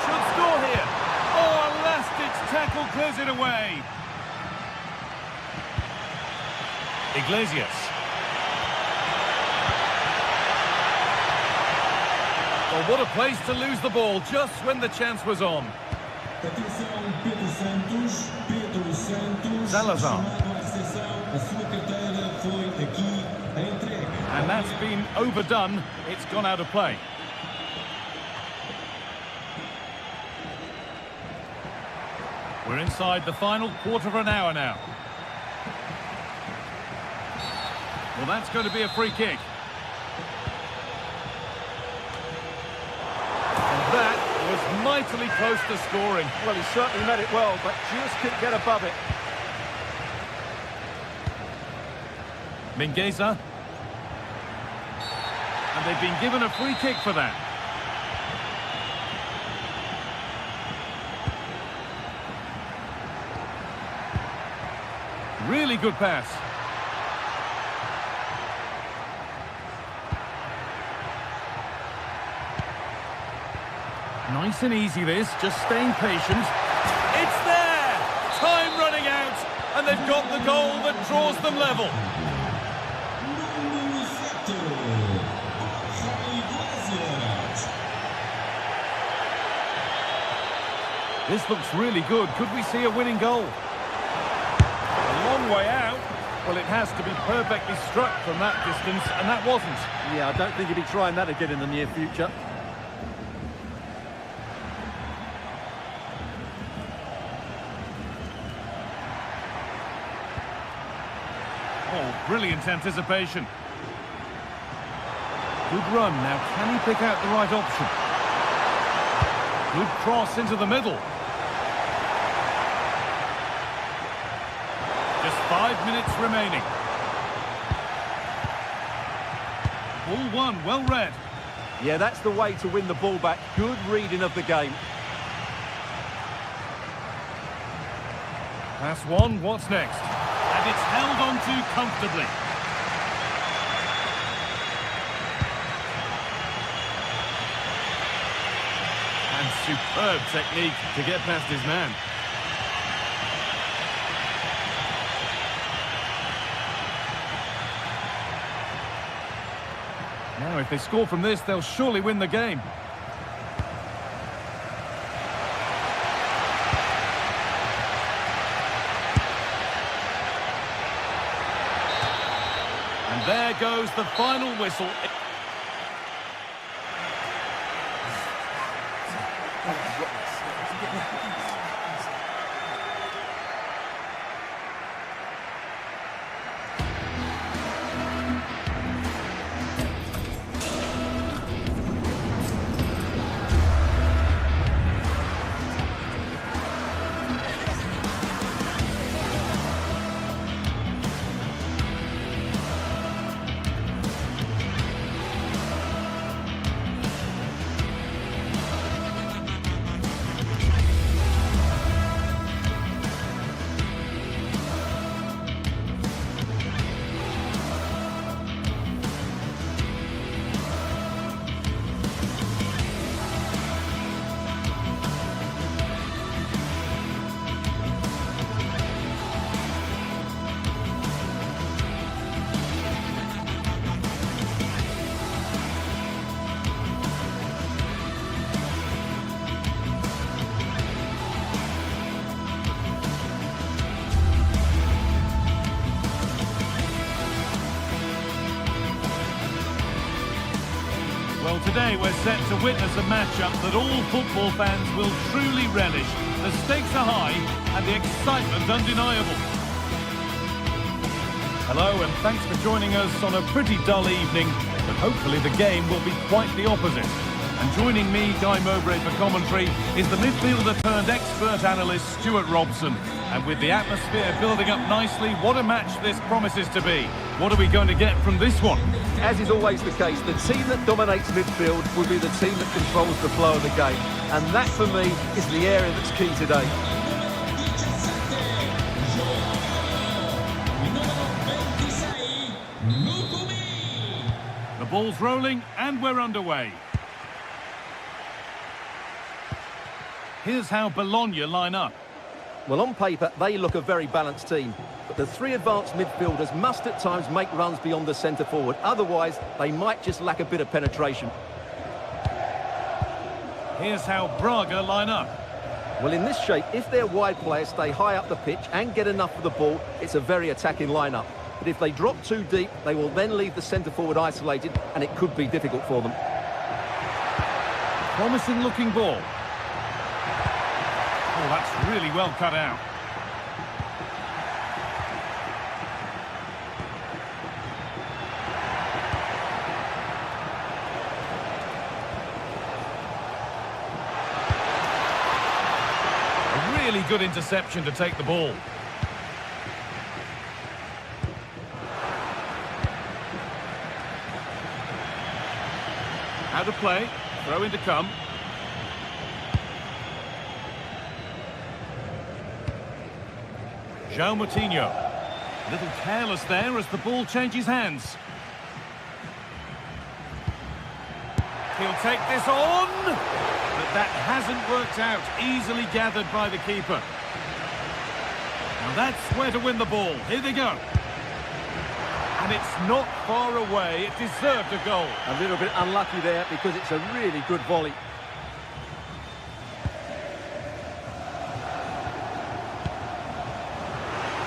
Should score here. it away. Iglesias. Well, what a place to lose the ball just when the chance was on. Atenção, Pedro Santos. Pedro Santos. Salazar. Chamado à sessão. A sua carteira foi aqui a entrega. And that's been overdone. It's gone out of play. We're inside the final quarter of an hour now. Well, that's going to be a free kick. And that was mightily close to scoring. Well, he certainly met it well, but just couldn't get above it. Mingueza. And they've been given a free kick for that. Really good pass. Nice and easy this, just staying patient. It's there! Time running out, and they've got the goal that draws them level. This looks really good. Could we see a winning goal? A long way out. Well, it has to be perfectly struck from that distance, and that wasn't. Yeah, I don't think he'll be trying that again in the near future. Oh, brilliant anticipation. Good run. Now, can he pick out the right option? Good cross into the middle. Just 5 minutes remaining. Ball one, well read. Yeah, that's the way to win the ball back. Good reading of the game. Pass one, what's next? And it's held on to comfortably. And superb technique to get past his man. Now, if they score from this, they'll surely win the game. And there goes the final whistle. Well, today we're set to witness a matchup that all football fans will truly relish. The stakes are high and the excitement undeniable. Hello and thanks for joining us on a pretty dull evening, but hopefully the game will be quite the opposite. And joining me, Guy Mowbray, for commentary is the midfielder turned expert analyst Stuart Robson. And with the atmosphere building up nicely, what a match this promises to be. What are we going to get from this one? As is always the case, the team that dominates midfield will be the team that controls the flow of the game. And that, for me, is the area that's key today. The ball's rolling and we're underway. Here's how Bologna line up. Well, on paper, they look a very balanced team. But the three advanced midfielders must at times make runs beyond the centre forward. Otherwise, they might just lack a bit of penetration. Here's how Braga line up. Well, in this shape, if their wide players stay high up the pitch and get enough of the ball, it's a very attacking lineup. But if they drop too deep, they will then leave the centre forward isolated, and it could be difficult for them. Promising looking ball. Oh, that's really well cut out. A really good interception to take the ball. Out of play. Throw in to come. João Moutinho. A little careless there as the ball changes hands. He'll take this on. But that hasn't worked out. Easily gathered by the keeper. Now that's where to win the ball. Here they go. And it's not far away. It deserved a goal. A little bit unlucky there because it's a really good volley.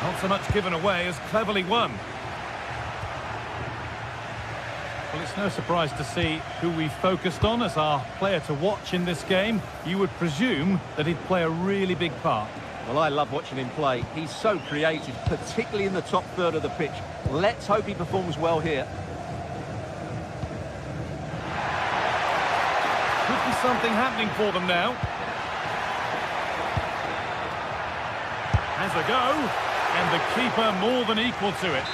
Not so much given away as cleverly won. Well, it's no surprise to see who we focused on as our player to watch in this game. You would presume that he'd play a really big part. Well, I love watching him play. He's so creative, particularly in the top third of the pitch. Let's hope he performs well here. Could be something happening for them now. Has a go, and the keeper more than equal to it.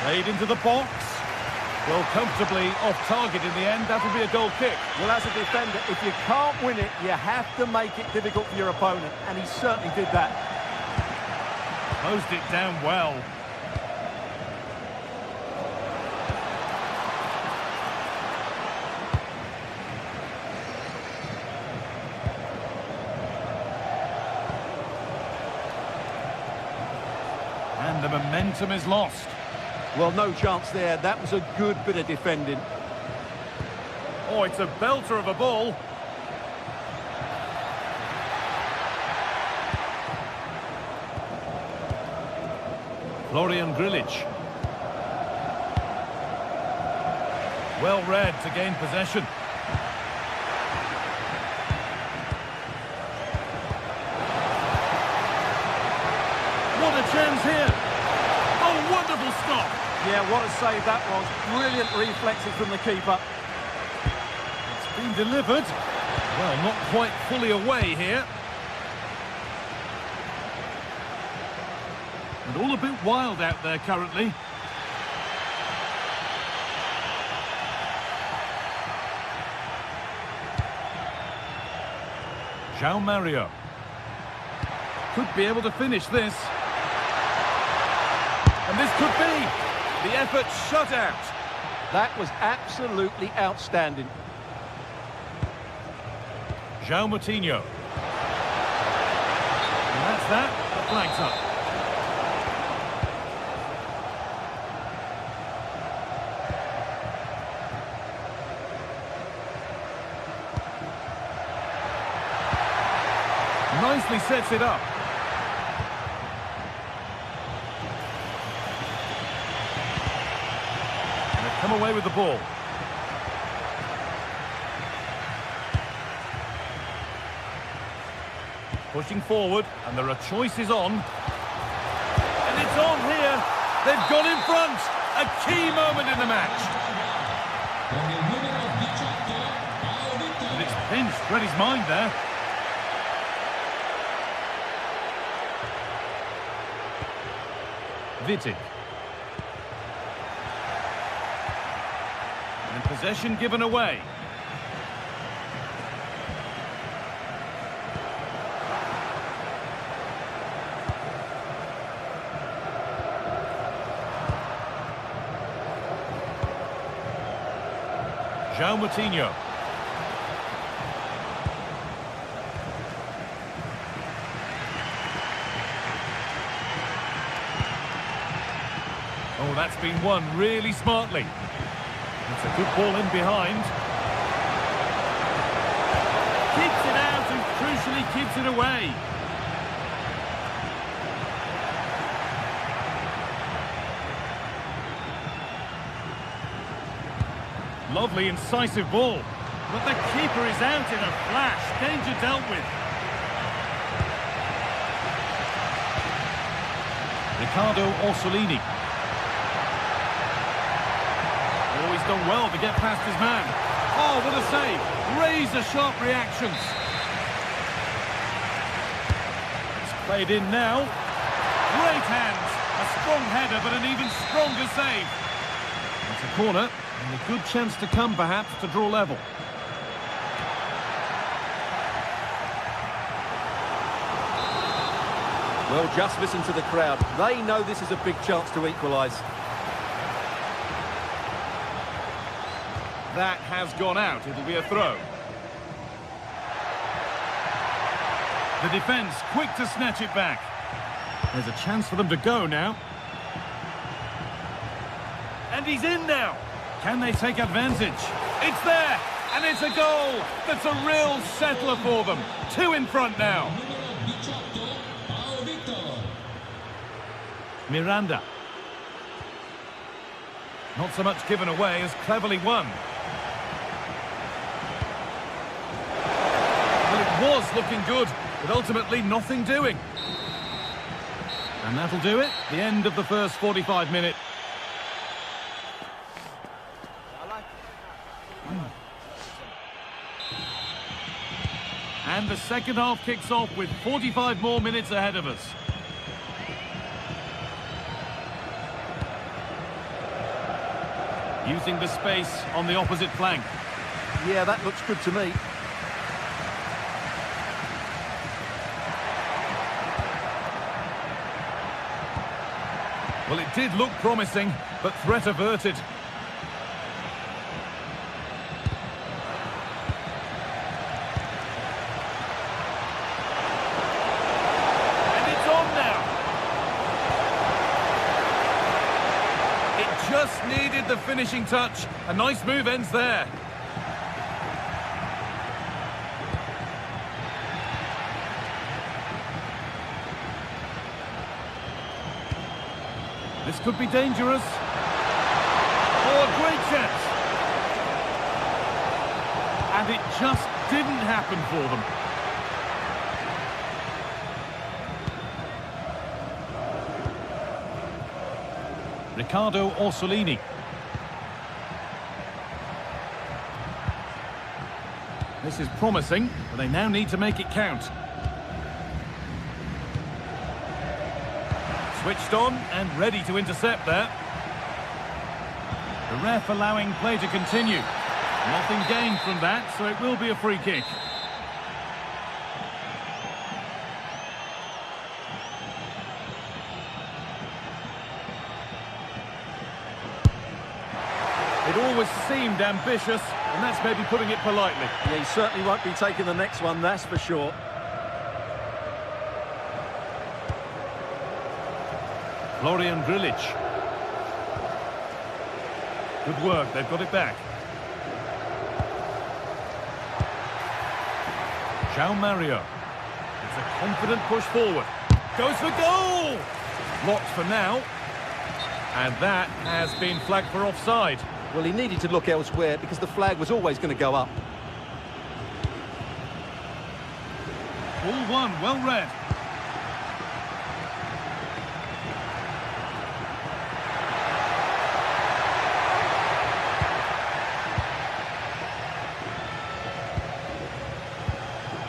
Played into the box. Well, comfortably off target in the end. That'll be a goal kick. Well, as a defender, if you can't win it, you have to make it difficult for your opponent, and he certainly did that. Closed it down well. And the momentum is lost. Well, no chance there. That was a good bit of defending. Oh, it's a belter of a ball. Florian Grilic. Well read to gain possession. What a chance here. Oh, wonderful stop. Yeah, what a save that was. Brilliant reflexes from the keeper. It's been delivered. Well, not quite fully away here. And all a bit wild out there currently. João Mario. Could be able to finish this. And this could be. The effort shut out. That was absolutely outstanding. João Moutinho. And that's that. The flag's up. Nicely sets it up. And they've come away with the ball. Pushing forward, and there are choices on. And it's on here. They've gone in front. A key moment in the match. And it's pinched Reddy's mind there. Vitic. And possession given away. João Moutinho. Oh, that's been won really smartly. It's a good ball in behind. Keeps it out and crucially keeps it away. Lovely, incisive ball. But the keeper is out in a flash. Danger dealt with. Riccardo Orsolini. Oh, he's done well to get past his man. Oh, what a save. Razor-sharp reactions. It's played in now. Great hands. A strong header, but an even stronger save. It's a corner, and a good chance to come, perhaps, to draw level. Well, just listen to the crowd. They know this is a big chance to equalise. That has gone out. It'll be a throw. The defence quick to snatch it back. There's a chance for them to go now. And he's in now. Can they take advantage? It's there, and it's a goal. That's a real settler for them. 2 in front now. Miranda. Not so much given away as cleverly won. Well, it was looking good, but ultimately nothing doing. And that'll do it. The end of the first 45 minutes. And the second half kicks off with 45 more minutes ahead of us. Using the space on the opposite flank. Yeah, that looks good to me. Well, it did look promising, but threat averted. And it's on now. It just needed the finishing touch. A nice move ends there. This could be dangerous. Oh, a great chance. And it just didn't happen for them. Riccardo Orsolini. This is promising, but they now need to make it count. Switched on and ready to intercept there. The ref allowing play to continue. Nothing gained from that, so it will be a free kick. It always seemed ambitious, and that's maybe putting it politely. Yeah, he certainly won't be taking the next one, that's for sure. Florian Grilic. Good work, they've got it back. João Mario. It's a confident push forward. Goes for goal! Blocked for now. And that has been flagged for offside. Well, he needed to look elsewhere because the flag was always going to go up. Ball one, well read.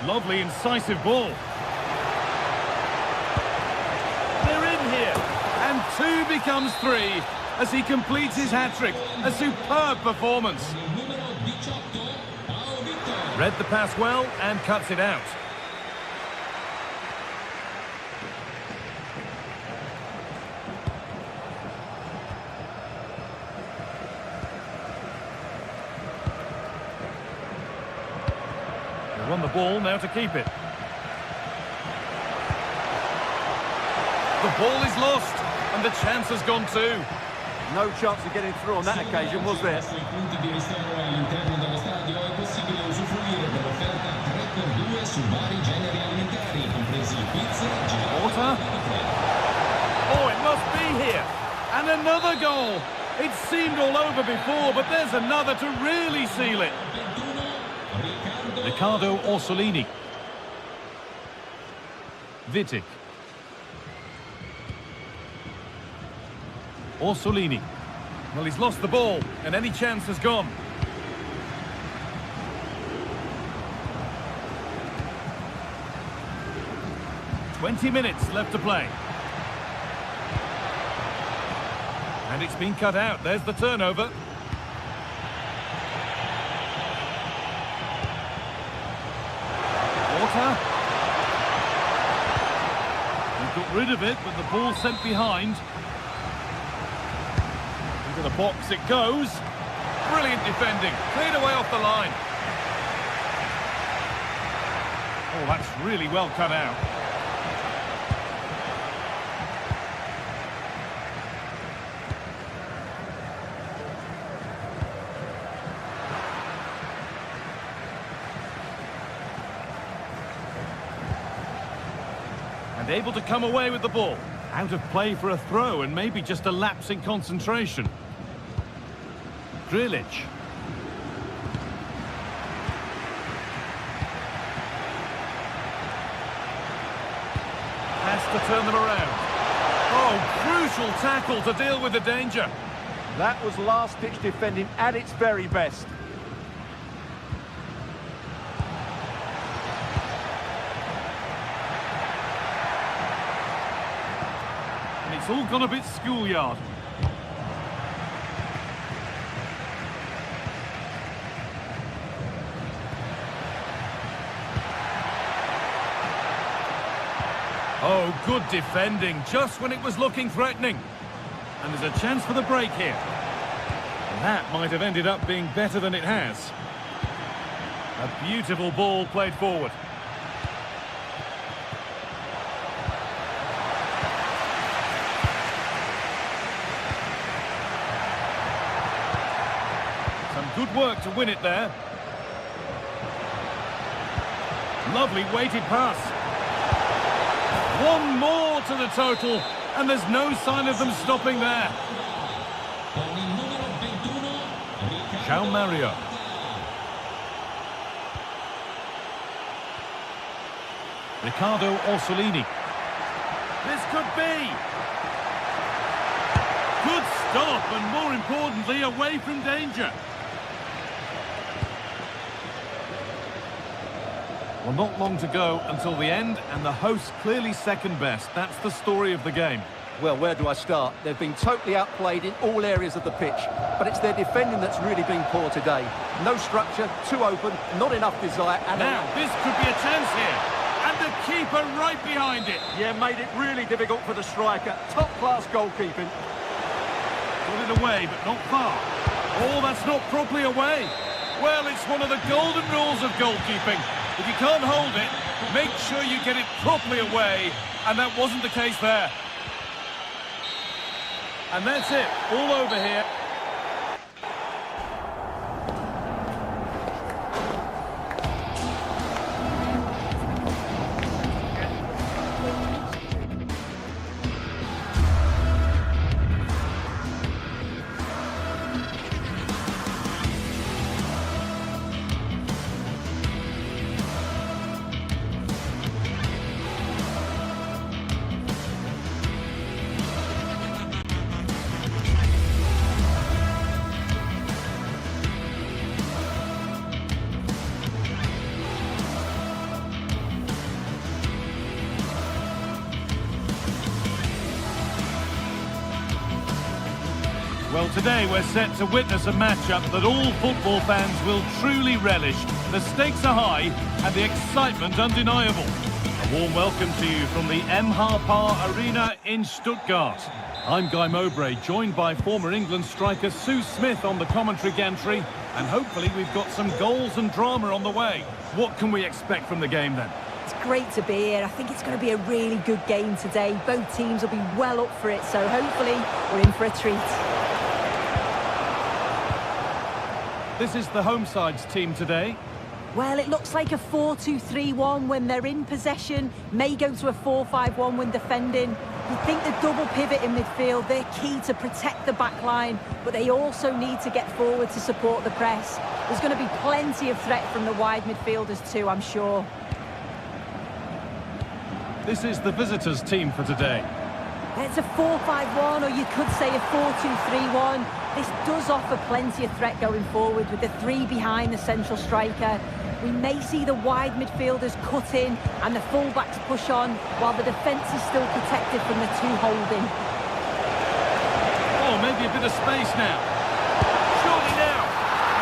Lovely, incisive ball. They're in here. And 2 becomes 3 as he completes his hat-trick. A superb performance. Read the pass well and cuts it out. Won the ball, now to keep it. The ball is lost, and the chance has gone too. No chance of getting through on that occasion, was there? I punti di ristoro all'interno dello stadio è possibile usufruire dell'offerta 3x2 su vari generi alimentari, compresi pizza, gelato. Water. Oh, it must be here. And another goal. It seemed all over before, but there's another to really seal it. Riccardo Orsolini. Vitic. Orsolini. Well, he's lost the ball, and any chance has gone. "20 minutes left to play. And it's been cut out. There's the turnover. Water. He got rid of it, but the ball sent behind. Into the box it goes. Brilliant defending. Cleared away off the line. Oh, that's really well cut out. And able to come away with the ball. Out of play for a throw and maybe just a lapse in concentration. Grilic. Has to turn them around. Oh, crucial tackle to deal with the danger. That was last-ditch defending at its very best. It's all gone a bit schoolyard. Oh, good defending, just when it was looking threatening. And there's a chance for the break here. And that might have ended up being better than it has. A beautiful ball played forward. Good work to win it there. Lovely weighted pass. One more to the total, and there's no sign of them stopping there. João Mario. Riccardo Orsolini. This could be. Good stop, and more importantly, away from danger. Well, not long to go until the end, and the hosts clearly second best. That's the story of the game. Well, where do I start? They've been totally outplayed in all areas of the pitch, but it's their defending that's really been poor today. No structure, too open, not enough desire, and now this could be a chance here, and the keeper right behind it. Yeah, made it really difficult for the striker. Top-class goalkeeping. Got it away, but not far. Oh, that's not properly away. Well, it's one of the golden rules of goalkeeping. If you can't hold it, make sure you get it properly away, and that wasn't the case there. And that's it, all over here. Well, today we're set to witness a matchup that all football fans will truly relish. The stakes are high and the excitement undeniable. A warm welcome to you from the MHP Arena in Stuttgart. I'm Guy Mowbray, joined by former England striker Sue Smith on the commentary gantry, and hopefully we've got some goals and drama on the way. What can we expect from the game then? It's great to be here. I think it's going to be a really good game today. Both teams will be well up for it, so hopefully we're in for a treat. this is the home side's team today. Well, it looks like a 4-2-3-1 when they're in possession. May go to a 4-5-1 when defending. You think the double pivot in midfield, they're key to protect the back line, but they also need to get forward to support the press. There's going to be plenty of threat from the wide midfielders too, I'm sure. This is the visitors' team for today. It's a 4-5-1, or you could say a 4-2-3-1. This does offer plenty of threat going forward with the three behind the central striker. We may see the wide midfielders cut in and the full-backs push on, while the defence is still protected from the two holding. Oh, maybe a bit of space now. Surely now.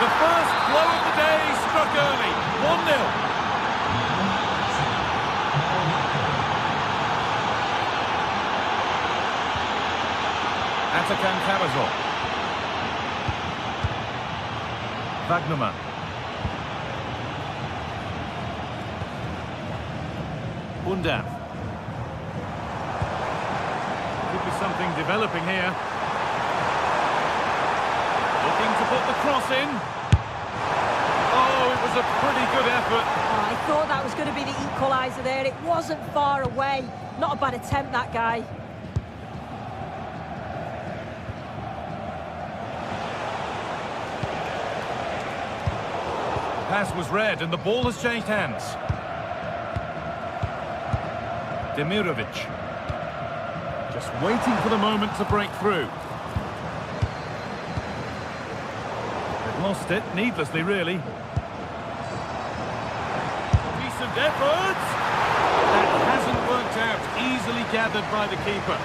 The first blow of the day struck early. 1-0. Atakan Karazor. Wagnerman. Undav. Could be something developing here. Looking to put the cross in. Oh, it was a pretty good effort. Oh, I thought that was going to be the equaliser there. It wasn't far away. Not a bad attempt, that guy. Pass was read and the ball has changed hands. Demirovic. Just waiting for the moment to break through. They've lost it, needlessly really. Decent effort! That hasn't worked out, easily gathered by the keeper.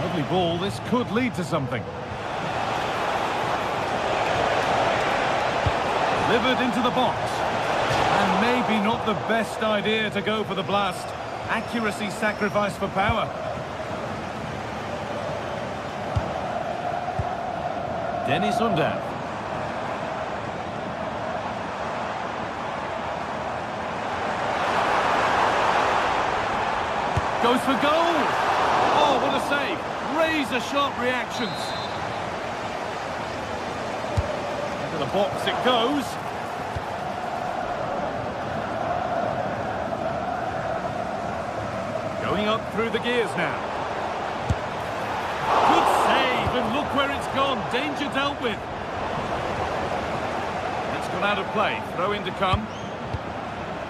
Lovely ball, this could lead to something. Delivered into the box. And maybe not the best idea to go for the blast. Accuracy sacrificed for power. Dennis Undav. Goes for goal! Oh, what a save! Razor-sharp reactions. Into the box it goes. Going up through the gears now. Good save, and look where it's gone. Danger dealt with. It's gone out of play. Throw in to come.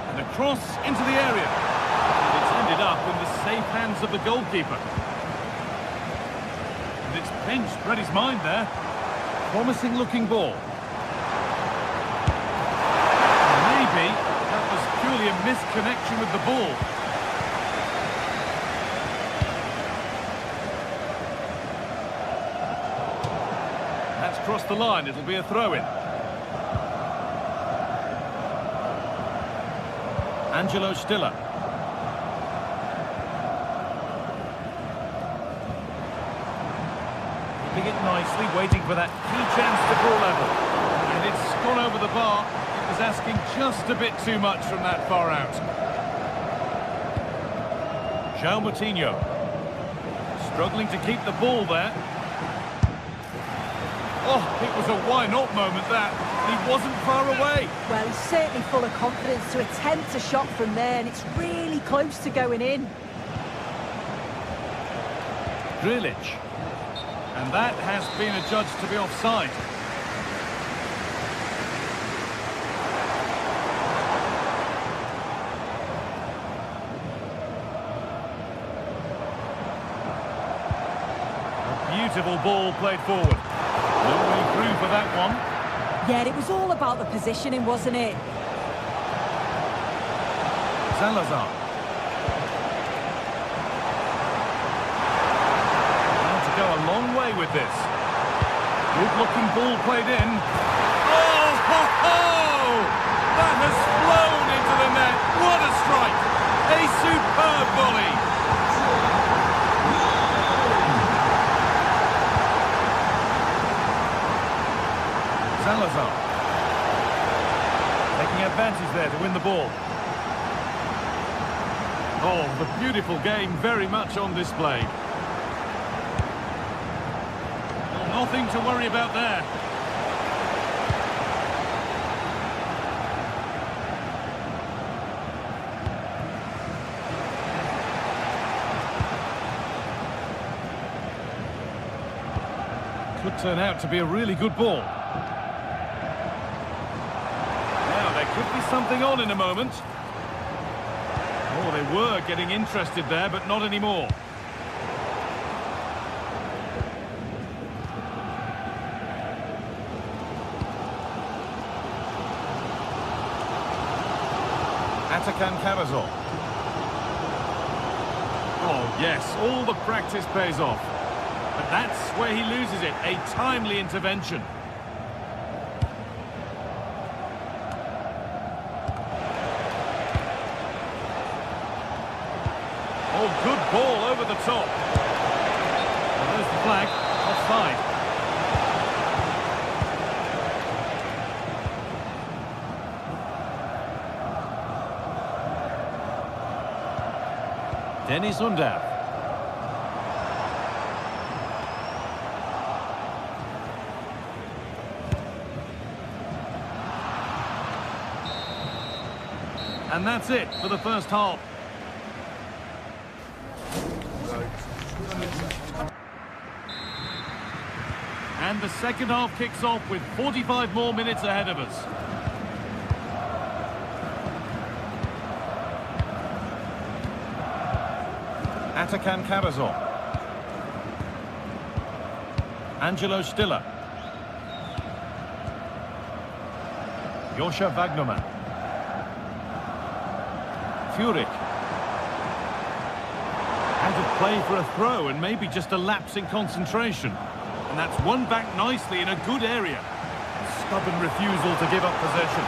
And a cross into the area. And it's ended up in the safe hands of the goalkeeper. And it's pinched Reddy's mind there. Promising looking ball. Maybe that was purely a misconnection with the ball. That's crossed the line, it'll be a throw-in. Angelo Stiller. Keeping it nicely, waiting for that key chance to draw level. And it's gone over the bar. It was asking just a bit too much from that far out. João Moutinho. Struggling to keep the ball there. Oh, it was a why-not moment, that. He wasn't far away. Well, he's certainly full of confidence to attempt a shot from there, and it's really close to going in. Grilic. And that has been adjudged to be offside. A beautiful ball played forward. No way through for that one. Yeah, it was all about the positioning, wasn't it? Salazar. Now to go a long way with this. Good-looking ball played in. Oh, ho, ho! That has flown into the net. What a strike! A superb volley. Salazar. Taking advantage there to win the ball. Oh, the beautiful game very much on display. Nothing to worry about there. Could turn out to be a really good ball. Now, there could be something on in a moment. Oh, they were getting interested there, but not anymore. Atakan Karazor. Oh, yes, all the practice pays off. But that's where he loses it, a timely intervention. Oh, good ball over the top. Well, there's the flag, offside. Dennis Undav. And that's it for the first half. And the second half kicks off with 45 more minutes ahead of us. Atakan Karazor. Angelo Stiller. Joscha Wagnermann. Furyk. Out of play for a throw and maybe just a lapse in concentration. And that's won back nicely in a good area. Stubborn refusal to give up possession.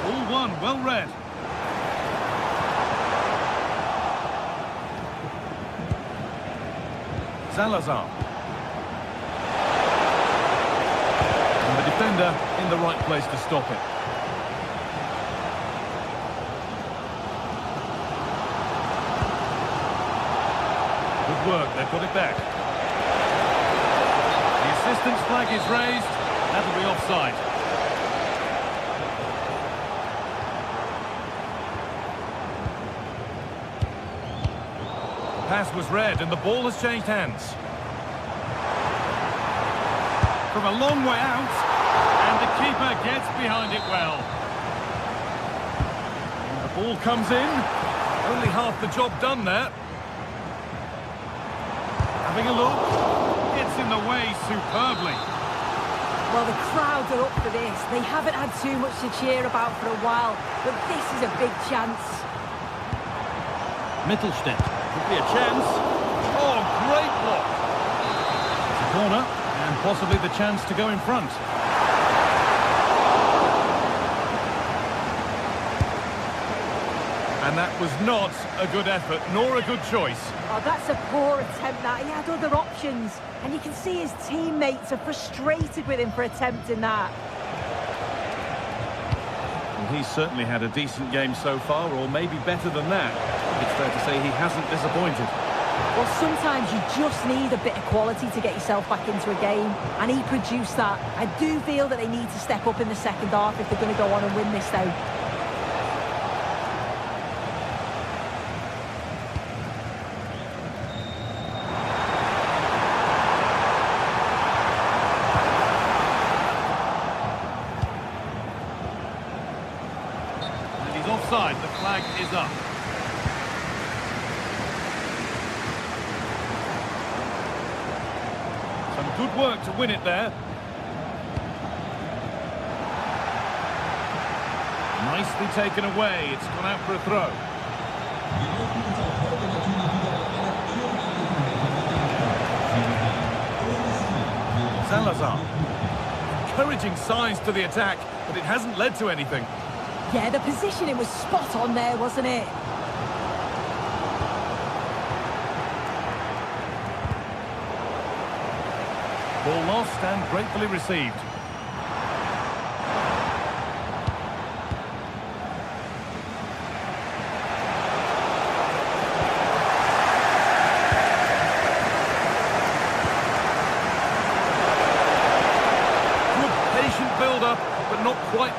All one, well read. Salazar. And the defender in the right place to stop it. Good work, they've got it back. The assistant's flag is raised. That'll be offside. Pass was read and the ball has changed hands. From a long way out, and the keeper gets behind it well. And the ball comes in. Only half the job done there. Having a look. It's in the way superbly. Well, the crowds are up for this. They haven't had too much to cheer about for a while, but this is a big chance. Mittelstädt. Could be a chance. Oh, great block. It's a corner, and possibly the chance to go in front. And that was not a good effort, nor a good choice. Oh, that's a poor attempt, that. He had other options. And you can see his teammates are frustrated with him for attempting that. Well, he's certainly had a decent game so far, or maybe better than that. It's fair to say he hasn't disappointed. Well, sometimes you just need a bit of quality to get yourself back into a game, and he produced that. I do feel that they need to step up in the second half if they're going to go on and win this, though. And he's offside, the flag is up. Good work to win it there. Nicely taken away. It's gone out for a throw. Salazar. Encouraging signs to the attack, but it hasn't led to anything. Yeah, the positioning was spot on there, wasn't it? Ball lost and gratefully received.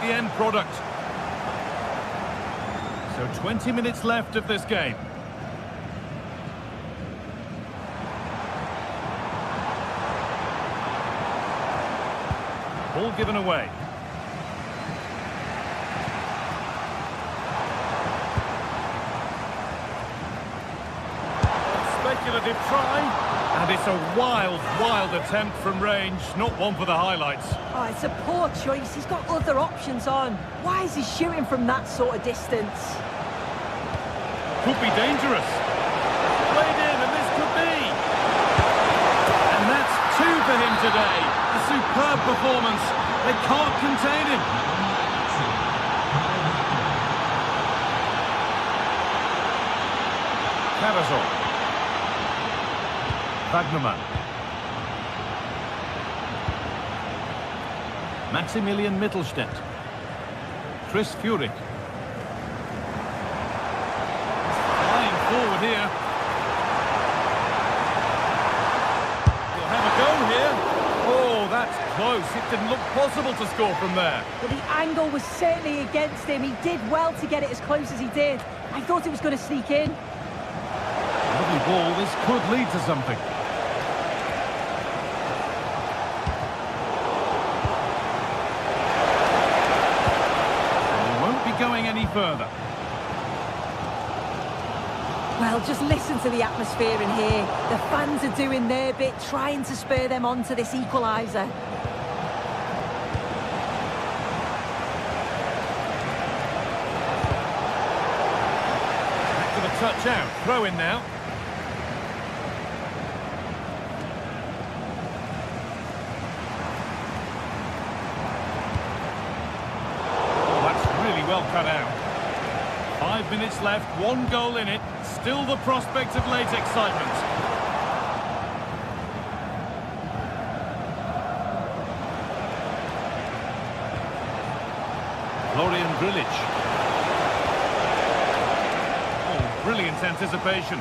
the end product. So 20 minutes left of this game. Ball given away. Speculative try, and it's a wild, wild attempt from range, not one for the highlights. Oh, it's a poor choice. He's got other options on. Why is he shooting from that sort of distance? Could be dangerous. Played in, and this could be. And that's two for him today. A superb performance. They can't contain him. Cavazol. Wagnerman. Maximilian Mittelstädt. Chris Furyk. Flying forward here. He'll have a go here. Oh, that's close. It didn't look possible to score from there. Well, the angle was certainly against him. He did well to get it as close as he did. I thought it was going to sneak in. Lovely ball. This could lead to something. Going any further. Well, just listen to the atmosphere in here. The fans are doing their bit, trying to spur them on to this equaliser. Back to the touch out. Throw in now. Well cut out. 5 minutes left, one goal in it. Still the prospect of late excitement. Florian Grilic. Oh, brilliant anticipation.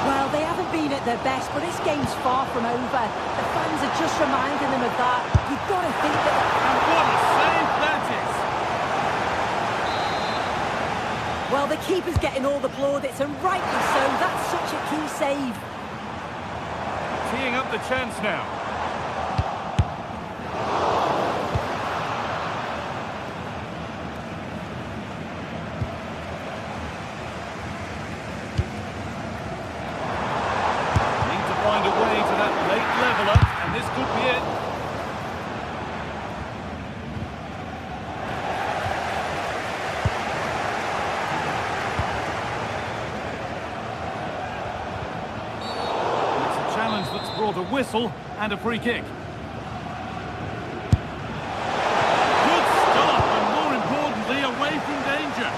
Well, they haven't been at their best, but this game's far from over. The fans are just reminding them of that. You've got to think that... And what a save that is! Well, the keeper's getting all the plaudits, and rightly so. That's such a key save. Teeing up the chance now. Find a way to that late leveller, and this could be it. It's a challenge that's brought a whistle and a free kick. Good stop, and more importantly, away from danger.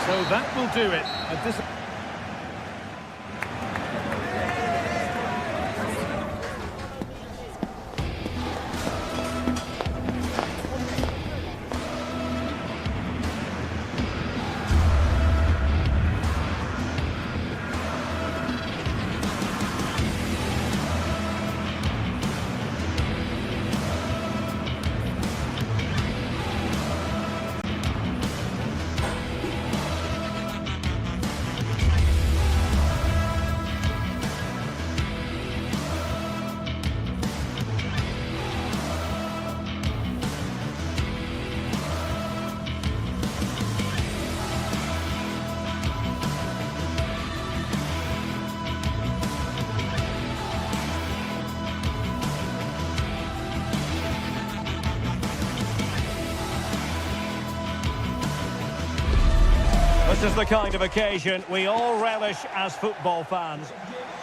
So that will do it. This is the kind of occasion we all relish as football fans.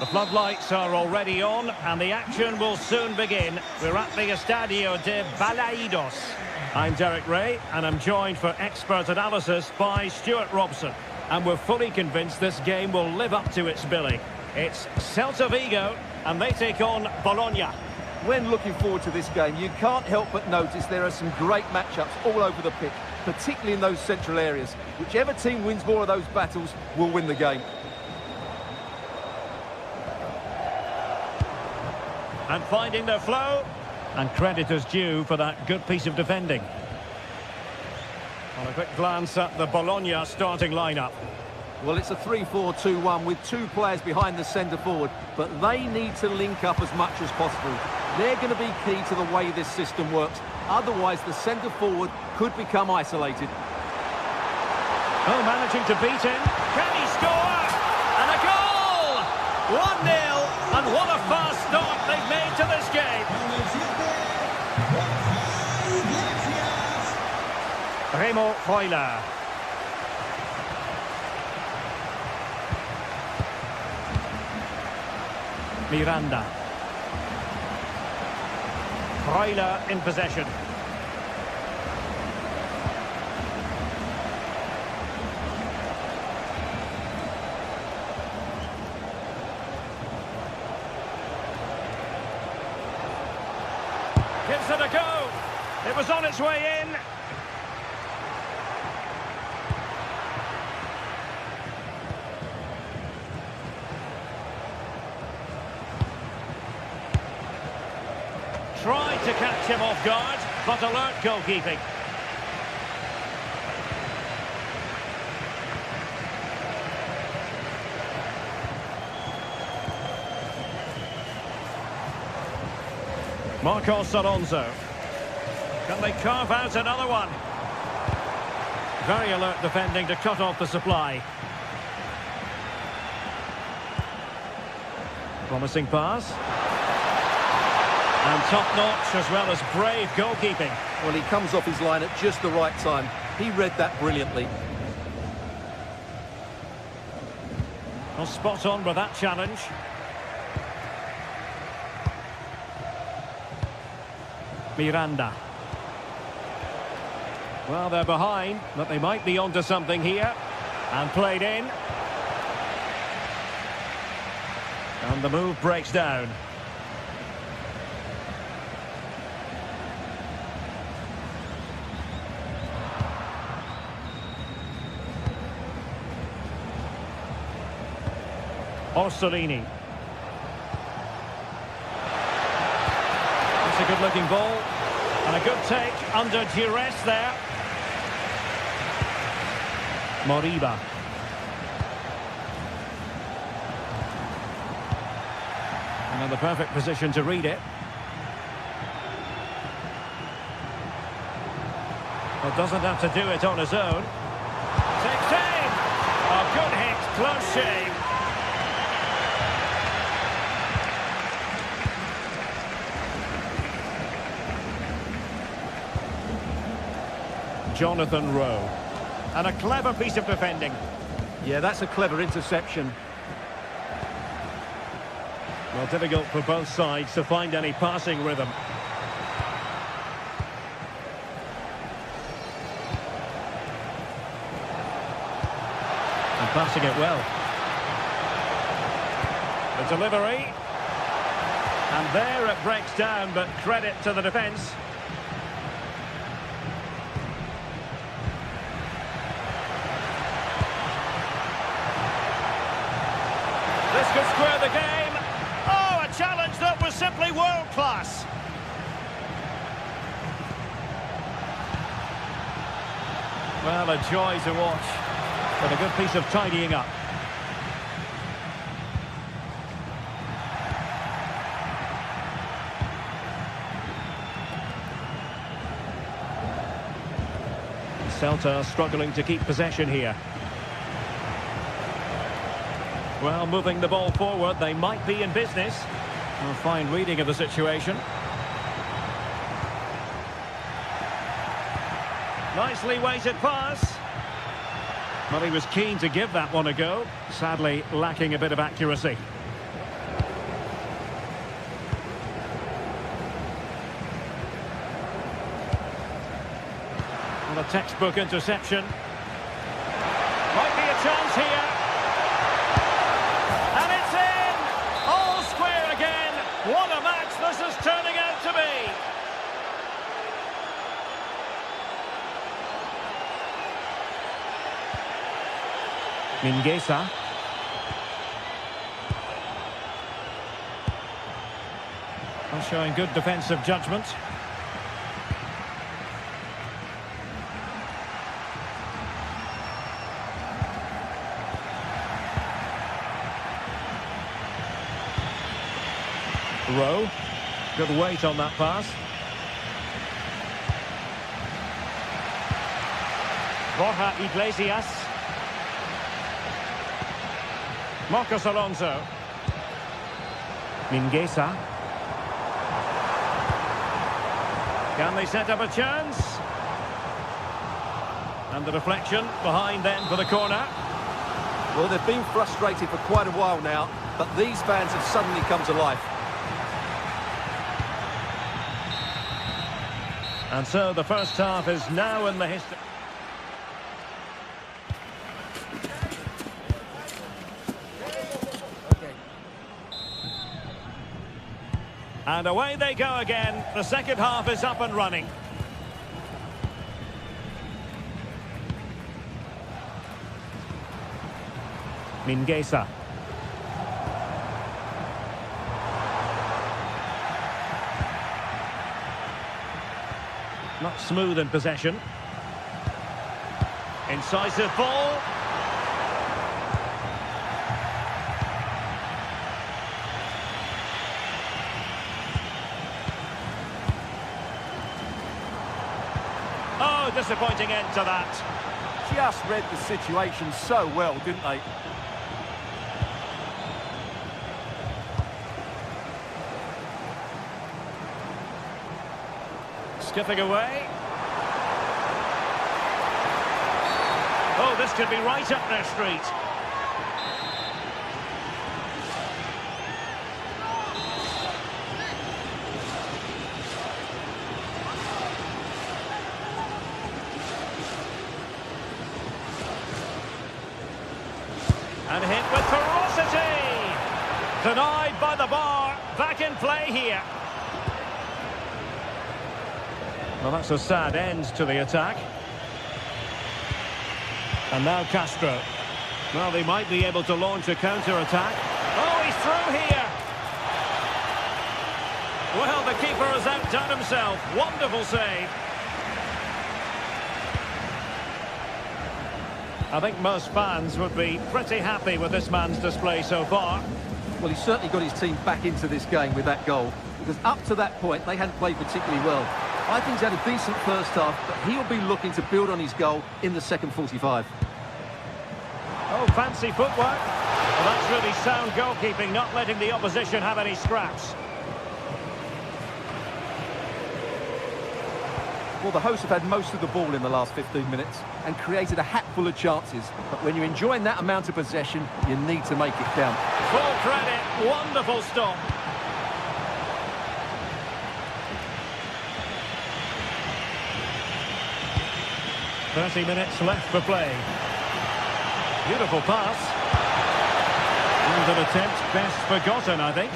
The floodlights are already on and the action will soon begin. We're at the Estadio de Balaidos. I'm Derek Ray and I'm joined for expert analysis by Stuart Robson. And we're fully convinced this game will live up to its billing. It's Celta Vigo and they take on Bologna. When looking forward to this game, you can't help but notice there are some great matchups all over the pitch, particularly in those central areas. Whichever team wins more of those battles will win the game. And finding the flow, And credit is due for that good piece of defending. On a quick glance at the Bologna starting lineup. Well, it's a 3-4-2-1 with two players behind the centre forward, but they need to link up as much as possible. They're going to be key to the way this system works. Otherwise, the centre forward could become isolated. Oh, managing to beat him. Can he score? And a goal! 1-0, and what a fast start they've made to this game. Remo Freuler. Miranda. Freuler in possession. Gives it a go. It was on its way in. Tried to catch him off guard, but alert goalkeeping. Marcos Alonso. Can they carve out another one? Very alert defending to cut off the supply. Promising pass. And top-notch as well as brave goalkeeping. Well, he comes off his line at just the right time. He read that brilliantly. Well, spot on with that challenge. Miranda. Well, they're behind, but they might be onto something here. And played in. And the move breaks down. Orsolini. It's a good-looking ball. And a good take under duress there. Moriba. And in the perfect position to read it. Well, doesn't have to do it on his own. Takes aim! A good hit, close shave. Jonathan Rowe. And a clever piece of defending. Yeah, that's a clever interception. Well, difficult for both sides to find any passing rhythm. And passing it well. The delivery. And there it breaks down, but credit to the defence. This could square the game. Oh, a challenge that was simply world-class. Well, a joy to watch, but a good piece of tidying up. Celta struggling to keep possession here. Well, moving the ball forward, they might be in business. A fine reading of the situation. Nicely weighted pass. Well, he was keen to give that one a go. Sadly, lacking a bit of accuracy. Well, a textbook interception. Might be a chance here. What a match this is turning out to be! Mingueza. Well, showing good defensive judgment. Rowe, good weight on that pass. Borja Iglesias. Marcos Alonso. Mingueza. Can they set up a chance? And the deflection behind then for the corner. Well, they've been frustrated for quite a while now, but these fans have suddenly come to life. And so the first half is now in the history. And away they go again. The second half is up and running. Mingueza. Not smooth in possession. Incisive ball. Oh, disappointing end to that. Just read the situation so well, didn't they? Skipping away. Oh, this could be right up their street. And hit with ferocity. Denied by the bar. Back in play here. Well, that's a sad end to the attack. And now Castro. Well, they might be able to launch a counter-attack. Oh, he's through here! Well, the keeper has outdone himself. Wonderful save. I think most fans would be pretty happy with this man's display so far. Well, he's certainly got his team back into this game with that goal, because up to that point, they hadn't played particularly well. I think he's had a decent first half, but he'll be looking to build on his goal in the second 45. Oh, fancy footwork. Well, that's really sound goalkeeping, not letting the opposition have any scraps. Well, the hosts have had most of the ball in the last 15 minutes and created a hatful of chances. But when you're enjoying that amount of possession, you need to make it count. Full credit. Wonderful stop. "30 minutes left for play. Beautiful pass. And an attempt best forgotten, I think.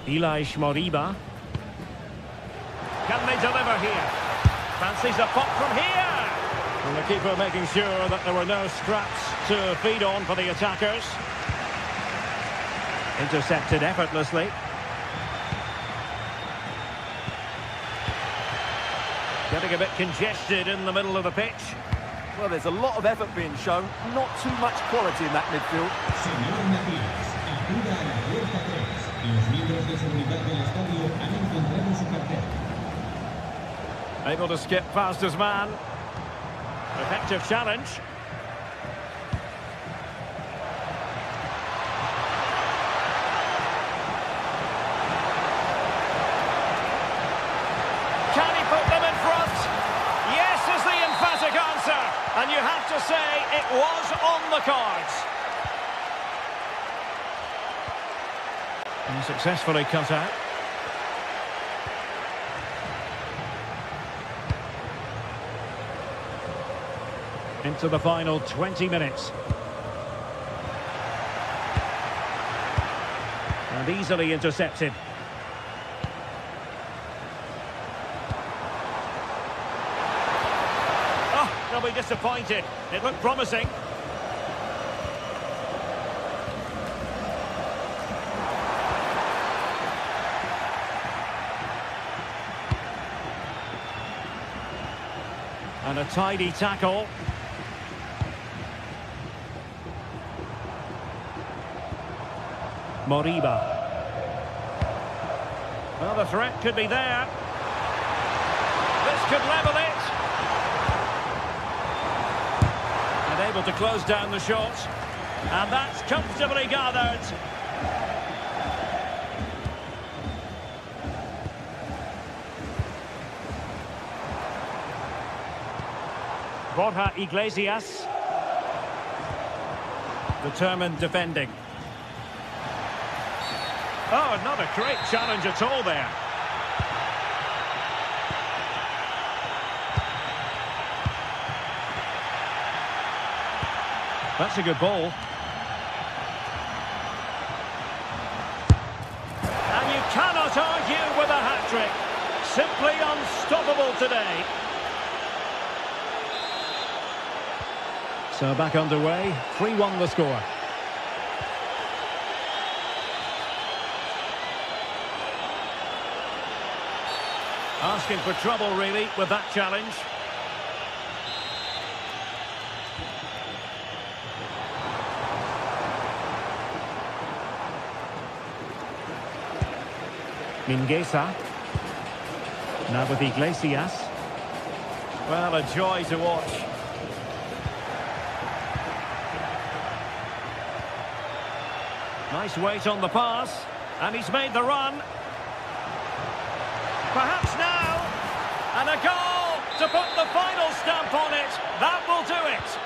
Elias Moriba. Can they deliver here? Fancies a pop from here. And the keeper making sure that there were no scraps to feed on for the attackers. Intercepted effortlessly. Getting a bit congested in the middle of the pitch. Well, there's a lot of effort being shown, not too much quality in that midfield. Señor Matías, acuda a la puerta 3. Los miembros de seguridad del estadio han encontrado su cartera. Able to skip past his man. Effective challenge. Can he put them in front? Yes is the emphatic answer. And you have to say it was on the cards. And successfully cut out. Into the final 20 minutes. And easily intercepted. be disappointed. It looked promising. And a tidy tackle. Moriba. Well, the threat could be there. This could level it. And able to close down the shot. And that's comfortably gathered. Borja Iglesias. Determined defending. Oh, not a great challenge at all there. That's a good ball. And you cannot argue with a hat-trick. Simply unstoppable today. So back underway, 3-1 the score. Asking for trouble, really, with that challenge. Mingueza. Now with Iglesias. Well, a joy to watch. Nice weight on the pass. And he's made the run. Perhaps now, and a goal to put the final stamp on it. That will do it.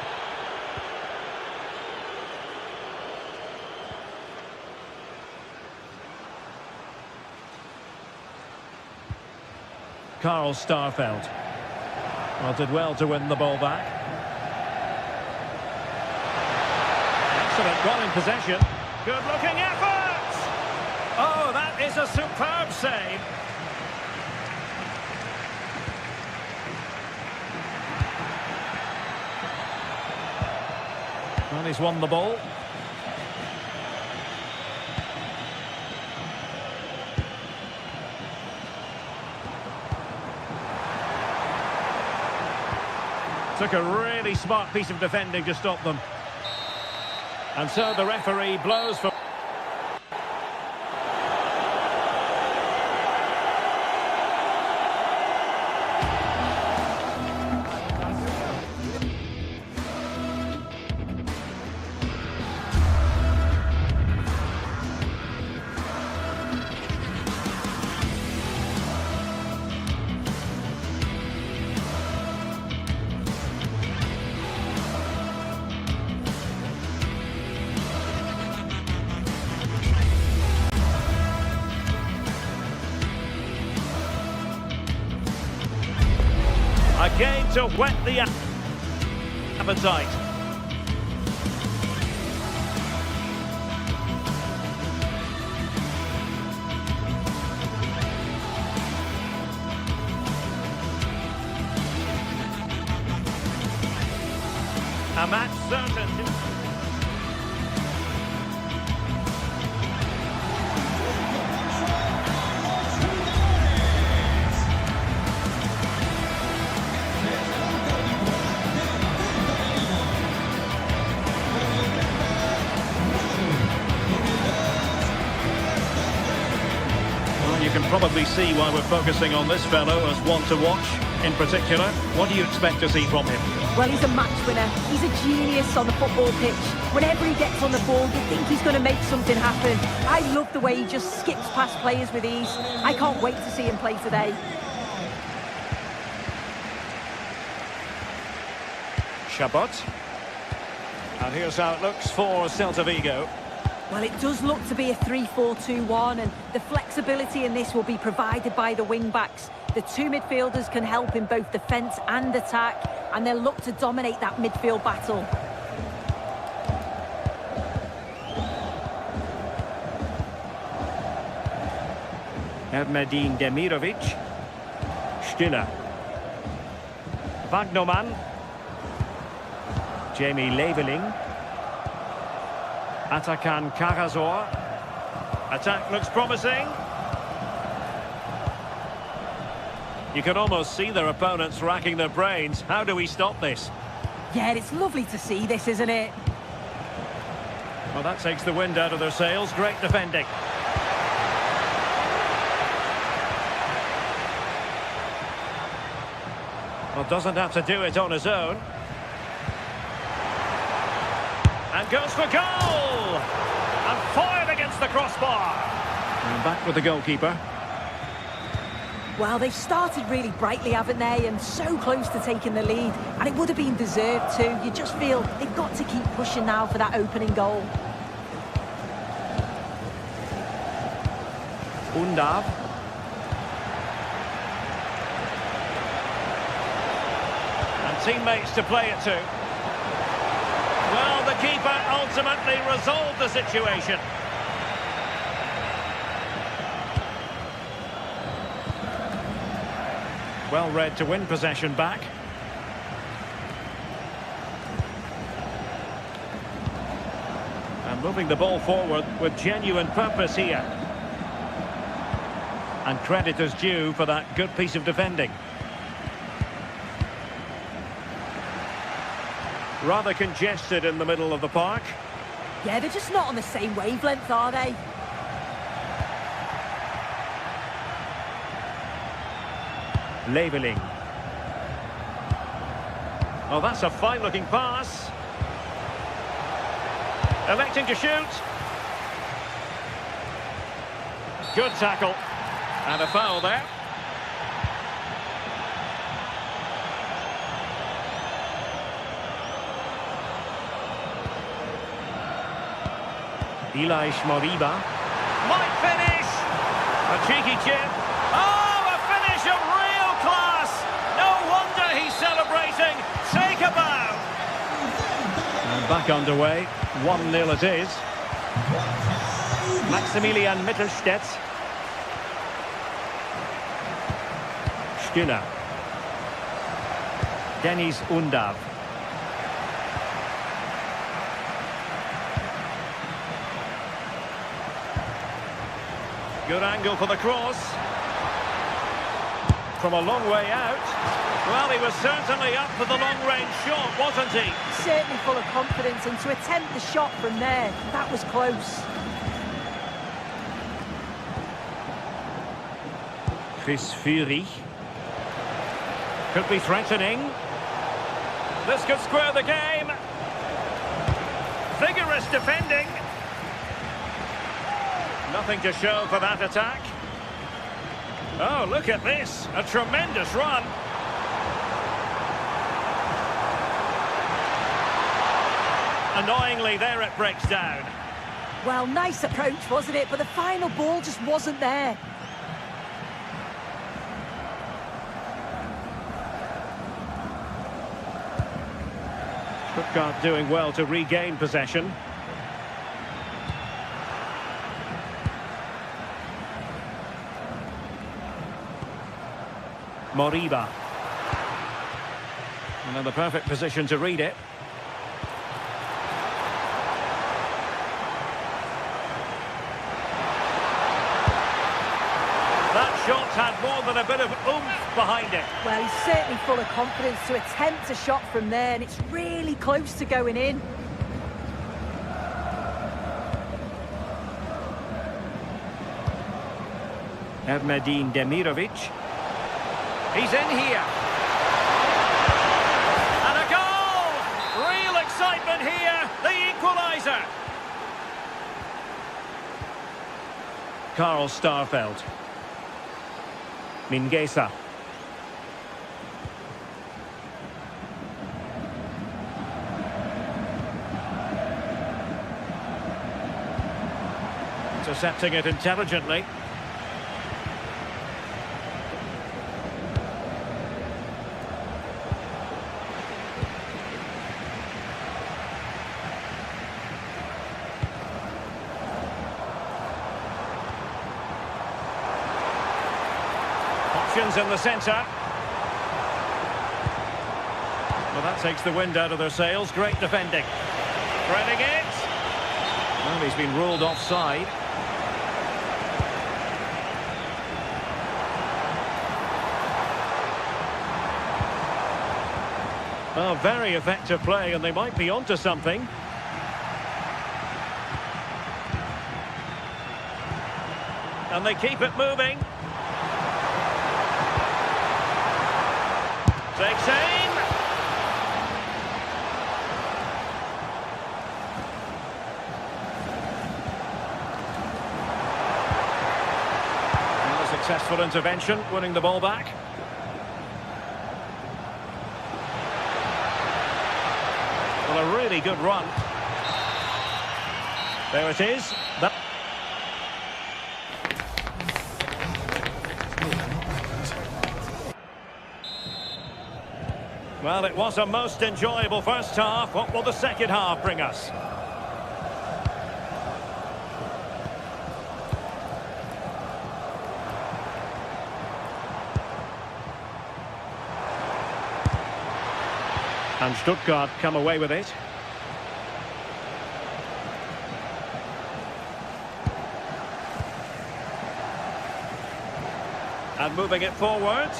Karl Starfelt. Well, did well to win the ball back. Excellent ball in possession. Good-looking effort. Oh, that is a superb save. And he's won the ball. Took a really smart piece of defending to stop them. And so the referee blows for... Again to whet the appetite. A match certain. You can probably see why we're focusing on this fellow as one to watch in particular. What do you expect to see from him? Well, he's a match winner. He's a genius on the football pitch. Whenever he gets on the ball, you think he's going to make something happen. I love the way he just skips past players with ease. I can't wait to see him play today. Chabot. And here's how it looks for Celta Vigo. Well, it does look to be a 3-4-2-1, and the flexibility in this will be provided by the wing-backs. The two midfielders can help in both defence and attack, and they'll look to dominate that midfield battle. Erdmedin Demirovic. Stiller. Wagnerman. Jamie Leveling. Atakan Karazor. Attack looks promising. You can almost see their opponents racking their brains. How do we stop this? Yeah, it's lovely to see this, isn't it? Well, that takes the wind out of their sails. Great defending. Well, doesn't have to do it on his own. And goes for goal! And fired against the crossbar. And back with the goalkeeper. Well, they've started really brightly, haven't they? And so close to taking the lead. And it would have been deserved too. You just feel they've got to keep pushing now for that opening goal. Undav. And teammates to play it to. Well, the keeper ultimately resolved the situation. Well read to win possession back. And moving the ball forward with genuine purpose here. And credit is due for that good piece of defending. Rather congested in the middle of the park. Yeah, they're just not on the same wavelength, are they? Leveling. Oh, that's a fine-looking pass. Electing to shoot. Good tackle. And a foul there. Elias Moriba. Might finish. A cheeky chip. Oh, a finish of real class. No wonder he's celebrating. Take a bow. And back underway. 1-0 it is. Maximilian Mittelstädt. Stiller. Dennis Undav. Good angle for the cross. From a long way out. Well, he was certainly up for the long-range shot, wasn't he? Certainly full of confidence, and to attempt the shot from there, that was close. Chris Fury. Could be threatening. This could square the game. Vigorous defending. Nothing to show for that attack. Oh, look at this. A tremendous run. Annoyingly, there it breaks down. Well, nice approach, wasn't it? But the final ball just wasn't there. Stuttgart doing well to regain possession. Moriba. Another perfect position to read it. That shot had more than a bit of oomph behind it. Well, he's certainly full of confidence to attempt a shot from there, and it's really close to going in. Ermedin Demirovic. He's in here. And a goal! Real excitement here. The equaliser. Karl Starfelt. Mingueza. Intercepting it intelligently. Options in the centre. Well, That takes the wind out of their sails. Great defending. Threading it. Well, he's been ruled offside. Oh, very effective play, and they might be onto something. And they keep it moving. Takes aim. And a successful intervention, winning the ball back. Well, a really good run. There it is. Well, it was a most enjoyable first half. What will the second half bring us? And Stuttgart come away with it. And moving it forward.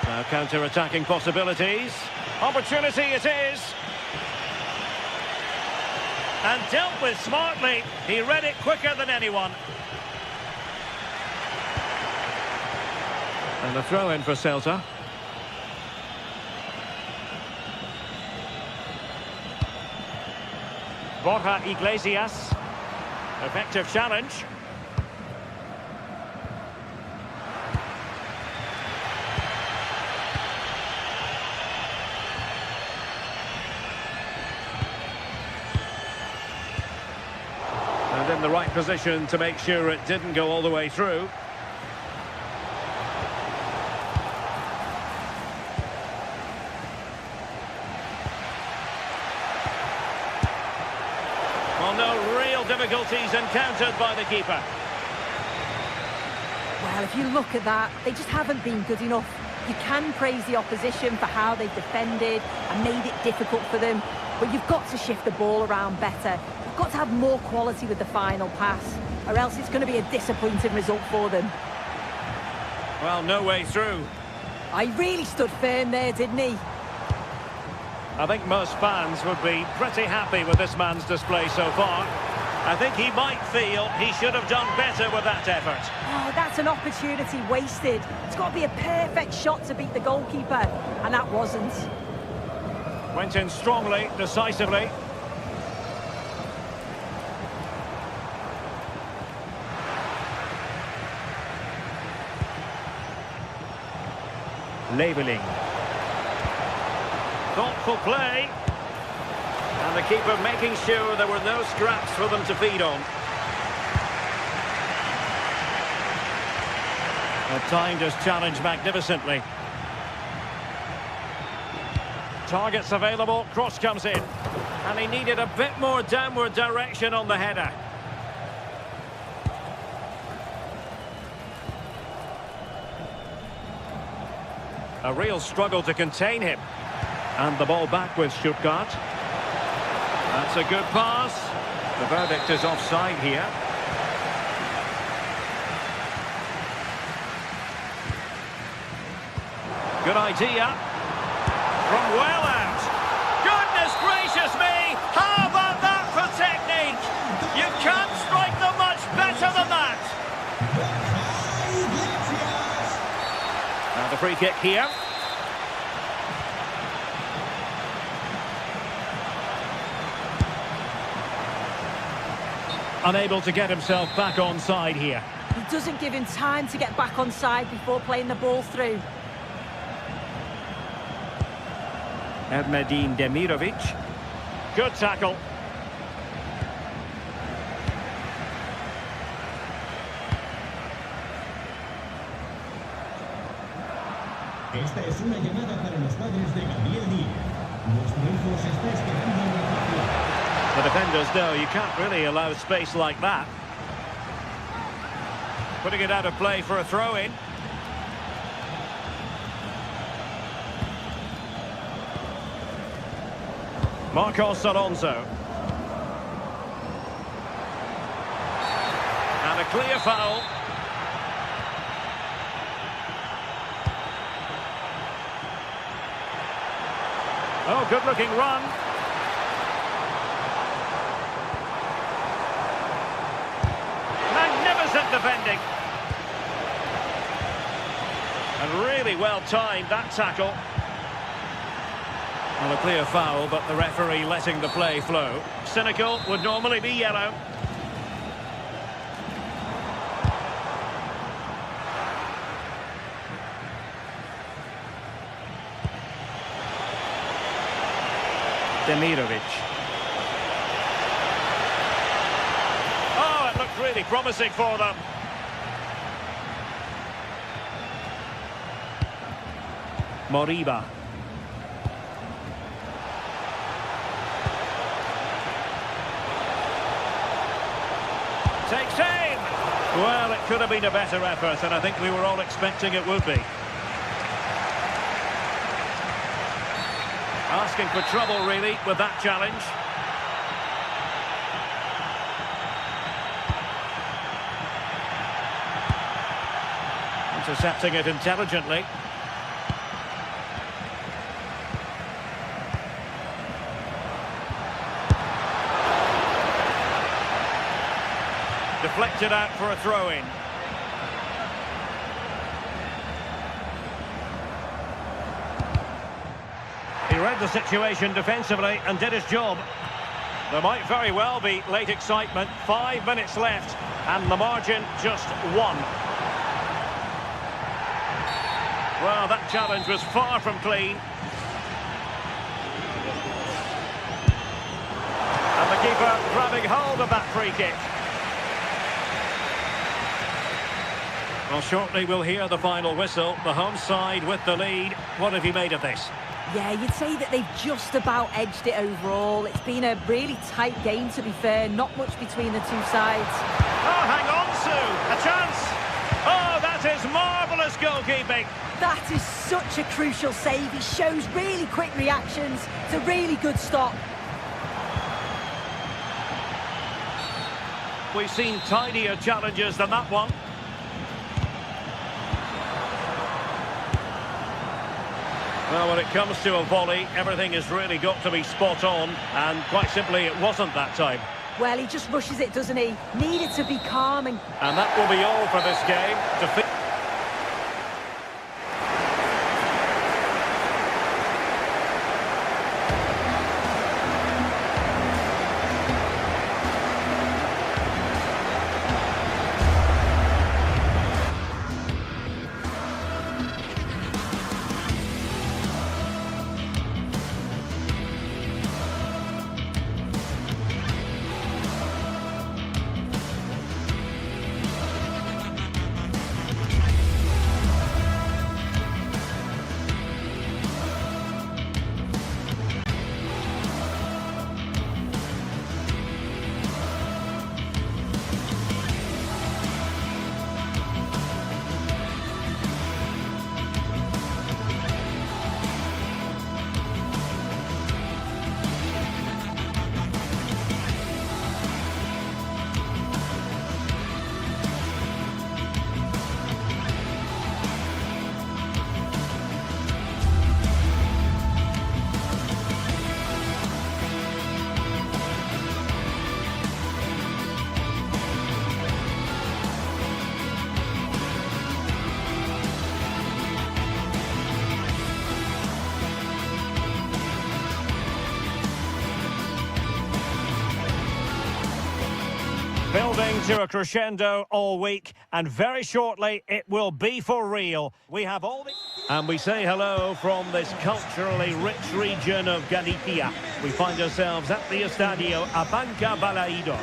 Now counter-attacking possibilities. Opportunity it is. And dealt with smartly. He read it quicker than anyone. And a throw in for Celta. Borja Iglesias. Effective challenge. And in the right position to make sure it didn't go all the way through. Well, no real difficulties encountered by the keeper. Well, if you look at that, they just haven't been good enough. You can praise the opposition for how they've defended and made it difficult for them, but you've got to shift the ball around better. You've got to have more quality with the final pass, or else it's going to be a disappointing result for them. Well, no way through. He really stood firm there, didn't he? I think most fans would be pretty happy with this man's display so far. I think he might feel he should have done better with that effort. Oh, that's an opportunity wasted. It's got to be a perfect shot to beat the goalkeeper, and that wasn't. Went in strongly, decisively. Labelling. Thoughtful play. And the keeper making sure there were no scraps for them to feed on. Timed his challenge magnificently. Targets available, cross comes in. And he needed a bit more downward direction on the header. A real struggle to contain him. And the ball back with Stuttgart. That's a good pass. The verdict is offside here. Good idea. From well out. Goodness gracious me! How about that for technique? You can't strike them much better than that. And the free kick here. Unable to get himself back on side here. He doesn't give him time to get back on side before playing the ball through. Ermedin Demirovic. Good tackle. Esta es una llamada para los padres de Gabriel Díaz. Nuestro hijo se está esperando en recepción. The defenders know you can't really allow space like that. Putting it out of play for a throw-in. Marcos Alonso. And a clear foul. Oh, good-looking run. Magnificent defending. And really well timed, that tackle. Well, a clear foul, but the referee letting the play flow. Cynical, would normally be yellow. Demirovic. Oh, it looked really promising for them. Moriba. Takes aim. Well, it could have been a better effort, and I think we were all expecting it would be. Asking for trouble, really, with that challenge. Intercepting it intelligently. Deflected out for a throw-in. He read the situation defensively and did his job. There might very well be late excitement. 5 minutes left and the margin just 1. Well, that challenge was far from clean. And the keeper grabbing hold of that free kick. Well, shortly we'll hear the final whistle. The home side with the lead. What have you made of this? Yeah, you'd say that they've just about edged it overall. It's been a really tight game, to be fair. Not much between the two sides. Oh, hang on, Sue. A chance. Oh, that is marvellous goalkeeping. That is such a crucial save. He shows really quick reactions. It's a really good stop. We've seen tidier challenges than that one. Well, when it comes to a volley, everything has really got to be spot on, and quite simply, it wasn't that time. Well, he just rushes it, doesn't he? Needed to be calm and that will be all for this game. Building to a crescendo all week, and very shortly it will be for real. We have all the... And we say hello from this culturally rich region of Galicia. We find ourselves at the Estadio Abanca Balaidos.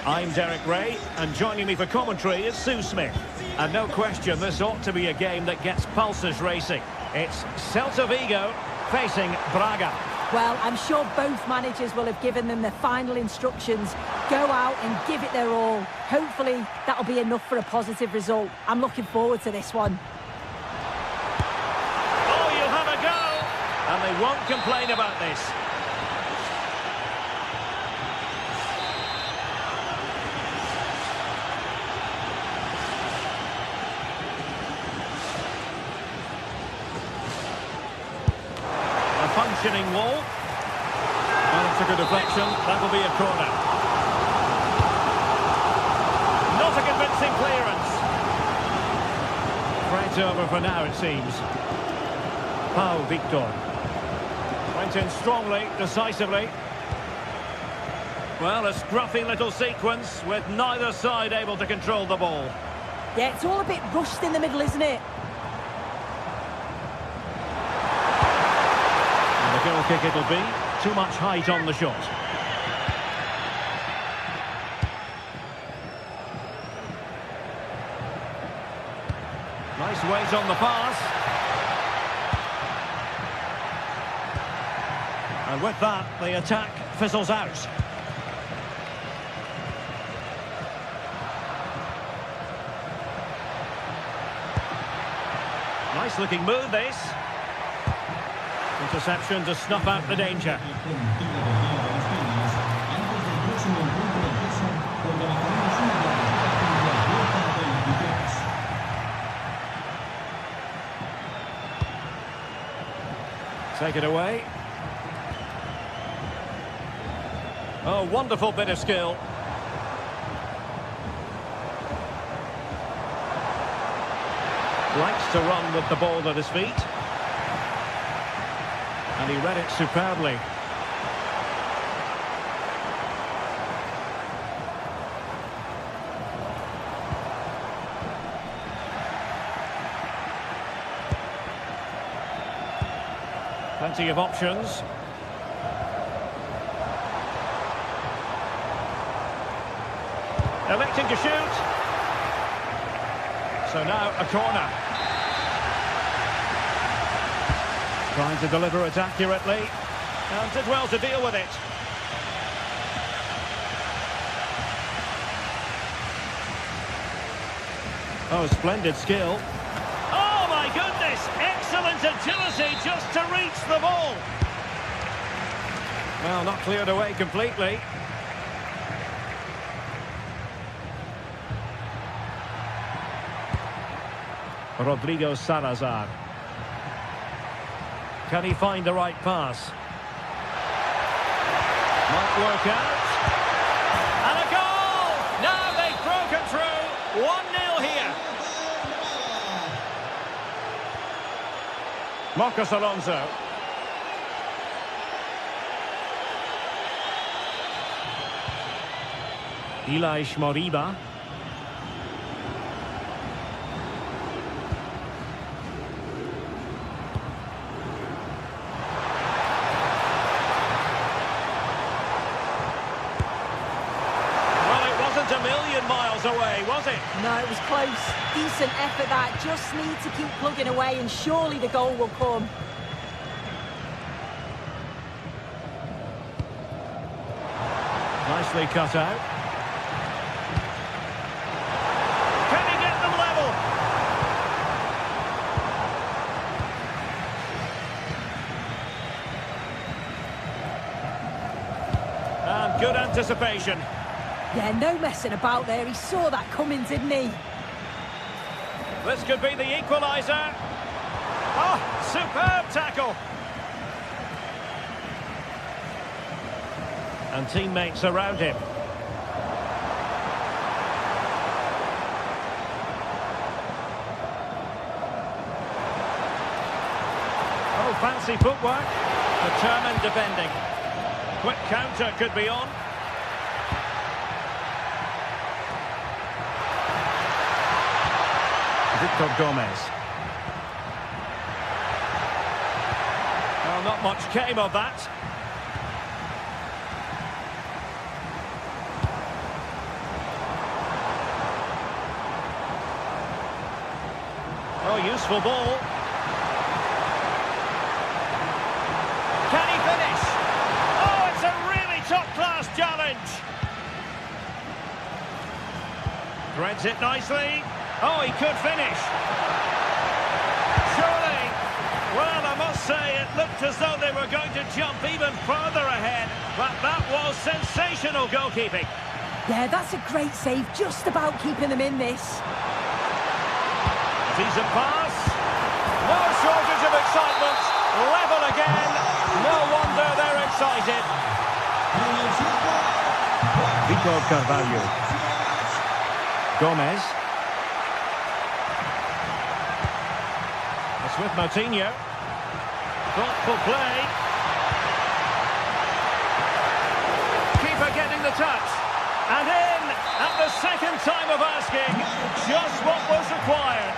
I'm Derek Ray, and joining me for commentary is Sue Smith. And no question, this ought to be a game that gets pulses racing. It's Celta Vigo facing Braga. Well, I'm sure both managers will have given them their final instructions. Go out and give it their all. Hopefully, that'll be enough for a positive result. I'm looking forward to this one. Oh, you'll have a go! And they won't complain about this. Functioning wall. And it took a deflection. That'll be a corner. Not a convincing clearance. Right over for now, it seems. Pau Victor. Went in strongly, decisively. Well, a scruffy little sequence with neither side able to control the ball. Yeah, it's all a bit rushed in the middle, isn't it? Goal kick it'll be. Too much height on the shot. Nice weight on the pass. And with that, the attack fizzles out. Nice looking move, this. Interception to snuff out the danger. Take it away. Oh, wonderful bit of skill. Likes to run with the ball at his feet. And he read it superbly. Plenty of options. Electing to shoot. So now a corner. Trying to deliver it accurately, and did well to deal with it. Oh, splendid skill. Oh, my goodness! Excellent agility just to reach the ball. Well, not cleared away completely. Rodrigo Salazar. Can he find the right pass? Might work out. And a goal! Now they've broken through. 1-0 here. Marcos Alonso. Elias Moriba. A million miles away, was it? No, it was close. Decent effort that. Just need to keep plugging away and surely the goal will come. Nicely cut out. Can he get them level? And good anticipation. Yeah, no messing about there. He saw that coming, didn't he? This could be the equaliser. Oh, superb tackle. And teammates around him. Oh, fancy footwork. Determined defending. Quick counter could be on. Victor Gomez. Well, not much came of that. Oh, useful ball. Can he finish? challenge. Threads it nicely. Oh, he could finish. Surely. Well, I must say, it looked as though they were going to jump even further ahead. But that was sensational goalkeeping. Yeah, that's a great save, just about keeping them in this. Decent pass. No shortage of excitement. Level again. No wonder they're excited. Vitor Carvalho. Gomez. It's with Moutinho. Thoughtful play. Keeper getting the touch. And in at the second time of asking. Just what was required.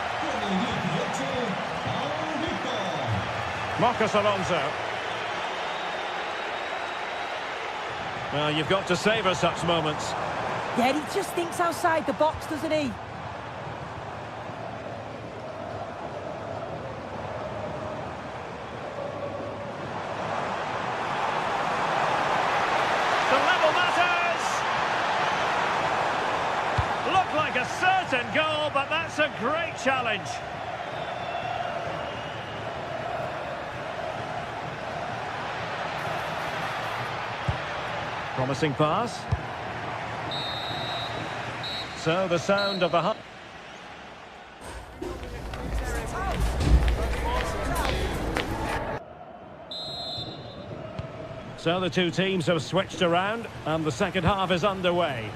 Marcos Alonso. Well, you've got to savour such moments. Yeah, he just thinks outside the box, doesn't he? The level matters! Looked like a certain goal, but that's a great challenge. Promising pass. So the sound of the hunt. So the two teams have switched around and the second half is underway.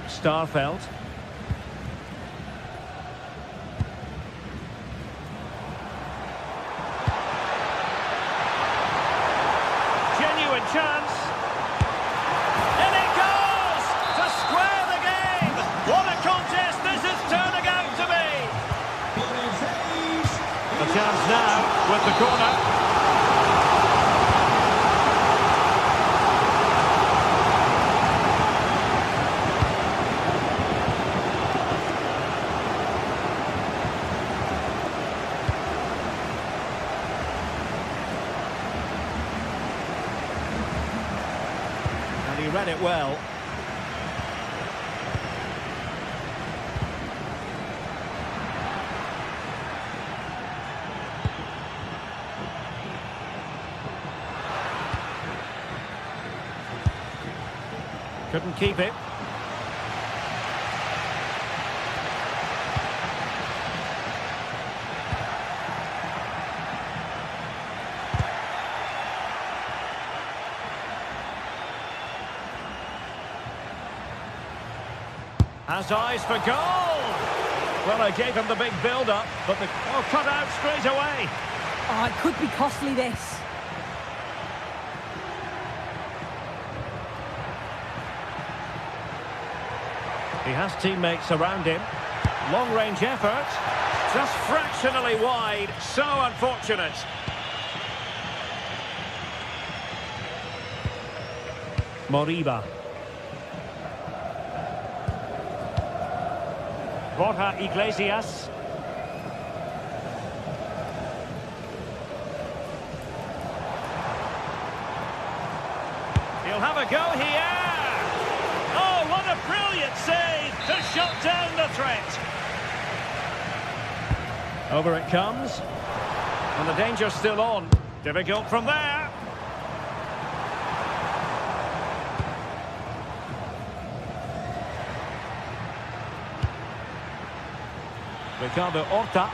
Starfelt. Chance. And it goes to square the game. What a contest this is turning out to be. The chance now with the corner. He read it well. Couldn't keep it. Has eyes for goal. Well, I gave him the big build-up, but the cut out straight away. Oh, it could be costly, this. He has teammates around him. Long-range effort. Just fractionally wide. So unfortunate. Moriba. Borja Iglesias. He'll have a go here. Oh, what a brilliant save to shut down the threat. Over it comes. And the danger's still on. Difficult from there. Ricardo Horta.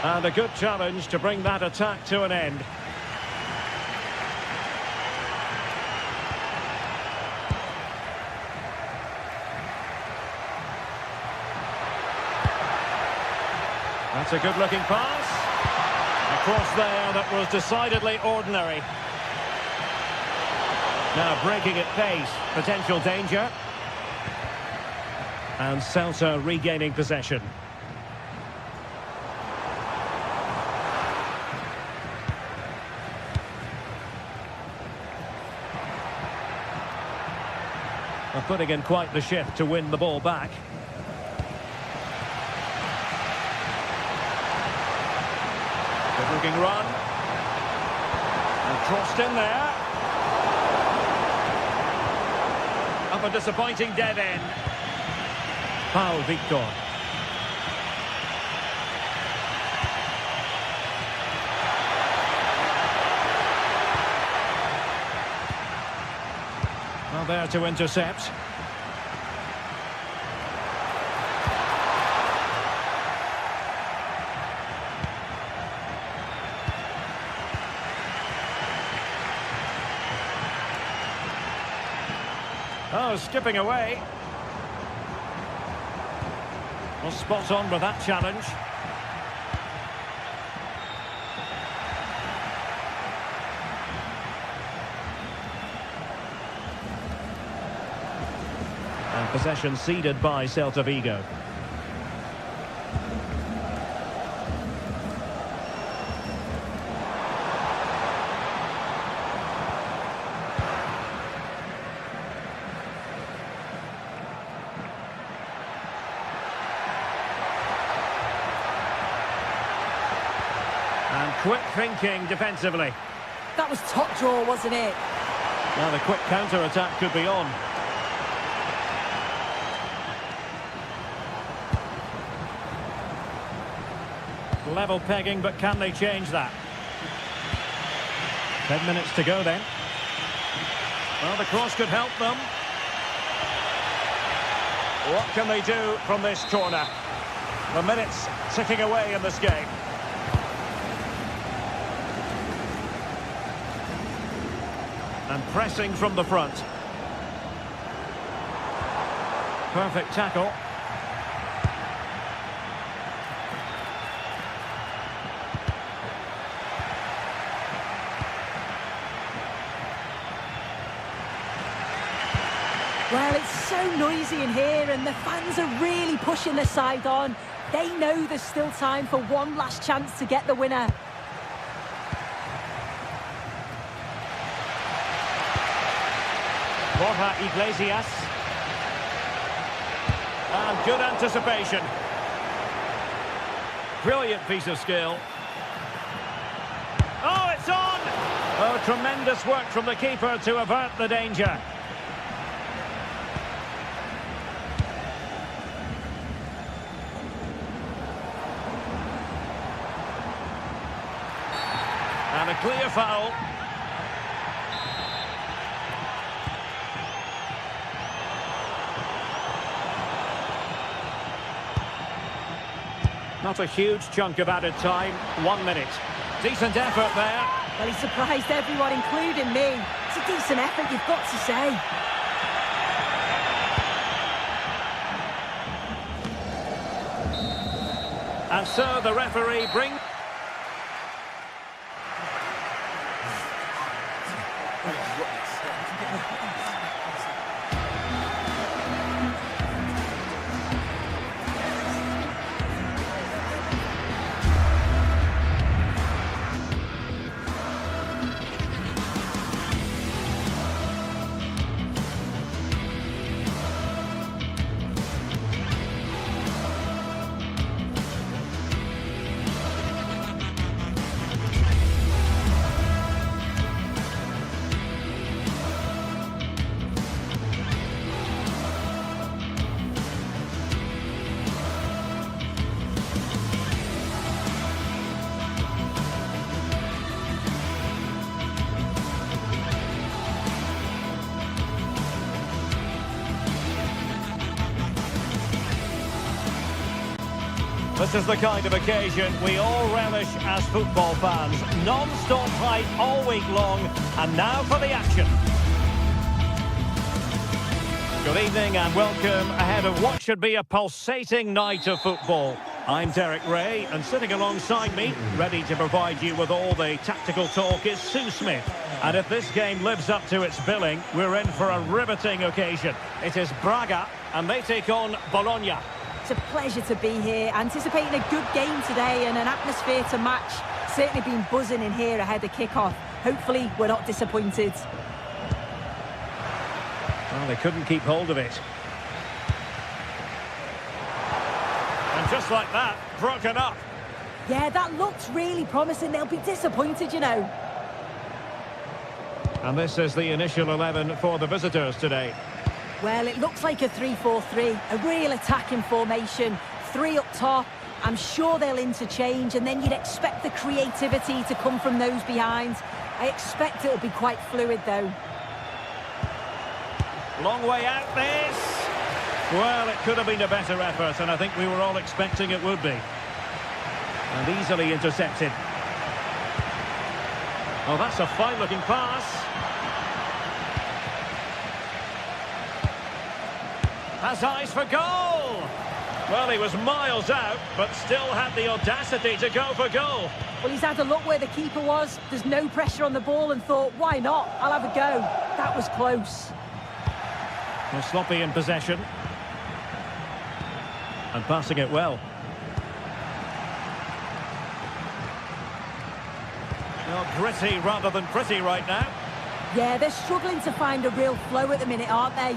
And a good challenge to bring that attack to an end. That's a good-looking pass. A cross there that was decidedly ordinary. Now breaking at pace, potential danger. And Celta regaining possession. They're putting in quite the shift to win the ball back. Good-looking run. And crossed in there. Up a disappointing dead end. Paul Victor. Well, there to intercept. Oh, skipping away. Well, spot on with that challenge. And possession ceded by Celta Vigo. And quick thinking defensively. That was top draw, wasn't it? Now the quick counter-attack could be on. Level pegging, but can they change that? 10 minutes to go then. Well, the cross could help them. What can they do from this corner? The minutes ticking away in this game. And pressing from the front. Perfect tackle. Well, it's so noisy in here and the fans are really pushing their side on. They know there's still time for one last chance to get the winner. Borja Iglesias. And good anticipation. Brilliant piece of skill. Oh, it's on! Oh, tremendous work from the keeper to avert the danger. And a clear foul. Not a huge chunk of added time. 1 minute. Decent effort there. Well, he surprised everyone, including me. It's a decent effort, you've got to say. And so the referee brings... This is the kind of occasion we all relish as football fans. Non-stop hype all week long, and now for the action. Good evening and welcome ahead of what should be a pulsating night of football. I'm Derek Ray, and sitting alongside me, ready to provide you with all the tactical talk, is Sue Smith. And if this game lives up to its billing, we're in for a riveting occasion. It is Braga, and they take on Bologna. It's a pleasure to be here, anticipating a good game today and an atmosphere to match. Certainly been buzzing in here ahead of kick-off. Hopefully we're not disappointed. Well, they couldn't keep hold of it. And just like that, broken up. Yeah, that looks really promising. They'll be disappointed, you know. And this is the initial 11 for the visitors today. Well, it looks like a 3-4-3, a real attacking formation. 3 up top. I'm sure they'll interchange, and then you'd expect the creativity to come from those behind. I expect it'll be quite fluid, though. Long way out, this. Well, it could have been a better effort, and I think we were all expecting it would be. And easily intercepted. Oh, that's a fine-looking pass. Has eyes for goal. Well, he was miles out, but still had the audacity to go for goal. Well, he's had a look where the keeper was. There's no pressure on the ball and thought, why not? I'll have a go. That was close. Well, sloppy in possession. And passing it well. Well, gritty rather than pretty right now. Yeah, they're struggling to find a real flow at the minute, aren't they?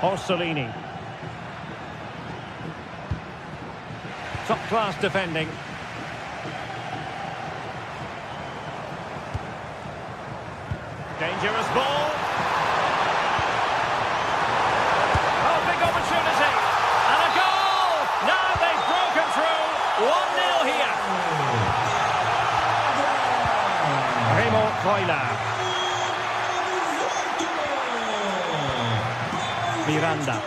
Orsolini. Top-class defending. Dangerous ball. Oh, big opportunity. And a goal! Now they've broken through. 1-0 here. Remo Freuler. Miranda.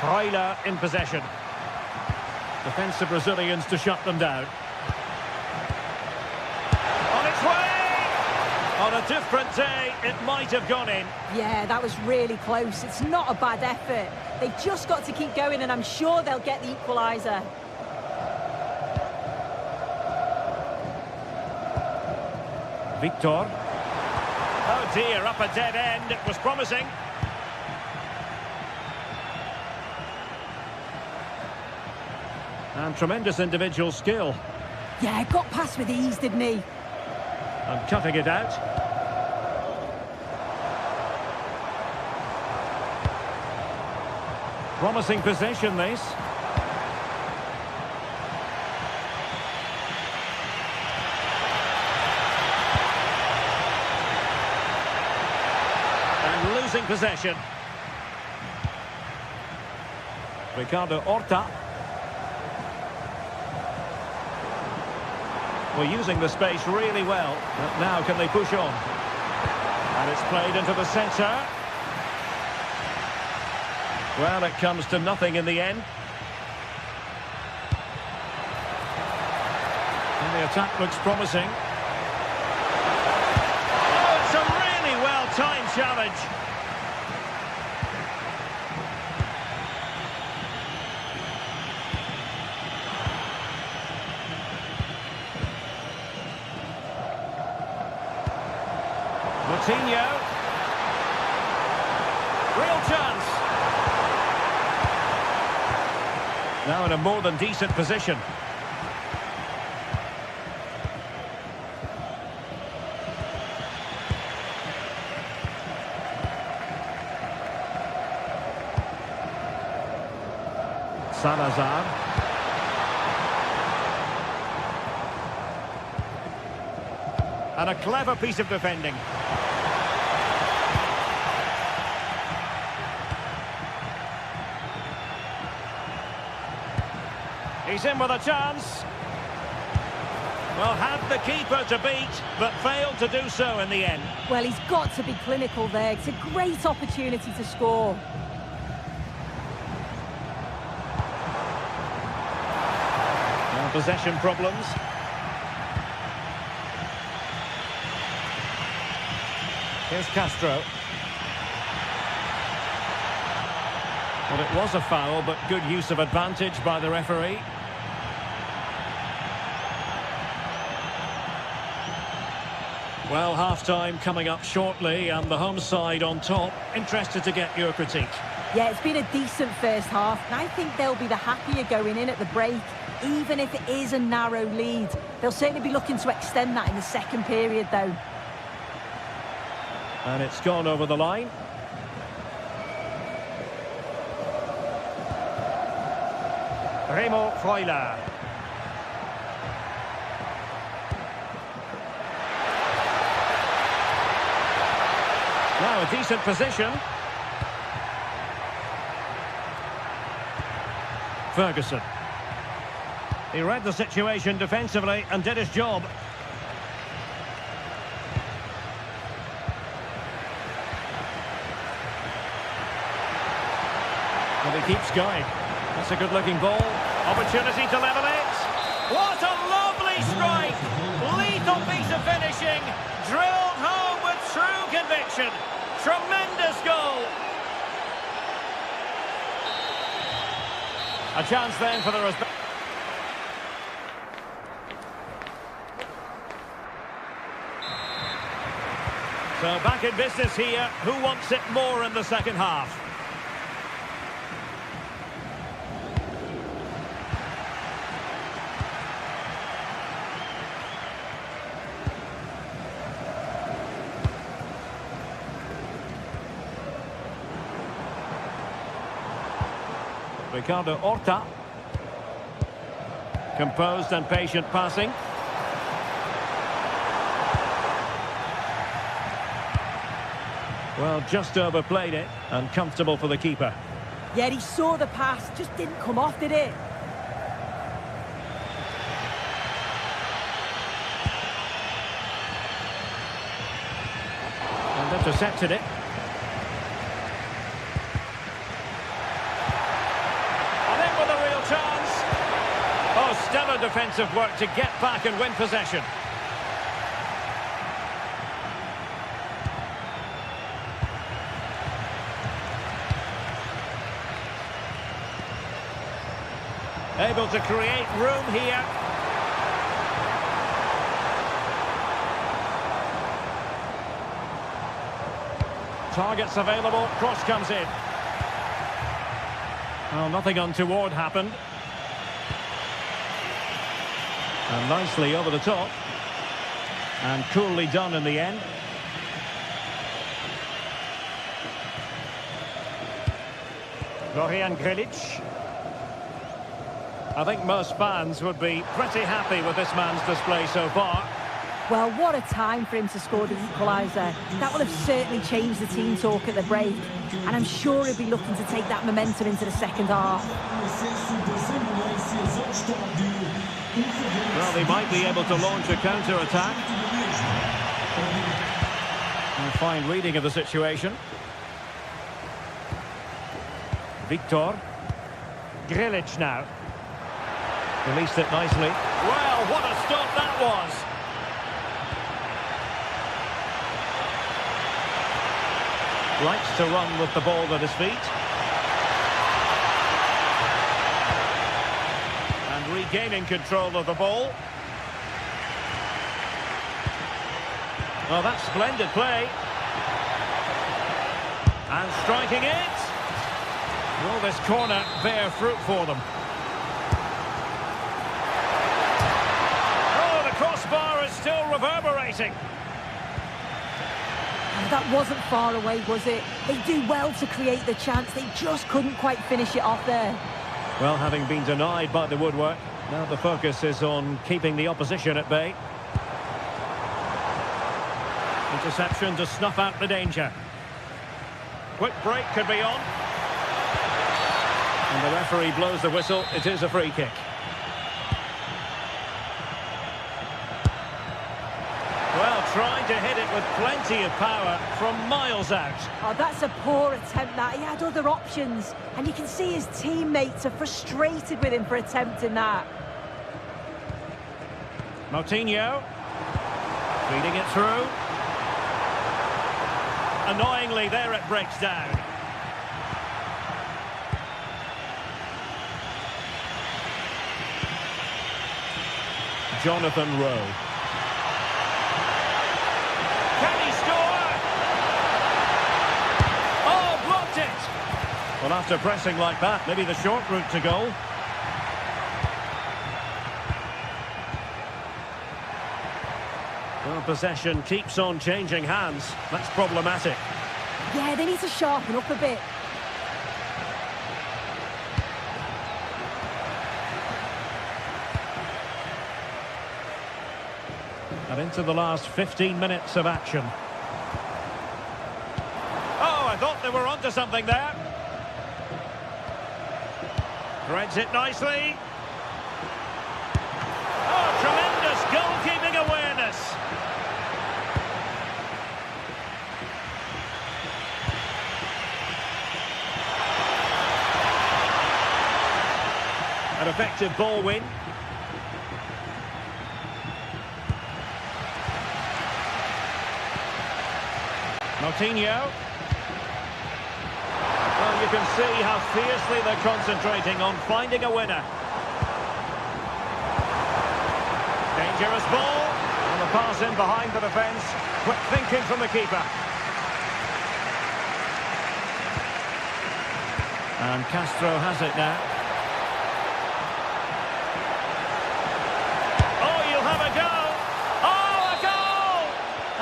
Freuler in possession. Defensive Brazilians to shut them down. On its way! On a different day, it might have gone in. Yeah, that was really close. It's not a bad effort. They've just got to keep going, and I'm sure they'll get the equaliser. Victor. Oh dear, up a dead end. It was promising. And tremendous individual skill. Yeah, got past with ease, didn't he? And cutting it out. Promising possession, this. Losing possession. Ricardo Horta. Well, using the space really well. But now can they push on? And it's played into the centre. Well, it comes to nothing in the end. And the attack looks promising. Oh, it's a really well-timed challenge. Coutinho. Real chance. Now in a more than decent position. Salazar. And a clever piece of defending. He's in with a chance. Well, had the keeper to beat, but failed to do so in the end. Well, he's got to be clinical there. It's a great opportunity to score. Now possession problems. Here's Castro. Well, it was a foul, but good use of advantage by the referee. Well, half-time coming up shortly, and the home side on top. Interested to get your critique. Yeah, it's been a decent first half, and I think they'll be the happier going in at the break, even if it is a narrow lead. They'll certainly be looking to extend that in the second period, though. And it's gone over the line. Remo Freuler. Now a decent position. Ferguson. He read the situation defensively and did his job. And he keeps going. That's a good-looking ball. Opportunity to level it. What a lovely strike! Lethal piece of finishing. Drilled home with true conviction. Tremendous goal. A chance then for the respect. So back in business here. Who wants it more in the second half? Ricardo Horta. Composed and patient passing. Well, just overplayed it, and comfortable for the keeper. Yeah, he saw the pass, just didn't come off, did it? And intercepted it. And in with a real chance. Oh, stellar defensive work to get back and win possession. Able to create room here. Targets available, cross comes in. Well, nothing untoward happened. And nicely over the top. And coolly done in the end. Florian Grilic. I think most fans would be pretty happy with this man's display so far. Well, what a time for him to score the equaliser. That will have certainly changed the team talk at the break. And I'm sure he'll be looking to take that momentum into the second half. Well, they might be able to launch a counter-attack. A fine reading of the situation. Victor. Grilic now. Released it nicely. Well, what a stop that was! Likes to run with the ball at his feet. And regaining control of the ball. Well, that's splendid play. And striking it. Will this corner bear fruit for them? Crossbar is still reverberating. That wasn't far away, was it? They do well to create the chance. They just couldn't quite finish it off there. Well, having been denied by the woodwork, now the focus is on keeping the opposition at bay. Interception to snuff out the danger. Quick break could be on. And the referee blows the whistle. It is a free kick. Well, trying to hit it with plenty of power from miles out. Oh, that's a poor attempt, that. He had other options. And you can see his teammates are frustrated with him for attempting that. Moutinho. Feeding it through. Annoyingly, there it breaks down. Jonathan Rowe. Well, after pressing like that, maybe the short route to goal. Well, possession keeps on changing hands. That's problematic. Yeah, they need to sharpen up a bit. And into the last 15 minutes of action. Oh, I thought they were onto something there. Threads it nicely. Oh, tremendous goalkeeping awareness. An effective ball win. Moutinho. Well, you can see how fiercely they're concentrating on finding a winner. Dangerous ball. And the pass in behind the defence. Quick thinking from the keeper. And Castro has it now. Oh, you'll have a go. Oh, a goal!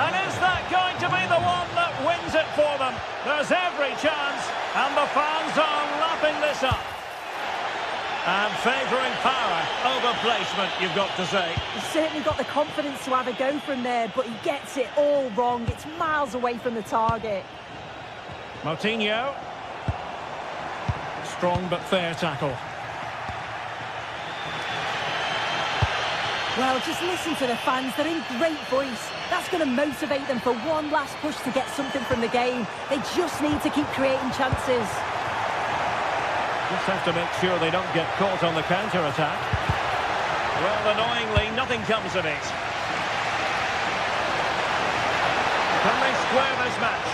And is that going to be the one that wins it for them? There's every chance, and the fans are lapping this up. And favouring power over placement, you've got to say. He's certainly got the confidence to have a go from there, but he gets it all wrong. It's miles away from the target. Moutinho. Strong but fair tackle. Well, just listen to the fans. They're in great voice. That's going to motivate them for one last push to get something from the game. They just need to keep creating chances. Just have to make sure they don't get caught on the counter-attack. Well, annoyingly, nothing comes of it. Can they square this match?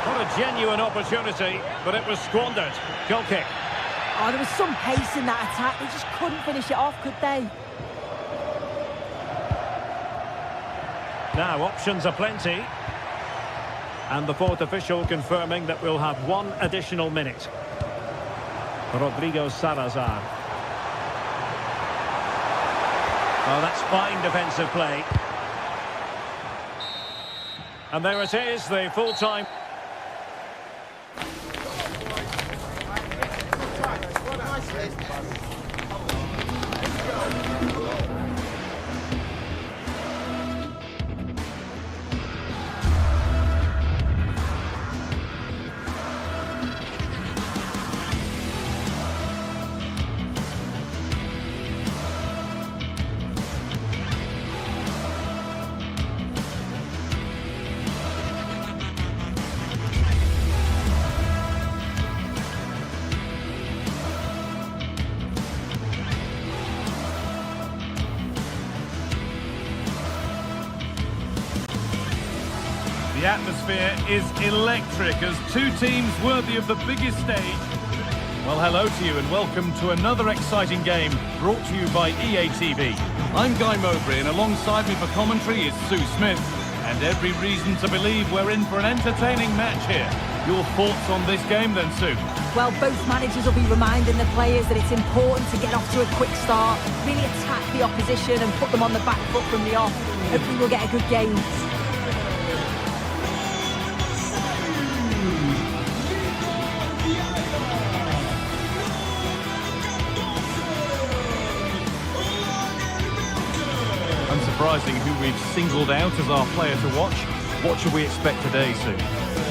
What a genuine opportunity, but it was squandered. Goal kick. Oh, there was some pace in that attack. They just couldn't finish it off, could they? Now, options are plenty. And the fourth official confirming that we'll have one additional minute. Rodrigo Salazar. Oh, that's fine defensive play. And there it is, the full-time... The atmosphere is electric as two teams worthy of the biggest stage. Well, hello to you and welcome to another exciting game brought to you by EA TV. I'm Guy Mowbray and alongside me for commentary is Sue Smith. And every reason to believe we're in for an entertaining match here. Your thoughts on this game then, Sue? Well, both managers will be reminding the players that it's important to get off to a quick start, really attack the opposition and put them on the back foot from the off. Hopefully we'll get a good game. Unsurprising who we've singled out as our player to watch. What should we expect today, Sue?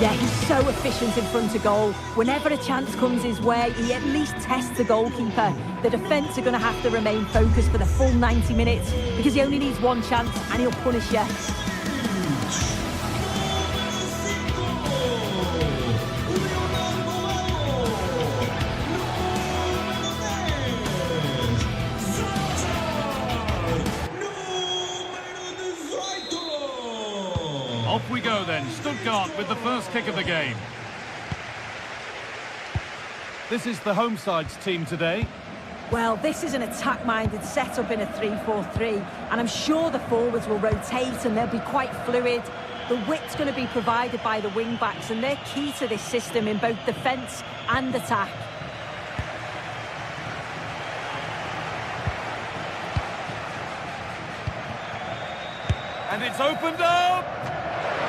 Yeah, he's so efficient in front of goal. Whenever a chance comes his way, he at least tests the goalkeeper. The defence are going to have to remain focused for the full 90 minutes because he only needs one chance and he'll punish you. Off we go then, Stuttgart with the first kick of the game. This is the home side's team today. Well, this is an attack-minded setup in a 3-4-3, and I'm sure the forwards will rotate and they'll be quite fluid. The width's going to be provided by the wing-backs, and they're key to this system in both defence and attack. And it's opened up!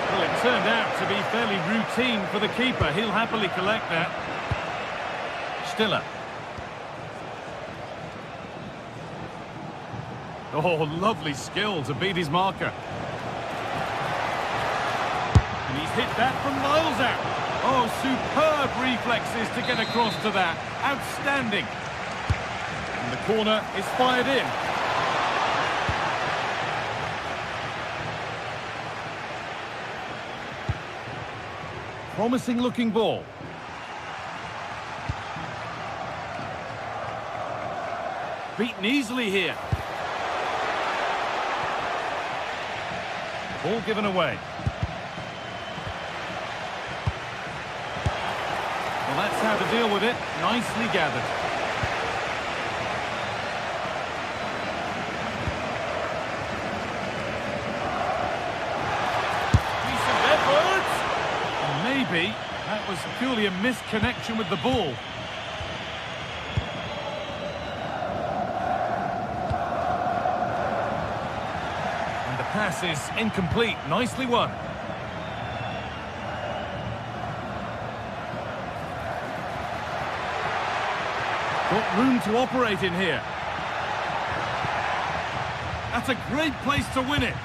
Well, it turned out to be fairly routine for the keeper. He'll happily collect that. Stiller. Oh, lovely skill to beat his marker. And he's hit that from miles out. Oh, superb reflexes to get across to that. Outstanding. And the corner is fired in. Promising looking ball. Beaten easily here. Ball given away. Well, that's how to deal with it. Nicely gathered. Decent effort! And maybe that was purely a misconnection with the ball. Pass is incomplete. Nicely won. Got room to operate in here. That's a great place to win it.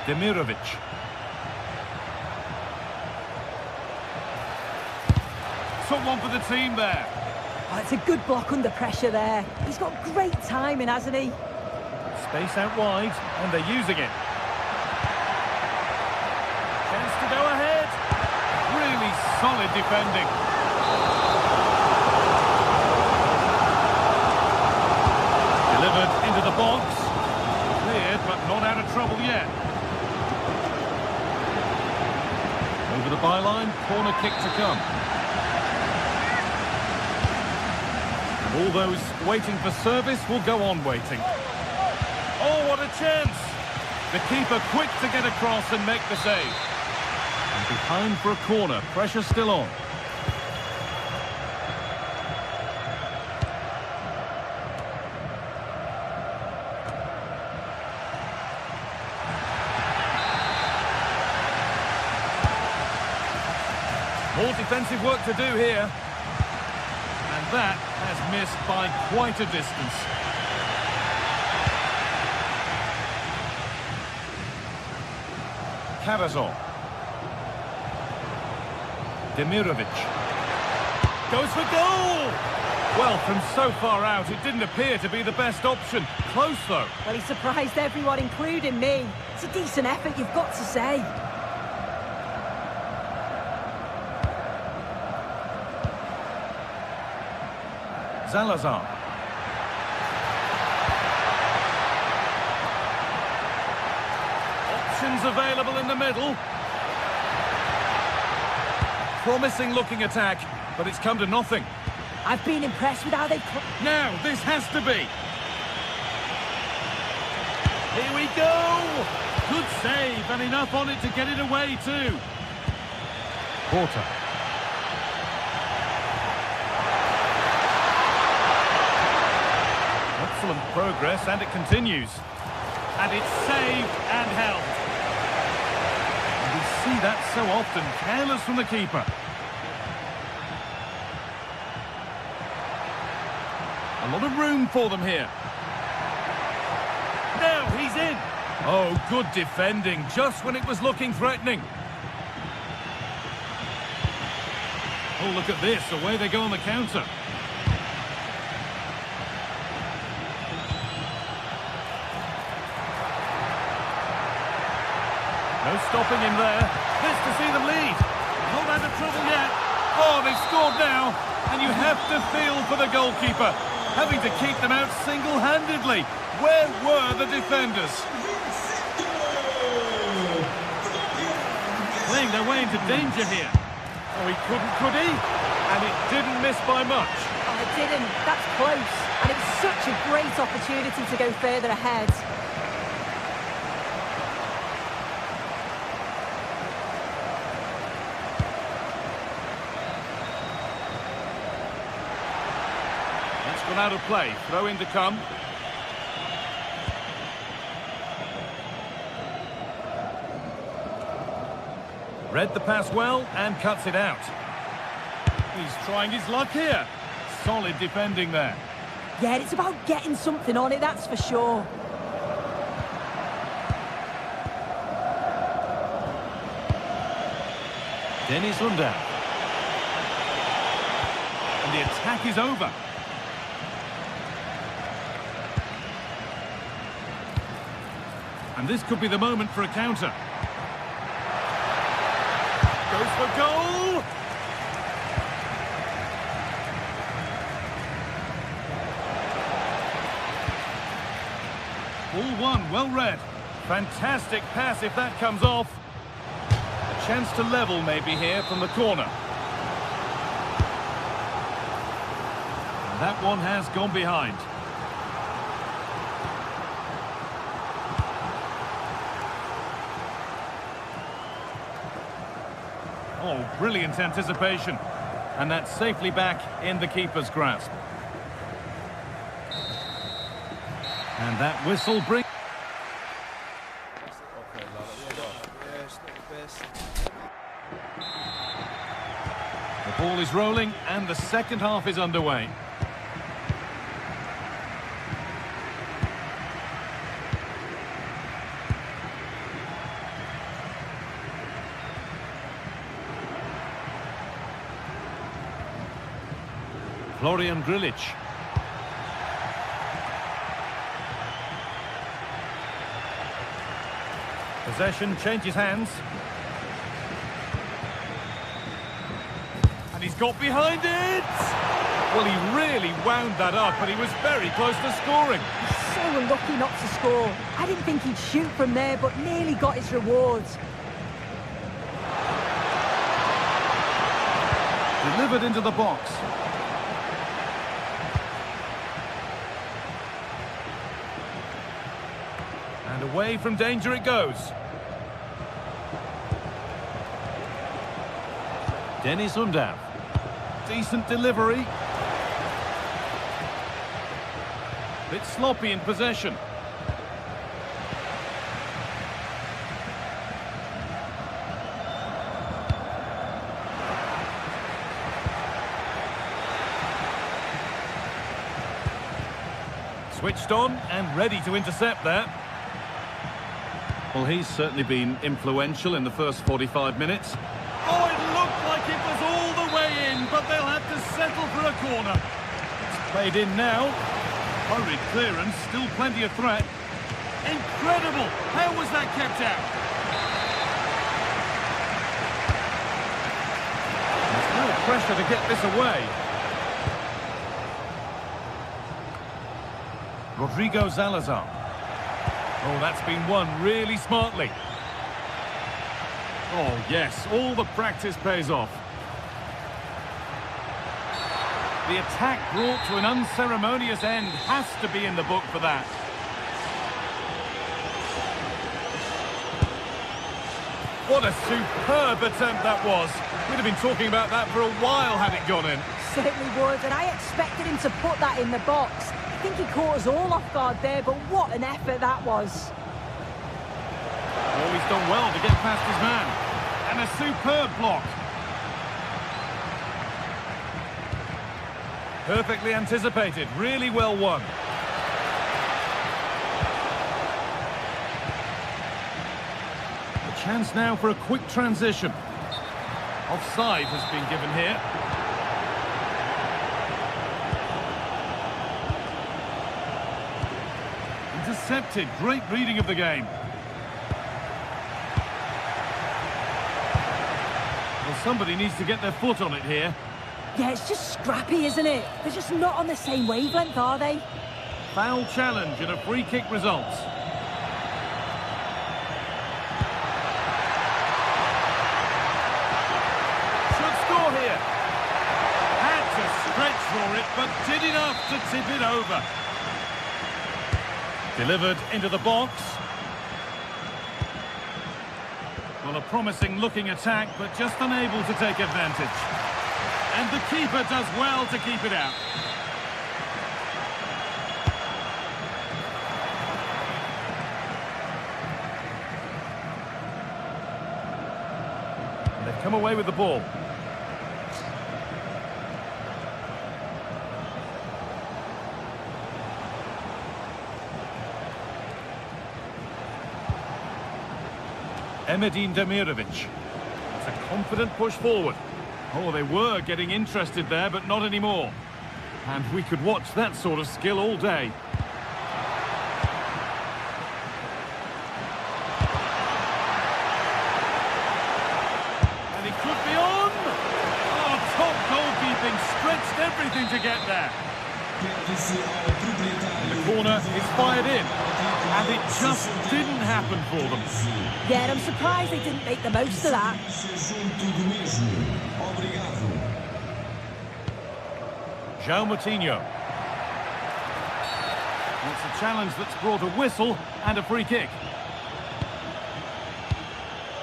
Demirovic. Took one for the team there. Oh, it's a good block under pressure there. He's got great timing, hasn't he? Space out wide, and they're using it. Chance to go ahead. Really solid defending. Delivered into the box. Cleared, but not out of trouble yet. Over the byline, corner kick to come. And all those waiting for service will go on waiting. Oh, what a chance! The keeper quick to get across and make the save. And behind for a corner, pressure still on. More defensive work to do here. And that has missed by quite a distance. Karazov. Demirovic. Goes for goal! Well, from so far out, it didn't appear to be the best option. Close, though. Well, he surprised everyone, including me. It's a decent effort, you've got to say. Salazar. Options available in the middle. Promising looking attack, but it's come to nothing. I've been impressed with how they've... Now, this has to be. Here we go! Good save, and enough on it to get it away too. Porter. Excellent progress, and it continues. And it's saved and held. And we see that so often, careless from the keeper. A lot of room for them here. Now he's in. Oh, good defending, just when it was looking threatening. Oh, look at this, away they go on the counter. No stopping him there. This to see them lead. Not out of trouble yet. Oh, they've scored now. And you have to feel for the goalkeeper, having to keep them out single-handedly. Where were the defenders? Playing their way into danger here. Oh, he couldn't, could he? And it didn't miss by much. Oh, it didn't. That's close. And it's such a great opportunity to go further ahead. That's gone out of play. Throw in to come. Read the pass well and cuts it out. He's trying his luck here. Solid defending there. Yeah, it's about getting something on it, that's for sure. Dennis Undav. And the attack is over. And this could be the moment for a counter. Goes for goal! Ball one, well read. Fantastic pass if that comes off. A chance to level maybe here from the corner. And that one has gone behind. Oh, brilliant anticipation. And that's safely back in the keeper's grasp. And that whistle brings... The ball is rolling and the second half is underway. Florian Grilic. Possession changes hands. And he's got behind it! Well, he really wound that up, but he was very close to scoring. He's so unlucky not to score. I didn't think he'd shoot from there, but nearly got his rewards. Delivered into the box. And away from danger it goes. Dennis Undav. Decent delivery. Bit sloppy in possession. Switched on and ready to intercept that. Well, he's certainly been influential in the first 45 minutes. Oh, it looked like it was all the way in, but they'll have to settle for a corner. It's played in now. Hurried clearance, still plenty of threat. Incredible! How was that kept out? There's no pressure to get this away. Rodrigo Salazar. Oh, that's been won really smartly. Oh, yes, all the practice pays off. The attack brought to an unceremonious end has to be in the book for that. What a superb attempt that was. We'd have been talking about that for a while had it gone in. Certainly would, and I expected him to put that in the box. I think he caught us all off guard there, but what an effort that was. Oh, he's done well to get past his man. And a superb block. Perfectly anticipated, really well won. A chance now for a quick transition. Offside has been given here. Intercepted, great reading of the game. Well, somebody needs to get their foot on it here. Yeah, it's just scrappy, isn't it? They're just not on the same wavelength, are they? Foul challenge and a free kick results. Should score here. Had to stretch for it, but did enough to tip it over. Delivered into the box. Well, a promising looking attack, but just unable to take advantage. And the keeper does well to keep it out. come away with the ball. Emedin Demirovic. It's a confident push forward. Oh, they were getting interested there, but not anymore. And we could watch that sort of skill all day. And it could be on! Oh, top goalkeeping, stretched everything to get there. The corner is fired in, and it just didn't happen for them. Yeah, I'm surprised they didn't make the most of that. João Moutinho. It's a challenge that's brought a whistle and a free kick.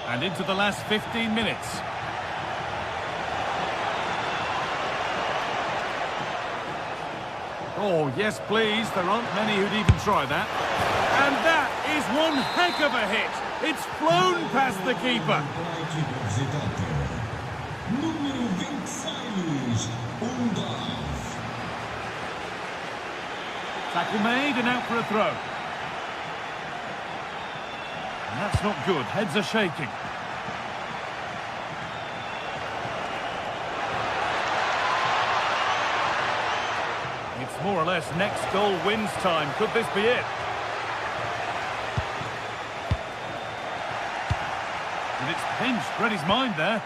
And into the last 15 minutes. Oh, yes, please. There aren't many who'd even try that. And that is one heck of a hit. It's flown past the keeper. Tackle made and out for a throw. And that's not good. Heads are shaking. It's more or less next goal wins time. Could this be it? And it's pinched. Read his mind there.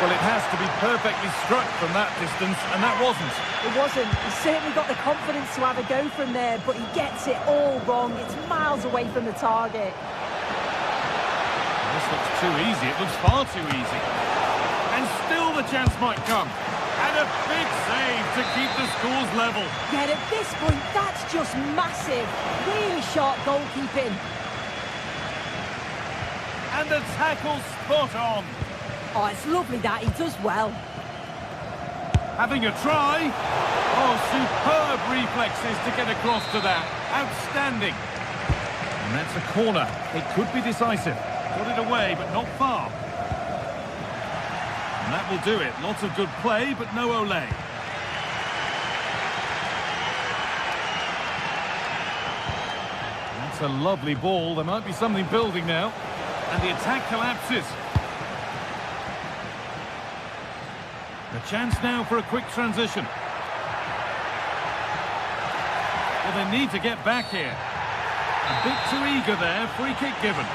Well, it has to be perfectly struck from that distance, and that wasn't. It wasn't. He certainly got the confidence to have a go from there, but he gets it all wrong. It's miles away from the target. This looks too easy. It looks far too easy. And still the chance might come. And a big save to keep the scores level. Yet at this point, that's just massive. Really sharp goalkeeping. And the tackle spot on. Oh, it's lovely that he does well. Having a try. Oh, superb reflexes to get across to that. Outstanding. And that's a corner. It could be decisive. Got it away, but not far. And that will do it. Lots of good play, but no Olé. That's a lovely ball. There might be something building now. And the attack collapses. A chance now for a quick transition. Well, they need to get back here. A bit too eager there. Free kick given.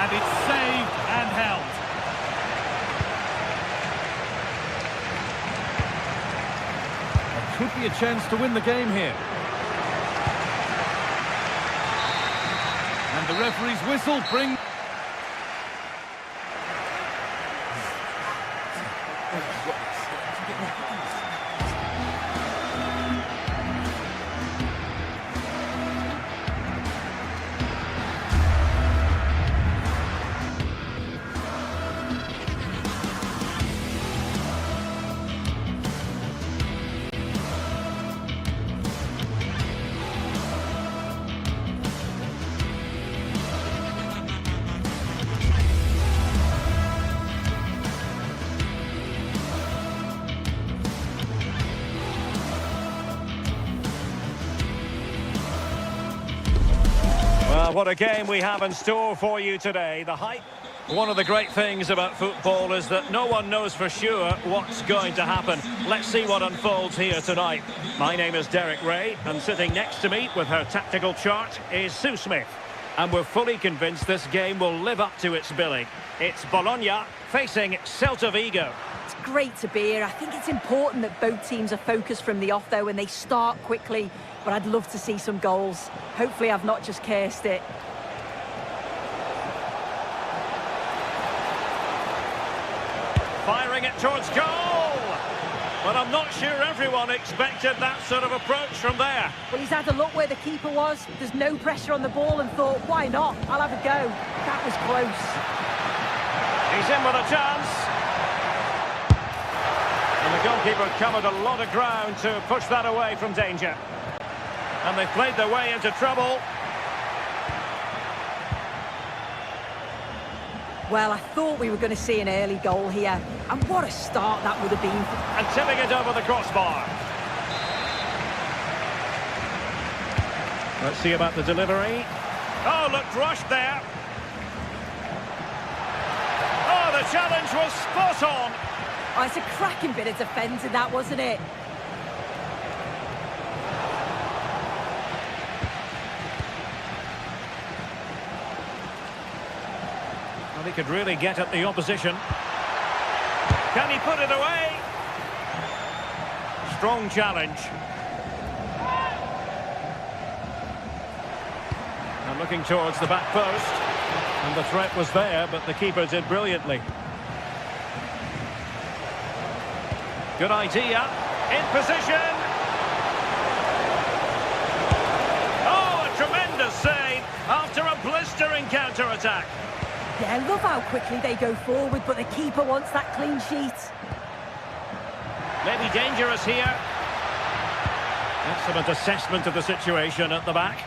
And it's saved and held. There could be a chance to win the game here. And the referee's whistle brings... Well, what a game we have in store for you today. The hype. One of the great things about football is that no one knows for sure what's going to happen. Let's see what unfolds here tonight. My name is Derek Ray, and sitting next to me with her tactical chart is Sue Smith. And we're fully convinced this game will live up to its billing. It's Bologna facing Celta Vigo. It's great to be here. I think it's important that both teams are focused from the off, though, and they start quickly. But I'd love to see some goals. Hopefully I've not just cursed it. firing it towards goal. But I'm not sure everyone expected that sort of approach from there. Well, he's had a look where the keeper was. There's no pressure on the ball and thought, why not? I'll have a go. That was close. He's in with a chance. And the goalkeeper covered a lot of ground to push that away from danger. And they've played their way into trouble. Well, I thought we were going to see an early goal here. And what a start that would have been. And tipping it over the crossbar. Let's see about the delivery. Oh, looked rushed there. Oh, the challenge was spot on. Oh, it's a cracking bit of defending, that, wasn't it? Well, he could really get at the opposition. Can he put it away? Strong challenge. And looking towards the back post. And the threat was there, but the keeper did brilliantly. Good idea. In position. Oh, a tremendous save after a blistering counter-attack. Yeah, I love how quickly they go forward, but the keeper wants that clean sheet. Maybe dangerous here. Excellent assessment of the situation at the back.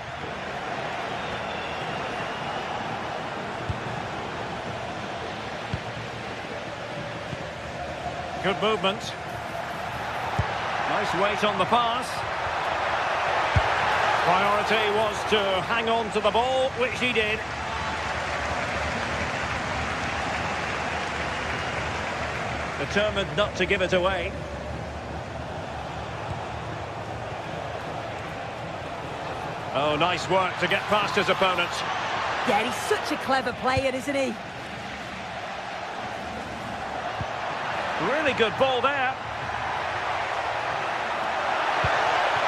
Good movement. Nice weight on the pass. Priority was to hang on to the ball, which he did. Determined not to give it away. Oh, nice work to get past his opponent. Yeah, he's such a clever player, isn't he? Really good ball there.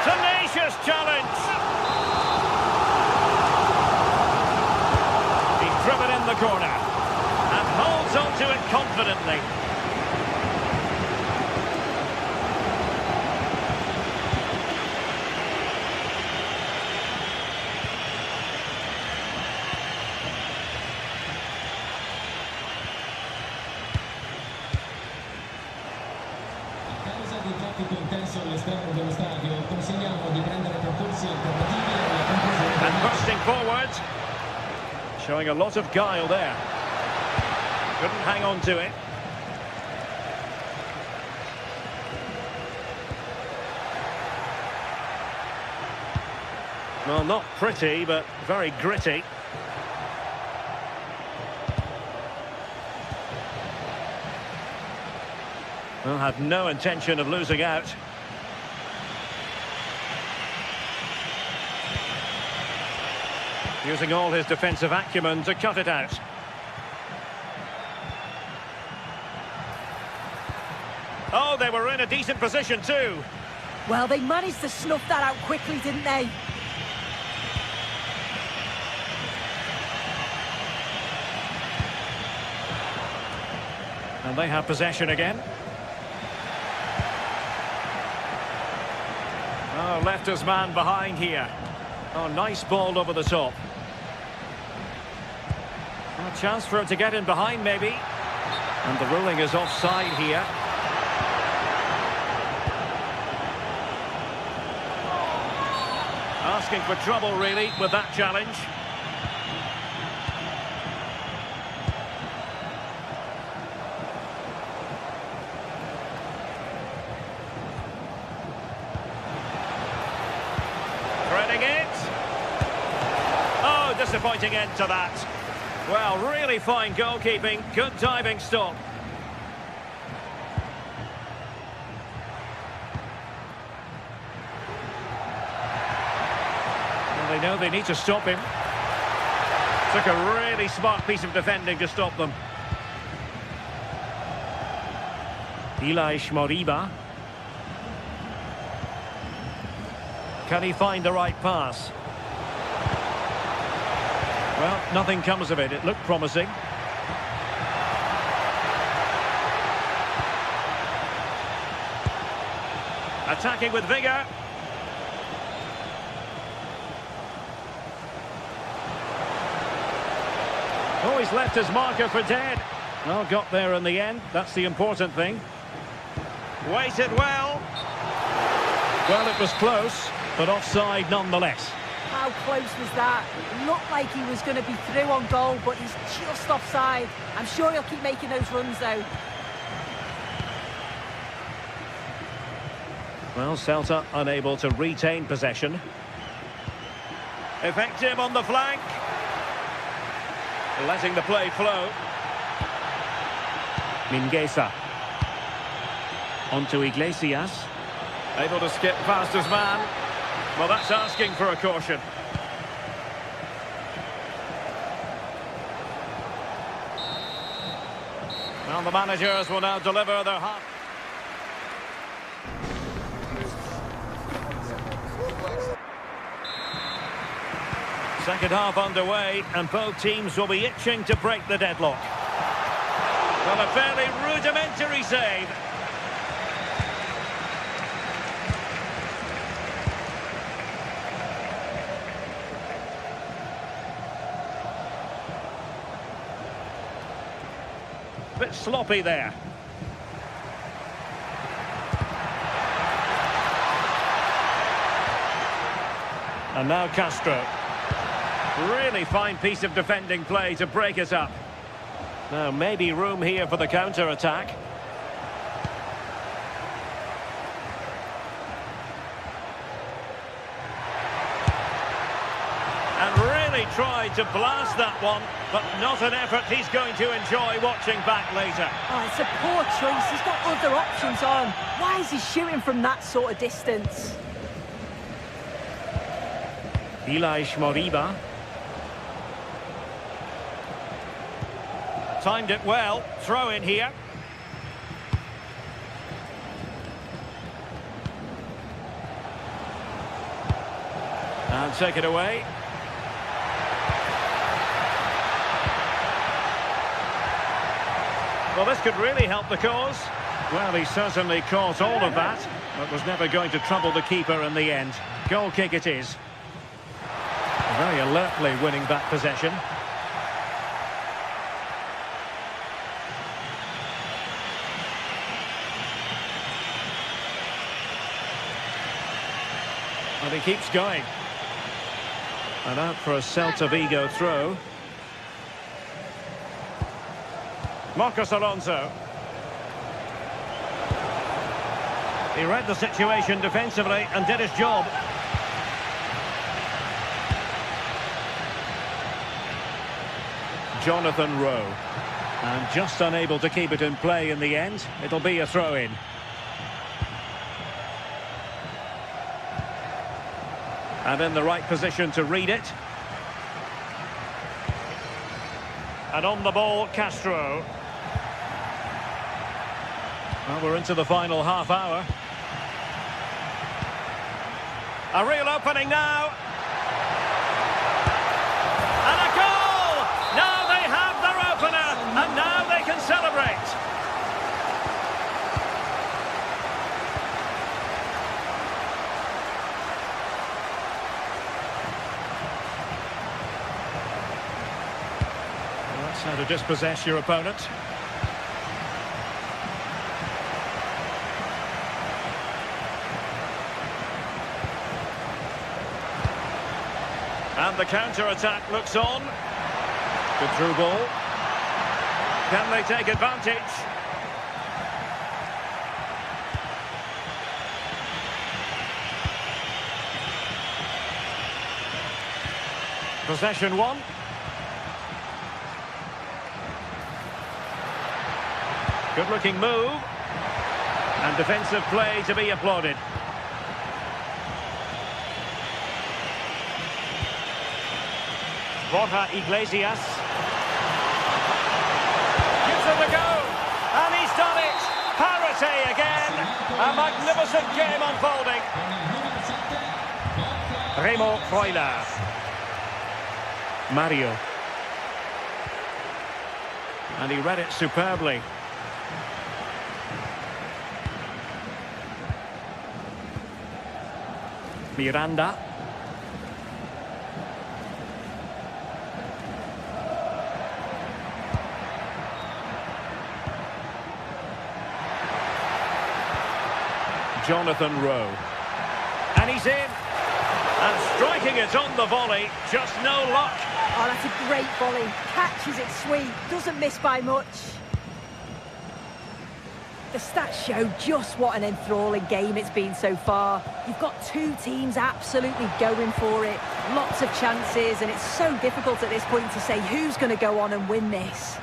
Tenacious challenge. He's driven in the corner and holds on to it confidently. Di traffico intenso all'esterno dello stadio, consigliamo di prendere percorsi alternativi alla conclusione. And bursting forward, showing a lot of guile there. Couldn't hang on to it. Well, not pretty, but very gritty. Well, had no intention of losing out. Using all his defensive acumen to cut it out. Oh, they were in a decent position too. Well, they managed to snuff that out quickly, didn't they? And they have possession again. Oh, left his man behind here. Oh, nice ball over the top. A chance for him to get in behind, maybe. And the ruling is offside here. Asking for trouble, really, with that challenge. Threading it. Oh, disappointing end to that. Well, really fine goalkeeping. Good diving stop. Well, they know they need to stop him. Took a really smart piece of defending to stop them. Elias Moriba. Can he find the right pass? Well, nothing comes of it. It looked promising. Attacking with vigour. Oh, he's left his marker for dead. Well, got there in the end. That's the important thing. Waited well. Well, it was close, but offside nonetheless. How close was that? It looked like he was going to be through on goal, but he's just offside. I'm sure he'll keep making those runs, though. Well, Celta unable to retain possession. Effective on the flank. Letting the play flow. Mingueza. Onto Iglesias. Able to skip past his man. Well, that's asking for a caution. Well, the managers will now deliver their half. Second half underway, and both teams will be itching to break the deadlock. Well, a fairly rudimentary save. Bit sloppy there. And now Castro. Really fine piece of defending play to break it up. Now, maybe room here for the counter-attack. And really tried to blast that one, but not an effort he's going to enjoy watching back later. Oh, it's a poor choice. He's got other options on. Why is he shooting from that sort of distance? Ilaix Moriba. Timed it well. Throw in here. And take it away. Well, this could really help the cause. Well, he certainly caught all of that, but was never going to trouble the keeper in the end. Goal kick it is. Very alertly winning back possession. And he keeps going. And out for a Celta Vigo throw. Marcos Alonso. He read the situation defensively and did his job. Jonathan Rowe. And just unable to keep it in play in the end. It'll be a throw-in. And in the right position to read it. And on the ball, Castro. Well, we're into the final half hour. A real opening now. And a goal! Now they have their opener, and now they can celebrate. That's how to dispossess your opponent. And the counter-attack looks on. Good through ball. Can they take advantage? Possession one. Good-looking move. And defensive play to be applauded. Borja Iglesias. Gives it a go. And he's done it. Parity again. A magnificent game unfolding. Remo Freuler. Mario. And he read it superbly. Miranda. Jonathan Rowe. And he's in. And striking it on the volley, just no luck. Oh, that's a great volley. Catches it sweet, doesn't miss by much. The stats show just what an enthralling game it's been so far. You've got two teams absolutely going for it. Lots of chances, and it's so difficult at this point to say who's going to go on and win this.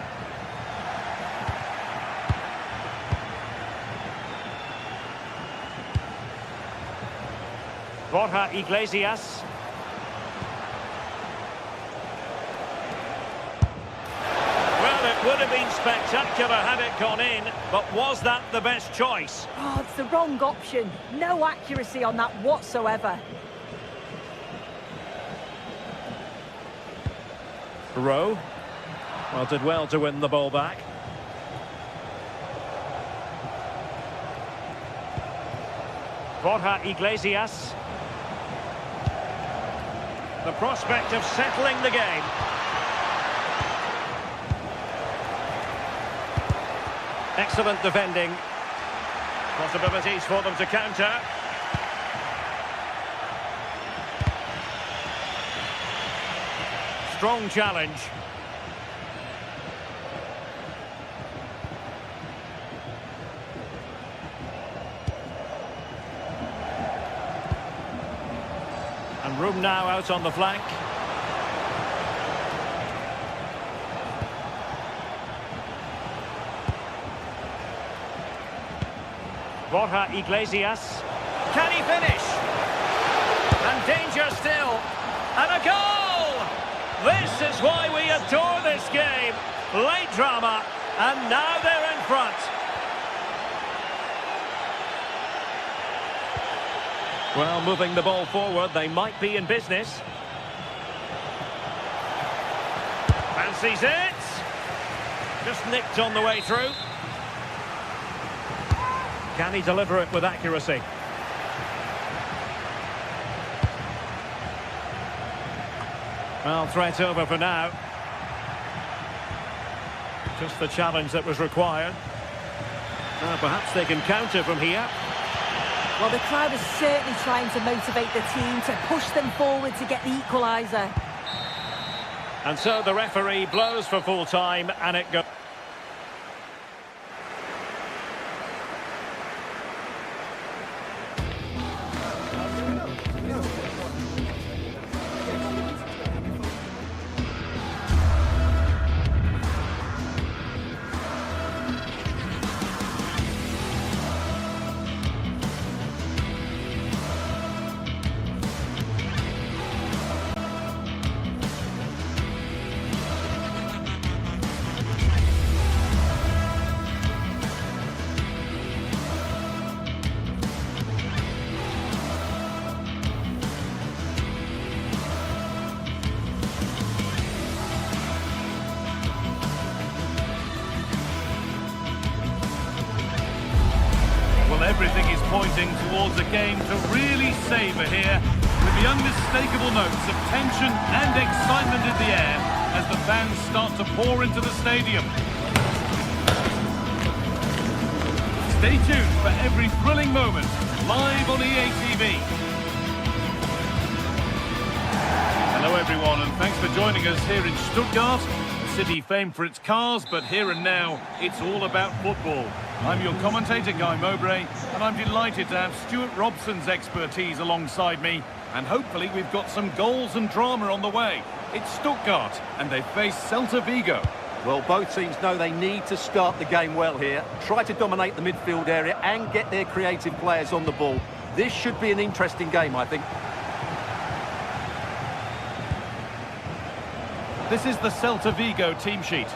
Borja Iglesias. Well, it would have been spectacular had it gone in, but was that the best choice? Oh, it's the wrong option. No accuracy on that whatsoever. Rowe. Well, did well to win the ball back. Borja Iglesias. The prospect of settling the game. Excellent defending. Possibilities for them to counter. Strong challenge. And room now out on the flank. Borja Iglesias. Can he finish? And danger still. And a goal! This is why we adore this game. Late drama, and now they're in front. Well, moving the ball forward, they might be in business. Fancies it. Just nicked on the way through. Can he deliver it with accuracy? Well, threat over for now. Just the challenge that was required. Perhaps they can counter from here. Well, the crowd is certainly trying to motivate the team to push them forward to get the equaliser. And so the referee blows for full time, and it goes. Everything is pointing towards a game to really savour here, with the unmistakable notes of tension and excitement in the air as the fans start to pour into the stadium. Stay tuned for every thrilling moment, live on EA TV. Hello everyone, and thanks for joining us here in Stuttgart, a city famed for its cars, but here and now, it's all about football. I'm your commentator, Guy Mowbray, and I'm delighted to have Stuart Robson's expertise alongside me, and hopefully we've got some goals and drama on the way. It's Stuttgart, and they face Celta Vigo. Well, both teams know they need to start the game well here, try to dominate the midfield area and get their creative players on the ball. This should be an interesting game, I think. This is the Celta Vigo team sheet.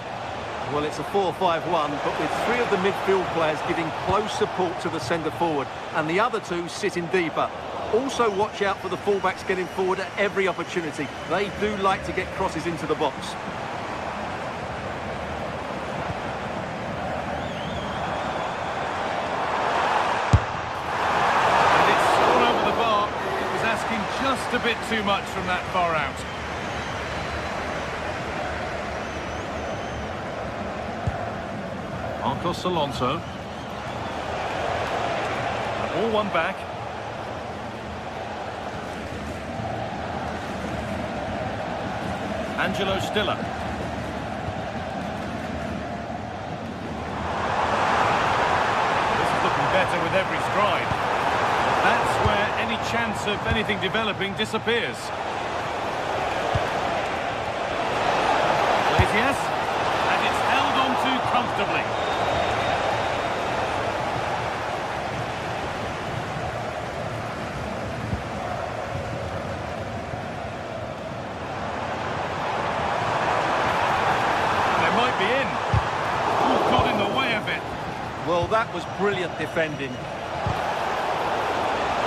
Well, it's a 4-5-1, but with three of the midfield players giving close support to the centre-forward, and the other two sitting deeper. Also watch out for the fullbacks getting forward at every opportunity. They do like to get crosses into the box. And it's gone over the bar. It was asking bit too much from that far out. Marcos Alonso. All one back. Angelo Stiller. This is looking better with every stride. That's where any chance of anything developing disappears. Yes, and it's held on to comfortably. They might be in. Who got in the way of it? Well, that was brilliant defending.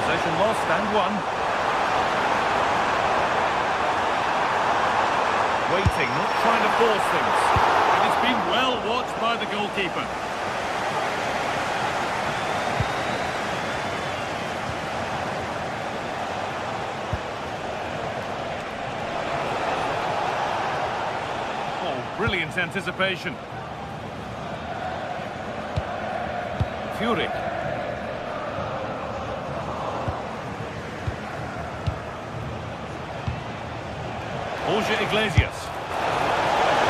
Possession lost and won. Waiting, not trying to force things. And it's been well watched by the goalkeeper. Oh, brilliant anticipation. Fury. Borja Iglesias.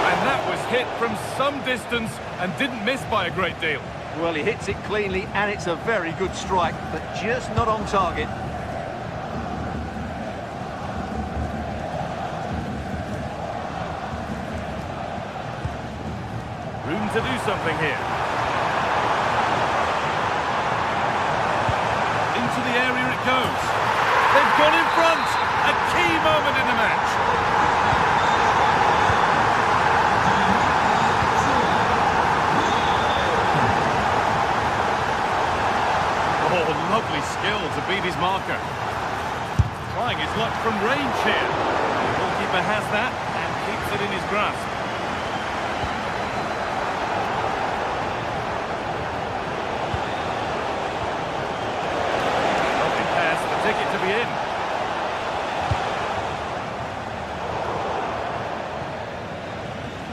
And that was hit from some distance and didn't miss by a great deal. Well, he hits it cleanly, and it's a very good strike, but just not on target. Room to do something here. Into the area it goes. They've gone in front. A key moment in the match. Oh, lovely skill to beat his marker. Trying his luck from range here. The goalkeeper has that and keeps it in his grasp. Lovely pass, the ticket to be in.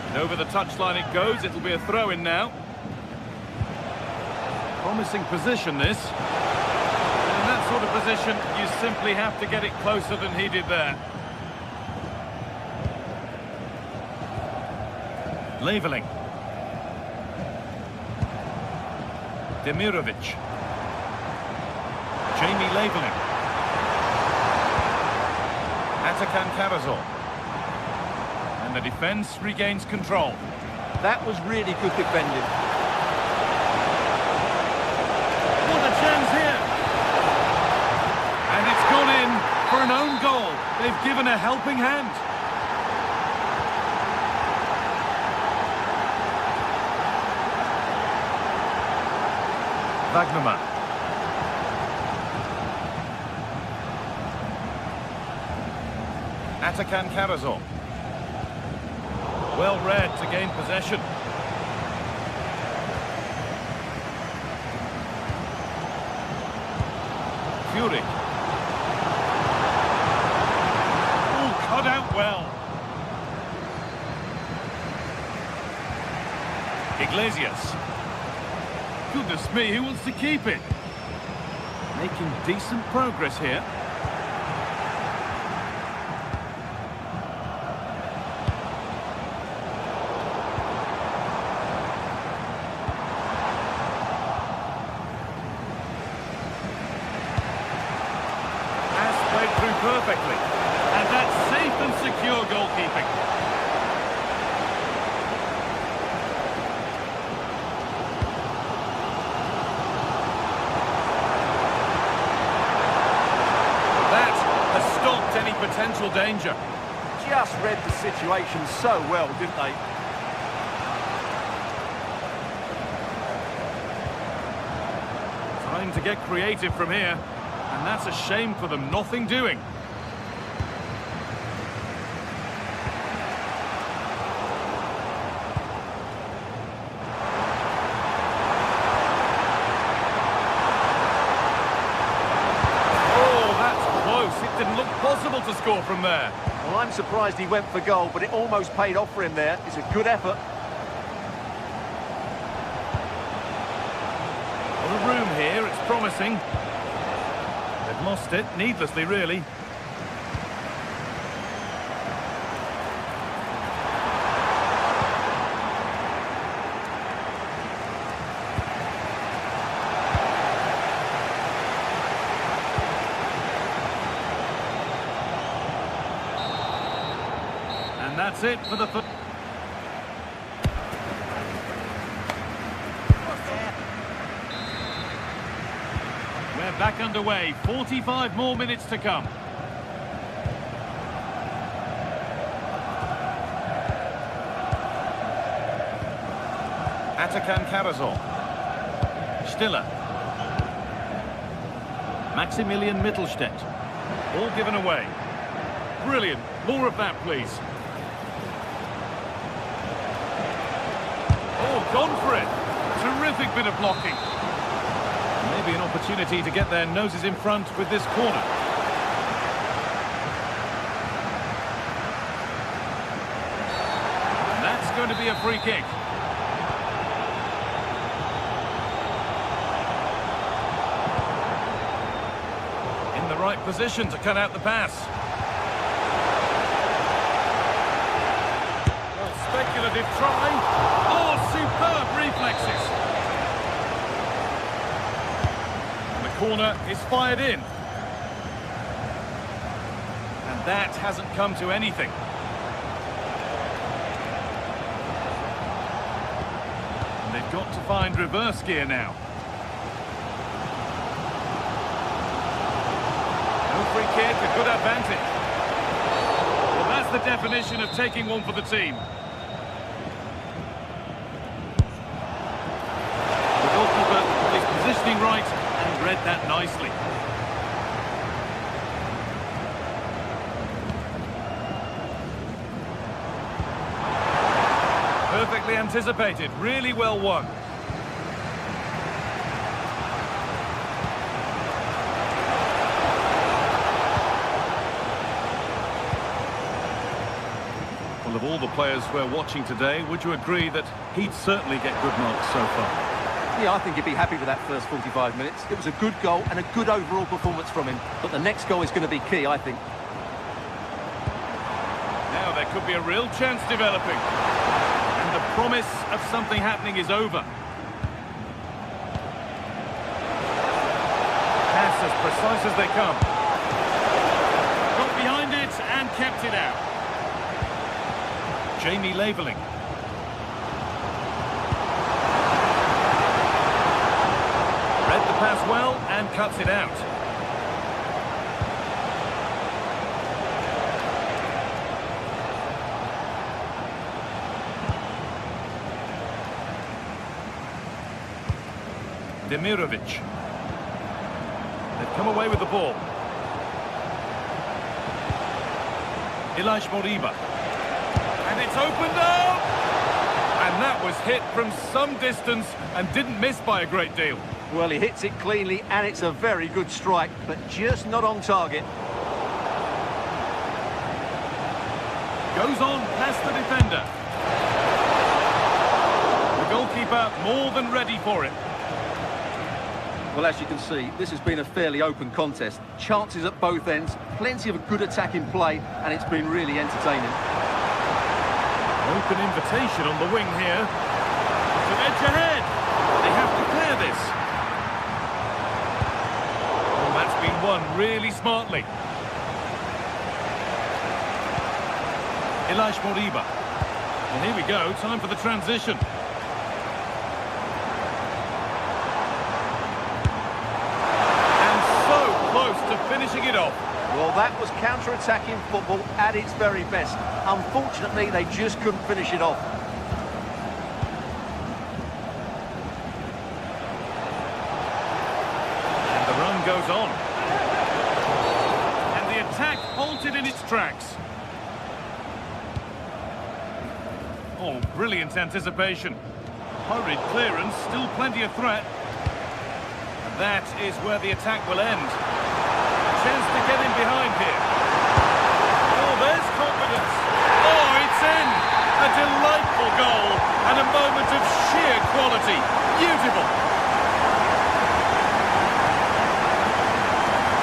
And over the touchline it goes. It'll be a throw-in now. Promising position, this. And in that sort of position, you simply have to get it closer than he did there. Leveling. Demirovic. Jamie Leveling. Atakan Karazor. And the defence regains control. That was really good defending. What a chance here! And it's gone in for an own goal. They've given a helping hand. Wagnerman. Atakan Karazor. Well read to gain possession. Fury. Oh, cut out well. Iglesias. Goodness me, who wants to keep it? Making decent progress here. Perfectly, and that's safe and secure goalkeeping. That has stopped any potential danger. Just read the situation so well, didn't they? Time to get creative from here, and that's a shame for them. Nothing doing. impossible to score from there. Well, I'm surprised he went for goal, but it almost paid off for him there. It's a good effort. A lot of room here, it's promising. They've lost it, needlessly really. And that's it for the... We're back underway. 45 more minutes to come. Atakan Karazor. Stiller. Maximilian Mittelstädt. All given away. Brilliant. More of that, please. Oh, gone for it. Terrific bit of blocking. Maybe an opportunity to get their noses in front with this corner. And that's going to be a free kick. In the right position to cut out the pass. Well, speculative try. Oh, superb reflexes. Corner is fired in. And that hasn't come to anything. And they've got to find reverse gear now. No free kick, a good advantage. Well, that's the definition of taking one for the team. The goalkeeper is positioning right. Read that nicely. Perfectly anticipated, really well won. Well, of all the players we're watching today, would you agree that he'd certainly get good marks so far? Yeah, I think he'd be happy with that first 45 minutes. It was a good goal and a good overall performance from him. But the next goal is going to be key, I think. Now there could be a real chance developing. And the promise of something happening is over. Pass as precise as they come. Got behind it and kept it out. Jamie Laveling. Pass well and cuts it out. Demirovic. They've come away with the ball. Ilaix Moriba. And it's opened up! And that was hit from some distance and didn't miss by a great deal. Well, he hits it cleanly, and it's a very good strike, but just not on target. Goes on past the defender. The goalkeeper more than ready for it. Well, as you can see, this has been a fairly open contest. Chances at both ends, plenty of good attacking play, and it's been really entertaining. Open invitation on the wing here. To edge ahead. They have to clear this. Well, that's been won really smartly. Ilaix Moriba. And here we go, time for the transition. And so close to finishing it off. Well, that was counter-attacking football at its very best. Unfortunately, they just couldn't finish it off. And the run goes on. And the attack halted in its tracks. Oh, brilliant anticipation. Hurried clearance, still plenty of threat. And that is where the attack will end. A chance to get in behind here. delightful goal and a moment of sheer quality. Beautiful.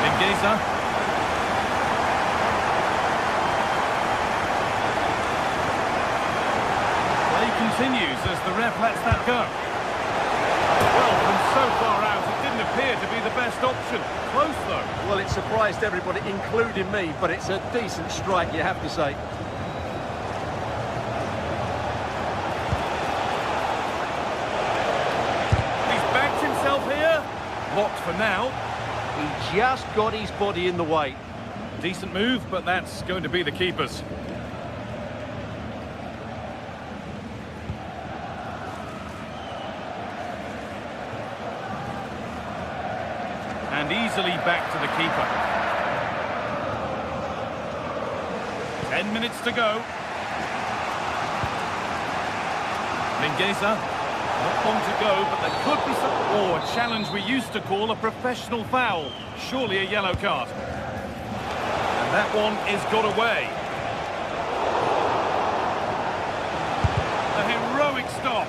Mingueza. Continues as the ref lets that go. Well, from so far out, it didn't appear to be the best option. Close, though. Well, it surprised everybody, including me, but it's a decent strike, you have to say. He's backed himself here. Blocked for now. He just got his body in the way. Decent move, but that's going to be the keeper's. And easily back to the keeper. 10 minutes to go. Mingueza. Not long to go, but there could be some... Oh, a challenge we used to call a professional foul. Surely a yellow card. And that one is got away. A heroic stop.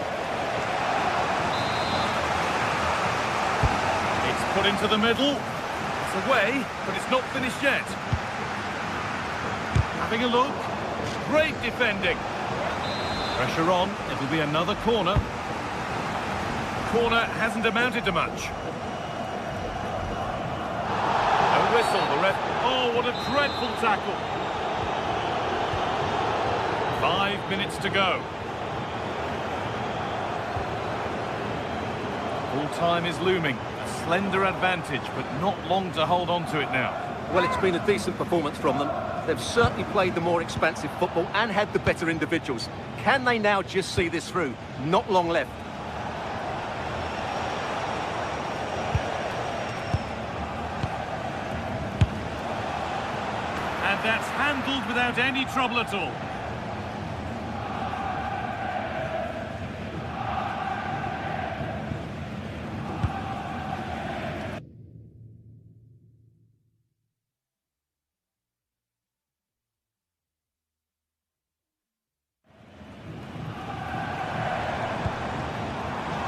Put into the middle. It's away, but it's not finished yet. Having a look. Great defending. Pressure on. It'll be another corner. Corner hasn't amounted to much. A whistle, the ref. Oh, what a dreadful tackle. 5 minutes to go. Full time is looming. Slender advantage, but not long to hold on to it now. Well, it's been a decent performance from them. They've certainly played the more expansive football and had the better individuals. Can they now just see this through? Not long left. And that's handled without any trouble at all.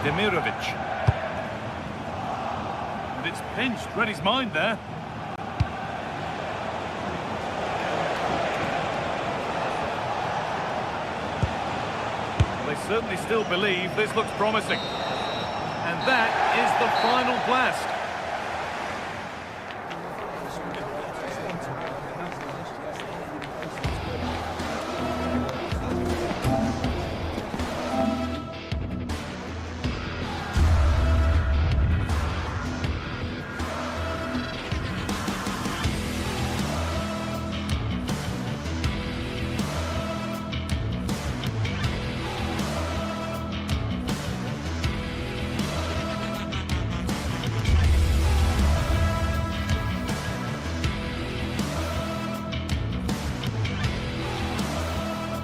Demirovic. And it's pinched, read his mind there. Well, they certainly still believe this looks promising. And that is the final blast.